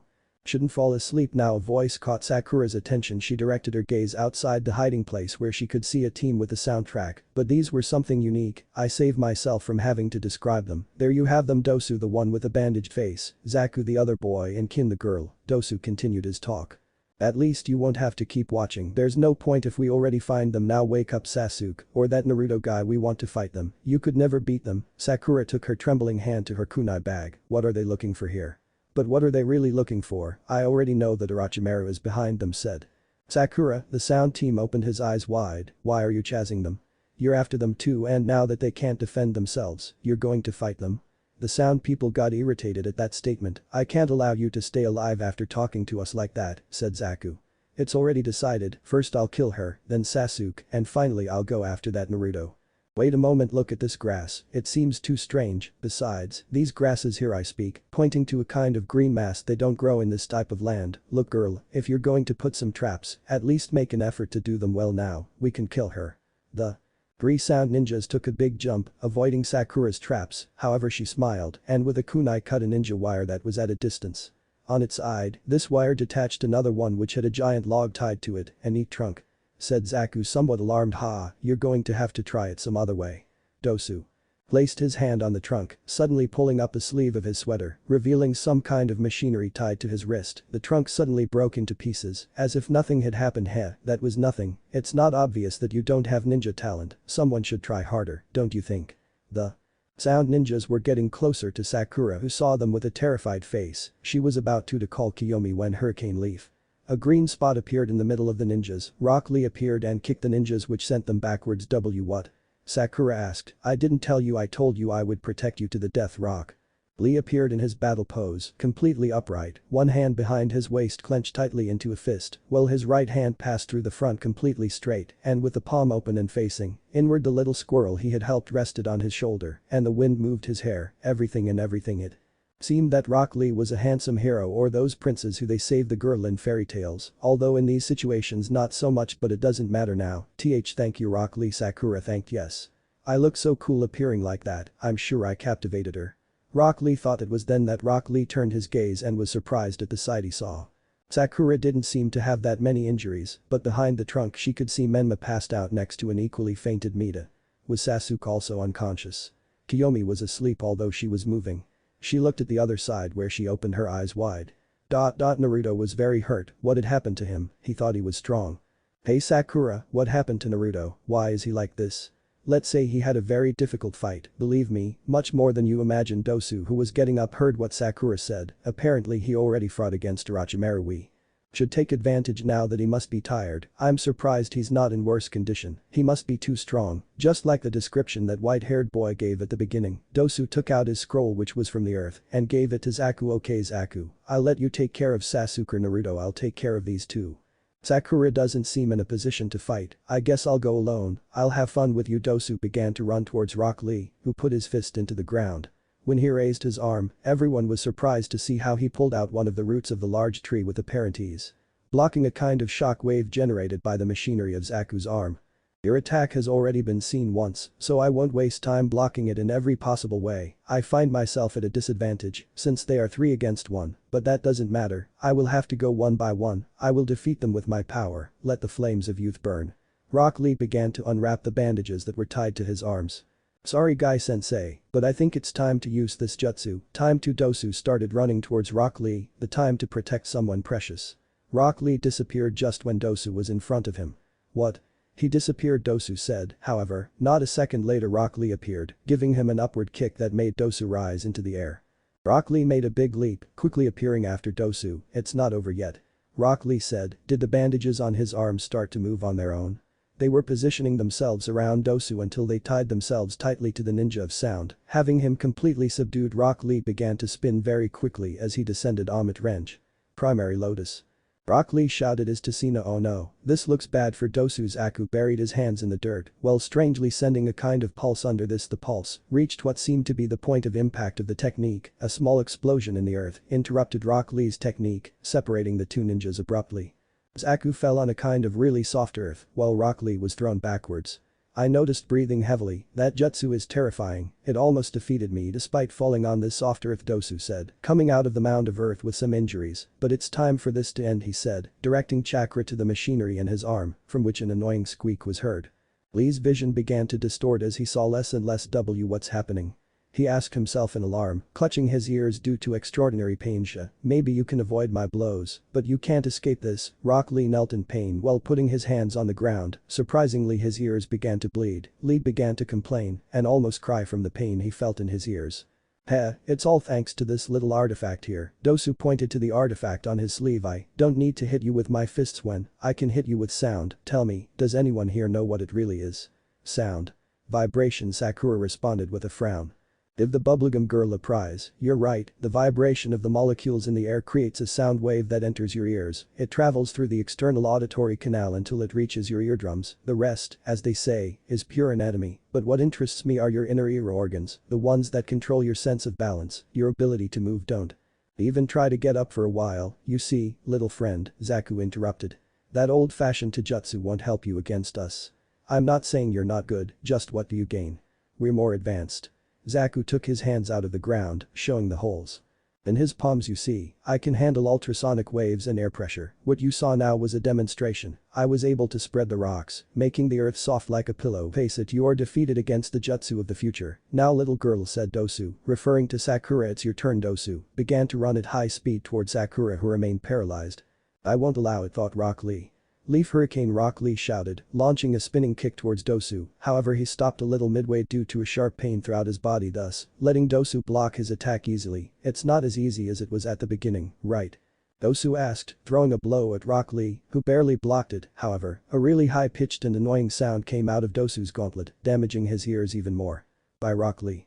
Shouldn't fall asleep now. A voice caught Sakura's attention. She directed her gaze outside the hiding place where she could see a team with a soundtrack, but these were something unique. I saved myself from having to describe them. There you have them. Dosu the one with a bandaged face, Zaku the other boy and Kin the girl. Dosu continued his talk. At least you won't have to keep watching. There's no point if we already find them. Now wake up Sasuke or that Naruto guy, we want to fight them. You could never beat them. Sakura took her trembling hand to her kunai bag. What are they looking for here? But what are they really looking for? I already know that Orochimaru is behind them, said Sakura. The sound team opened his eyes wide. Why are you chasing them? You're after them too, and now that they can't defend themselves, you're going to fight them? The sound people got irritated at that statement. I can't allow you to stay alive after talking to us like that, said Zaku. It's already decided, first I'll kill her, then Sasuke, and finally I'll go after that Naruto. Wait a moment, look at this grass, it seems too strange. Besides, these grasses here I speak, pointing to a kind of green mass, they don't grow in this type of land. Look girl, if you're going to put some traps, at least make an effort to do them well. Now, we can kill her. The three sound ninjas took a big jump, avoiding Sakura's traps, however she smiled and with a kunai cut a ninja wire that was at a distance. On its side, this wire detached another one which had a giant log tied to it, a neat trunk, said Zaku somewhat alarmed. You're going to have to try it some other way. Dosu placed his hand on the trunk, suddenly pulling up a sleeve of his sweater, revealing some kind of machinery tied to his wrist. The trunk suddenly broke into pieces, as if nothing had happened. That was nothing. It's not obvious that you don't have ninja talent, someone should try harder, don't you think? The sound ninjas were getting closer to Sakura, who saw them with a terrified face. She was about to call Kiyomi when Hurricane Leaf. A green spot appeared in the middle of the ninjas. Rock Lee appeared and kicked the ninjas, which sent them backwards. What? Sakura asked. I didn't tell you I told you I would protect you to the death. Rock Lee appeared in his battle pose, completely upright, one hand behind his waist clenched tightly into a fist, while his right hand passed through the front completely straight and with the palm open and facing inward. The little squirrel he had helped rested on his shoulder and the wind moved his hair, everything it seemed that Rock Lee was a handsome hero, or those princes who they saved the girl in fairy tales, although in these situations not so much, but it doesn't matter now. Thank you Rock Lee. Sakura thanked. Yes. I look so cool appearing like that, I'm sure I captivated her. Rock Lee thought. It was then that Rock Lee turned his gaze and was surprised at the sight he saw. Sakura didn't seem to have that many injuries, but behind the trunk she could see Menma passed out next to an equally fainted Mita. Was Sasuke also unconscious? Kiyomi was asleep, although she was moving. She looked at the other side where she opened her eyes wide. Naruto was very hurt. What had happened to him? He thought he was strong. Hey Sakura, what happened to Naruto? Why is he like this? Let's say he had a very difficult fight, believe me, much more than you imagine. Dosu, who was getting up, heard what Sakura said. Apparently he already fought against Orochimaru. We should take advantage now that he must be tired. I'm surprised he's not in worse condition. He must be too strong, just like the description that white-haired boy gave at the beginning. Dosu took out his scroll, which was from the earth, and gave it to Zaku. Okay Zaku, I'll let you take care of Sasuke or Naruto, I'll take care of these two. Sakura doesn't seem in a position to fight. I guess I'll go alone. I'll have fun with you. Dosu began to run towards Rock Lee, who put his fist into the ground. When he raised his arm, everyone was surprised to see how he pulled out one of the roots of the large tree with apparent ease, blocking a kind of shock wave generated by the machinery of Zaku's arm. Your attack has already been seen once, so I won't waste time blocking it in every possible way. I find myself at a disadvantage since they are 3 against 1, but that doesn't matter. I will have to go one by one. I will defeat them with my power. Let the flames of youth burn. Rock Lee began to unwrap the bandages that were tied to his arms. Sorry Guy-sensei, but I think it's time to use this jutsu. Time to. Dosu started running towards Rock Lee, the time to protect someone precious. Rock Lee disappeared just when Dosu was in front of him. What? He disappeared, Dosu said. However, not a second later Rock Lee appeared, giving him an upward kick that made Dosu rise into the air. Rock Lee made a big leap, quickly appearing after Dosu. It's not over yet. Rock Lee said. Did the bandages on his arms start to move on their own? They were positioning themselves around Dosu until they tied themselves tightly to the ninja of sound. Having him completely subdued, Rock Lee began to spin very quickly as he descended Amit Wrench. Primary Lotus. Rock Lee shouted as Tessina. Oh no, this looks bad for Dosu. Zaku buried his hands in the dirt, while strangely sending a kind of pulse under this. The pulse reached what seemed to be the point of impact of the technique. A small explosion in the earth interrupted Rock Lee's technique, separating the two ninjas abruptly. Zaku fell on a kind of really soft earth while Rock Lee was thrown backwards. I noticed breathing heavily, that jutsu is terrifying, it almost defeated me despite falling on this soft earth, Dosu said, coming out of the mound of earth with some injuries, but it's time for this to end, he said, directing chakra to the machinery in his arm, from which an annoying squeak was heard. Lee's vision began to distort as he saw less and less what's happening. He asked himself in alarm, clutching his ears due to extraordinary pain. Maybe you can avoid my blows, but you can't escape this. Rock Lee knelt in pain while putting his hands on the ground. Surprisingly, his ears began to bleed. Lee began to complain and almost cry from the pain he felt in his ears. It's all thanks to this little artifact here. Dosu pointed to the artifact on his sleeve. I don't need to hit you with my fists when I can hit you with sound. Tell me, does anyone here know what it really is? Sound. Vibration, Sakura responded with a frown. Give the bubblegum girl a prize. You're right, the vibration of the molecules in the air creates a sound wave that enters your ears. It travels through the external auditory canal until it reaches your eardrums. The rest, as they say, is pure anatomy. But what interests me are your inner ear organs, the ones that control your sense of balance, your ability to move. Don't even try to get up for a while. You see, little friend, Zaku interrupted. That old-fashioned taijutsu won't help you against us. I'm not saying you're not good, just what do you gain? We're more advanced. Zaku took his hands out of the ground, showing the holes. In his palms, you see, I can handle ultrasonic waves and air pressure. What you saw now was a demonstration. I was able to spread the rocks, making the earth soft like a pillow. Face it, you are defeated against the jutsu of the future. Now little girl, said Dosu, referring to Sakura. It's your turn. Dosu began to run at high speed toward Sakura, who remained paralyzed. I won't allow it, thought Rock Lee. Leave Hurricane, Rock Lee shouted, launching a spinning kick towards Dosu. However, he stopped a little midway due to a sharp pain throughout his body, thus letting Dosu block his attack easily. It's not as easy as it was at the beginning, right? Dosu asked, throwing a blow at Rock Lee, who barely blocked it. However, a really high-pitched and annoying sound came out of Dosu's gauntlet, damaging his ears even more. By Rock Lee.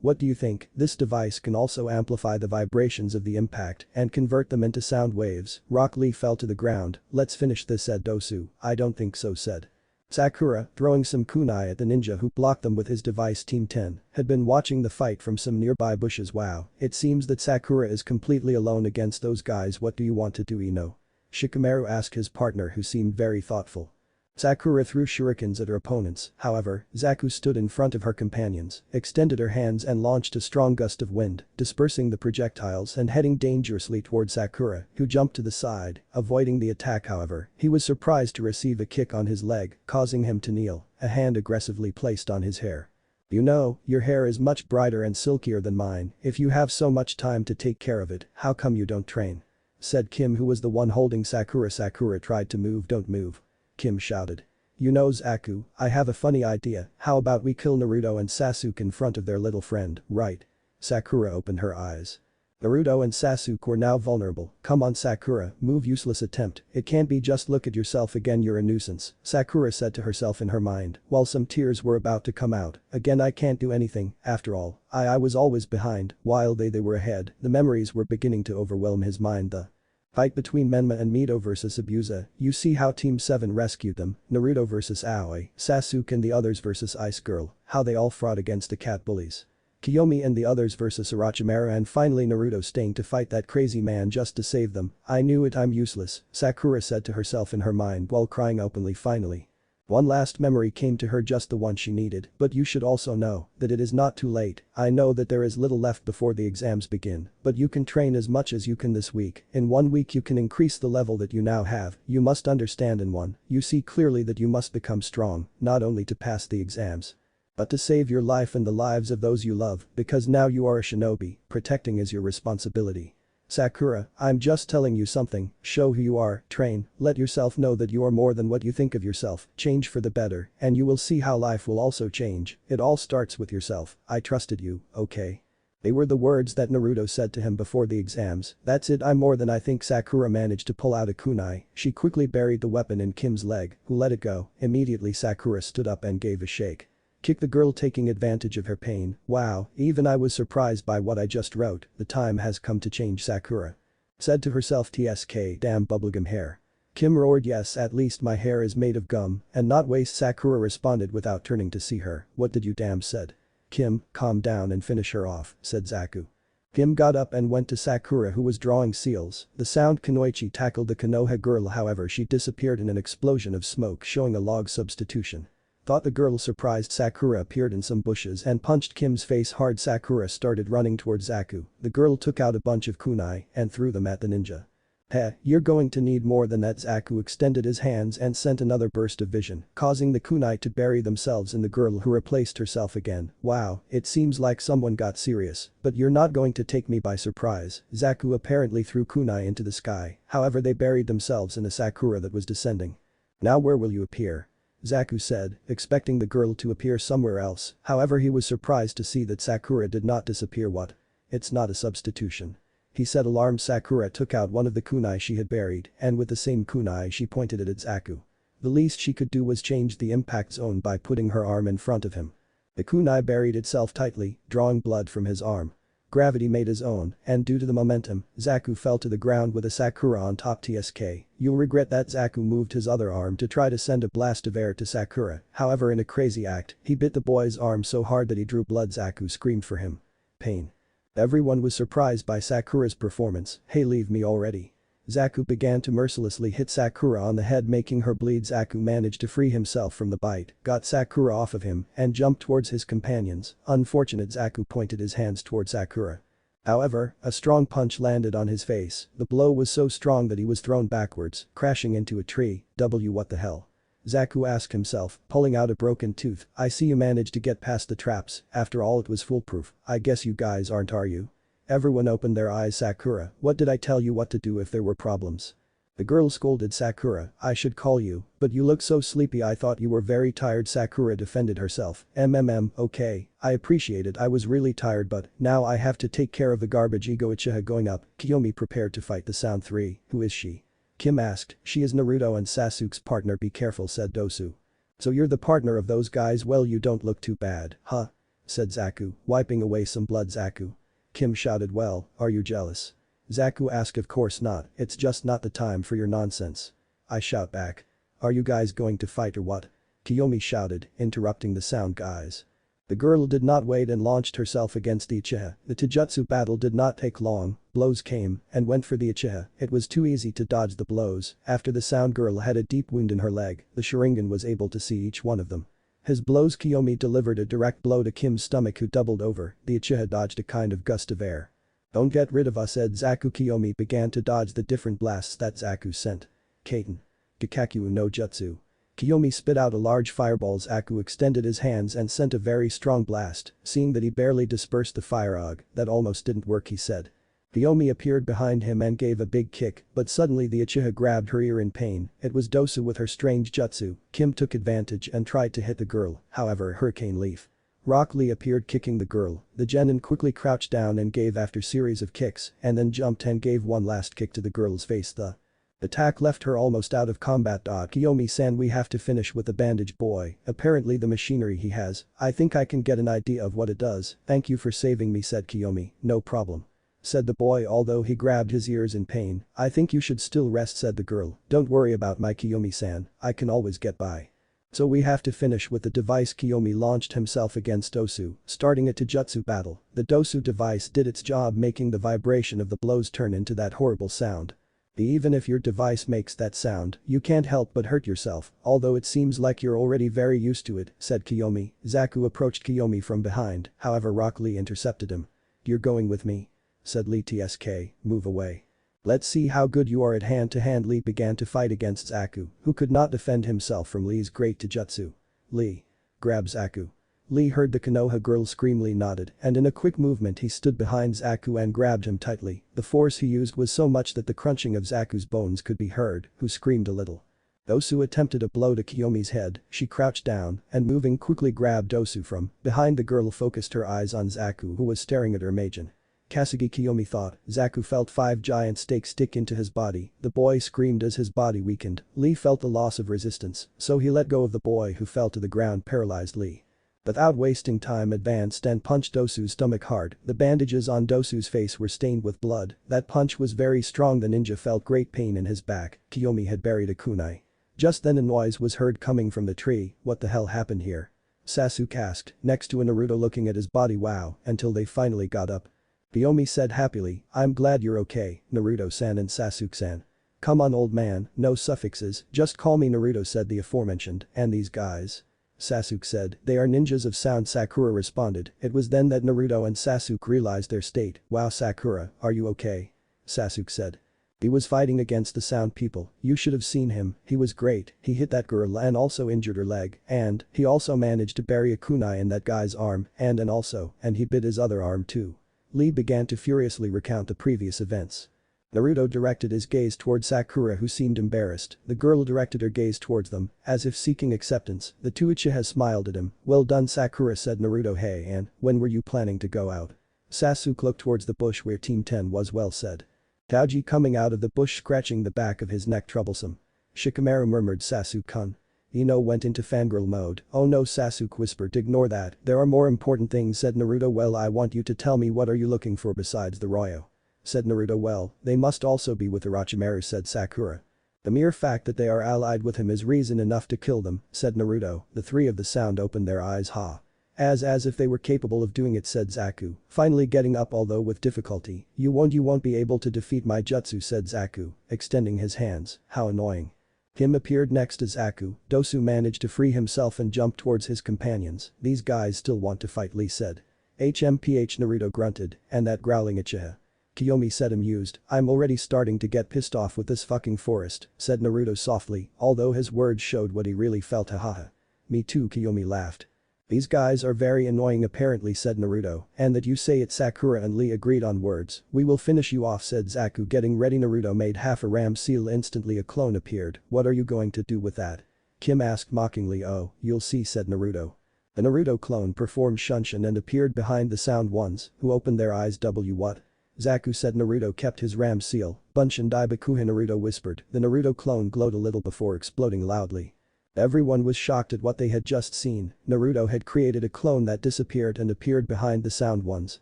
What do you think? This device can also amplify the vibrations of the impact and convert them into sound waves. Rock Lee fell to the ground. Let's finish this, said Dosu. I don't think so, said Sakura, throwing some kunai at the ninja who blocked them with his device. Team 10 had been watching the fight from some nearby bushes. Wow, it seems that Sakura is completely alone against those guys. What do you want to do, Ino? Shikamaru asked his partner, who seemed very thoughtful. Sakura threw shurikens at her opponents. However, Zaku stood in front of her companions, extended her hands and launched a strong gust of wind, dispersing the projectiles and heading dangerously toward Sakura, who jumped to the side, avoiding the attack. However, he was surprised to receive a kick on his leg, causing him to kneel, a hand aggressively placed on his hair. You know, your hair is much brighter and silkier than mine. If you have so much time to take care of it, how come you don't train? Said Kim, who was the one holding Sakura. Sakura tried to move. Don't move. Kim shouted. You know, Zaku, I have a funny idea. How about we kill Naruto and Sasuke in front of their little friend, right? Sakura opened her eyes. Naruto and Sasuke were now vulnerable. Come on, Sakura, move. Useless attempt. It can't be just look at yourself again, you're a nuisance, Sakura said to herself in her mind, while some tears were about to come out. Again, I can't do anything. After all, I was always behind, while they were ahead. The memories were beginning to overwhelm his mind. The fight between Menma and Mito versus Zabuza. You see how Team 7 rescued them. Naruto versus Aoi, Sasuke and the others versus Ice Girl. How they all fought against the cat bullies. Kiyomi and the others versus Orochimaru, and finally Naruto staying to fight that crazy man just to save them. I knew it, I'm useless, Sakura said to herself in her mind while crying openly. Finally, one last memory came to her, just the one she needed. But you should also know that it is not too late. I know that there is little left before the exams begin, but you can train as much as you can this week. In 1 week you can increase the level that you now have. You must understand in one, you see clearly that you must become strong, not only to pass the exams, but to save your life and the lives of those you love, because now you are a shinobi, protecting is your responsibility. Sakura, I'm just telling you something, show who you are, train, let yourself know that you are more than what you think of yourself, change for the better, and you will see how life will also change. It all starts with yourself. I trusted you, okay? They were the words that Naruto said to him before the exams. That's it, I'm more than I think. Sakura managed to pull out a kunai. She quickly buried the weapon in Kim's leg, who let it go. Immediately Sakura stood up and gave a shake. Kick the girl, taking advantage of her pain. Wow, even I was surprised by what I just wrote. The time has come to change, Sakura said to herself. TSK, damn bubblegum hair. Kim roared, yes, at least my hair is made of gum and not waste, Sakura responded without turning to see her. What did you damn said? Kim, calm down and finish her off, said Zaku. Kim got up and went to Sakura, who was drawing seals. The sound Kunoichi tackled the Konoha girl, however she disappeared in an explosion of smoke, showing a log substitution. Thought the girl surprised Sakura appeared in some bushes and punched Kim's face hard. Sakura started running towards Zaku. The girl took out a bunch of kunai and threw them at the ninja. Heh, you're going to need more than that. Zaku extended his hands and sent another burst of vision, causing the kunai to bury themselves in the girl who replaced herself again. Wow, it seems like someone got serious, but you're not going to take me by surprise. Zaku apparently threw kunai into the sky, however they buried themselves in a Sakura that was descending. Now where will you appear? Zaku said, expecting the girl to appear somewhere else, however he was surprised to see that Sakura did not disappear. What? It's not a substitution. He said. Alarmed, Sakura took out one of the kunai she had buried and with the same kunai she pointed it at Zaku. The least she could do was change the impact zone by putting her arm in front of him. The kunai buried itself tightly, drawing blood from his arm. Gravity made his own, and due to the momentum, Zaku fell to the ground with a Sakura on top. TSK, you'll regret that. Zaku moved his other arm to try to send a blast of air to Sakura, however in a crazy act, he bit the boy's arm so hard that he drew blood. Zaku screamed for him. Pain. Everyone was surprised by Sakura's performance. Hey, leave me already. Zaku began to mercilessly hit Sakura on the head, making her bleed. Zaku managed to free himself from the bite, got Sakura off of him, and jumped towards his companions. Unfortunate. Zaku pointed his hands towards Sakura. However, a strong punch landed on his face. The blow was so strong that he was thrown backwards, crashing into a tree. What the hell? Zaku asked himself, pulling out a broken tooth. I see you managed to get past the traps. After all, it was foolproof. I guess you guys aren't, are you? Everyone opened their eyes. Sakura, what did I tell you what to do if there were problems? The girl scolded Sakura. I should call you, but you look so sleepy. I thought you were very tired. Sakura defended herself. Okay, I appreciate it. I was really tired, but now I have to take care of the garbage. Ego Uchiha going up. Kiyomi prepared to fight the Sound 3. Who is she? Kim asked. She is Naruto and Sasuke's partner. Be careful, said Dosu. So you're the partner of those guys? Well, you don't look too bad, huh? Said Zaku, wiping away some blood. Zaku. Kim shouted. Well, are you jealous? Zaku asked. Of course not, it's just not the time for your nonsense. I shout back. Are you guys going to fight or what? Kiyomi shouted, interrupting the Sound guys. The girl did not wait and launched herself against the Uchiha. The Taijutsu battle did not take long, blows came and went for the Uchiha. It was too easy to dodge the blows. After the Sound girl had a deep wound in her leg, the Sharingan was able to see each one of them. His blows. Kiyomi delivered a direct blow to Kim's stomach, who doubled over. The Uchiha dodged a kind of gust of air. Don't get rid of us, said Zaku. Kiyomi began to dodge the different blasts that Zaku sent. Kaiten. Kikaku no Jutsu. Kiyomi spit out a large fireball. Zaku extended his hands and sent a very strong blast. Seeing that he barely dispersed the fire og, that almost didn't work, he said. Kiyomi appeared behind him and gave a big kick, but suddenly the Uchiha grabbed her ear in pain. It was Dosu with her strange jutsu. Kim took advantage and tried to hit the girl, however a Hurricane Leaf. Rock Lee appeared kicking the girl. The genin quickly crouched down and gave after series of kicks and then jumped and gave one last kick to the girl's face. The attack left her almost out of combat. Kiyomi-san, we have to finish with the bandage boy, apparently the machinery he has, I think I can get an idea of what it does. Thank you for saving me, said Kiyomi. No problem, said the boy, although he grabbed his ears in pain. I think you should still rest, said the girl. Don't worry about my Kiyomi-san, I can always get by. So we have to finish with the device. Kiyomi launched himself against Dosu, starting a Taijutsu battle. The Dosu device did its job, making the vibration of the blows turn into that horrible sound. Even if your device makes that sound, you can't help but hurt yourself, although it seems like you're already very used to it, said Kiyomi. Zaku approached Kiyomi from behind, however Rock Lee intercepted him. You're going with me? Said Lee. Tsk, move away. Let's see how good you are at hand-to-hand. Lee began to fight against Zaku, who could not defend himself from Lee's great taijutsu. Lee. Grab Zaku. Lee heard the Konoha girl scream. Lee nodded, and in a quick movement he stood behind Zaku and grabbed him tightly. The force he used was so much that the crunching of Zaku's bones could be heard, who screamed a little. Dosu attempted a blow to Kiyomi's head. She crouched down and moving quickly grabbed Dosu from behind. The girl focused her eyes on Zaku, who was staring at her Majin. Kasugi, Kiyomi thought. Zaku felt 5 giant stakes stick into his body. The boy screamed as his body weakened. Lee felt the loss of resistance, so he let go of the boy, who fell to the ground. Paralyzed Lee, without wasting time, advanced and punched Dosu's stomach hard. The bandages on Dosu's face were stained with blood. That punch was very strong. The ninja felt great pain in his back. Kiyomi had buried a kunai. Just then a noise was heard coming from the tree. What the hell happened here? Sasuke asked, next to a Naruto looking at his body. Wow, until they finally got up. Kiyomi said happily, I'm glad you're okay, Naruto-san and Sasuke-san. Come on, old man, no suffixes, just call me Naruto, said the aforementioned. And these guys? Sasuke said. They are ninjas of sound, Sakura responded. It was then that Naruto and Sasuke realized their state. Wow, Sakura, are you okay? Sasuke said. He was fighting against the sound people, you should have seen him, he was great, he hit that girl and also injured her leg, and he also managed to bury a kunai in that guy's arm, and he bit his other arm too. Lee began to furiously recount the previous events. Naruto directed his gaze toward Sakura, who seemed embarrassed. The girl directed her gaze towards them, as if seeking acceptance. The two Uchihas smiled at him. Well done, Sakura, said Naruto. Hey, and when were you planning to go out? Sasuke looked towards the bush where Team 10 was. Well said. Taiji coming out of the bush, scratching the back of his neck. Troublesome. Shikamaru murmured. Sasuke-kun. Ino went into fangirl mode. Oh no, Sasuke whispered. Ignore that, there are more important things, said Naruto. Well, I want you to tell me, what are you looking for besides the Royo? Said Naruto. Well, they must also be with Orochimaru, said Sakura. The mere fact that they are allied with him is reason enough to kill them, said Naruto. The three of the sound opened their eyes. Ha. As if they were capable of doing it, said Zaku, finally getting up although with difficulty. You won't be able to defeat my jutsu, said Zaku, extending his hands. How annoying. Kim appeared next to Zaku. Dosu managed to free himself and jumped towards his companions. These guys still want to fight, Lee said. HMPH, Naruto grunted, and that growling Uchiha. Kiyomi said, amused. I'm already starting to get pissed off with this fucking forest, said Naruto softly, although his words showed what he really felt. Hahaha. Me too, Kiyomi laughed. These guys are very annoying apparently, said Naruto, and that you say it. Sakura and Lee agreed on words. We will finish you off, said Zaku, getting ready. Naruto made half a ram seal. Instantly a clone appeared. What are you going to do with that? Kim asked mockingly. Oh, you'll see, said Naruto. The Naruto clone performed Shunshin and appeared behind the sound ones, who opened their eyes. What? Zaku said. Naruto kept his ram seal. Bunshin Daibakuha, Naruto whispered. The Naruto clone glowed a little before exploding loudly. Everyone was shocked at what they had just seen. Naruto had created a clone that disappeared and appeared behind the sound ones,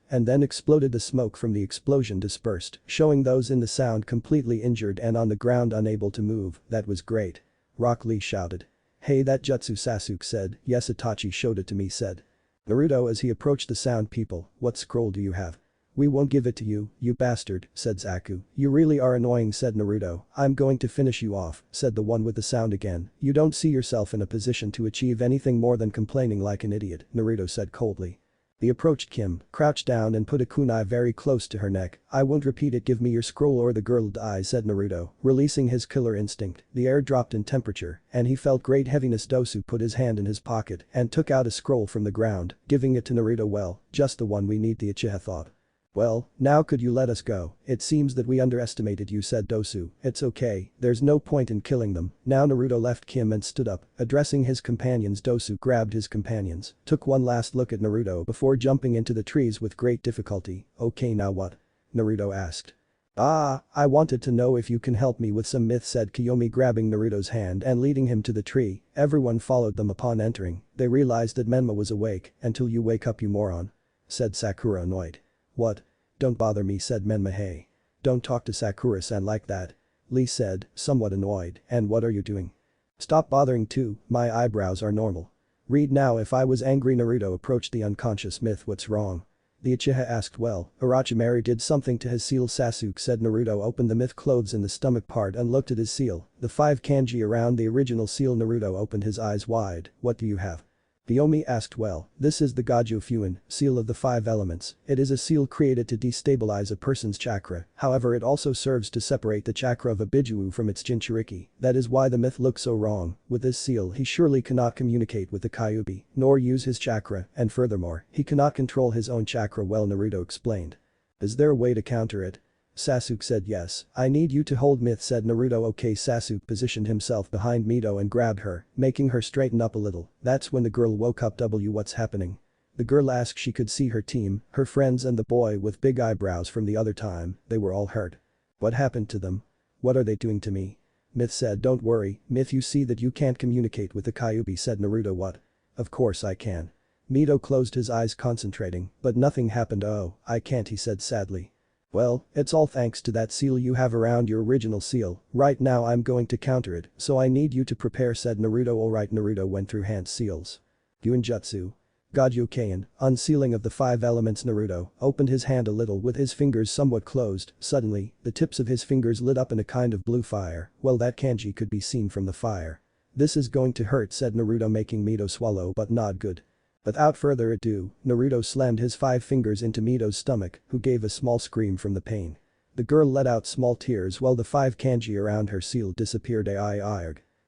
and then exploded. The smoke from the explosion dispersed, showing those in the sound completely injured and on the ground unable to move. That was great. Rock Lee shouted. Hey, that jutsu, Sasuke said. Yes, Itachi showed it to me, said Naruto as he approached the sound people. What scroll do you have? We won't give it to you, you bastard, said Zaku. You really are annoying, said Naruto. I'm going to finish you off, said the one with the sound again. You don't see yourself in a position to achieve anything more than complaining like an idiot, Naruto said coldly. He approached Kim, crouched down and put a kunai very close to her neck. I won't repeat it, give me your scroll or the girl dies, said Naruto, releasing his killer instinct. The air dropped in temperature, and he felt great heaviness. Dosu put his hand in his pocket and took out a scroll from the ground, giving it to Naruto. Well, just the one we need, the Uchiha thought. Well, now could you let us go? It seems that we underestimated you, said Dosu. It's okay, there's no point in killing them. Now Naruto left Kim and stood up, addressing his companions. Dosu grabbed his companions, took one last look at Naruto before jumping into the trees with great difficulty. Okay, now what? Naruto asked. I wanted to know if you can help me with some myth, said Kiyomi, grabbing Naruto's hand and leading him to the tree. Everyone followed them. Upon entering, they realized that Menma was awake. Until you wake up, you moron, said Sakura, annoyed. What? Don't bother me, said Menma. Hey. Don't talk to Sakura-san like that, Lee said, somewhat annoyed. And what are you doing? Stop bothering too, my eyebrows are normal. Read now. If I was angry. Naruto approached the unconscious myth. What's wrong? The Uchiha asked. Well, Orochimaru did something to his seal, Sasuke said. Naruto opened the myth clothes in the stomach part and looked at his seal. The 5 kanji around the original seal. Naruto opened his eyes wide. What do you have? Kiyomi asked. Well, this is the Gajo Fuin, seal of the 5 elements. It is a seal created to destabilize a person's chakra, however it also serves to separate the chakra of a Biju from its Jinchuriki. That is why the myth looks so wrong. With this seal he surely cannot communicate with the Kyuubi, nor use his chakra, and furthermore, he cannot control his own chakra well, Naruto explained. Is there a way to counter it? Sasuke said. Yes, I need you to hold myth, said Naruto. Okay. Sasuke positioned himself behind Mito and grabbed her, making her straighten up a little. That's when the girl woke up. What's happening? The girl asked. She could see her team, her friends and the boy with big eyebrows from the other time. They were all hurt. What happened to them? What are they doing to me? Myth said. Don't worry, Myth, you see that you can't communicate with the Kyuubi, said Naruto. What? Of course I can. Mito closed his eyes concentrating, but nothing happened. Oh, I can't, he said sadly. Well, it's all thanks to that seal you have around your original seal. Right now I'm going to counter it, so I need you to prepare, said Naruto. Alright. Naruto went through hand seals. Gyuinjutsu. Gajo-Kain, unsealing of the 5 elements. Naruto opened his hand a little with his fingers somewhat closed. Suddenly, the tips of his fingers lit up in a kind of blue fire. Well, that kanji could be seen from the fire. This is going to hurt, said Naruto, making Mito swallow, but not good. Without further ado, Naruto slammed his 5 fingers into Mito's stomach, who gave a small scream from the pain. The girl let out small tears while the 5 kanji around her seal disappeared.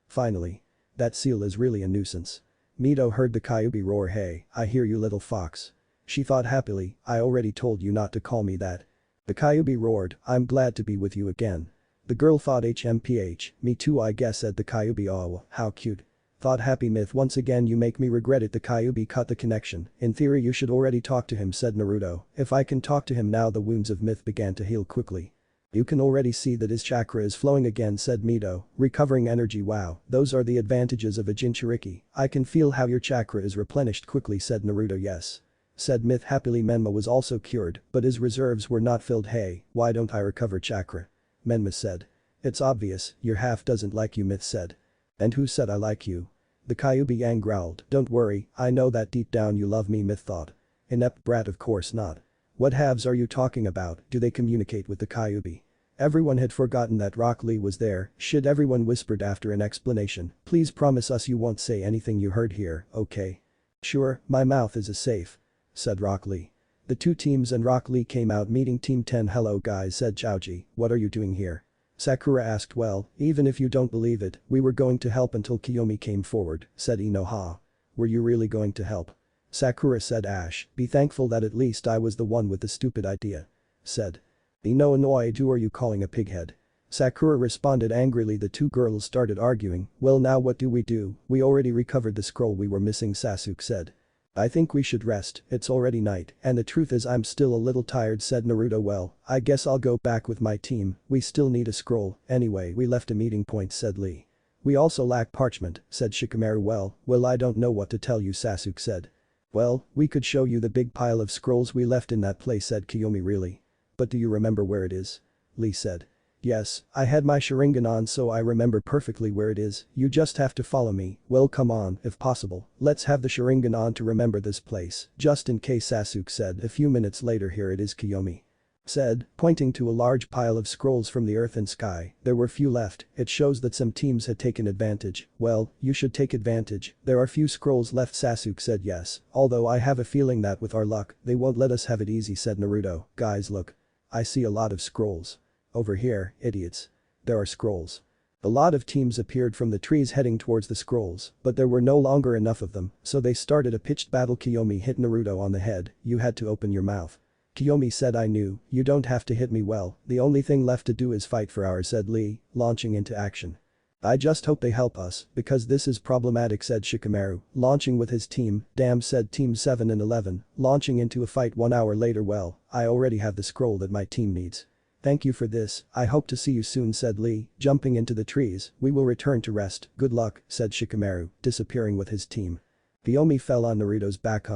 Finally. That seal is really a nuisance. Mito heard the Kyuubi roar, hey, I hear you little fox. She thought happily, I already told you not to call me that. The Kyuubi roared, I'm glad to be with you again. The girl thought HMPH, me too I guess, said the Kyuubi, oh, how cute. Thought happy myth, once again you make me regret it. The Kyuubi cut the connection. In theory you should already talk to him, said Naruto. If I can talk to him now. The wounds of myth began to heal quickly. You can already see that his chakra is flowing again, said Mito, recovering energy. Wow, those are the advantages of a Jinchuriki. I can feel how your chakra is replenished quickly, said Naruto. Yes. Said myth happily. Menma was also cured, but his reserves were not filled. Hey, why don't I recover chakra? Menma said. It's obvious, your half doesn't like you, myth said. And who said I like you? The Kyuubi Yang growled, don't worry, I know that deep down you love me, myth thought. Inept brat, of course not. What halves are you talking about? Do they communicate with the Kyuubi? Everyone had forgotten that Rock Lee was there. Shit, everyone whispered after an explanation. Please promise us you won't say anything you heard here, okay? Sure, my mouth is a safe. Said Rock Lee. The 2 teams and Rock Lee came out meeting Team 10. Hello guys, said Chaoji, what are you doing here? Sakura asked. Well, even if you don't believe it, we were going to help until Kiyomi came forward, said Inoha. Were you really going to help? Sakura said. Ash, be thankful that at least I was the one with the stupid idea. Said. Ino annoyed, who are you calling a pighead? Sakura responded angrily. The 2 girls started arguing. Well, now what do? We already recovered the scroll we were missing, Sasuke said. I think we should rest, it's already night, and the truth is I'm still a little tired, said Naruto. Well, I guess I'll go back with my team, we still need a scroll, anyway we left a meeting point, said Lee. We also lack parchment, said Shikamaru. Well I don't know what to tell you, Sasuke said. Well, we could show you the big pile of scrolls we left in that place, said Kiyomi. Really? But do you remember where it is? Lee said. Yes, I had my Sharingan on so I remember perfectly where it is, you just have to follow me. Well come on, if possible, let's have the Sharingan on to remember this place, just in case, Sasuke said. A few minutes later. Here it is, Kiyomi said, pointing to a large pile of scrolls from the earth and sky. There were few left, it shows that some teams had taken advantage. Well, you should take advantage, there are few scrolls left, Sasuke said. Yes, although I have a feeling that with our luck, they won't let us have it easy, said Naruto. Guys look. I see a lot of scrolls. Over here, idiots. There are scrolls. A lot of teams appeared from the trees heading towards the scrolls, but there were no longer enough of them, so they started a pitched battle. Kiyomi hit Naruto on the head, you had to open your mouth. Kiyomi said. I knew, you don't have to hit me. Well, the only thing left to do is fight for hours, said Lee, launching into action. I just hope they help us, because this is problematic, said Shikamaru, launching with his team. Damn, said Team 7 and 11, launching into a fight 1 hour later. Well, I already have the scroll that my team needs. Thank you for this, I hope to see you soon, said Lee, jumping into the trees. We will return to rest, good luck, said Shikamaru, disappearing with his team. Kiyomi fell on Naruto's back.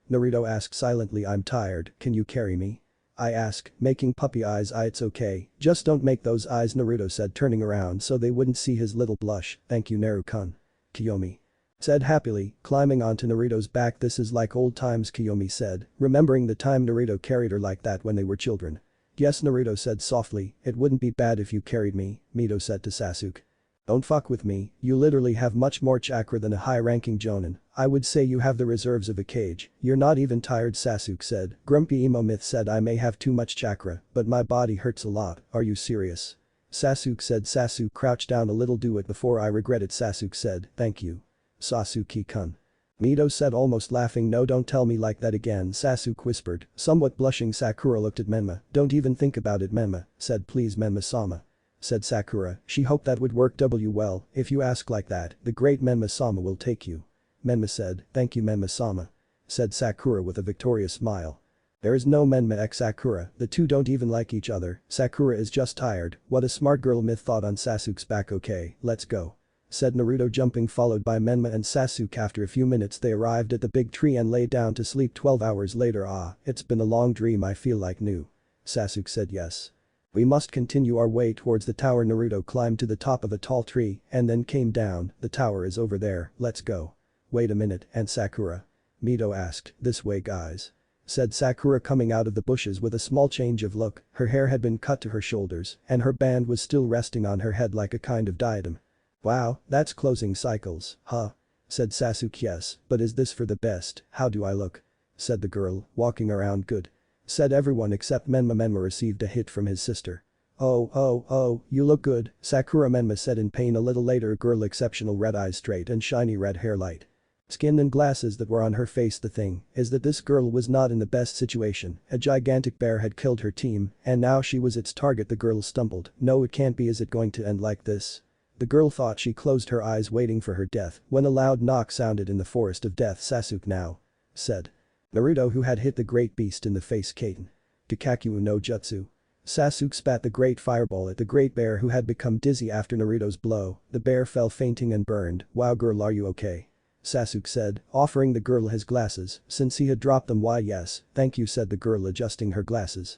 Naruto asked silently, I'm tired, can you carry me? I asked, making puppy eyes. It's okay, just don't make those eyes, Naruto said, turning around so they wouldn't see his little blush. Thank you, Naru-kun. Kiyomi said happily, climbing onto Naruto's back. This is like old times, Kiyomi said, remembering the time Naruto carried her like that when they were children. Yes, Naruto said softly, it wouldn't be bad if you carried me, Mito said to Sasuke. Don't fuck with me, you literally have much more chakra than a high-ranking jonin. I would say you have the reserves of a cage, you're not even tired, Sasuke said. Grumpy Emo Myth said. I may have too much chakra, but my body hurts a lot, are you serious? Sasuke said. Sasuke crouched down a little. Do it before I regret it, Sasuke said. Thank you. Sasuke-kun. Mito said, almost laughing. No, don't tell me like that again, Sasuke whispered, somewhat blushing. Sakura looked at Menma. Don't even think about it, Menma said. Please, Menma-sama, said Sakura. She hoped that would work. Well, if you ask like that, the great Menma-sama will take you. Menma said. Thank you, Menma-sama, said Sakura with a victorious smile. There is no Menma x Sakura, the two don't even like each other. Sakura is just tired. What a smart girl, Myth thought on Sasuke's back. Okay, let's go, said Naruto, jumping, followed by Menma and Sasuke. After a few minutes they arrived at the big tree and lay down to sleep. 12 hours later. It's been a long dream, I feel like new. Sasuke said. Yes. We must continue our way towards the tower. Naruto climbed to the top of a tall tree and then came down. The tower is over there, let's go. Wait a minute, and Sakura? Mito asked. This way, guys, said Sakura, coming out of the bushes with a small change of look. Her hair had been cut to her shoulders and her band was still resting on her head like a kind of diadem. Wow, that's closing cycles, huh? Said Sasuke. Yes, but is this for the best? How do I look? Said the girl, walking around good. Said everyone except Menma. Menma received a hit from his sister. Oh, you look good, Sakura. Menma said in pain. A little later, girl exceptional red eyes straight and shiny red hair light skin and glasses that were on her face. The thing is that this girl was not in the best situation, a gigantic bear had killed her team and now she was its target. The girl stumbled, no it can't be, is it going to end like this? The girl thought. She closed her eyes waiting for her death when a loud knock sounded in the forest of death. Sasuke now. Said Naruto, who had hit the great beast in the face. Katen. Kakaku no Jutsu. Sasuke spat the great fireball at the great bear, who had become dizzy after Naruto's blow. The bear fell fainting and burned. Wow girl, are you okay? Sasuke said, offering the girl his glasses since he had dropped them. Why yes, thank you, said the girl, adjusting her glasses.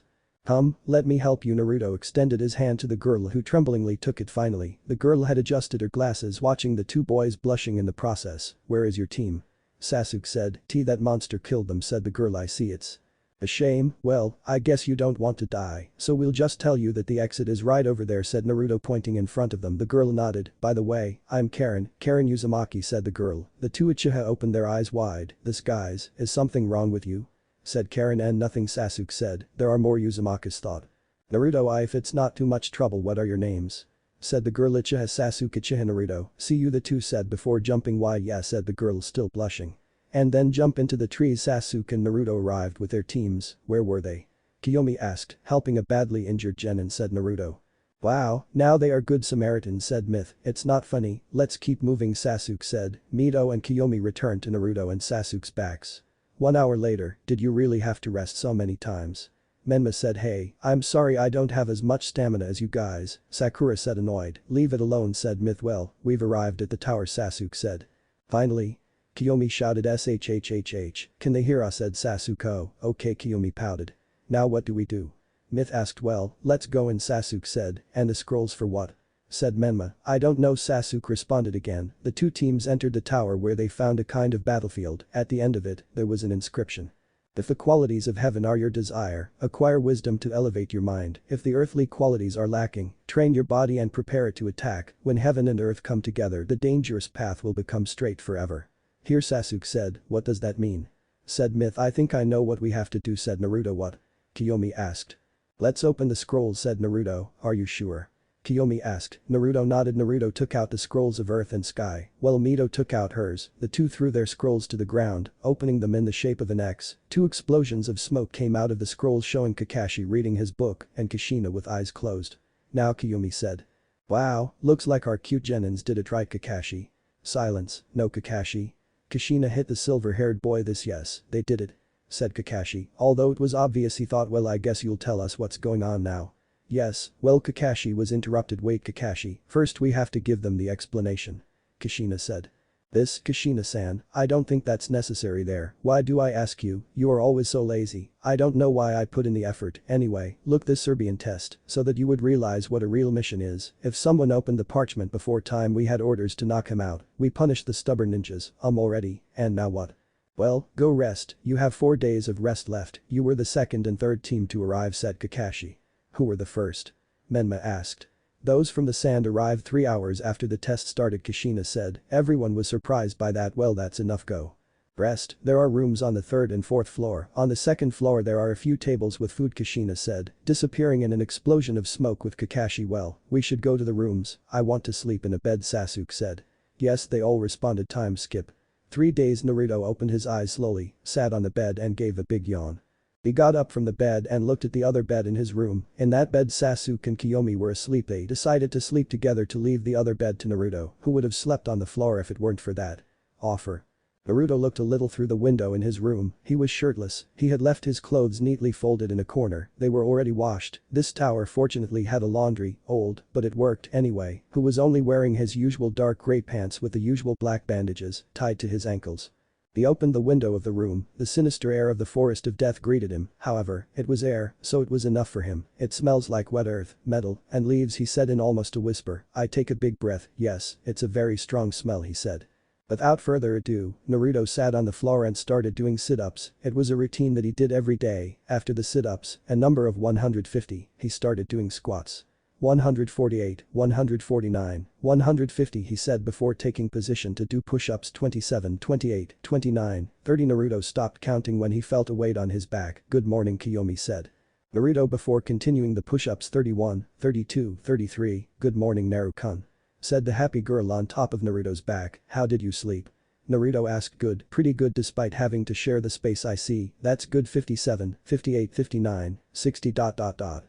Let me help you. Naruto extended his hand to the girl, who tremblingly took it. Finally, the girl had adjusted her glasses, watching the two boys blushing in the process. Where is your team? Sasuke said. That monster killed them, said the girl. I see, it's a shame. Well, I guess you don't want to die, so we'll just tell you that the exit is right over there, said Naruto, pointing in front of them. The girl nodded. By the way, I'm Karen Uzumaki, said the girl. The two Uchiha opened their eyes wide. This guys, is something wrong with you? Said Karen. And nothing, Sasuke said. There are more, Uzumaki's thought. Naruto, if it's not too much trouble, what are your names? Said the girl. Uchiha Sasuke. Uchiha Naruto. See you, the two said before jumping. Why yeah, said the girl, still blushing. And then jump into the trees. Sasuke and Naruto arrived with their teams. Where were they? Kiyomi asked, helping a badly injured genin, said Naruto. Wow, now they are good Samaritans, said Myth. It's not funny, let's keep moving, Sasuke said. Mito and Kiyomi returned to Naruto and Sasuke's backs. 1 hour later, did you really have to rest so many times? Menma said. Hey, I'm sorry I don't have as much stamina as you guys, Sakura said, annoyed. Leave it alone, said Myth. Well, we've arrived at the tower, Sasuke said. Finally? Kiyomi shouted. Shhhh, can they hear us, said Sasuke. Oh, okay, Kiyomi pouted. Now what do we do? Myth asked. Well, let's go in, Sasuke said. And the scrolls for what? Said Menma. I don't know, Sasuke responded again. The two teams entered the tower, where they found a kind of battlefield. At the end of it, there was an inscription. If the qualities of heaven are your desire, acquire wisdom to elevate your mind. If the earthly qualities are lacking, train your body and prepare it to attack. When heaven and earth come together, the dangerous path will become straight forever. Here, Sasuke said. What does that mean? Said Myth. I think I know what we have to do, said Naruto. What? Kiyomi asked. Let's open the scrolls, said Naruto. Are you sure? Kiyomi asked. Naruto nodded. Naruto took out the scrolls of earth and sky, while Mito took out hers. The two threw their scrolls to the ground, opening them in the shape of an X. Two explosions of smoke came out of the scrolls, showing Kakashi reading his book and Kushina with eyes closed. Now, Kiyomi said. Wow, looks like our cute genins did it right, Kakashi. Silence, no, Kakashi. Kushina hit the silver-haired boy. Yes, they did it, said Kakashi, although it was obvious. He thought, well, I guess you'll tell us what's going on now. Yes, well, Kakashi was interrupted. Wait, Kakashi, first we have to give them the explanation. Kushina said. This, Kushina-san, I don't think that's necessary there. Why do I ask you? You are always so lazy. I don't know why I put in the effort. Anyway, look this Serbian test, so that you would realize what a real mission is. If someone opened the parchment before time, we had orders to knock him out. We punished the stubborn ninjas. Already, and now what? Well, go rest, you have 4 days of rest left. You were the second and third team to arrive, said Kakashi. Who were the first? Menma asked. Those from the sand arrived 3 hours after the test started, Kushina said. Everyone was surprised by that. Well, that's enough, go. Rest, there are rooms on the 3rd and 4th floor. On the 2nd floor there are a few tables with food, Kushina said, disappearing in an explosion of smoke with Kakashi. Well, we should go to the rooms. I want to sleep in a bed, Sasuke said. Yes, they all responded. Time skip. 3 days. Naruto opened his eyes slowly, sat on the bed and gave a big yawn. He got up from the bed and looked at the other bed in his room. In that bed Sasuke and Kiyomi were asleep. They decided to sleep together to leave the other bed to Naruto, who would have slept on the floor if it weren't for that offer. Naruto looked a little through the window in his room. He was shirtless. He had left his clothes neatly folded in a corner. They were already washed. This tower fortunately had a laundry, old, but it worked anyway. Who was only wearing his usual dark gray pants with the usual black bandages tied to his ankles. He opened the window of the room. The sinister air of the forest of death greeted him. However, it was air, so it was enough for him. It smells like wet earth, metal, and leaves, he said in almost a whisper. I take a big breath. Yes, it's a very strong smell, he said. Without further ado, Naruto sat on the floor and started doing sit-ups. It was a routine that he did every day. After the sit-ups, a number of 150, he started doing squats. 148, 149, 150 he said before taking position to do push-ups 27, 28, 29, 30 Naruto stopped counting when he felt a weight on his back. Good morning Kiyomi said. Naruto before continuing the push-ups 31, 32, 33, good morning Naru-kun. Said the happy girl on top of Naruto's back, how did you sleep? Naruto asked good, pretty good despite having to share the space I see, that's good 57, 58 59, 60 ...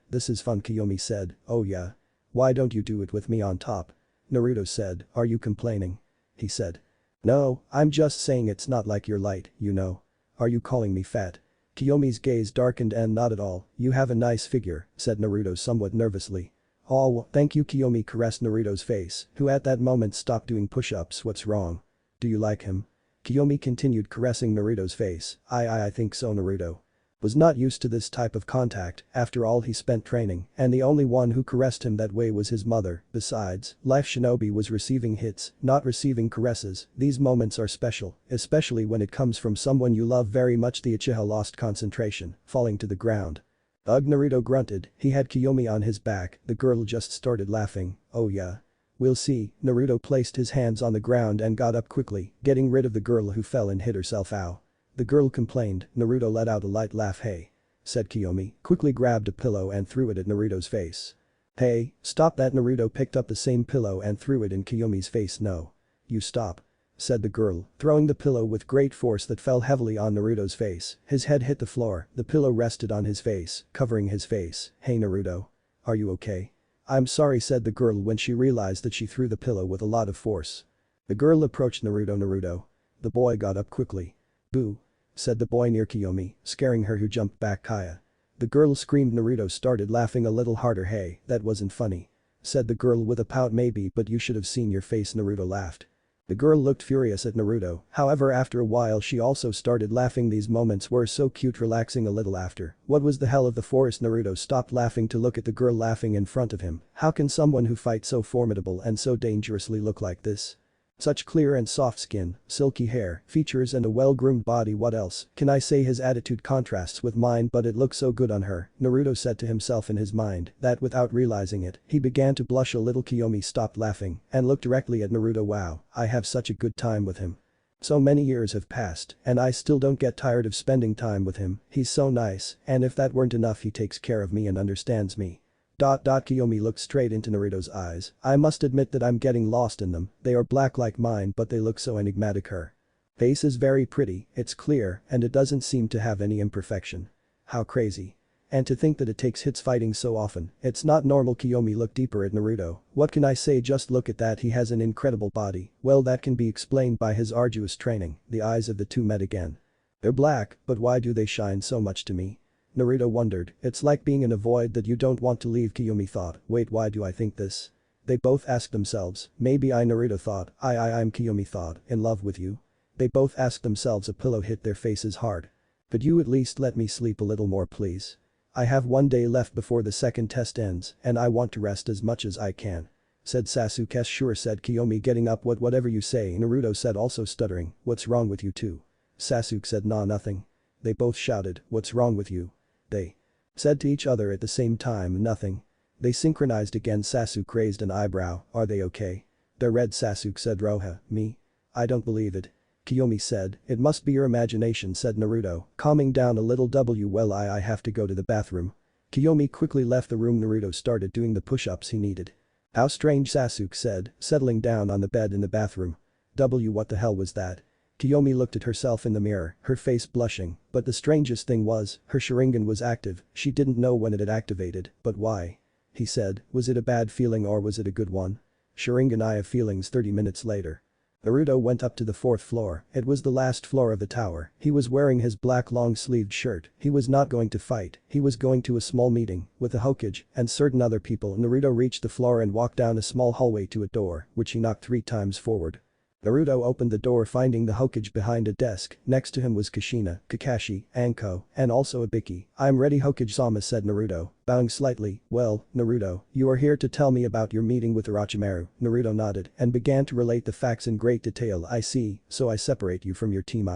This is fun Kiyomi said, oh yeah. Why don't you do it with me on top? Naruto said, are you complaining? He said. No, I'm just saying it's not like you're light, you know. Are you calling me fat? Kiyomi's gaze darkened and not at all, you have a nice figure, said Naruto somewhat nervously. Oh, thank you Kiyomi caressed Naruto's face, who at that moment stopped doing push-ups. What's wrong? Do you like him? Kiyomi continued caressing Naruto's face. I think so Naruto. Was not used to this type of contact, after all he spent training, and the only one who caressed him that way was his mother. Besides, Life Shinobi was receiving hits, not receiving caresses. These moments are special, especially when it comes from someone you love very much. The Uchiha lost concentration, falling to the ground. Ugh Naruto grunted, he had Kiyomi on his back, the girl just started laughing, oh yeah. We'll see, Naruto placed his hands on the ground and got up quickly, getting rid of the girl who fell and hit herself. Ow. The girl complained, Naruto let out a light laugh. Hey. Said Kiyomi, quickly grabbed a pillow and threw it at Naruto's face. Hey, stop that Naruto picked up the same pillow and threw it in Kiyomi's face. No. You stop. Said the girl, throwing the pillow with great force that fell heavily on Naruto's face. His head hit the floor, the pillow rested on his face, covering his face. Hey Naruto. Are you okay? I'm sorry said the girl when she realized that she threw the pillow with a lot of force. The girl approached Naruto. The boy got up quickly. Boo. Said the boy near Kiyomi, scaring her who jumped back. Kaya. The girl screamed. Naruto started laughing a little harder. Hey, that wasn't funny. Said the girl with a pout. Maybe but you should have seen your face Naruto laughed. The girl looked furious at Naruto, however after a while she also started laughing. These moments were so cute. Relaxing a little after. What was the hell of the forest? Naruto stopped laughing to look at the girl laughing in front of him. How can someone who fights so formidable and so dangerously look like this? Such clear and soft skin, silky hair, features and a well-groomed body. What else can I say? His attitude contrasts with mine but it looks so good on her, Naruto said to himself in his mind that without realizing it, he began to blush a little. Kiyomi stopped laughing and looked directly at Naruto. Wow, I have such a good time with him. So many years have passed and I still don't get tired of spending time with him. He's so nice and if that weren't enough he takes care of me and understands me. Kiyomi looked straight into Naruto's eyes. I must admit that I'm getting lost in them, they are black like mine but they look so enigmatic. Her face is very pretty, it's clear and it doesn't seem to have any imperfection. How crazy. And to think that it takes hits fighting so often, it's not normal. Kiyomi looked deeper at Naruto. What can I say? Just look at that, he has an incredible body. Well that can be explained by his arduous training. The eyes of the two met again. They're black, but why do they shine so much to me? Naruto wondered, it's like being in a void that you don't want to leave. Kiyomi thought, wait why do I think this? They both asked themselves, maybe Naruto thought, I'm Kiyomi thought, in love with you? They both asked themselves. A pillow hit their faces hard. Could you at least let me sleep a little more please? I have one day left before the second test ends and I want to rest as much as I can. Said Sasuke. Sure said Kiyomi getting up. Whatever you say Naruto said also stuttering, what's wrong with you two? Sasuke said nah nothing. They both shouted, what's wrong with you? They said to each other at the same time nothing. They synchronized again. Sasuke raised an eyebrow, are they okay? They're red. Sasuke said Roha, me? I don't believe it. Kiyomi said, it must be your imagination said Naruto, calming down a little. Well I have to go to the bathroom. Kiyomi quickly left the room. Naruto started doing the push-ups he needed. How strange Sasuke said, settling down on the bed in the bathroom. What the hell was that? Kiyomi looked at herself in the mirror, her face blushing, but the strangest thing was, her Sharingan was active, she didn't know when it had activated, but why? He said, was it a bad feeling or was it a good one? Sharingan I have feelings. 30 minutes later. Naruto went up to the 4th floor, it was the last floor of the tower, he was wearing his black long-sleeved shirt, he was not going to fight, he was going to a small meeting, with the Hokage, and certain other people. Naruto reached the floor and walked down a small hallway to a door, which he knocked 3 times forward. Naruto opened the door finding the Hokage behind a desk, next to him was Kushina, Kakashi, Anko, and also Ibiki. I'm ready Hokage-sama said Naruto, bowing slightly. Well, Naruto, you are here to tell me about your meeting with Orochimaru. Naruto nodded and began to relate the facts in great detail. I see, so I separate you from your team.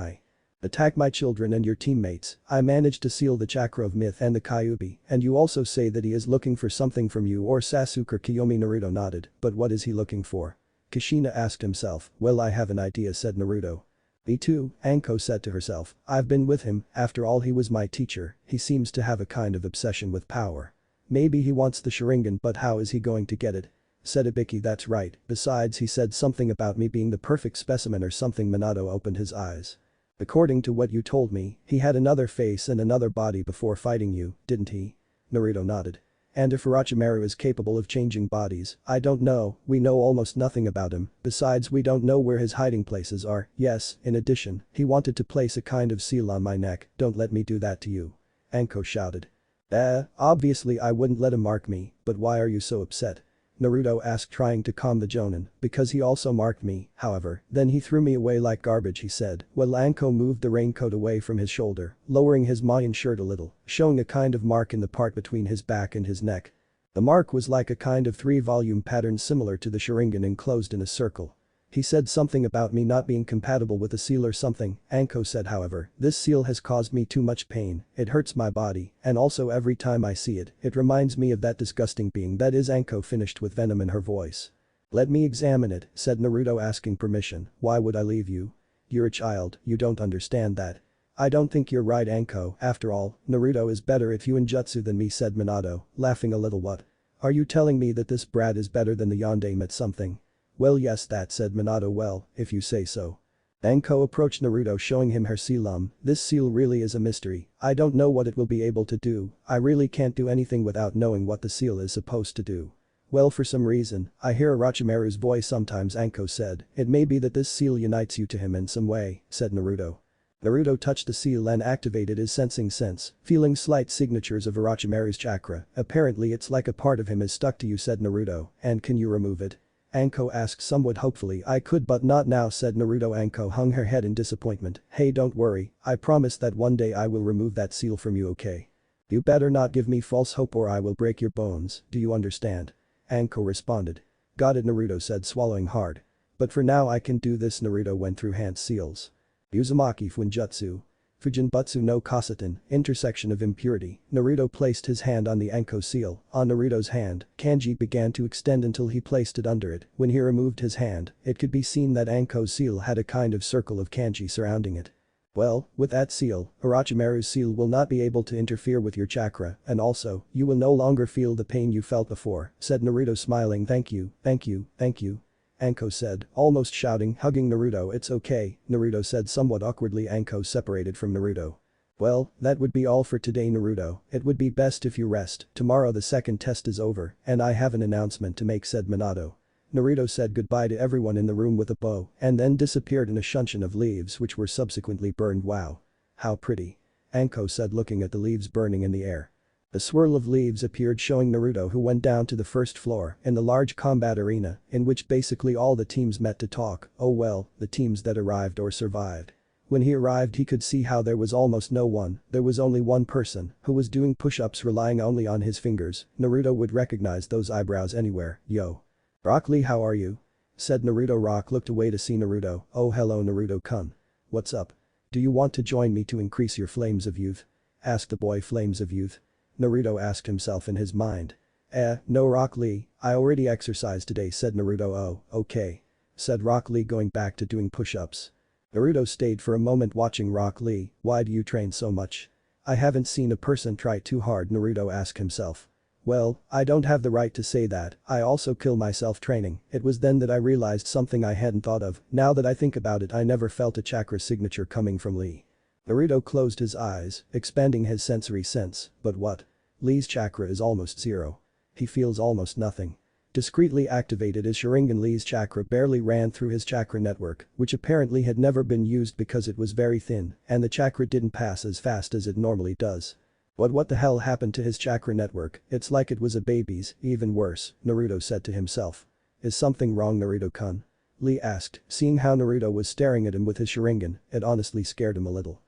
Attack my children and your teammates. I managed to seal the chakra of myth and the Kyuubi, and you also say that he is looking for something from you or Sasuke or Kiyomi. Naruto nodded, but what is he looking for? Kushina asked himself. Well, I have an idea, said Naruto. Me too, Anko said to herself. I've been with him, after all he was my teacher, he seems to have a kind of obsession with power. Maybe he wants the Sharingan, but how is he going to get it? Said Ibiki. That's right, besides he said something about me being the perfect specimen or something. Minato opened his eyes. According to what you told me, he had another face and another body before fighting you, didn't he? Naruto nodded. And if Orochimaru is capable of changing bodies, I don't know, we know almost nothing about him, besides we don't know where his hiding places are. Yes, in addition, he wanted to place a kind of seal on my neck. Don't let me do that to you. Anko shouted. Obviously I wouldn't let him mark me, but why are you so upset? Naruto asked, trying to calm the Jonin. Because he also marked me, however, then he threw me away like garbage, he said. Well, Anko moved the raincoat away from his shoulder, lowering his Mayan shirt a little, showing a kind of mark in the part between his back and his neck. The mark was like a kind of 3-volume pattern similar to the Sharingan enclosed in a circle. He said something about me not being compatible with a seal or something, Anko said. However, this seal has caused me too much pain, it hurts my body, and also every time I see it, it reminds me of that disgusting being. That is, Anko finished with venom in her voice. Let me examine it, said Naruto, asking permission. Why would I leave you? You're a child, you don't understand that. I don't think you're right, Anko. After all, Naruto is better at Fuinjutsu than me, said Minato, laughing a little. What? Are you telling me that this brat is better than the yondaime at something? Well, yes, that, said Minato. Well, if you say so. Anko approached Naruto, showing him her seal. This seal really is a mystery, I don't know what it will be able to do, I really can't do anything without knowing what the seal is supposed to do. Well, for some reason, I hear Orochimaru's voice sometimes, Anko said. It may be that this seal unites you to him in some way, said Naruto. Naruto touched the seal and activated his sensing sense, feeling slight signatures of Orochimaru's chakra. Apparently it's like a part of him is stuck to you, said Naruto. And can you remove it? Anko asked somewhat hopefully. I could, but not now, said Naruto. Anko hung her head in disappointment. Hey, don't worry, I promise that one day I will remove that seal from you, okay? You better not give me false hope or I will break your bones, do you understand? Anko responded. Got it, Naruto said, swallowing hard. But for now I can do this. Naruto went through hand seals. Uzumaki Fuinjutsu. Fujinbutsu no Kasaten, intersection of impurity. Naruto placed his hand on the Anko seal. On Naruto's hand, kanji began to extend until he placed it under it. When he removed his hand, it could be seen that Anko's seal had a kind of circle of kanji surrounding it. Well, with that seal, Orochimaru's seal will not be able to interfere with your chakra, and also, you will no longer feel the pain you felt before, said Naruto, smiling. Thank you, thank you, thank you. Anko said, almost shouting, hugging Naruto. It's okay, Naruto said somewhat awkwardly. Anko separated from Naruto. Well, that would be all for today, Naruto. It would be best if you rest, tomorrow the second test is over, and I have an announcement to make, said Minato. Naruto said goodbye to everyone in the room with a bow, and then disappeared in a shuncheon of leaves which were subsequently burned. Wow. How pretty. Anko said, looking at the leaves burning in the air. A swirl of leaves appeared, showing Naruto, who went down to the first floor in the large combat arena in which basically all the teams met to talk. Oh well, the teams that arrived or survived. When he arrived he could see how there was almost no one, there was only one person who was doing push-ups relying only on his fingers. Naruto would recognize those eyebrows anywhere. Yo. Rock Lee, how are you? Said Naruto. Rock looked away to see Naruto. Oh hello Naruto-kun. What's up? Do you want to join me to increase your flames of youth? Asked the boy. Flames of youth? Naruto asked himself in his mind. No Rock Lee, I already exercised today, said Naruto. Oh, okay. Said Rock Lee, going back to doing push-ups. Naruto stayed for a moment watching Rock Lee. Why do you train so much? I haven't seen a person try too hard, Naruto asked himself. Well, I don't have the right to say that, I also kill myself training. It was then that I realized something I hadn't thought of. Now that I think about it, I never felt a chakra signature coming from Lee. Naruto closed his eyes, expanding his sensory sense. But what? Lee's chakra is almost zero. He feels almost nothing. Discreetly activated his Sharingan. Lee's chakra barely ran through his chakra network, which apparently had never been used because it was very thin, and the chakra didn't pass as fast as it normally does. What the hell happened to his chakra network? It's like it was a baby's, even worse, Naruto said to himself. Is something wrong, Naruto-kun? Lee asked, seeing how Naruto was staring at him with his Sharingan, it honestly scared him a little.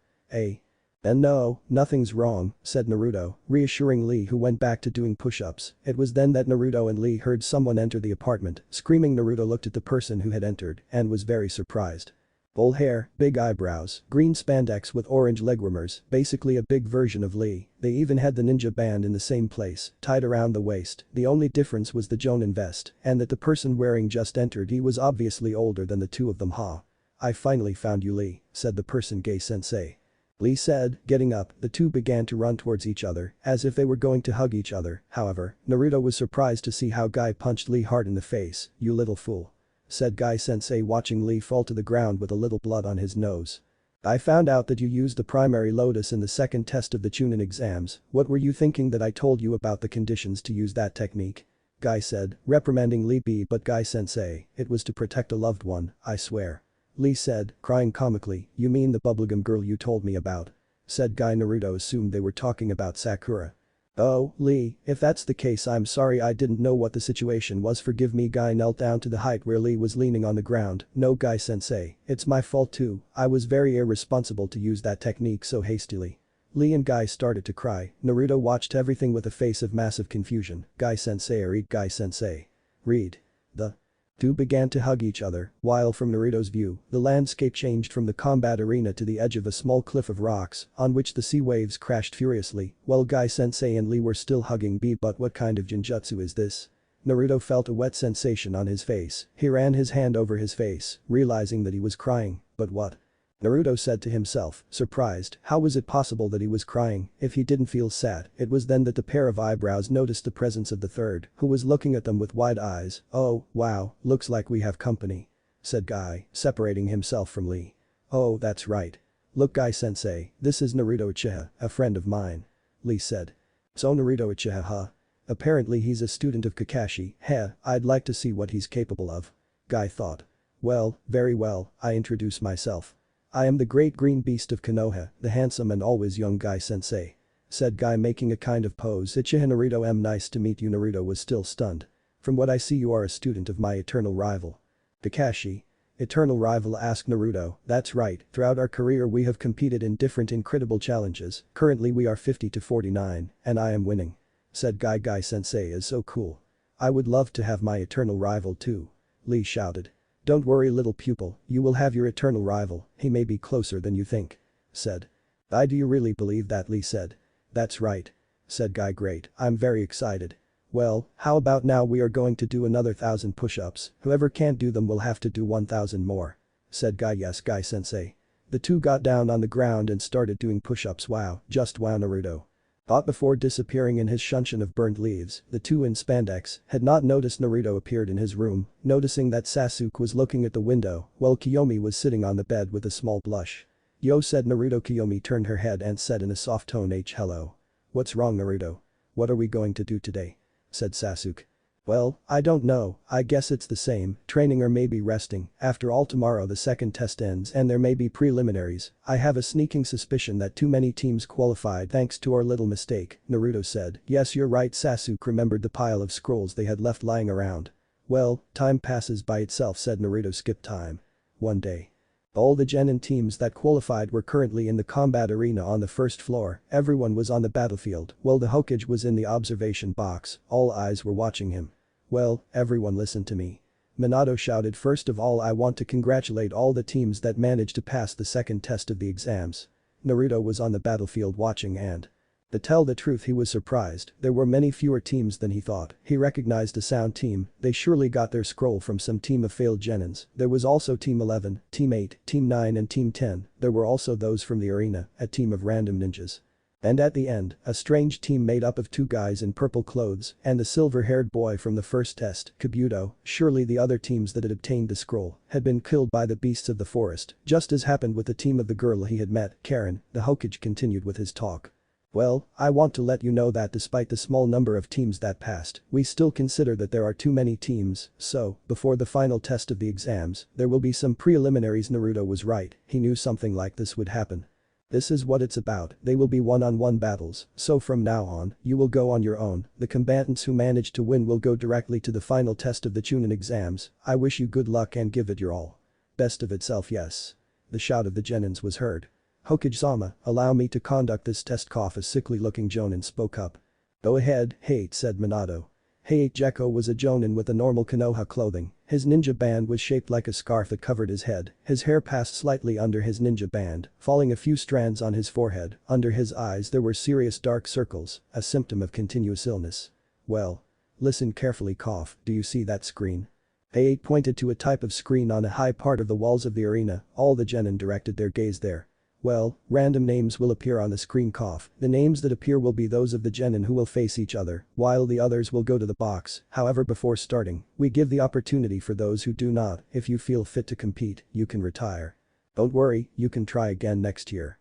And no, nothing's wrong, said Naruto, reassuring Lee, who went back to doing push-ups. It was then that Naruto and Lee heard someone enter the apartment, screaming. Naruto looked at the person who had entered and was very surprised. Full hair, big eyebrows, green spandex with orange legwarmers, basically a big version of Lee. They even had the ninja band in the same place, tied around the waist. The only difference was the Jonin vest, and that the person wearing just entered. He was obviously older than the two of them. "Ha. I finally found you, Lee," said the person Gai-sensei. Lee said, getting up. The two began to run towards each other, as if they were going to hug each other. However, Naruto was surprised to see how Gai punched Lee hard in the face. "You little fool," said Gai-sensei, watching Lee fall to the ground with a little blood on his nose. "I found out that you used the primary lotus in the second test of the Chunin exams. What were you thinking that I told you about the conditions to use that technique?" Gai said, reprimanding Lee. But Gai-sensei, it was to protect a loved one, I swear." Lee said, crying comically, "You mean the bubblegum girl you told me about?" said Gai. Naruto assumed they were talking about Sakura. "Oh, Lee, if that's the case, I'm sorry, I didn't know what the situation was, forgive me." Gai knelt down to the height where Lee was leaning on the ground. "No, Gai-sensei, it's my fault too. I was very irresponsible to use that technique so hastily." Lee and Gai started to cry. Naruto watched everything with a face of massive confusion. Gai-sensei, read Gai-sensei. Read. The two began to hug each other, while from Naruto's view, the landscape changed from the combat arena to the edge of a small cliff of rocks, on which the sea waves crashed furiously, while Gai-sensei and Lee were still hugging. But what kind of genjutsu is this? Naruto felt a wet sensation on his face. He ran his hand over his face, realizing that he was crying. But what? Naruto said to himself, surprised. How was it possible that he was crying if he didn't feel sad? It was then that the pair of eyebrows noticed the presence of the third, who was looking at them with wide eyes. "Oh, wow, looks like we have company," said Gai, separating himself from Lee. "Oh, that's right. Look, Gai-sensei, this is Naruto Uchiha, a friend of mine," Lee said. "So Naruto Uchiha, huh? Apparently he's a student of Kakashi. Heh, I'd like to see what he's capable of," Gai thought. "Well, very well, I introduce myself. I am the great green beast of Konoha, the handsome and always young Gai-sensei," said Gai, making a kind of pose. "Uchiha Naruto, nice to meet you." Naruto was still stunned. "From what I see, you are a student of my eternal rival." "Kakashi? Eternal rival?" asked Naruto. "That's right, throughout our career we have competed in different incredible challenges. Currently we are 50 to 49, and I am winning," said Gai. "Gai-sensei is so cool. I would love to have my eternal rival too," Lee shouted. "Don't worry, little pupil, you will have your eternal rival, he may be closer than you think," said. "Do you really believe that?" Lee said. "That's right," said Gai. "Great, I'm very excited. Well, how about now we are going to do another 1,000 push-ups, whoever can't do them will have to do 1,000 more," said Gai. "Yes, Gai-sensei." The two got down on the ground and started doing push-ups. "Wow, just wow," Naruto thought before disappearing in his shunshin of burnt leaves. The two in spandex had not noticed Naruto appeared in his room, noticing that Sasuke was looking at the window while Kiyomi was sitting on the bed with a small blush. "Yo," said Naruto. Kiyomi turned her head and said in a soft tone, "Hello. What's wrong, Naruto? What are we going to do today?" said Sasuke. "Well, I don't know, I guess it's the same, training or maybe resting. After all, tomorrow the second test ends and there may be preliminaries. I have a sneaking suspicion that too many teams qualified thanks to our little mistake," Naruto said. "Yes, you're right." Sasuke remembered the pile of scrolls they had left lying around. "Well, time passes by itself," said Naruto. "Skip time." One day. All the genin teams that qualified were currently in the combat arena on the first floor. Everyone was on the battlefield while the Hokage was in the observation box. All eyes were watching him. "Well, everyone listen to me," Minato shouted. "First of all, I want to congratulate all the teams that managed to pass the second test of the exams." Naruto was on the battlefield watching and to tell the truth, he was surprised. There were many fewer teams than he thought. He recognized a sound team. They surely got their scroll from some team of failed genins. There was also Team 11, Team 8, Team 9 and Team 10. There were also those from the arena, a team of random ninjas. And at the end, a strange team made up of two guys in purple clothes and the silver-haired boy from the first test, Kabuto. Surely the other teams that had obtained the scroll had been killed by the beasts of the forest, just as happened with the team of the girl he had met, Karen. The Hokage continued with his talk. "Well, I want to let you know that despite the small number of teams that passed, we still consider that there are too many teams, so, before the final test of the exams, there will be some preliminaries." Naruto was right, he knew something like this would happen. This is what it's about, they will be one-on-one battles, so from now on, you will go on your own. The combatants who manage to win will go directly to the final test of the Chunin exams. I wish you good luck and give it your all. Best of itself, yes. The shout of the genins was heard. "Hokage-sama, allow me to conduct this test." A sickly-looking jonin spoke up. "Go ahead, Hate," said Minato. Hate Gekko was a jonin with a normal Konoha clothing. His ninja band was shaped like a scarf that covered his head, his hair passed slightly under his ninja band, falling a few strands on his forehead, under his eyes there were serious dark circles, a symptom of continuous illness. Well. Listen carefully cough, do you see that screen? A8 pointed to a type of screen on a high part of the walls of the arena, all the genin directed their gaze there. Well, random names will appear on the screen cough, the names that appear will be those of the genin who will face each other, while the others will go to the box, however before starting, we give the opportunity for those who do not, if you feel fit to compete, you can retire. Don't worry, you can try again next year.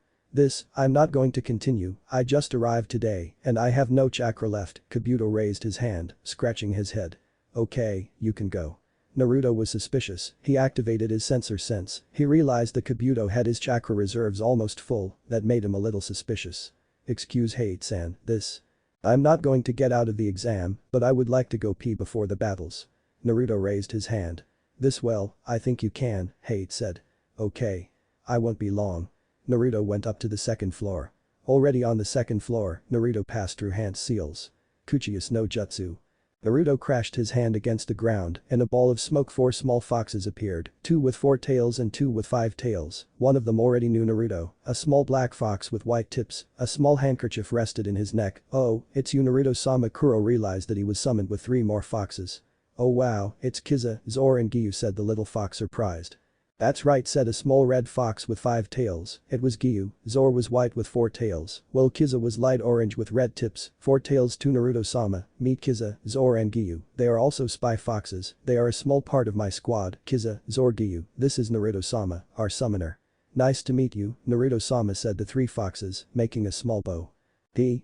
I'm not going to continue, I just arrived today, and I have no chakra left, Kabuto raised his hand, scratching his head. Okay, you can go. Naruto was suspicious, he activated his sensor sense, he realized that Kabuto had his chakra reserves almost full, that made him a little suspicious. Excuse Hate-san, I'm not going to get out of the exam, but I would like to go pee before the battles. Naruto raised his hand. Well, I think you can, Hate said. Okay. I won't be long. Naruto went up to the second floor. Already on the second floor, Naruto passed through hand seals. Kuchius no Jutsu. Naruto crashed his hand against the ground, and a ball of smoke 4 small foxes appeared, 2 with 4 tails and 2 with 5 tails, one of them already knew Naruto, a small black fox with white tips, a small handkerchief rested in his neck, oh, it's you Naruto-sama. Kuro realized that he was summoned with 3 more foxes. Oh wow, it's Kiza, Zoro and Giyu said the little fox surprised. That's right said a small red fox with 5 tails, it was Giyu, Zoro was white with 4 tails, while Kiza was light orange with red tips, 4 tails to Naruto-sama, meet Kiza, Zoro and Giyu, they are also spy foxes, they are a small part of my squad, Kiza, Zoro Giyu, this is Naruto-sama, our summoner. Nice to meet you, Naruto-sama said the 3 foxes, making a small bow.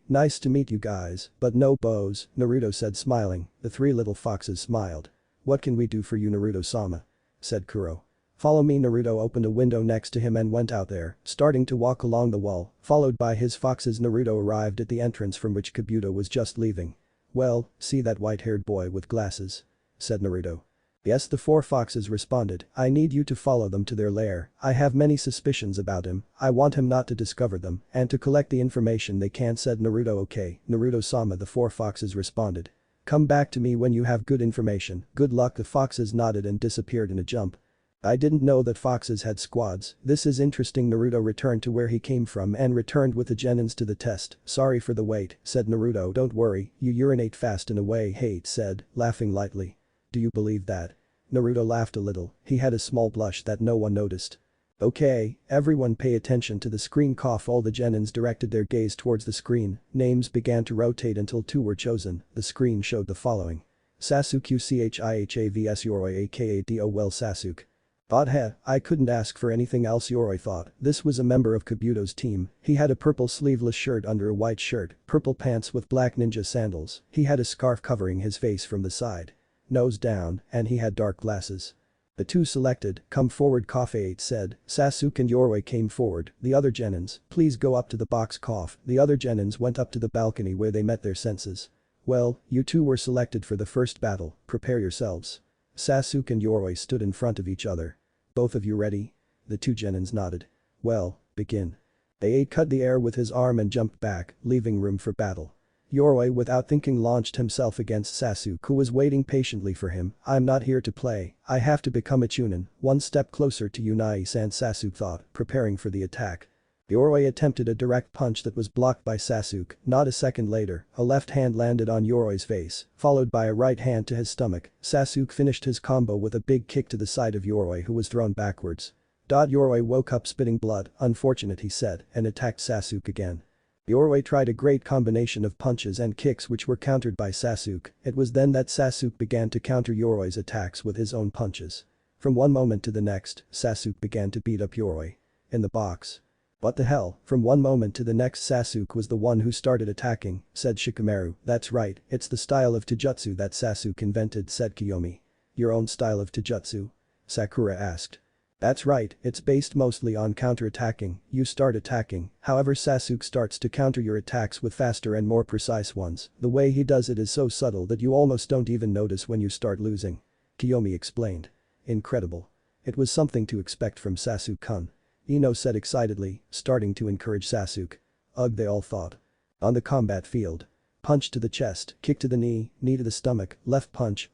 Nice to meet you guys, but no bows, Naruto said smiling, the 3 little foxes smiled. What can we do for you Naruto-sama? Said Kuro. Follow me Naruto opened a window next to him and went out there, starting to walk along the wall, followed by his foxes. Naruto arrived at the entrance from which Kabuto was just leaving. Well, see that white-haired boy with glasses? Said Naruto. Yes the 4 foxes responded, I need you to follow them to their lair, I have many suspicions about him, I want him not to discover them, and to collect the information they can said Naruto. Okay, Naruto-sama the 4 foxes responded. Come back to me when you have good information, good luck the foxes nodded and disappeared in a jump. I didn't know that foxes had squads, this is interesting. Naruto returned to where he came from and returned with the genins to the test, sorry for the wait, said Naruto. Don't worry, you urinate fast in a way Hate said, laughing lightly. Do you believe that? Naruto laughed a little, he had a small blush that no one noticed. Okay, everyone pay attention to the screen cough all the genins directed their gaze towards the screen, names began to rotate until 2 were chosen, the screen showed the following. Sasuke Chihavs Yoroi aka Do well Sasuke. I couldn't ask for anything else Yoroi thought, this was a member of Kabuto's team, he had a purple sleeveless shirt under a white shirt, purple pants with black ninja sandals, he had a scarf covering his face from the side. Nose down, and he had dark glasses. The 2 selected, come forward cough 8 said, Sasuke and Yoroi came forward, the other genins, please go up to the box cough, the other genins went up to the balcony where they met their senses. Well, you 2 were selected for the first battle, prepare yourselves. Sasuke and Yoroi stood in front of each other. Both of you ready? The 2 genins nodded. Well, begin. A8 cut the air with his arm and jumped back, leaving room for battle. Yoroi without thinking launched himself against Sasuke who was waiting patiently for him, I'm not here to play, I have to become a Chunin, one step closer to Unai-san Sasuke thought, preparing for the attack. Yoroi attempted a direct punch that was blocked by Sasuke, not a second later, a left hand landed on Yoroi's face, followed by a right hand to his stomach, Sasuke finished his combo with a big kick to the side of Yoroi who was thrown backwards. Yoroi woke up spitting blood, unfortunate he said, and attacked Sasuke again. Yoroi tried a great combination of punches and kicks which were countered by Sasuke, it was then that Sasuke began to counter Yoroi's attacks with his own punches. From one moment to the next, Sasuke began to beat up Yoroi. In the box. What the hell, from one moment to the next Sasuke was the one who started attacking, said Shikamaru, that's right, it's the style of Taijutsu that Sasuke invented said Kiyomi. Your own style of Taijutsu? Sakura asked. That's right, it's based mostly on counter-attacking, you start attacking, however Sasuke starts to counter your attacks with faster and more precise ones, the way he does it is so subtle that you almost don't even notice when you start losing. Kiyomi explained. Incredible. It was something to expect from Sasuke-kun. Ino said excitedly, starting to encourage Sasuke. Ugh they all thought. On the combat field. punch to the chest, kick to the knee to the stomach, left punch,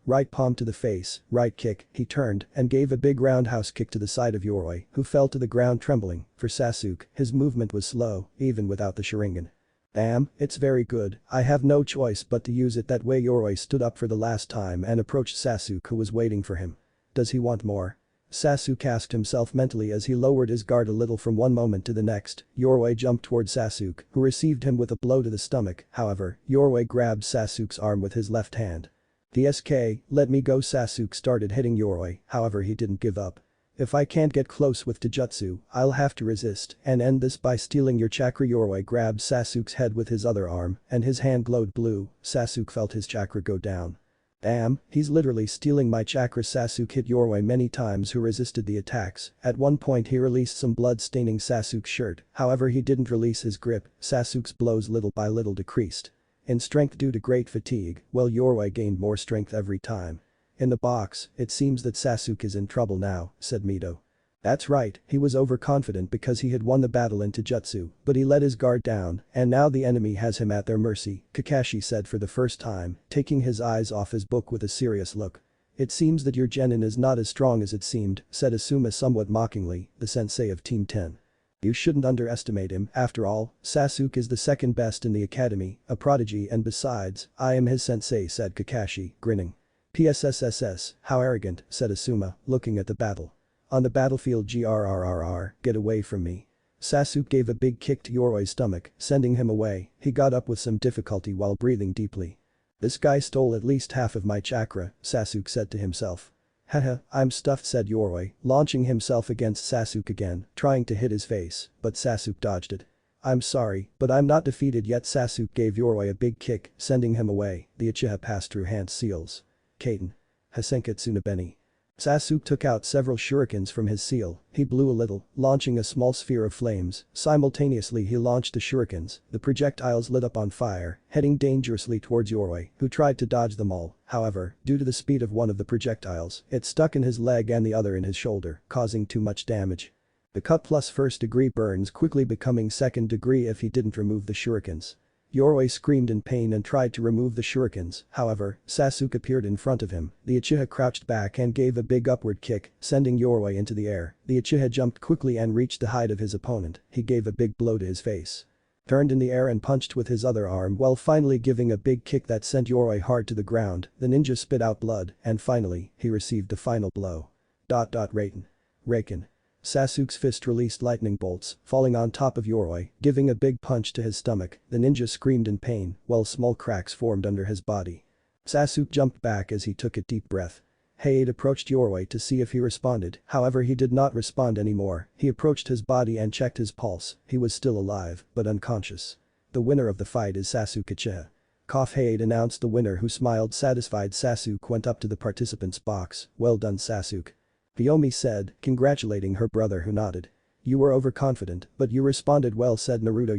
right palm to the face, right kick, he turned and gave a big roundhouse kick to the side of Yoroi, who fell to the ground trembling. For Sasuke, his movement was slow, even without the Sharingan. Damn, it's very good, I have no choice but to use it that way. Yoroi stood up for the last time and approached Sasuke, who was waiting for him. Does he want more? Sasuke asked himself mentally as he lowered his guard a little. From one moment to the next, Yoroi jumped toward Sasuke, who received him with a blow to the stomach. However, Yoroi grabbed Sasuke's arm with his left hand. "DSK, let me go." Sasuke started hitting Yoroi, however he didn't give up. "If I can't get close with Taijutsu, I'll have to resist and end this by stealing your chakra." Yoroi grabbed Sasuke's head with his other arm, and his hand glowed blue. Sasuke felt his chakra go down. "Damn, he's literally stealing my chakra." Sasuke hit Yoroi many times, who resisted the attacks. At one point he released some blood staining Sasuke's shirt, however he didn't release his grip. Sasuke's blows little by little decreased in strength due to great fatigue, while Yoroi gained more strength every time. "In the box, it seems that Sasuke is in trouble now," said Mito. That's right, he was overconfident because he had won the battle in Taijutsu, but he let his guard down, and now the enemy has him at their mercy, Kakashi said for the first time, taking his eyes off his book with a serious look. "It seems that your genin is not as strong as it seemed," said Asuma somewhat mockingly, the sensei of Team 10. "You shouldn't underestimate him, after all, Sasuke is the second best in the academy, a prodigy, and besides, I am his sensei," said Kakashi, grinning. "PSSSS, how arrogant," said Asuma, looking at the battle. "On the battlefield, grrrr, get away from me." Sasuke gave a big kick to Yoroi's stomach, sending him away. He got up with some difficulty while breathing deeply. "This guy stole at least half of my chakra," Sasuke said to himself. "Haha, I'm stuffed," said Yoroi, launching himself against Sasuke again, trying to hit his face, but Sasuke dodged it. "I'm sorry, but I'm not defeated yet." Sasuke gave Yoroi a big kick, sending him away. The Uchiha passed through hand seals. Kaiten. Hasenketsu Nabeni. Sasuke took out several shurikens from his seal. He blew a little, launching a small sphere of flames. Simultaneously he launched the shurikens. The projectiles lit up on fire, heading dangerously towards Yoroi, who tried to dodge them all. However, due to the speed of one of the projectiles, it stuck in his leg and the other in his shoulder, causing too much damage. The cut plus first degree burns, quickly becoming second degree if he didn't remove the shurikens. Yoroi screamed in pain and tried to remove the shurikens, however, Sasuke appeared in front of him. The Uchiha crouched back and gave a big upward kick, sending Yoroi into the air. The Uchiha jumped quickly and reached the height of his opponent. He gave a big blow to his face, turned in the air and punched with his other arm while finally giving a big kick that sent Yoroi hard to the ground. The ninja spit out blood, and finally, he received the final blow. Raken. Sasuke's fist released lightning bolts, falling on top of Yoroi, giving a big punch to his stomach. The ninja screamed in pain, while small cracks formed under his body. Sasuke jumped back as he took a deep breath. Hayate approached Yoroi to see if he responded, however he did not respond anymore. He approached his body and checked his pulse. He was still alive, but unconscious. "The winner of the fight is Sasuke Uchiha." Hayate announced the winner, who smiled satisfied. Sasuke went up to the participants' box. "Well done, Sasuke." Hyomi said, congratulating her brother, who nodded. "You were overconfident, but you responded well," said Naruto.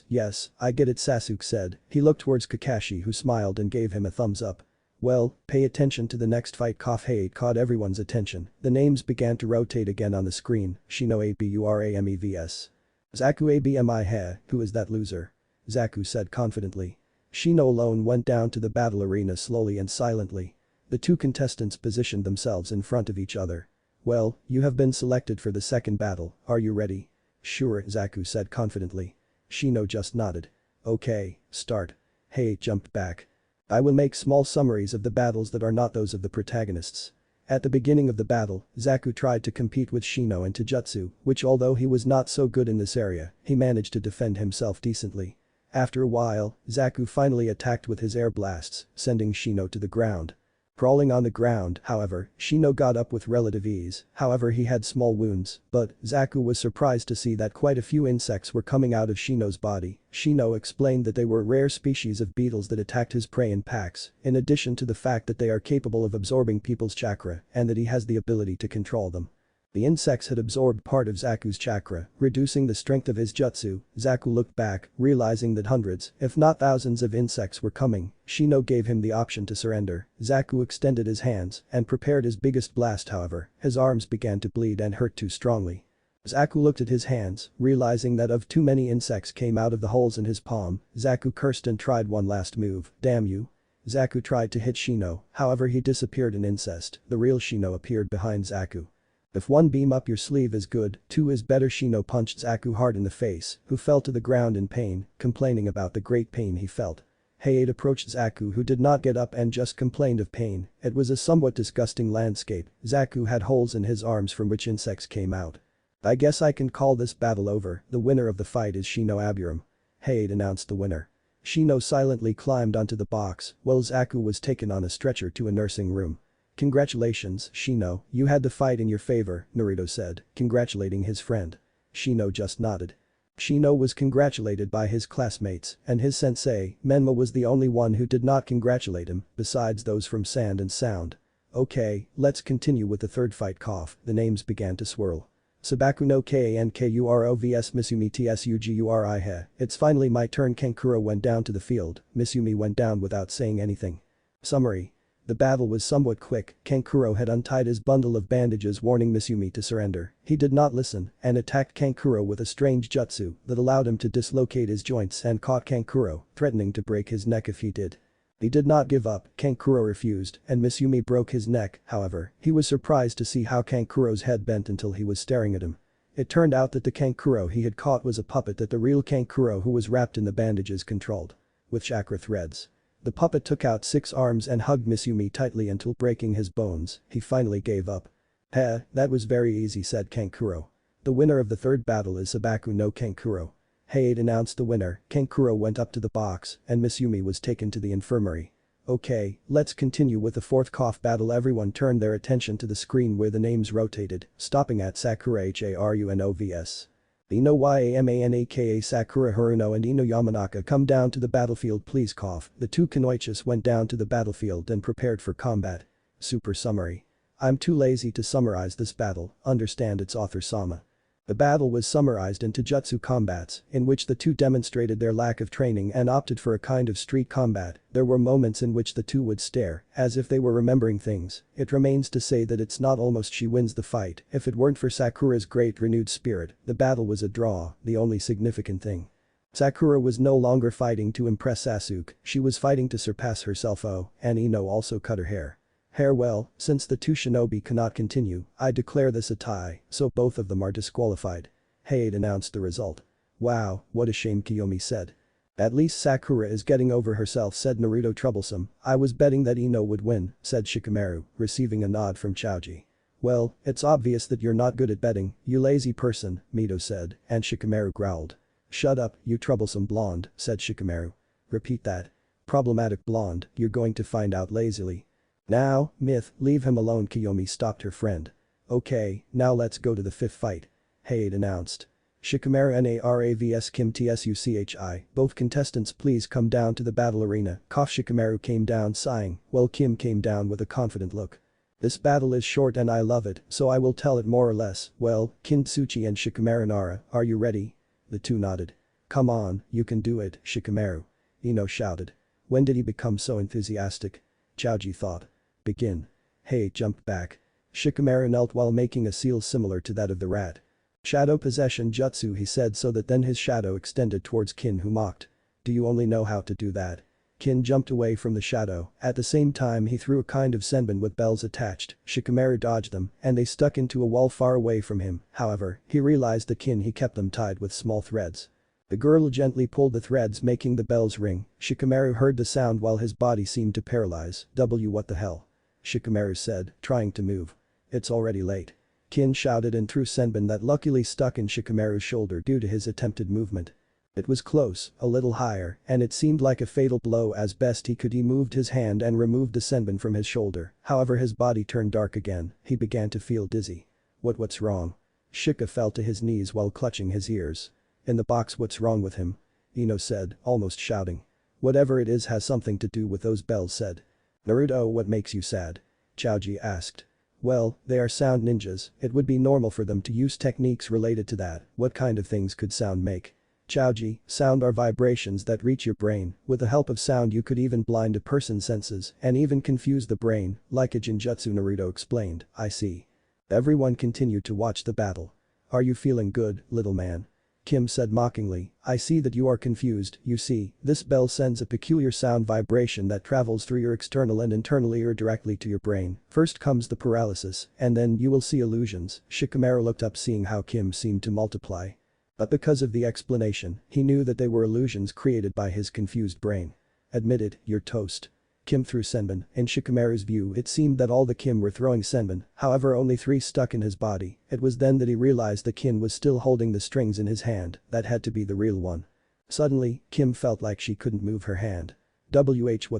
Yes, I get it," Sasuke said. He looked towards Kakashi, who smiled and gave him a thumbs up. "Well, pay attention to the next fight." Hayate caught everyone's attention. The names began to rotate again on the screen. Shino Aburameves. Zaku Abmi. Who is that loser? Zaku said confidently. Shino alone went down to the battle arena slowly and silently. The two contestants positioned themselves in front of each other. "Well, you have been selected for the second battle, are you ready?" "Sure," Zaku said confidently. Shino just nodded. "Okay, start." Hayate jumped back. "I will make small summaries of the battles that are not those of the protagonists." At the beginning of the battle, Zaku tried to compete with Shino in Taijutsu, which although he was not so good in this area, he managed to defend himself decently. After a while, Zaku finally attacked with his air blasts, sending Shino to the ground. Crawling on the ground, however, Shino got up with relative ease. However, he had small wounds, but Zaku was surprised to see that quite a few insects were coming out of Shino's body. Shino explained that they were rare species of beetles that attacked his prey in packs, in addition to the fact that they are capable of absorbing people's chakra and that he has the ability to control them. The insects had absorbed part of Zaku's chakra, reducing the strength of his jutsu. Zaku looked back, realizing that hundreds, if not thousands of insects were coming. Shino gave him the option to surrender. Zaku extended his hands and prepared his biggest blast. However, his arms began to bleed and hurt too strongly. Zaku looked at his hands, realizing that of too many insects came out of the holes in his palm. Zaku cursed and tried one last move. Damn you. Zaku tried to hit Shino, however he disappeared in incest. The real Shino appeared behind Zaku. If one beam up your sleeve is good, two is better. Shino punched Zaku hard in the face, who fell to the ground in pain, complaining about the great pain he felt. Hayate approached Zaku, who did not get up and just complained of pain. It was a somewhat disgusting landscape. Zaku had holes in his arms from which insects came out. I guess I can call this battle over. The winner of the fight is Shino Aburam. Hayate announced the winner. Shino silently climbed onto the box, while Zaku was taken on a stretcher to a nursing room. Congratulations, Shino, you had the fight in your favor, Naruto said, congratulating his friend. Shino just nodded. Shino was congratulated by his classmates, and his sensei, Menma, was the only one who did not congratulate him, besides those from Sand and Sound. Okay, let's continue with the third fight. Cough, the names began to swirl. Sabaku no Kankuro vs Misumi Tsuguri he. It's finally my turn. Kankuro went down to the field, Misumi went down without saying anything. Summary. The battle was somewhat quick. Kankuro had untied his bundle of bandages, warning Misumi to surrender. He did not listen and attacked Kankuro with a strange jutsu that allowed him to dislocate his joints and caught Kankuro, threatening to break his neck if he did. He did not give up. Kankuro refused and Misumi broke his neck. However, he was surprised to see how Kankuro's head bent until he was staring at him. It turned out that the Kankuro he had caught was a puppet that the real Kankuro who was wrapped in the bandages controlled. With chakra threads. The puppet took out 6 arms and hugged Misumi tightly until breaking his bones. He finally gave up. Heh, that was very easy, said Kankuro. The winner of the third battle is Sabaku no Kankuro. Hayate announced the winner. Kankuro went up to the box and Misumi was taken to the infirmary. Okay, let's continue with the fourth cough battle. Everyone turned their attention to the screen where the names rotated, stopping at Sakura Haruno vs. Ino Yamanaka. Sakura Haruno and Ino Yamanaka come down to the battlefield. Please cough. The two Kunoichis went down to the battlefield and prepared for combat. Super summary. I'm too lazy to summarize this battle, understand its author Sama. The battle was summarized into jutsu combats, in which the two demonstrated their lack of training and opted for a kind of street combat. There were moments in which the two would stare, as if they were remembering things. It remains to say that it's not almost she wins the fight. If it weren't for Sakura's great renewed spirit, the battle was a draw, the only significant thing. Sakura was no longer fighting to impress Sasuke, she was fighting to surpass herself. Oh, and Ino also cut her hair. Well, since the two shinobi cannot continue, I declare this a tie, so both of them are disqualified. Hayate announced the result. Wow, what a shame, Kiyomi said. At least Sakura is getting over herself, said Naruto. Troublesome, I was betting that Ino would win, said Shikamaru, receiving a nod from Choji. Well, it's obvious that you're not good at betting, you lazy person, Mito said, and Shikamaru growled. Shut up, you troublesome blonde, said Shikamaru. Repeat that. Problematic blonde, you're going to find out lazily. Now, Myth, leave him alone. Kiyomi stopped her friend. Okay, now let's go to the fifth fight. Hayate announced. Shikamaru Nara vs Kim Tsuchi. Both contestants please come down to the battle arena. Cough. Shikamaru came down sighing, while Kim came down with a confident look. This battle is short and I love it, so I will tell it more or less. Well, Kintsuchi and Shikamaru Nara, are you ready? The two nodded. Come on, you can do it, Shikamaru. Ino shouted. When did he become so enthusiastic? Choji thought. Begin. Hey jumped back. Shikamaru knelt while making a seal similar to that of the rat. Shadow possession jutsu, he said, so that then his shadow extended towards Kin, who mocked. Do you only know how to do that? Kin jumped away from the shadow. At the same time he threw a kind of senbon with bells attached. Shikamaru dodged them and they stuck into a wall far away from him. However, he realized that he kept them tied with small threads. The girl gently pulled the threads, making the bells ring. Shikamaru heard the sound while his body seemed to paralyze. What the hell? Shikamaru said, trying to move. It's already late. Kin shouted and threw senbon that luckily stuck in Shikamaru's shoulder due to his attempted movement. It was close, a little higher, and it seemed like a fatal blow. As best he could, he moved his hand and removed the senbon from his shoulder. However, his body turned dark again. He began to feel dizzy. What's wrong? Shika fell to his knees while clutching his ears. In the box. What's wrong with him? Ino said, almost shouting. Whatever it is has something to do with those bells, said. Naruto, what makes you sad? Choji asked. Well, they are sound ninjas, it would be normal for them to use techniques related to that. What kind of things could sound make? Choji, sound are vibrations that reach your brain. With the help of sound you could even blind a person's senses and even confuse the brain, like a genjutsu, Naruto explained. I see. Everyone continued to watch the battle. Are you feeling good, little man? Kim said mockingly, I see that you are confused, you see, this bell sends a peculiar sound vibration that travels through your external and internal ear directly to your brain. First comes the paralysis, and then you will see illusions. Shikamaru looked up seeing how Kim seemed to multiply. But because of the explanation, he knew that they were illusions created by his confused brain. Admit it, you're toast. Kim threw senbon. In Shikamaru's view it seemed that all the Kim were throwing senbon, however only 3 stuck in his body. It was then that he realized the Kim was still holding the strings in his hand, that had to be the real one. Suddenly, Kim felt like she couldn't move her hand. What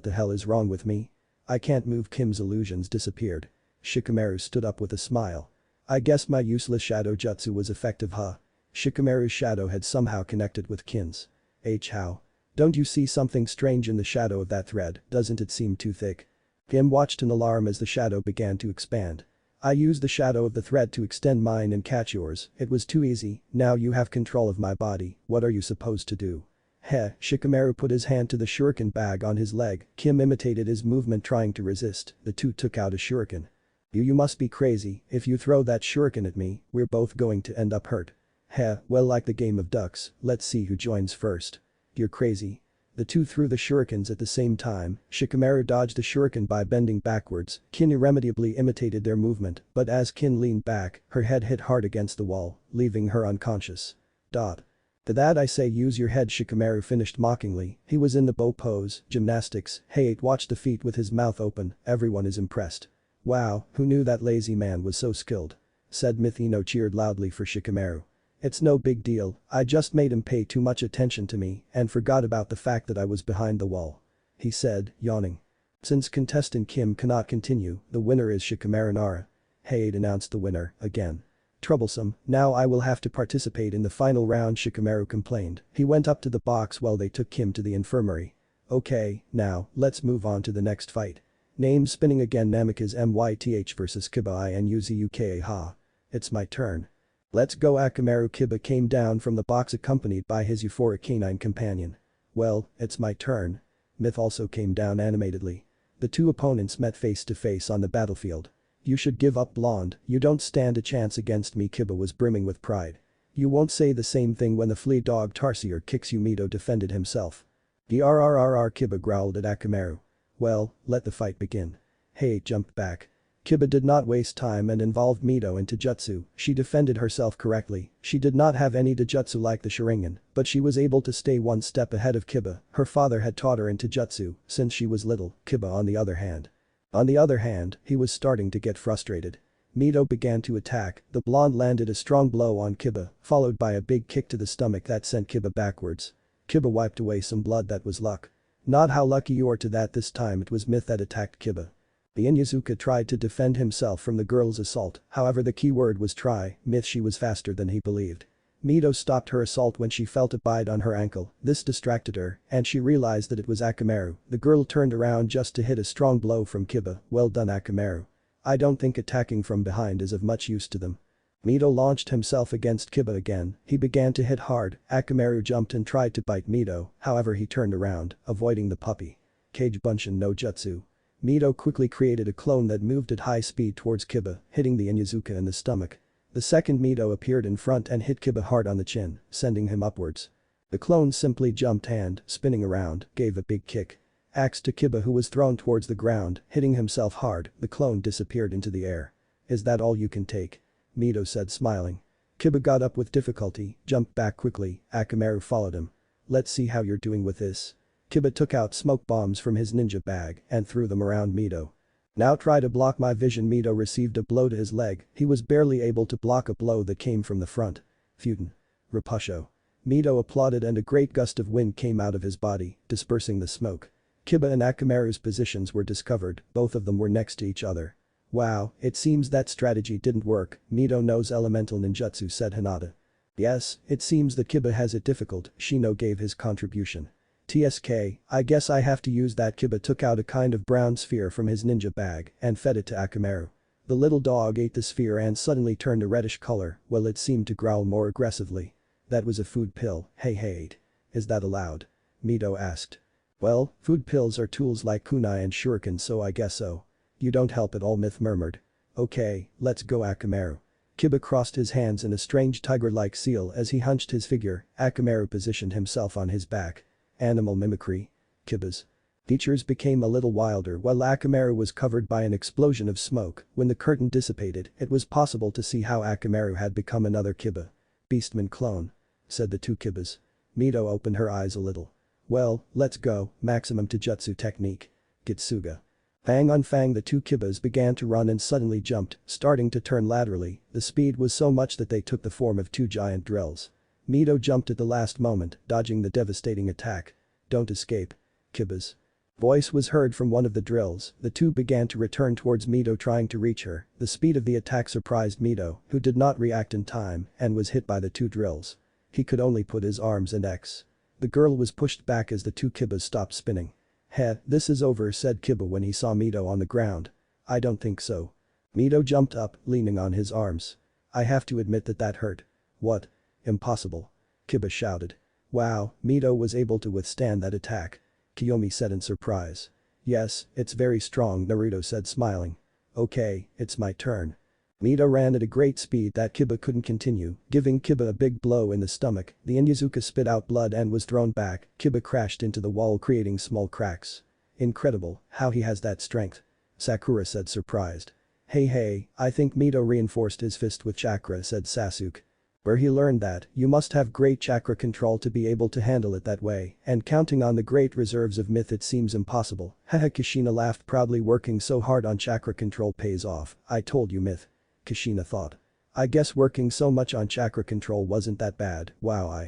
the hell is wrong with me? I can't move. Kim's illusions disappeared. Shikamaru stood up with a smile. I guess my useless shadow jutsu was effective, huh? Shikamaru's shadow had somehow connected with Kin's. How? Don't you see something strange in the shadow of that thread, doesn't it seem too thick? Kim watched in alarm as the shadow began to expand. I used the shadow of the thread to extend mine and catch yours, it was too easy, now you have control of my body, what are you supposed to do? Heh, Shikamaru put his hand to the shuriken bag on his leg, Kim imitated his movement trying to resist, the two took out a shuriken. You must be crazy, if you throw that shuriken at me, we're both going to end up hurt. Heh, well like the game of ducks, let's see who joins first. You're crazy. The two threw the shurikens at the same time, Shikamaru dodged the shuriken by bending backwards, Kin irremediably imitated their movement, but as Kin leaned back, her head hit hard against the wall, leaving her unconscious. To that I say use your head, Shikamaru finished mockingly, he was in the bow pose, gymnastics, watched the feet with his mouth open, everyone is impressed. Wow, who knew that lazy man was so skilled? Said Mithino cheered loudly for Shikamaru. It's no big deal, I just made him pay too much attention to me and forgot about the fact that I was behind the wall. He said, yawning. Since contestant Kim cannot continue, the winner is Shikamaru Nara. Announced the winner, again. Troublesome, now I will have to participate in the final round, Shikamaru complained. He went up to the box while they took Kim to the infirmary. Okay, now, let's move on to the next fight. Name spinning again, Namikaze MYTH vs Kiba Inuzuka Ha. It's my turn. Let's go. Akamaru Kiba came down from the box accompanied by his euphoric canine companion. Well, it's my turn. Myth also came down animatedly. The two opponents met face to face on the battlefield. You should give up, blonde, you don't stand a chance against me. Kiba was brimming with pride. You won't say the same thing when the flea dog Tarsier kicks you, Mito defended himself. Grrrr, Kiba growled at Akamaru. Well, let the fight begin. Jumped back. Kiba did not waste time and involved Mito into jutsu, she defended herself correctly, she did not have any dojutsu like the Sharingan, but she was able to stay one step ahead of Kiba, her father had taught her into jutsu since she was little, Kiba on the other hand, he was starting to get frustrated. Mito began to attack, the blonde landed a strong blow on Kiba, followed by a big kick to the stomach that sent Kiba backwards. Kiba wiped away some blood. That was luck. Not how lucky you are to that. This time it was Myth that attacked Kiba. The Inuzuka tried to defend himself from the girl's assault, however the key word was try, Myth she was faster than he believed. Mito stopped her assault when she felt a bite on her ankle, this distracted her, and she realized that it was Akamaru. The girl turned around just to hit a strong blow from Kiba, well done Akamaru. I don't think attacking from behind is of much use to them. Mito launched himself against Kiba again, he began to hit hard, Akamaru jumped and tried to bite Mito, however he turned around, avoiding the puppy. Kage Bunshin no Jutsu. Mito quickly created a clone that moved at high speed towards Kiba, hitting the Inuzuka in the stomach. The second Mito appeared in front and hit Kiba hard on the chin, sending him upwards. The clone simply jumped and, spinning around, gave a big kick. Axe to Kiba who was thrown towards the ground, hitting himself hard, the clone disappeared into the air. Is that all you can take? Mito said smiling. Kiba got up with difficulty, jumped back quickly, Akamaru followed him. Let's see how you're doing with this. Kiba took out smoke bombs from his ninja bag and threw them around Mito. Now try to block my vision. Mito received a blow to his leg, he was barely able to block a blow that came from the front. Futen. Rapusho. Mito applauded and a great gust of wind came out of his body, dispersing the smoke. Kiba and Akamaru's positions were discovered, both of them were next to each other. Wow, it seems that strategy didn't work, Mito knows elemental ninjutsu, said Hinata. Yes, it seems that Kiba has it difficult, Shino gave his contribution. TSK, I guess I have to use that. Kiba took out a kind of brown sphere from his ninja bag and fed it to Akamaru. The little dog ate the sphere and suddenly turned a reddish color, well it seemed to growl more aggressively. That was a food pill, hey. Is that allowed? Mito asked. Well, food pills are tools like kunai and shuriken, so I guess so. You don't help at all, Myth murmured. Okay, let's go Akamaru. Kiba crossed his hands in a strange tiger-like seal as he hunched his figure. Akamaru positioned himself on his back. Animal mimicry. Kiba's features became a little wilder while Akamaru was covered by an explosion of smoke. When the curtain dissipated, it was possible to see how Akamaru had become another Kiba. Beastman clone. Said the two Kibas. Mito opened her eyes a little. Well, let's go, maximum Taijutsu technique. Gitsuga. Fang on Fang, the two Kibas began to run and suddenly jumped, starting to turn laterally. The speed was so much that they took the form of two giant drills. Mito jumped at the last moment, dodging the devastating attack. Don't escape. Kibas. Voice was heard from one of the drills. The two began to return towards Mito, trying to reach her. The speed of the attack surprised Mito, who did not react in time and was hit by the two drills. He could only put his arms and X. The girl was pushed back as the two Kibas stopped spinning. Heh, this is over, said Kiba when he saw Mito on the ground. I don't think so. Mito jumped up, leaning on his arms. I have to admit that hurt. What? Impossible. Kiba shouted. Wow, Mito was able to withstand that attack. Kiyomi said in surprise. Yes, it's very strong, Naruto said smiling. Okay, it's my turn. Mito ran at a great speed that Kiba couldn't continue, giving Kiba a big blow in the stomach. The Inyazuka spit out blood and was thrown back. Kiba crashed into the wall, creating small cracks. Incredible, how he has that strength. Sakura said surprised. Hey, I think Mito reinforced his fist with chakra, said Sasuke. Where he learned that, you must have great chakra control to be able to handle it that way, and counting on the great reserves of myth it seems impossible. Haha, Kushina laughed proudly. Working so hard on chakra control pays off, I told you, myth. Kushina thought. I guess working so much on chakra control wasn't that bad. Wow,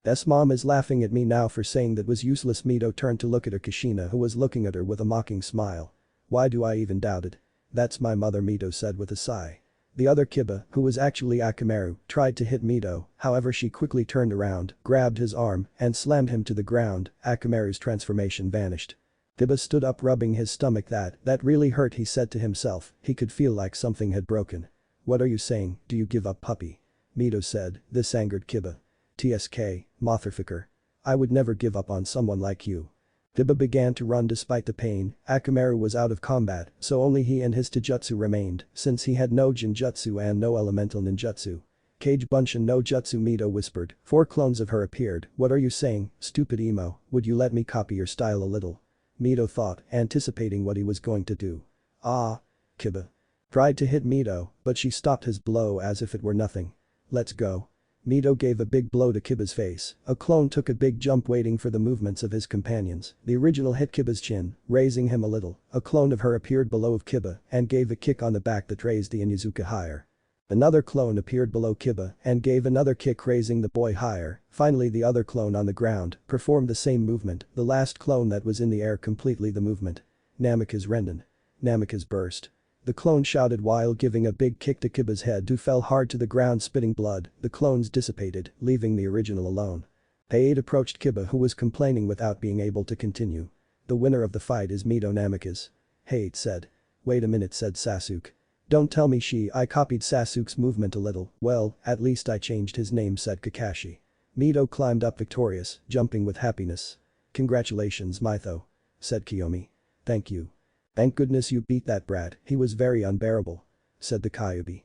S mom is laughing at me now for saying that was useless. Mito turned to look at her Kushina, who was looking at her with a mocking smile. Why do I even doubt it? That's my mother, Mito said with a sigh. The other Kiba, who was actually Akamaru, tried to hit Mito, however she quickly turned around, grabbed his arm, and slammed him to the ground. Akamaru's transformation vanished. Kiba stood up, rubbing his stomach. That really hurt, he said to himself. He could feel like something had broken. What are you saying, do you give up, puppy? Mito said. This angered Kiba. TSK, motherfucker. I would never give up on someone like you. Kiba began to run despite the pain. Akamaru was out of combat, so only he and his Taijutsu remained, since he had no Jinjutsu and no elemental ninjutsu. Kage Bunshin no Jutsu, Mito whispered. 4 clones of her appeared. What are you saying, stupid emo, would you let me copy your style a little? Mito thought, anticipating what he was going to do. Ah. Kiba tried to hit Mito, but she stopped his blow as if it were nothing. Let's go. Mito gave a big blow to Kiba's face. A clone took a big jump, waiting for the movements of his companions. The original hit Kiba's chin, raising him a little. A clone of her appeared below of Kiba and gave a kick on the back that raised the Inyazuka higher. Another clone appeared below Kiba and gave another kick, raising the boy higher. Finally, the other clone on the ground performed the same movement. The last clone that was in the air completely the movement. Namika's Renden. Namika's burst. The clone shouted while giving a big kick to Kiba's head, who fell hard to the ground spitting blood. The clones dissipated, leaving the original alone. Paid approached Kiba, who was complaining without being able to continue. The winner of the fight is Mito Namikaze. Hate said. Wait a minute, said Sasuke. Don't tell me I copied Sasuke's movement a little. Well, at least I changed his name, said Kakashi. Mito climbed up victorious, jumping with happiness. Congratulations, Mito, said Kiyomi. Thank you. Thank goodness you beat that brat, he was very unbearable, said the Kyuubi.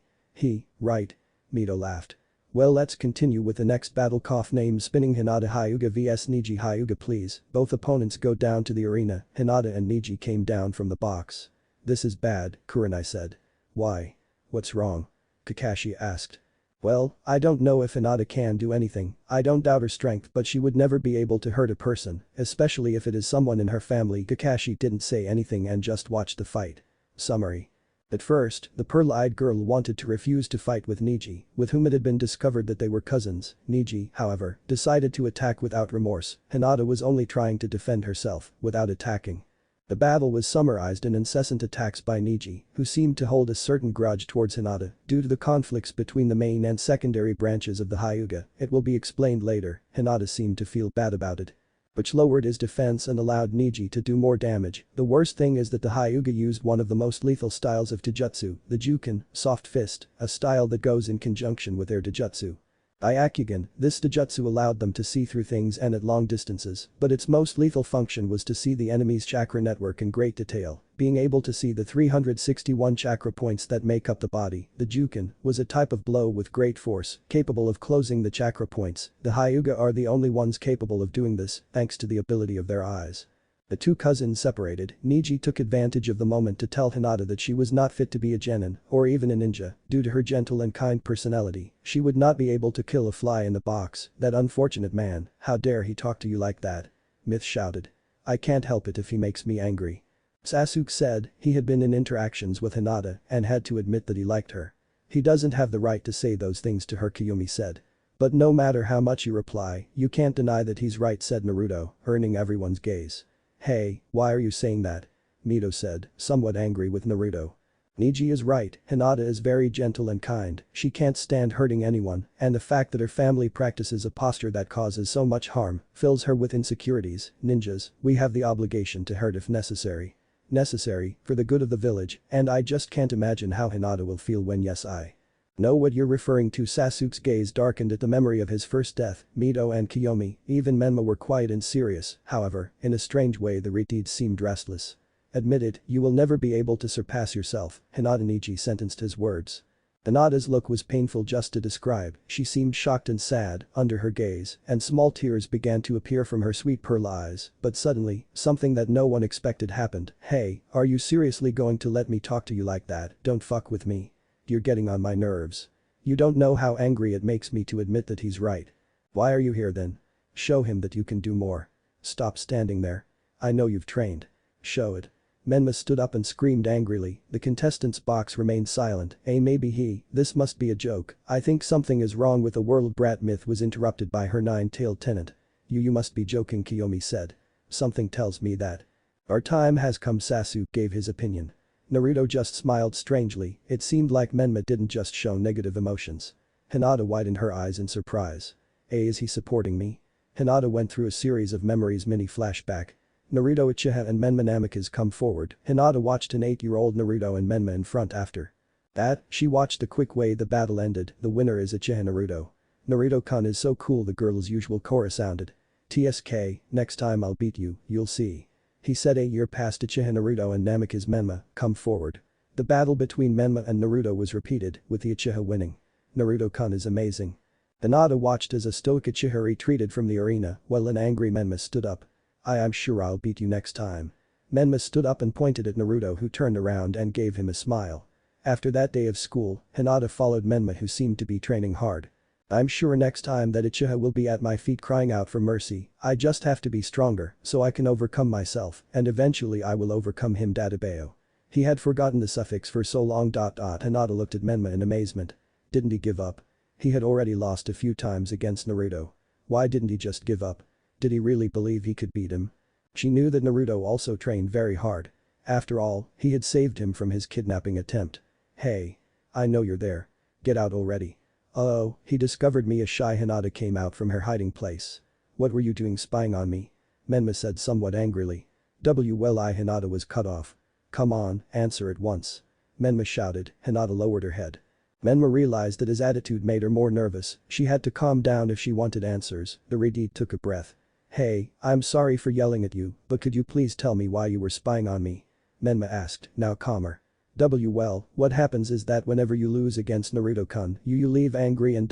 Right. Mito laughed. Well, let's continue with the next battle. Name spinning. Hinata Hyuga vs Neji. Hyuga, please. Both opponents go down to the arena. Hinata and Neji came down from the box. This is bad, Kurenai said. Why? What's wrong? Kakashi asked. Well, I don't know if Hinata can do anything. I don't doubt her strength, but she would never be able to hurt a person, especially if it is someone in her family. Kakashi didn't say anything and just watched the fight. Summary. At first, the pearl-eyed girl wanted to refuse to fight with Neji, with whom it had been discovered that they were cousins. Neji, however, decided to attack without remorse. Hinata was only trying to defend herself, without attacking. The battle was summarized in incessant attacks by Neji, who seemed to hold a certain grudge towards Hinata due to the conflicts between the main and secondary branches of the Hyuga. It will be explained later. Hinata seemed to feel bad about it, which lowered his defense and allowed Neji to do more damage. The worst thing is that the Hyuga used one of the most lethal styles of Taijutsu, the Juken, soft fist, a style that goes in conjunction with their Taijutsu. Byakugan, this Taijutsu allowed them to see through things and at long distances, but its most lethal function was to see the enemy's chakra network in great detail. being able to see the 361 chakra points that make up the body, the Jukin, was a type of blow with great force, capable of closing the chakra points. The Hyuga are the only ones capable of doing this, thanks to the ability of their eyes. The two cousins separated. Niji took advantage of the moment to tell Hinata that she was not fit to be a genin, or even a ninja, due to her gentle and kind personality. She would not be able to kill a fly in the box. That unfortunate man, how dare he talk to you like that? Myth shouted. I can't help it if he makes me angry. Sasuke said he had been in interactions with Hinata and had to admit that he liked her. He doesn't have the right to say those things to her, Kiyomi said. But no matter how much you reply, you can't deny that he's right, said Naruto, earning everyone's gaze. Hey, why are you saying that? Mito said, somewhat angry with Naruto. Niji is right, Hinata is very gentle and kind, she can't stand hurting anyone, and the fact that her family practices a posture that causes so much harm fills her with insecurities. Ninjas, we have the obligation to hurt if necessary. Necessary, for the good of the village, and I just can't imagine how Hinata will feel when yes I know what you're referring to. Sasuke's gaze darkened at the memory of his first death. Mito and Kiyomi, even Menma were quiet and serious, however, in a strange way the Retides seemed restless. Admit it, you will never be able to surpass yourself, Hinata. Niji sentenced his words. Hinata's look was painful just to describe, she seemed shocked and sad under her gaze, and small tears began to appear from her sweet pearl eyes, but suddenly, something that no one expected happened. Hey, are you seriously going to let me talk to you like that? Don't fuck with me. You're getting on my nerves. You don't know how angry it makes me to admit that he's right. Why are you here then? Show him that you can do more. Stop standing there. I know you've trained. Show it. Menma stood up and screamed angrily. The contestant's box remained silent. Maybe this must be a joke. I think something is wrong with the world. Brat Myth was interrupted by her nine-tailed tenant. You must be joking, Kiyomi said. Something tells me that. Our time has come, Sasuke gave his opinion. Naruto just smiled strangely, it seemed like Menma didn't just show negative emotions. Hinata widened her eyes in surprise. Is he supporting me? Hinata went through a series of memories. Mini flashback. Naruto, Uchiha and Menma Namikaze come forward. Hinata watched an 8-year-old Naruto and Menma in front after that, she watched the quick way the battle ended. The winner is Uchiha Naruto. Naruto-kun is so cool, the girl's usual chorus sounded. TSK, next time I'll beat you, you'll see. He said. 8 years past. Uchiha Naruto and Namikaze Menma come forward. The battle between Menma and Naruto was repeated, with the Uchiha winning. Naruto-kun is amazing. Hinata watched as a stoic Uchiha retreated from the arena while an angry Menma stood up. I'm sure I'll beat you next time. Menma stood up and pointed at Naruto, who turned around and gave him a smile. After that day of school, Hinata followed Menma, who seemed to be training hard. I'm sure next time that Uchiha will be at my feet crying out for mercy. I just have to be stronger so I can overcome myself, and eventually I will overcome him. Dadabeo. He had forgotten the suffix for so long. Hinata looked at Menma in amazement. Didn't he give up? He had already lost a few times against Naruto. Why didn't he just give up? Did he really believe he could beat him? She knew that Naruto also trained very hard. After all, he had saved him from his kidnapping attempt. Hey. I know you're there. Get out already. Oh, he discovered me. A shy Hinata came out from her hiding place. What were you doing spying on me? Menma said somewhat angrily. Hinata was cut off. Come on, answer at once. Menma shouted. Hinata lowered her head. Menma realized that his attitude made her more nervous. She had to calm down if she wanted answers. The Redeed took a breath. Hey, I'm sorry for yelling at you, but could you please tell me why you were spying on me? Menma asked, now calmer. What happens is that whenever you lose against Naruto-kun, you leave angry and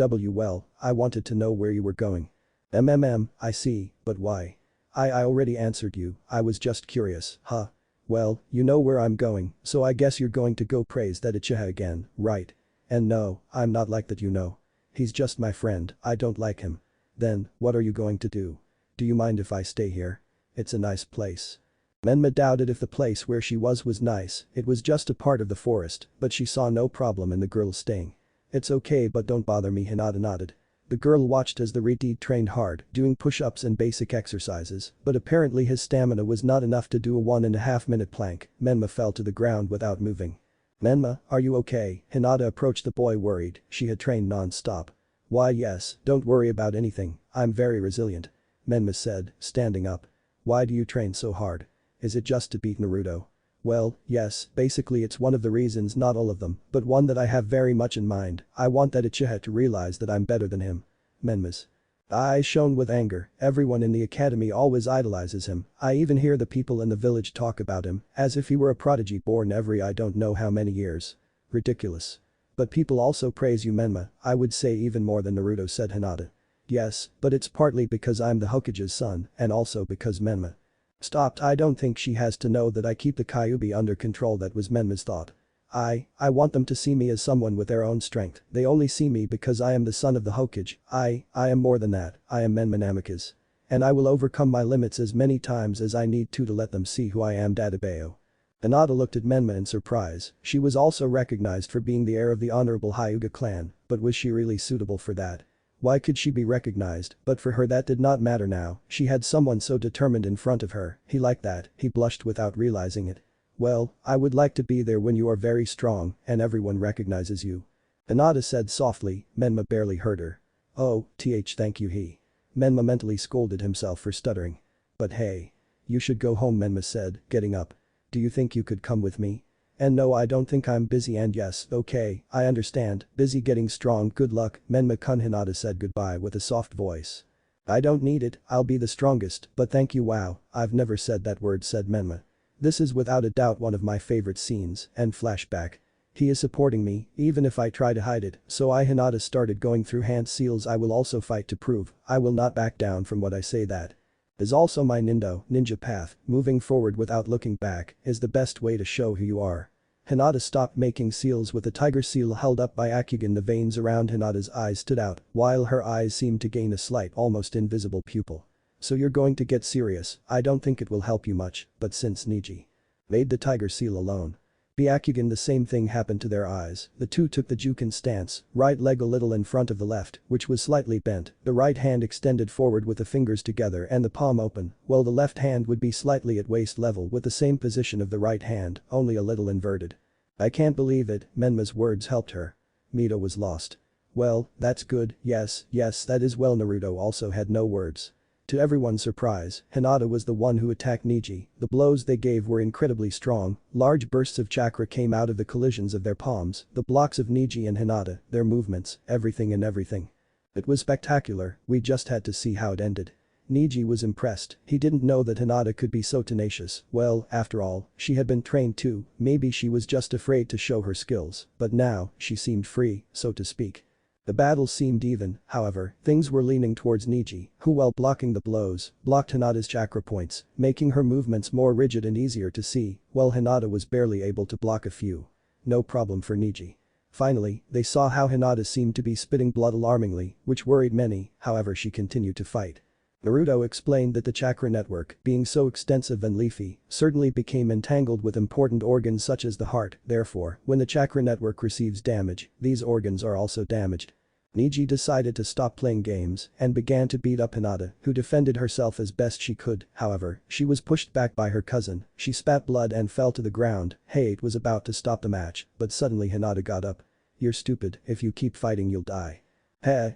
I wanted to know where you were going. I see, but why? I already answered you, I was just curious, huh? Well, you know where I'm going, so I guess you're going to go praise that Uchiha again, right? And no, I'm not like that, you know. He's just my friend, I don't like him. Then, what are you going to do? Do you mind if I stay here? It's a nice place. Menma doubted if the place where she was nice. It was just a part of the forest, but she saw no problem in the girl staying. It's okay, but don't bother me. Hinata nodded. The girl watched as the Redeed trained hard, doing push-ups and basic exercises, but apparently his stamina was not enough to do a 1.5-minute plank. Menma fell to the ground without moving. Menma, are you okay? Hinata approached the boy worried, she had trained non-stop. Why yes, don't worry about anything, I'm very resilient. Menma said, standing up. Why do you train so hard? Is it just to beat Naruto? Well, yes, basically it's one of the reasons, not all of them, but one that I have very much in mind. I want that Uchiha to realize that I'm better than him. Menma's Eyes shone with anger, everyone in the academy always idolizes him, I even hear the people in the village talk about him, as if he were a prodigy born every I don't know how many years. Ridiculous. But people also praise you Menma, I would say even more than Naruto said Hinata. Yes, but it's partly because I'm the Hokage's son, and also because Menma. Stopped, I don't think she has to know that I keep the Kyuubi under control, that was Menma's thought. I want them to see me as someone with their own strength, they only see me because I am the son of the Hokage, I am more than that, I am Menma Namikaze. And I will overcome my limits as many times as I need to let them see who I am Dadabeo. Hinata looked at Menma in surprise, she was also recognized for being the heir of the honorable Hyuga clan, but was she really suitable for that? Why could she be recognized, but for her that did not matter now, she had someone so determined in front of her, he liked that, he blushed without realizing it. Well, I would like to be there when you are very strong and everyone recognizes you. Hinata said softly, Menma barely heard her. Oh, thank you he. Menma mentally scolded himself for stuttering. But hey. You should go home Menma said, getting up. Do you think you could come with me? And no I don't think I'm busy and yes, okay, I understand, busy getting strong good luck, Menma-kun Hinata said goodbye with a soft voice. I don't need it, I'll be the strongest, but thank you wow, I've never said that word said Menma. This is without a doubt one of my favorite scenes, and flashback. He is supporting me, even if I try to hide it, so Hinata started going through hand seals I will also fight to prove, I will not back down from what I say that. Is also my ninja path, moving forward without looking back, is the best way to show who you are. Hinata stopped making seals with the tiger seal held up by Akugan the veins around Hinata's eyes stood out, while her eyes seemed to gain a slight almost invisible pupil. So you're going to get serious, I don't think it will help you much, but since Niji made the tiger seal alone. Byakugan the same thing happened to their eyes, the two took the Jukin stance, right leg a little in front of the left, which was slightly bent, the right hand extended forward with the fingers together and the palm open, while the left hand would be slightly at waist level with the same position of the right hand, only a little inverted. I can't believe it, Menma's words helped her. Mito was lost. Well, that's good, yes, that is well Naruto also had no words. To everyone's surprise, Hinata was the one who attacked Niji, the blows they gave were incredibly strong, large bursts of chakra came out of the collisions of their palms, the blocks of Niji and Hinata, their movements, everything. It was spectacular, we just had to see how it ended. Niji was impressed, he didn't know that Hinata could be so tenacious, well, after all, she had been trained too, maybe she was just afraid to show her skills, but now, she seemed free, so to speak. The battle seemed even, however, things were leaning towards Niji, who while blocking the blows, blocked Hinata's chakra points, making her movements more rigid and easier to see, while Hinata was barely able to block a few. No problem for Niji. Finally, they saw how Hinata seemed to be spitting blood alarmingly, which worried many, however she continued to fight. Naruto explained that the chakra network, being so extensive and leafy, certainly became entangled with important organs such as the heart, therefore, when the chakra network receives damage, these organs are also damaged. Niji decided to stop playing games and began to beat up Hinata, who defended herself as best she could, however, she was pushed back by her cousin, she spat blood and fell to the ground, Hayate was about to stop the match, but suddenly Hinata got up. You're stupid, if you keep fighting you'll die.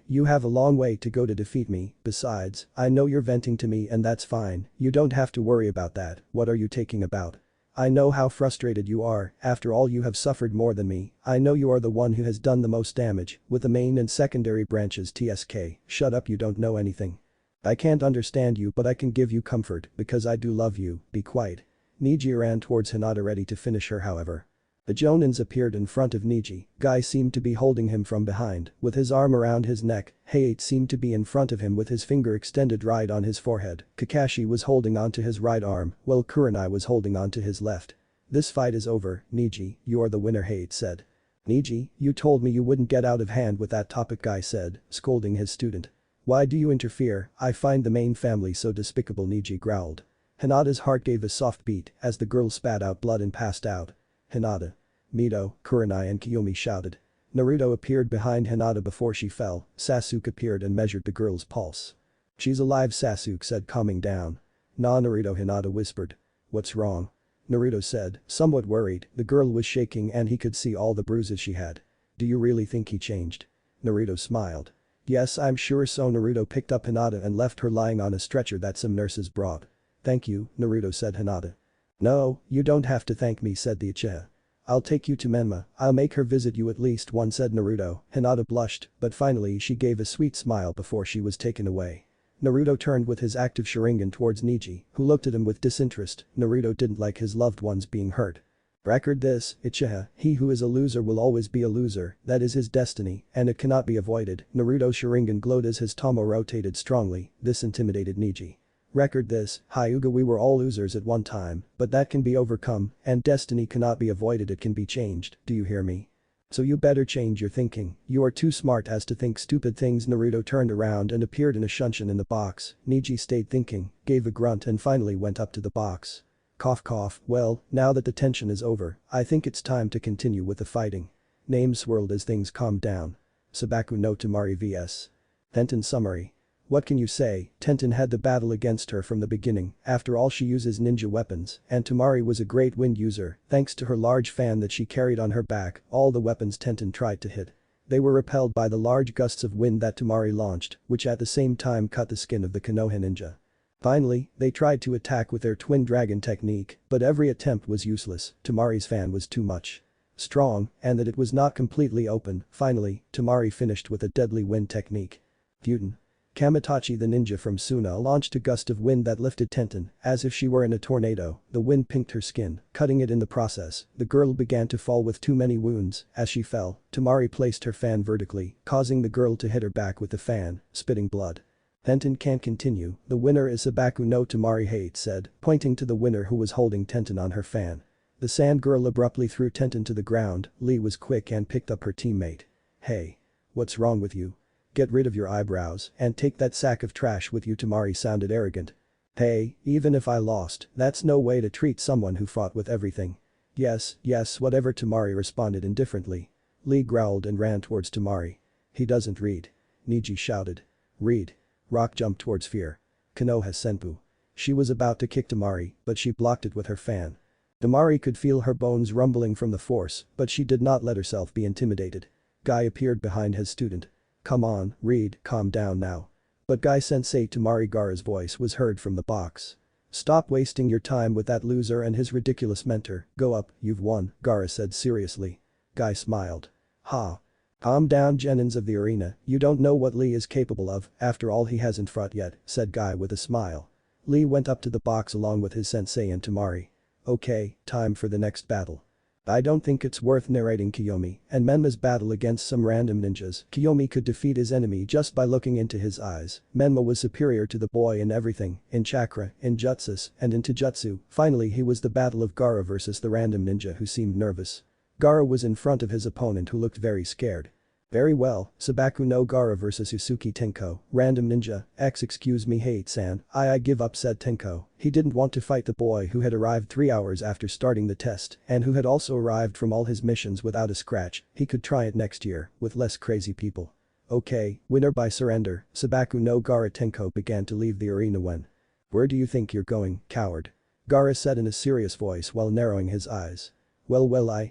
You have a long way to go to defeat me, besides, I know you're venting to me and that's fine, you don't have to worry about that, what are you taking about? I know how frustrated you are, after all you have suffered more than me, I know you are the one who has done the most damage, with the main and secondary branches TSK, shut up you don't know anything. I can't understand you but I can give you comfort, because I do love you, be quiet. Niji ran towards Hinata ready to finish her however. The Jonins appeared in front of Niji, Guy seemed to be holding him from behind, with his arm around his neck, Hayate seemed to be in front of him with his finger extended right on his forehead, Kakashi was holding onto his right arm, while Kurenai was holding onto his left. This fight is over, Niji, you are the winner Hayate said. Niji, you told me you wouldn't get out of hand with that topic Guy said, scolding his student. Why do you interfere, I find the main family so despicable Niji growled. Hinata's heart gave a soft beat as the girl spat out blood and passed out. Hinata. Mito, Kurenai and Kiyomi shouted. Naruto appeared behind Hinata before she fell, Sasuke appeared and measured the girl's pulse. She's alive Sasuke said calming down. Nah Naruto Hinata whispered. What's wrong? Naruto said, somewhat worried, the girl was shaking and he could see all the bruises she had. Do you really think he changed? Naruto smiled. Yes I'm sure so Naruto picked up Hinata and left her lying on a stretcher that some nurses brought. Thank you, Naruto said Hinata. No, you don't have to thank me said the Uchiha. I'll take you to Menma, I'll make her visit you at least once, said Naruto. Hinata blushed, but finally she gave a sweet smile before she was taken away. Naruto turned with his active Sharingan towards Neji, who looked at him with disinterest. Naruto didn't like his loved ones being hurt. Record this, Uchiha, he who is a loser will always be a loser, that is his destiny, and it cannot be avoided. Naruto's Sharingan glowed as his Tomo rotated strongly, this intimidated Neji. Record this, Hyuga, we were all losers at one time, but that can be overcome, and destiny cannot be avoided, it can be changed, do you hear me? So you better change your thinking, you are too smart as to think stupid things. Naruto turned around and appeared in a shunshin in the box. Neji stayed thinking, gave a grunt and finally went up to the box. Cough cough, well, now that the tension is over, I think it's time to continue with the fighting. Names swirled as things calmed down. Sabaku no Temari vs. Tenten summary. What can you say, Tenten had the battle against her from the beginning, after all she uses ninja weapons, and Temari was a great wind user, thanks to her large fan that she carried on her back, all the weapons Tenten tried to hit. They were repelled by the large gusts of wind that Temari launched, which at the same time cut the skin of the Konoha ninja. Finally, they tried to attack with their twin dragon technique, but every attempt was useless, Temari's fan was too much strong, and that it was not completely open. Finally, Temari finished with a deadly wind technique. Futon. Kamitachi the ninja from Suna launched a gust of wind that lifted Tenten, as if she were in a tornado, the wind pinked her skin, cutting it in the process. The girl began to fall with too many wounds. As she fell, Temari placed her fan vertically, causing the girl to hit her back with the fan, spitting blood. Tenten can't continue, the winner is Sabaku no Temari Hate said, pointing to the winner who was holding Tenten on her fan. The sand girl abruptly threw Tenten to the ground. Lee was quick and picked up her teammate. Hey. What's wrong with you? Get rid of your eyebrows and take that sack of trash with you, Temari sounded arrogant. Hey, even if I lost, that's no way to treat someone who fought with everything. Yes, whatever, Temari responded indifferently. Lee growled and ran towards Temari. He doesn't read. Neji shouted. Read. Rock jumped towards Fear. Konoha Senpu. She was about to kick Temari, but she blocked it with her fan. Temari could feel her bones rumbling from the force, but she did not let herself be intimidated. Guy appeared behind his student. Come on, Reed, calm down now. But Guy-sensei, Temari Gaara's voice was heard from the box. Stop wasting your time with that loser and his ridiculous mentor, go up, you've won, Gaara said seriously. Guy smiled. Ha. Calm down, genins of the arena, you don't know what Lee is capable of, after all he hasn't fought yet, said Guy with a smile. Lee went up to the box along with his sensei and Temari. Okay, time for the next battle. I don't think it's worth narrating Kiyomi and Menma's battle against some random ninjas. Kiyomi could defeat his enemy just by looking into his eyes. Menma was superior to the boy in everything, in chakra, in jutsus, and in taijutsu. Finally he was the battle of Gaara versus the random ninja who seemed nervous. Gaara was in front of his opponent who looked very scared. Very well, Sabaku no Gaara versus Usuki Tenko, random ninja, excuse me Hate-san, I give up, said Tenko. He didn't want to fight the boy who had arrived 3 hours after starting the test and who had also arrived from all his missions without a scratch. He could try it next year, with less crazy people. Okay, winner by surrender, Sabaku no Gaara. Tenko began to leave the arena when. Where do you think you're going, coward? Gaara said in a serious voice while narrowing his eyes. Well,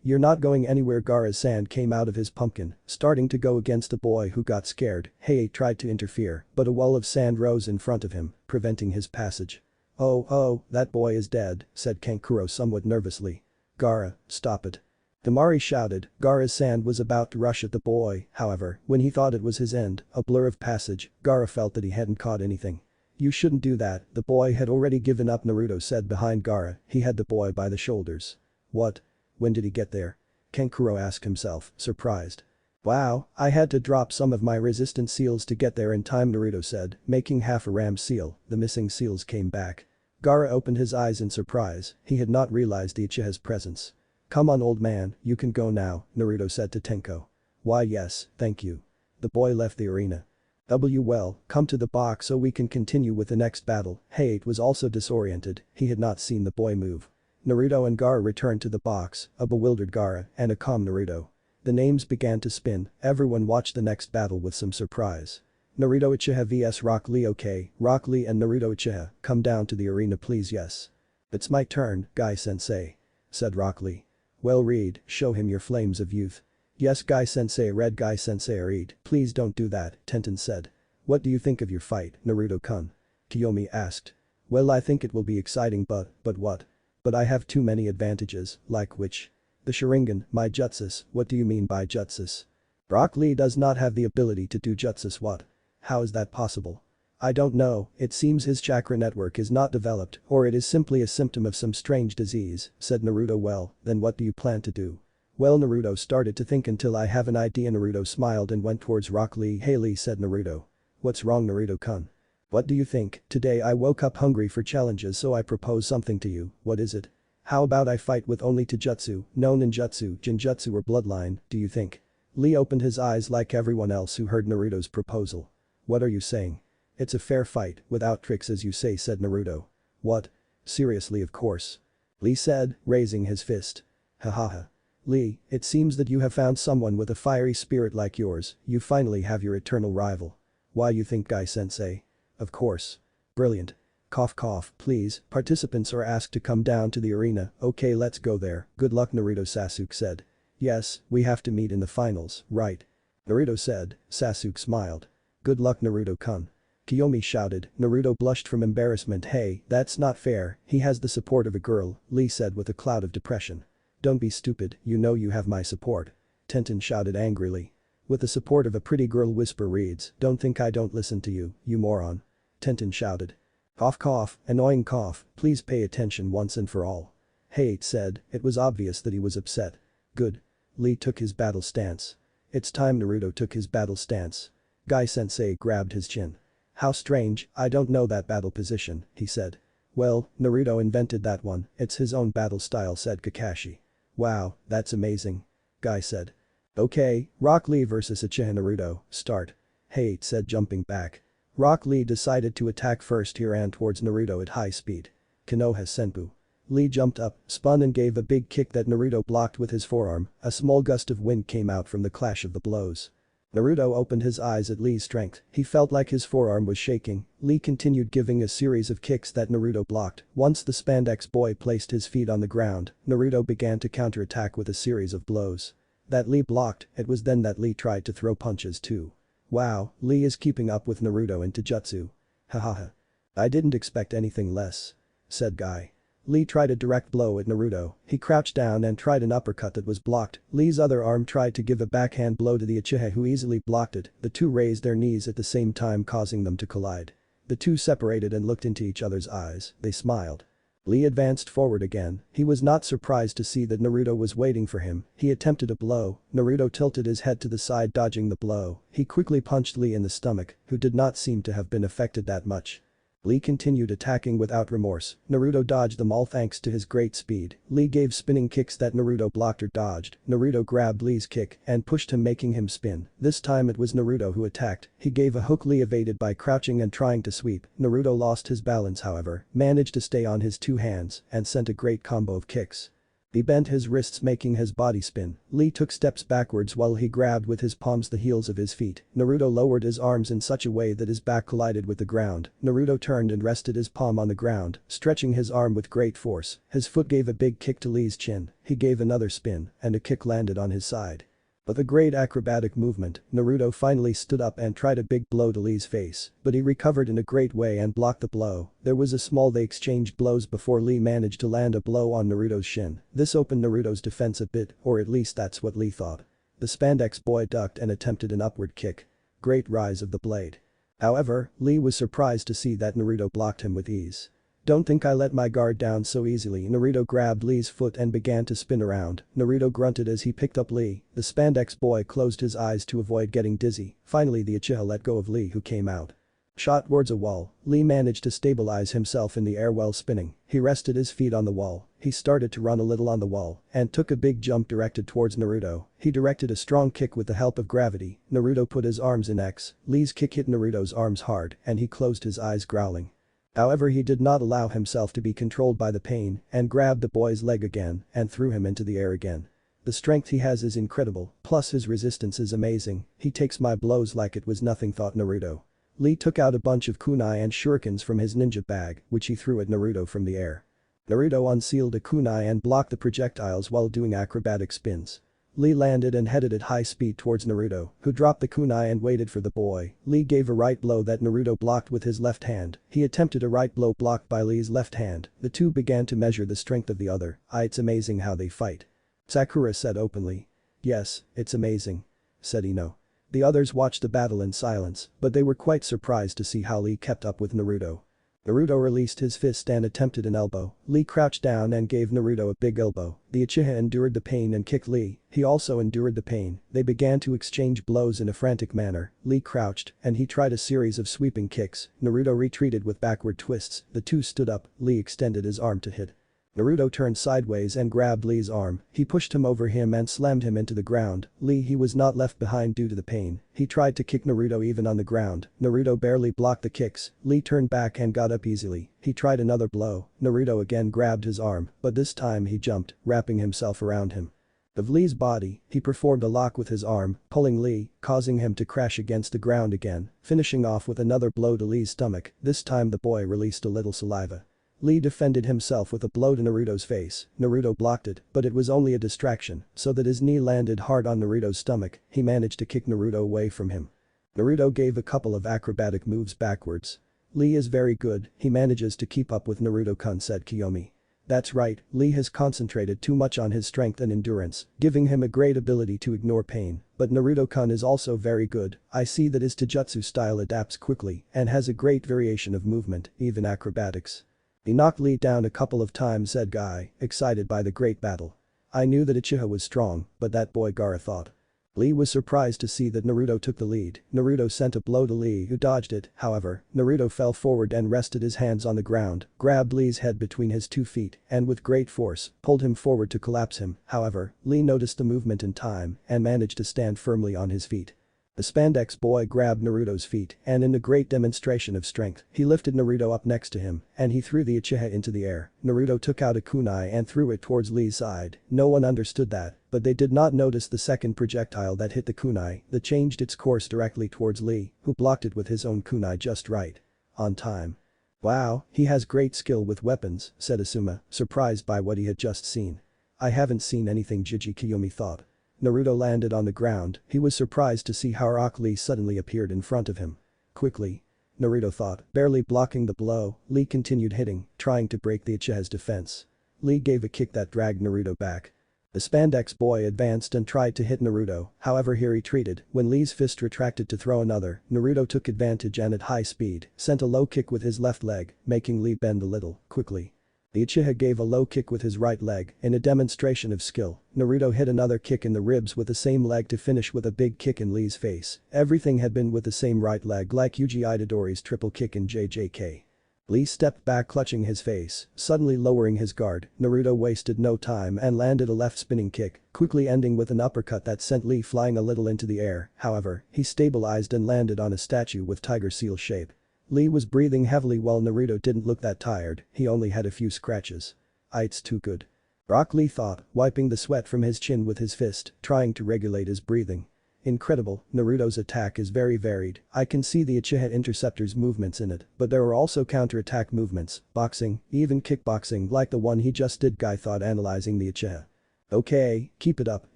you're not going anywhere. Gaara's sand came out of his pumpkin, starting to go against the boy who got scared. Hei tried to interfere, but a wall of sand rose in front of him, preventing his passage. Oh, that boy is dead, said Kankuro somewhat nervously. Gaara, stop it. Temari shouted. Gaara's sand was about to rush at the boy, however, when he thought it was his end, a blur of passage, Gaara felt that he hadn't caught anything. You shouldn't do that, the boy had already given up, Naruto said behind Gaara. He had the boy by the shoulders. What? When did he get there? Kankuro asked himself, surprised. Wow, I had to drop some of my resistance seals to get there in time, Naruto said, making half a ram seal. The missing seals came back. Gaara opened his eyes in surprise, he had not realized Uchiha's presence. Come on, old man, you can go now, Naruto said to Tenko. Why yes, thank you. The boy left the arena. Well, come to the box so we can continue with the next battle. Hate was also disoriented, he had not seen the boy move. Naruto and Gaara returned to the box, a bewildered Gaara and a calm Naruto. The names began to spin, everyone watched the next battle with some surprise. Naruto Uchiha vs Rock Lee. Okay, Rock Lee and Naruto Uchiha, come down to the arena please. Yes. It's my turn, Guy-sensei. Said Rock Lee. Well Reed, show him your flames of youth. Yes Guy-sensei, read Guy-sensei. Reed, please don't do that, Tenten said. What do you think of your fight, Naruto-kun? Kiyomi asked. Well, I think it will be exciting but what? But I have too many advantages, like which? The Sharingan, my jutsus, what do you mean by jutsus? Rock Lee does not have the ability to do jutsus what? How is that possible? I don't know, it seems his chakra network is not developed or it is simply a symptom of some strange disease, said Naruto. Well, then what do you plan to do? Well, Naruto started to think until I have an idea. Naruto smiled and went towards Rock Lee. Hey Lee, said Naruto. What's wrong, Naruto-kun? What do you think? Today I woke up hungry for challenges, so I propose something to you. What is it? How about I fight with only Taijutsu, no ninjutsu, Jinjutsu or bloodline, do you think? Lee opened his eyes like everyone else who heard Naruto's proposal. What are you saying? It's a fair fight, without tricks as you say, said Naruto. What? Seriously, of course. Lee said, raising his fist. Hahaha. Lee, it seems that you have found someone with a fiery spirit like yours, you finally have your eternal rival. Why you think, Guy-sensei? Of course. Brilliant. Cough cough, please, participants are asked to come down to the arena. Okay, let's go there, good luck, Naruto. Sasuke said. Yes, we have to meet in the finals, right? Naruto said. Sasuke smiled. Good luck, Naruto-kun. Kiyomi shouted. Naruto blushed from embarrassment. Hey, that's not fair, he has the support of a girl, Lee said with a cloud of depression. Don't be stupid, you know you have my support. Tenten shouted angrily. With the support of a pretty girl, whisper reads, don't think I don't listen to you, you moron. Tenten shouted. Cough cough, annoying cough, please pay attention once and for all. Hey, it said, it was obvious that he was upset. Good. Lee took his battle stance. It's time. Naruto took his battle stance. Guy-sensei grabbed his chin. How strange, I don't know that battle position, he said. Well, Naruto invented that one, it's his own battle style, said Kakashi. Wow, that's amazing. Guy said. Okay, Rock Lee vs Uchiha. Naruto, start. Hey, it said, jumping back. Rock Lee decided to attack first. He ran towards Naruto at high speed. Konoha Senpu. Lee jumped up, spun and gave a big kick that Naruto blocked with his forearm. A small gust of wind came out from the clash of the blows. Naruto opened his eyes at Lee's strength, he felt like his forearm was shaking. Lee continued giving a series of kicks that Naruto blocked. Once the spandex boy placed his feet on the ground, Naruto began to counterattack with a series of blows. That Lee blocked, it was then that Lee tried to throw punches too. Wow, Lee is keeping up with Naruto in Taijutsu. Hahaha. I didn't expect anything less. Said Guy. Lee tried a direct blow at Naruto, he crouched down and tried an uppercut that was blocked. Lee's other arm tried to give a backhand blow to the Uchiha, who easily blocked it. The two raised their knees at the same time, causing them to collide. The two separated and looked into each other's eyes, they smiled. Lee advanced forward again, he was not surprised to see that Naruto was waiting for him. He attempted a blow, Naruto tilted his head to the side, dodging the blow. He quickly punched Lee in the stomach, who did not seem to have been affected that much. Lee continued attacking without remorse. Naruto dodged them all thanks to his great speed. Lee gave spinning kicks that Naruto blocked or dodged. Naruto grabbed Lee's kick and pushed him, making him spin. This time it was Naruto who attacked. He gave a hook. Lee evaded by crouching and trying to sweep. Naruto lost his balance, however, managed to stay on his two hands and sent a great combo of kicks. He bent his wrists, making his body spin. Lee took steps backwards while he grabbed with his palms the heels of his feet. Naruto lowered his arms in such a way that his back collided with the ground. Naruto turned and rested his palm on the ground, stretching his arm with great force. His foot gave a big kick to Lee's chin. He gave another spin, and a kick landed on his side. With a great acrobatic movement, Naruto finally stood up and tried a big blow to Lee's face, but he recovered in a great way and blocked the blow. There was a small they exchanged blows before Lee managed to land a blow on Naruto's shin. This opened Naruto's defense a bit, or at least that's what Lee thought. The spandex boy ducked and attempted an upward kick. Great rise of the blade. However, Lee was surprised to see that Naruto blocked him with ease. Don't think I let my guard down so easily. Naruto grabbed Lee's foot and began to spin around. Naruto grunted as he picked up Lee. The spandex boy closed his eyes to avoid getting dizzy. Finally the Uchiha let go of Lee, who came out. Shot towards a wall. Lee managed to stabilize himself in the air while spinning. He rested his feet on the wall. He started to run a little on the wall and took a big jump directed towards Naruto. He directed a strong kick with the help of gravity. Naruto put his arms in X. Lee's kick hit Naruto's arms hard and he closed his eyes, growling. However, he did not allow himself to be controlled by the pain and grabbed the boy's leg again and threw him into the air again. The strength he has is incredible, plus his resistance is amazing. He takes my blows like it was nothing, thought Naruto. Lee took out a bunch of kunai and shurikens from his ninja bag, which he threw at Naruto from the air. Naruto unsealed a kunai and blocked the projectiles while doing acrobatic spins. Lee landed and headed at high speed towards Naruto, who dropped the kunai and waited for the boy. Lee gave a right blow that Naruto blocked with his left hand. He attempted a right blow blocked by Lee's left hand. The two began to measure the strength of the other. It's amazing how they fight. Sakura said openly. Yes, it's amazing. Said Ino. The others watched the battle in silence, but they were quite surprised to see how Lee kept up with Naruto. Naruto released his fist and attempted an elbow. Lee crouched down and gave Naruto a big elbow. The Uchiha endured the pain and kicked Lee. He also endured the pain. They began to exchange blows in a frantic manner. Lee crouched, and he tried a series of sweeping kicks. Naruto retreated with backward twists. The two stood up. Lee extended his arm to hit. Naruto turned sideways and grabbed Lee's arm. He pushed him over him and slammed him into the ground. Lee he was not left behind due to the pain. He tried to kick Naruto even on the ground. Naruto barely blocked the kicks. Lee turned back and got up easily. He tried another blow. Naruto again grabbed his arm, but this time he jumped, wrapping himself around him. Of Lee's body, he performed a lock with his arm, pulling Lee, causing him to crash against the ground again, finishing off with another blow to Lee's stomach. This time the boy released a little saliva. Lee defended himself with a blow to Naruto's face. Naruto blocked it, but it was only a distraction, so that his knee landed hard on Naruto's stomach. He managed to kick Naruto away from him. Naruto gave a couple of acrobatic moves backwards. Lee is very good, he manages to keep up with Naruto-kun, said Kiyomi. That's right, Lee has concentrated too much on his strength and endurance, giving him a great ability to ignore pain, but Naruto-kun is also very good. I see that his taijutsu style adapts quickly and has a great variation of movement, even acrobatics. He knocked Lee down a couple of times, said Guy, excited by the great battle. I knew that Uchiha was strong, but that boy, Gaara thought. Lee was surprised to see that Naruto took the lead. Naruto sent a blow to Lee, who dodged it. However, Naruto fell forward and rested his hands on the ground, grabbed Lee's head between his 2 feet, and with great force, pulled him forward to collapse him. However, Lee noticed the movement in time and managed to stand firmly on his feet. The spandex boy grabbed Naruto's feet and in a great demonstration of strength, he lifted Naruto up next to him and he threw the Uchiha into the air. Naruto took out a kunai and threw it towards Lee's side. No one understood that, but they did not notice the second projectile that hit the kunai that changed its course directly towards Lee, who blocked it with his own kunai just right. On time. Wow, he has great skill with weapons, said Asuma, surprised by what he had just seen. I haven't seen anything, Jiji, Kiyomi thought. Naruto landed on the ground. He was surprised to see how Rock Lee suddenly appeared in front of him. Quickly. Naruto thought, barely blocking the blow. Lee continued hitting, trying to break the Uchiha's defense. Lee gave a kick that dragged Naruto back. The spandex boy advanced and tried to hit Naruto, however he retreated. When Lee's fist retracted to throw another, Naruto took advantage and at high speed, sent a low kick with his left leg, making Lee bend a little, quickly. The Uchiha gave a low kick with his right leg in a demonstration of skill. Naruto hit another kick in the ribs with the same leg to finish with a big kick in Lee's face. Everything had been with the same right leg, like Yuji Itadori's triple kick in JJK. Lee stepped back, clutching his face, suddenly lowering his guard. Naruto wasted no time and landed a left spinning kick, quickly ending with an uppercut that sent Lee flying a little into the air. However, he stabilized and landed on a statue with tiger seal shape. Lee was breathing heavily while Naruto didn't look that tired, he only had a few scratches. It's too good. Rock Lee thought, wiping the sweat from his chin with his fist, trying to regulate his breathing. Incredible, Naruto's attack is very varied. I can see the Uchiha Interceptor's movements in it, but there are also counter-attack movements, boxing, even kickboxing like the one he just did, Guy thought, analyzing the Uchiha. Okay, keep it up,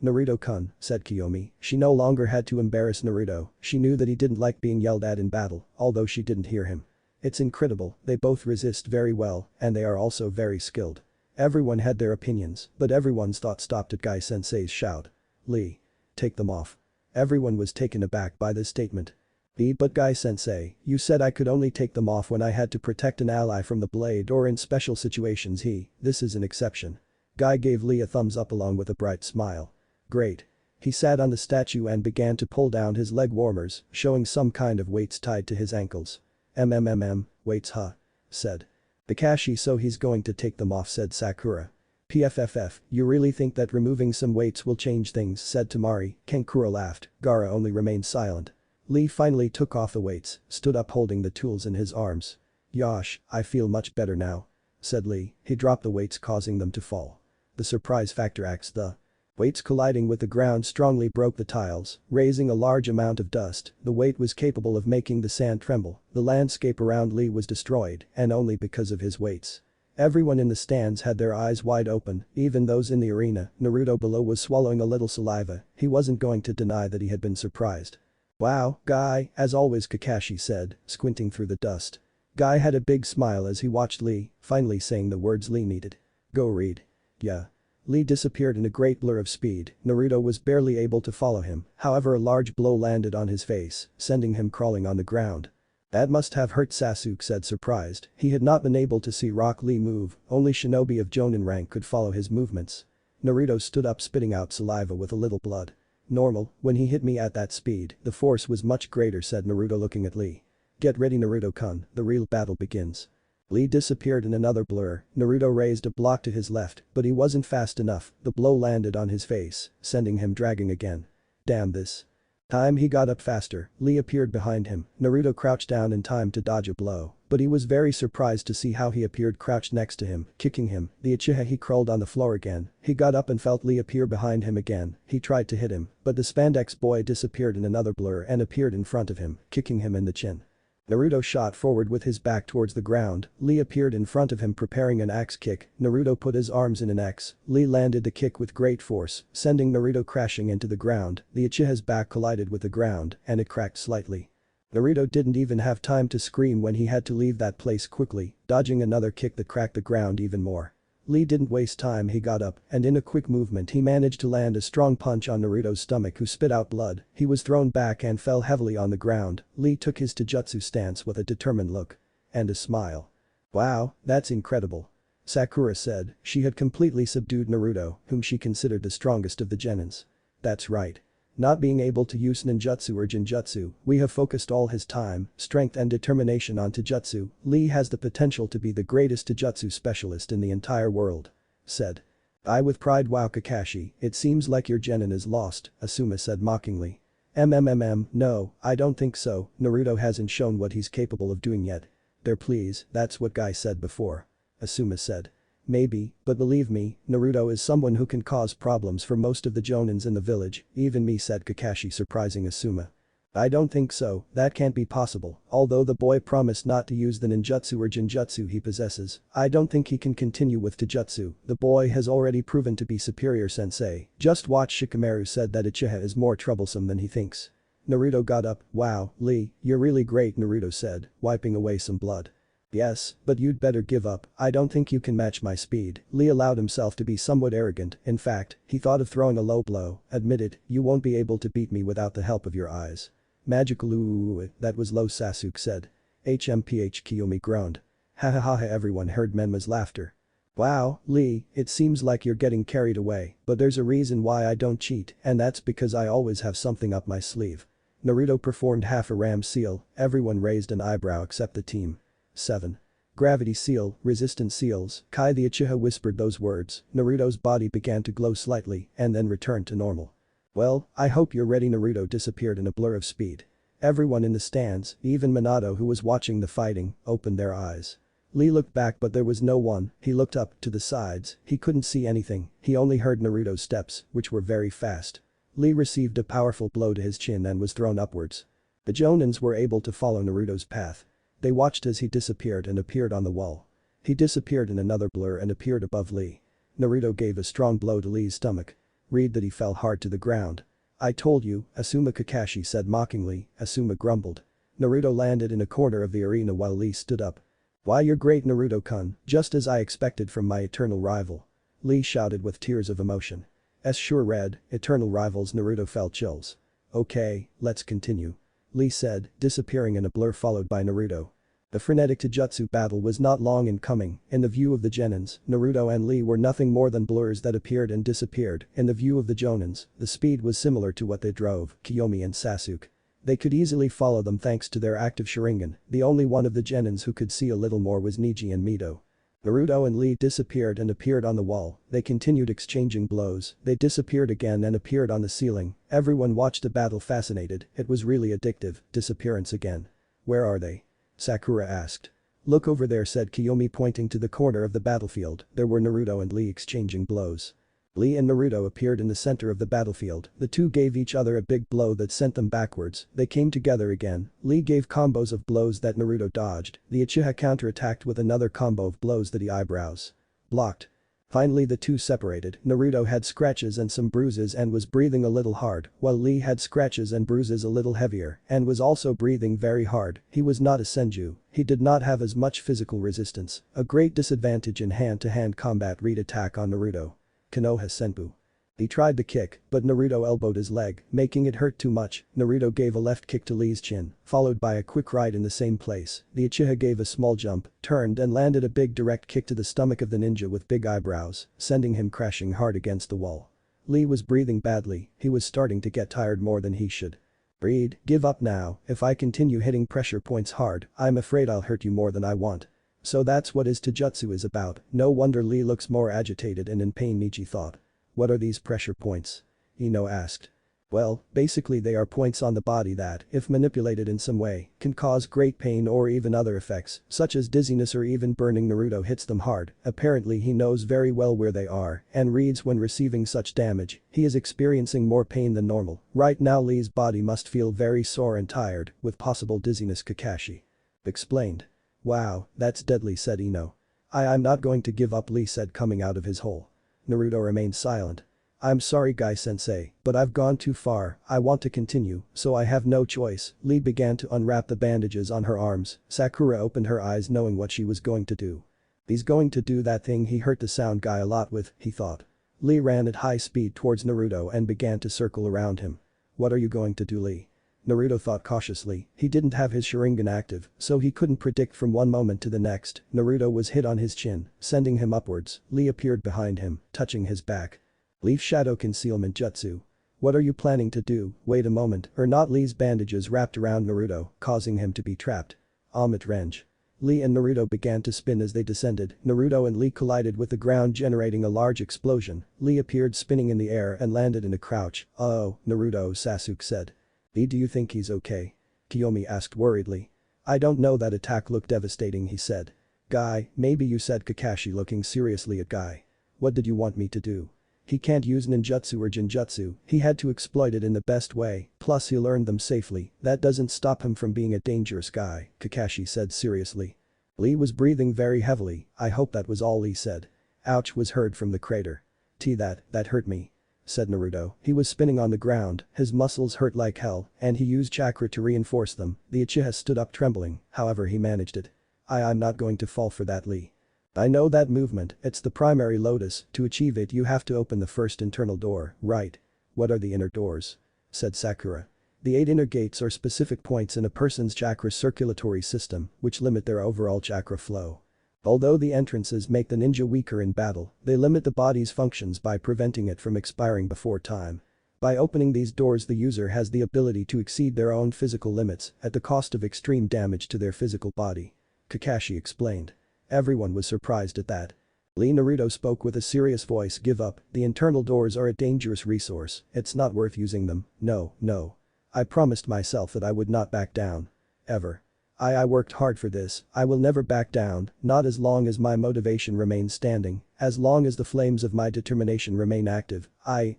Naruto-kun, said Kiyomi. She no longer had to embarrass Naruto. She knew that he didn't like being yelled at in battle, although she didn't hear him. It's incredible, they both resist very well, and they are also very skilled. Everyone had their opinions, but everyone's thought stopped at Guy-sensei's shout. Lee. Take them off. Everyone was taken aback by this statement. But Guy-sensei, you said I could only take them off when I had to protect an ally from the blade or in special situations. This is an exception. Guy gave Lee a thumbs up along with a bright smile. Great. He sat on the statue and began to pull down his leg warmers, showing some kind of weights tied to his ankles. Weights huh? Said. Kakashi, so he's going to take them off, said Sakura. PFFF, you really think that removing some weights will change things, said Tamari. Kankura laughed. Gaara only remained silent. Lee finally took off the weights, stood up holding the tools in his arms. Yosh, I feel much better now. Said Lee. He dropped the weights, causing them to fall. The surprise factor acts. The weights colliding with the ground strongly broke the tiles, raising a large amount of dust. The weight was capable of making the sand tremble. The landscape around Lee was destroyed, and only because of his weights. Everyone in the stands had their eyes wide open, even those in the arena. Naruto below was swallowing a little saliva. He wasn't going to deny that he had been surprised. Wow, Guy, as always, Kakashi said, squinting through the dust. Guy had a big smile as he watched Lee, finally saying the words Lee needed. Go read. Yeah. Lee disappeared in a great blur of speed. Naruto was barely able to follow him, however a large blow landed on his face, sending him crawling on the ground. That must have hurt, Sasuke said surprised. He had not been able to see Rock Lee move, only shinobi of Jonin rank could follow his movements. Naruto stood up spitting out saliva with a little blood. Normal, when he hit me at that speed, the force was much greater, said Naruto looking at Lee. Get ready Naruto-kun, the real battle begins. Lee disappeared in another blur. Naruto raised a block to his left, but he wasn't fast enough. The blow landed on his face, sending him dragging again. Damn this. Time he got up faster, Lee appeared behind him. Naruto crouched down in time to dodge a blow, but he was very surprised to see how he appeared crouched next to him, kicking him. The Uchiha he crawled on the floor again. He got up and felt Lee appear behind him again. He tried to hit him, but the spandex boy disappeared in another blur and appeared in front of him, kicking him in the chin. Naruto shot forward with his back towards the ground. Lee appeared in front of him preparing an axe kick. Naruto put his arms in an X. Lee landed the kick with great force, sending Naruto crashing into the ground. The Uchiha's back collided with the ground, and it cracked slightly. Naruto didn't even have time to scream when he had to leave that place quickly, dodging another kick that cracked the ground even more. Lee didn't waste time, he got up, and in a quick movement he managed to land a strong punch on Naruto's stomach, who spit out blood. He was thrown back and fell heavily on the ground. Lee took his taijutsu stance with a determined look. And a smile. Wow, that's incredible. Sakura said. She had completely subdued Naruto, whom she considered the strongest of the genins. That's right. Not being able to use ninjutsu or jinjutsu, we have focused all his time, strength and determination on taijutsu. Lee has the potential to be the greatest taijutsu specialist in the entire world. Said. I with pride. Wow Kakashi, it seems like your genin is lost, Asuma said mockingly. No, I don't think so, Naruto hasn't shown what he's capable of doing yet. There please, that's what Guy said before. Asuma said. Maybe, but believe me, Naruto is someone who can cause problems for most of the jonins in the village, even me, said Kakashi, surprising Asuma. I don't think so, that can't be possible. Although the boy promised not to use the ninjutsu or jinjutsu he possesses, I don't think he can continue with taijutsu. The boy has already proven to be superior, sensei. Just watch. Shikamaru said that Uchiha is more troublesome than he thinks. Naruto got up. Wow, Lee, you're really great, Naruto said, wiping away some blood. Yes, but you'd better give up. I don't think you can match my speed. Lee allowed himself to be somewhat arrogant. In fact, he thought of throwing a low blow. Admitted, you won't be able to beat me without the help of your eyes. Magical. Ooh, that was low, Sasuke said. HMPH, Kiyomi groaned. Ha ha ha ha, everyone heard Menma's laughter. Wow, Lee, it seems like you're getting carried away, but there's a reason why I don't cheat, and that's because I always have something up my sleeve. Naruto performed half a ram seal. Everyone raised an eyebrow except the team. 7. Gravity seal, resistant seals. Kai the Uchiha whispered those words. Naruto's body began to glow slightly and then returned to normal. Well, I hope you're ready. Naruto disappeared in a blur of speed. Everyone in the stands, even Minato who was watching the fighting, opened their eyes. Lee looked back but there was no one. He looked up to the sides. He couldn't see anything. He only heard Naruto's steps, which were very fast. Lee received a powerful blow to his chin and was thrown upwards. The jonins were able to follow Naruto's path. They watched as he disappeared and appeared on the wall. He disappeared in another blur and appeared above Lee. Naruto gave a strong blow to Lee's stomach. Read that he fell hard to the ground. I told you, Asuma, Kakashi said mockingly. Asuma grumbled. Naruto landed in a corner of the arena while Lee stood up. Why, you're great, Naruto-kun, just as I expected from my eternal rival. Lee shouted with tears of emotion. Sure read, eternal rivals. Naruto felt chills. Okay, let's continue. Lee said, disappearing in a blur followed by Naruto. The frenetic taijutsu battle was not long in coming. In the view of the genins, Naruto and Lee were nothing more than blurs that appeared and disappeared. In the view of the jonins, the speed was similar to what they drove, Kiyomi and Sasuke. They could easily follow them thanks to their active Sharingan. The only one of the genins who could see a little more was Neji and Mito. Naruto and Lee disappeared and appeared on the wall. They continued exchanging blows. They disappeared again and appeared on the ceiling. Everyone watched the battle fascinated. It was really addictive. Disappearance again. Where are they? Sakura asked. Look over there, said Kiyomi, pointing to the corner of the battlefield. There were Naruto and Lee exchanging blows. Lee and Naruto appeared in the center of the battlefield. The two gave each other a big blow that sent them backwards. They came together again. Lee gave combos of blows that Naruto dodged. The Uchiha counterattacked with another combo of blows that he eyebrows blocked. Finally the two separated. Naruto had scratches and some bruises and was breathing a little hard, while Lee had scratches and bruises a little heavier and was also breathing very hard. He was not a Senju. He did not have as much physical resistance. A great disadvantage in hand-to-hand combat. Read attack on Naruto. Konoha Senpu. He tried to kick, but Naruto elbowed his leg, making it hurt too much. Naruto gave a left kick to Lee's chin, followed by a quick right in the same place. The Uchiha gave a small jump, turned and landed a big direct kick to the stomach of the ninja with big eyebrows, sending him crashing hard against the wall. Lee was breathing badly, he was starting to get tired more than he should. Reed, give up now, if I continue hitting pressure points hard, I'm afraid I'll hurt you more than I want. So that's what his taijutsu is about, no wonder Lee looks more agitated and in pain, Nietzsche thought. What are these pressure points? Ino asked. Well, basically they are points on the body that, if manipulated in some way, can cause great pain or even other effects, such as dizziness or even burning. Naruto hits them hard, apparently he knows very well where they are, and reads when receiving such damage, he is experiencing more pain than normal. Right now Lee's body must feel very sore and tired, with possible dizziness. Kakashi explained. Wow, that's deadly, said Ino. I'm not going to give up, Lee said, coming out of his hole. Naruto remained silent. I'm sorry Guy-sensei, but I've gone too far, I want to continue, so I have no choice. Lee began to unwrap the bandages on her arms. Sakura opened her eyes knowing what she was going to do. He's going to do that thing he hurt the sound guy a lot with, he thought. Lee ran at high speed towards Naruto and began to circle around him. What are you going to do, Lee? Naruto thought cautiously, he didn't have his Sharingan active, so he couldn't predict from one moment to the next. Naruto was hit on his chin, sending him upwards. Lee appeared behind him, touching his back. Leaf Shadow Concealment Jutsu. What are you planning to do? Wait a moment, or not. Lee's bandages wrapped around Naruto, causing him to be trapped. Amit Range. Lee and Naruto began to spin as they descended. Naruto and Lee collided with the ground, generating a large explosion. Lee appeared spinning in the air and landed in a crouch. Oh, Naruto, Sasuke said. Lee, do you think he's okay? Kiyomi asked worriedly. I don't know, that attack looked devastating, he said. Guy, maybe you, said Kakashi, looking seriously at Guy. What did you want me to do? He can't use ninjutsu or jinjutsu, he had to exploit it in the best way, plus he learned them safely, that doesn't stop him from being a dangerous guy, Kakashi said seriously. Lee was breathing very heavily. I hope that was all, Lee said. Ouch, was heard from the crater. That hurt me, said Naruto. He was spinning on the ground, his muscles hurt like hell, and he used chakra to reinforce them. The Uchiha stood up trembling, however he managed it. I'm not going to fall for that, Lee. I know that movement, it's the primary lotus, to achieve it you have to open the first internal door, right? What are the inner doors? Said Sakura. The 8 inner gates are specific points in a person's chakra circulatory system, which limit their overall chakra flow. Although the entrances make the ninja weaker in battle, they limit the body's functions by preventing it from expiring before time. By opening these doors, the user has the ability to exceed their own physical limits at the cost of extreme damage to their physical body. Kakashi explained. Everyone was surprised at that. Lee. Naruto spoke with a serious voice. Give up, the internal doors are a dangerous resource, it's not worth using them, no. I promised myself that I would not back down. Ever. I worked hard for this, I will never back down, not as long as my motivation remains standing, as long as the flames of my determination remain active,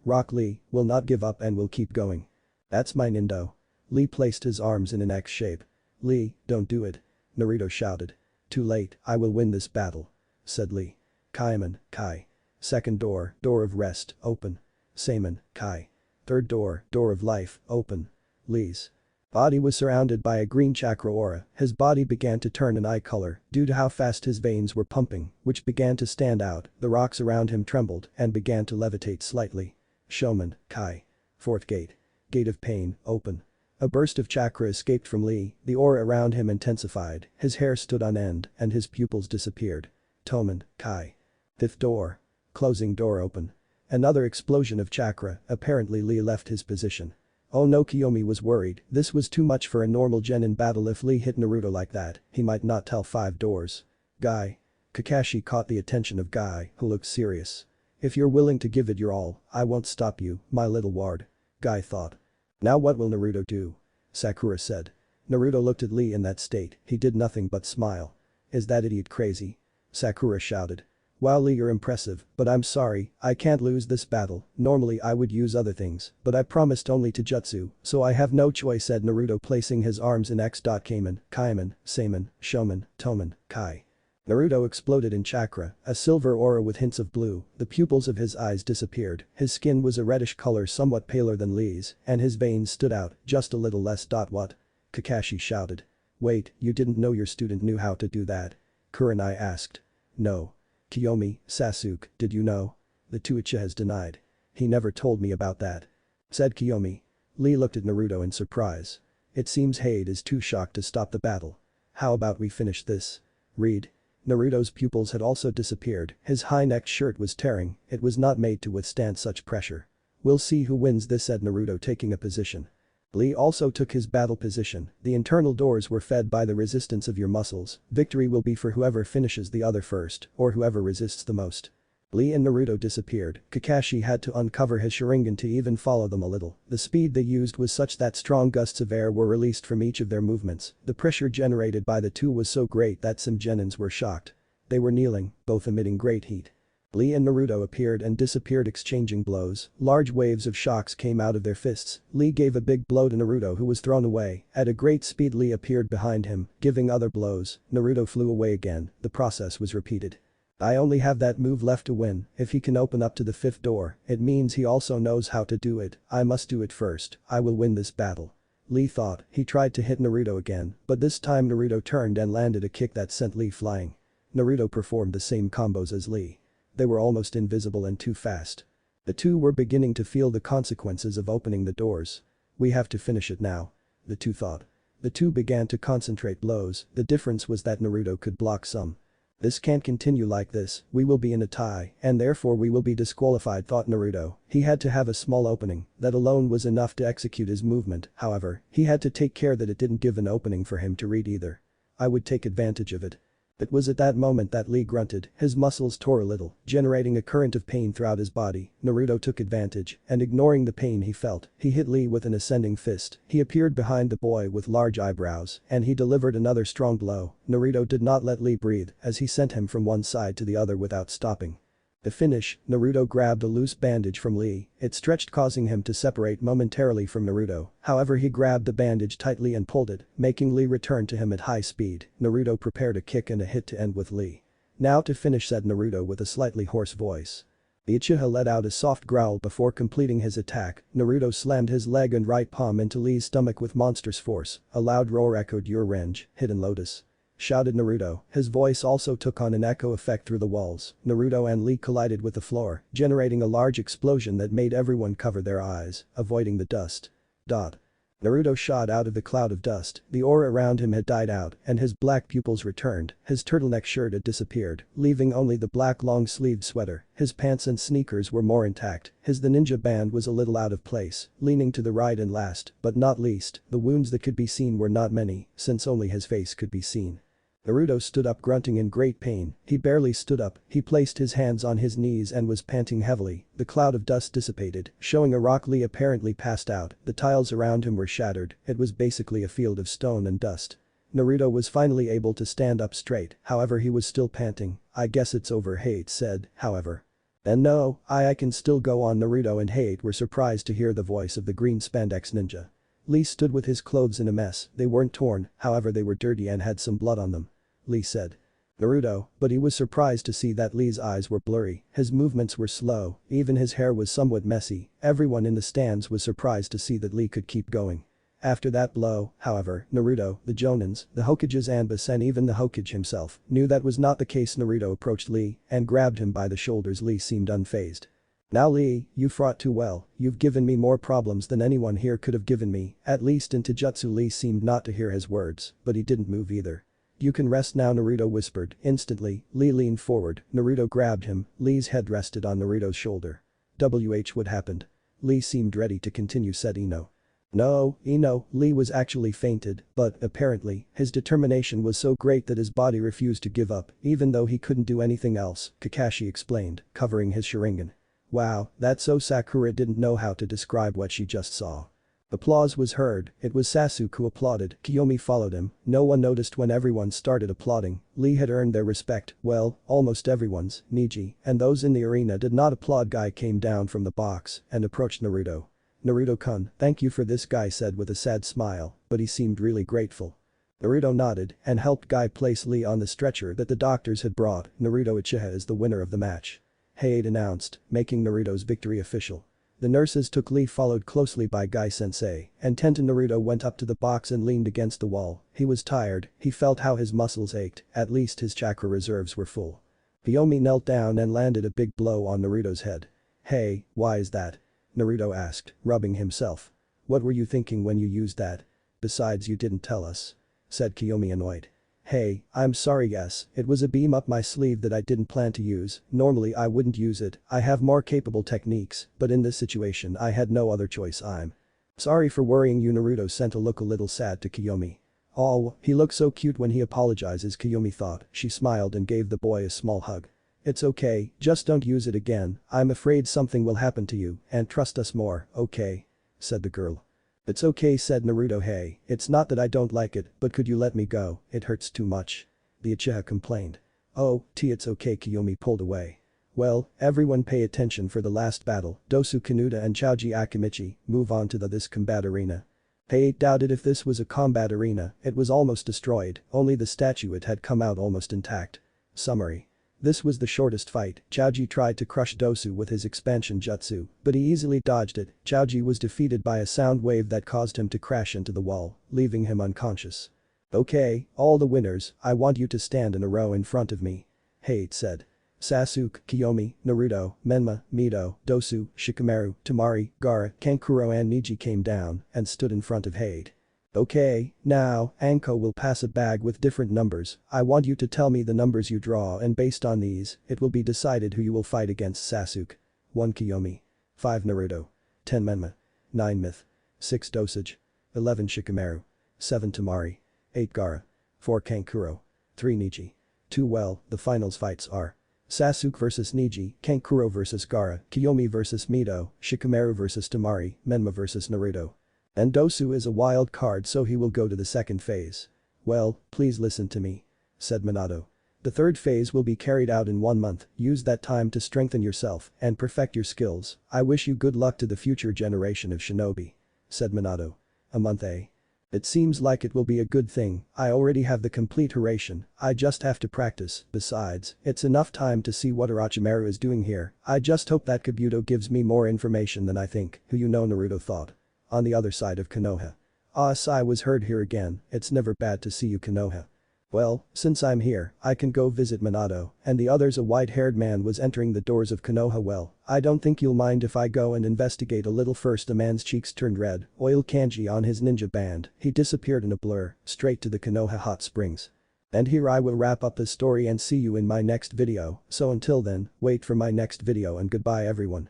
Rock Lee, will not give up and will keep going. That's my Nindo. Lee placed his arms in an X shape. Lee, don't do it. Naruto shouted. Too late, I will win this battle, said Lee. Kaiman, Kai. Second door, door of rest, open. Seiman, Kai. Third door, door of life, open. Lee's body was surrounded by a green chakra aura, his body began to turn an eye color due to how fast his veins were pumping, which began to stand out. The rocks around him trembled and began to levitate slightly. Shoman, Kai. Fourth gate. Gate of pain, open. A burst of chakra escaped from Lee, the aura around him intensified, his hair stood on end and his pupils disappeared. Toman, Kai. Fifth door. Closing door open. Another explosion of chakra, apparently Lee left his position. Oh no, Kiyomi was worried, this was too much for a normal genin battle. If Lee hit Naruto like that, he might not tell 5 doors. Guy. Kakashi caught the attention of Guy, who looked serious. If you're willing to give it your all, I won't stop you, my little ward. Guy thought. Now what will Naruto do? Sakura said. Naruto looked at Lee in that state, he did nothing but smile. Is that idiot crazy? Sakura shouted. Wow, Lee, you're impressive, but I'm sorry, I can't lose this battle, normally I would use other things, but I promised only to jutsu, so I have no choice, said Naruto, placing his arms in X. Kaiman, Seiman, Shoman, Toman, Kai. Naruto exploded in chakra, a silver aura with hints of blue, the pupils of his eyes disappeared, his skin was a reddish color somewhat paler than Lee's, and his veins stood out, just a little less. What? Kakashi shouted. Wait, you didn't know your student knew how to do that? Kurenai asked. No. Kiyomi, Sasuke, did you know? The two Uchihas denied. "He never told me about that," said Kiyomi. Lee looked at Naruto in surprise. "It seems Hade is too shocked to stop the battle. How about we finish this?" Read. Naruto's pupils had also disappeared, his high-necked shirt was tearing, it was not made to withstand such pressure. "We'll see who wins this," said Naruto, taking a position. Lee also took his battle position. "The internal doors were fed by the resistance of your muscles. Victory will be for whoever finishes the other first, or whoever resists the most." Lee and Naruto disappeared. Kakashi had to uncover his Sharingan to even follow them a little. The speed they used was such that strong gusts of air were released from each of their movements. The pressure generated by the two was so great that some genins were shocked. They were kneeling, both emitting great heat. Lee and Naruto appeared and disappeared, exchanging blows. Large waves of shocks came out of their fists. Lee gave a big blow to Naruto, who was thrown away. At a great speed, Lee appeared behind him, giving other blows. Naruto flew away again. The process was repeated. "I only have that move left to win. If he can open up to the fifth door, it means he also knows how to do it. I must do it first. I will win this battle." Lee thought. He tried to hit Naruto again, but this time Naruto turned and landed a kick that sent Lee flying. Naruto performed the same combos as Lee. They were almost invisible and too fast. The two were beginning to feel the consequences of opening the doors. "We have to finish it now," the two thought. The two began to concentrate blows. The difference was that Naruto could block some. "This can't continue like this, we will be in a tie, and therefore we will be disqualified," thought Naruto. He had to have a small opening, that alone was enough to execute his movement, however, he had to take care that it didn't give an opening for him to read either. "I would take advantage of it." It was at that moment that Lee grunted, his muscles tore a little, generating a current of pain throughout his body. Naruto took advantage, and ignoring the pain he felt, he hit Lee with an ascending fist. He appeared behind the boy with large eyebrows, and he delivered another strong blow. Naruto did not let Lee breathe, as he sent him from one side to the other without stopping. The finish, Naruto grabbed a loose bandage from Lee, it stretched, causing him to separate momentarily from Naruto. However, he grabbed the bandage tightly and pulled it, making Lee return to him at high speed. Naruto prepared a kick and a hit to end with Lee. "Now to finish," said Naruto with a slightly hoarse voice. The Uchiha let out a soft growl before completing his attack. Naruto slammed his leg and right palm into Lee's stomach with monstrous force. A loud roar echoed, "Your revenge, Hidden Lotus," shouted Naruto. His voice also took on an echo effect through the walls. Naruto and Lee collided with the floor, generating a large explosion that made everyone cover their eyes, avoiding the dust. Naruto shot out of the cloud of dust. The aura around him had died out, and his black pupils returned. His turtleneck shirt had disappeared, leaving only the black long-sleeved sweater. His pants and sneakers were more intact. The ninja band was a little out of place, leaning to the right, and last, but not least, the wounds that could be seen were not many, since only his face could be seen. Naruto stood up, grunting in great pain. He barely stood up, he placed his hands on his knees and was panting heavily. The cloud of dust dissipated, showing a rock. Lee apparently passed out, the tiles around him were shattered, it was basically a field of stone and dust. Naruto was finally able to stand up straight, however he was still panting. "I guess it's over," Hade said, however. "And no, I can still go on." Naruto and Hade were surprised to hear the voice of the green spandex ninja. Lee stood with his clothes in a mess. They weren't torn, however they were dirty and had some blood on them. Lee said. Naruto, but he was surprised to see that Lee's eyes were blurry, his movements were slow, even his hair was somewhat messy. Everyone in the stands was surprised to see that Lee could keep going. After that blow, however, Naruto, the Jonins, the Hokages, Anbis, and even the Hokage himself knew that was not the case. Naruto approached Lee and grabbed him by the shoulders. Lee seemed unfazed. "Now Lee, you fought too well, you've given me more problems than anyone here could have given me, at least in Taijutsu." Lee seemed not to hear his words, but he didn't move either. "You can rest now," Naruto whispered. Instantly, Lee leaned forward. Naruto grabbed him. Lee's head rested on Naruto's shoulder. What happened?" "Lee seemed ready to continue," said Ino. "No, Ino, Lee was actually fainted, but, apparently, his determination was so great that his body refused to give up, even though he couldn't do anything else," Kakashi explained, covering his Sharingan. "Wow, that's so." Sakura didn't know how to describe what she just saw. Applause was heard. It was Sasuke who applauded. Kiyomi followed him. No one noticed when everyone started applauding. Lee had earned their respect, well, almost everyone's. Niji and those in the arena did not applaud. Guy came down from the box and approached Naruto. "Naruto-kun, thank you for this," Guy said with a sad smile, but he seemed really grateful. Naruto nodded and helped Guy place Lee on the stretcher that the doctors had brought. "Naruto Uchiha is the winner of the match," Hade announced, making Naruto's victory official. The nurses took Lee, followed closely by Guy-sensei, and Tenten. Naruto went up to the box and leaned against the wall. He was tired, he felt how his muscles ached, at least his chakra reserves were full. Kiyomi knelt down and landed a big blow on Naruto's head. Hey, why is that? Naruto asked, rubbing himself. What were you thinking when you used that? Besides, you didn't tell us. Said Kiyomi annoyed. Hey, I'm sorry, yes, it was a beam up my sleeve that I didn't plan to use, normally I wouldn't use it, I have more capable techniques, but in this situation I had no other choice. I'm sorry for worrying you. Naruto sent a look a little sad to Kiyomi. Oh, he looks so cute when he apologizes, Kiyomi thought. She smiled and gave the boy a small hug. It's okay, just don't use it again, I'm afraid something will happen to you, and trust us more, okay? Said the girl. It's okay, said Naruto. Hey, it's not that I don't like it, but could you let me go, it hurts too much. The Uchiha complained. Oh, it's okay, Kiyomi pulled away. Well, everyone pay attention for the last battle, Dosu Kanuta and Choji Akimichi move on to this combat arena. Hey, doubted if this was a combat arena, it was almost destroyed, only the statuette had come out almost intact. Summary. This was the shortest fight. Choji tried to crush Dosu with his expansion jutsu, but he easily dodged it. Choji was defeated by a sound wave that caused him to crash into the wall, leaving him unconscious. Okay, all the winners, I want you to stand in a row in front of me. Hey, it said. Sasuke, Kiyomi, Naruto, Menma, Mito, Dosu, Shikamaru, Temari, Gaara, Kankuro and Neji came down and stood in front of Hade. Okay, now, Anko will pass a bag with different numbers, I want you to tell me the numbers you draw and based on these, it will be decided who you will fight against. Sasuke. 1 Kiyomi. 5 Naruto. 10 Menma. 9 Myth. 6 Dosage. 11 Shikamaru. 7 Temari. 8 Gaara. 4 Kankuro. 3 Neji. 2 Well, the finals fights are Sasuke vs Neji, Kankuro vs Gaara, Kiyomi vs Mito, Shikamaru vs Temari, Menma vs Naruto. And Dosu is a wild card, so he will go to the second phase. Well, please listen to me. Said Minato. The third phase will be carried out in 1 month, use that time to strengthen yourself and perfect your skills, I wish you good luck to the future generation of shinobi. Said Minato. A month, eh? It seems like it will be a good thing, I already have the complete Hiraishin, I just have to practice, besides, it's enough time to see what Orochimaru is doing here, I just hope that Kabuto gives me more information than I think, who you know, Naruto thought. On the other side of Konoha. Ah, a sigh was heard here again, it's never bad to see you, Konoha. Well, since I'm here, I can go visit Minato, and the others. A white-haired man was entering the doors of Konoha. Well, I don't think you'll mind if I go and investigate a little first. The man's cheeks turned red, oil kanji on his ninja band, he disappeared in a blur, straight to the Konoha hot springs. And here I will wrap up this story and see you in my next video, so until then, wait for my next video and goodbye everyone.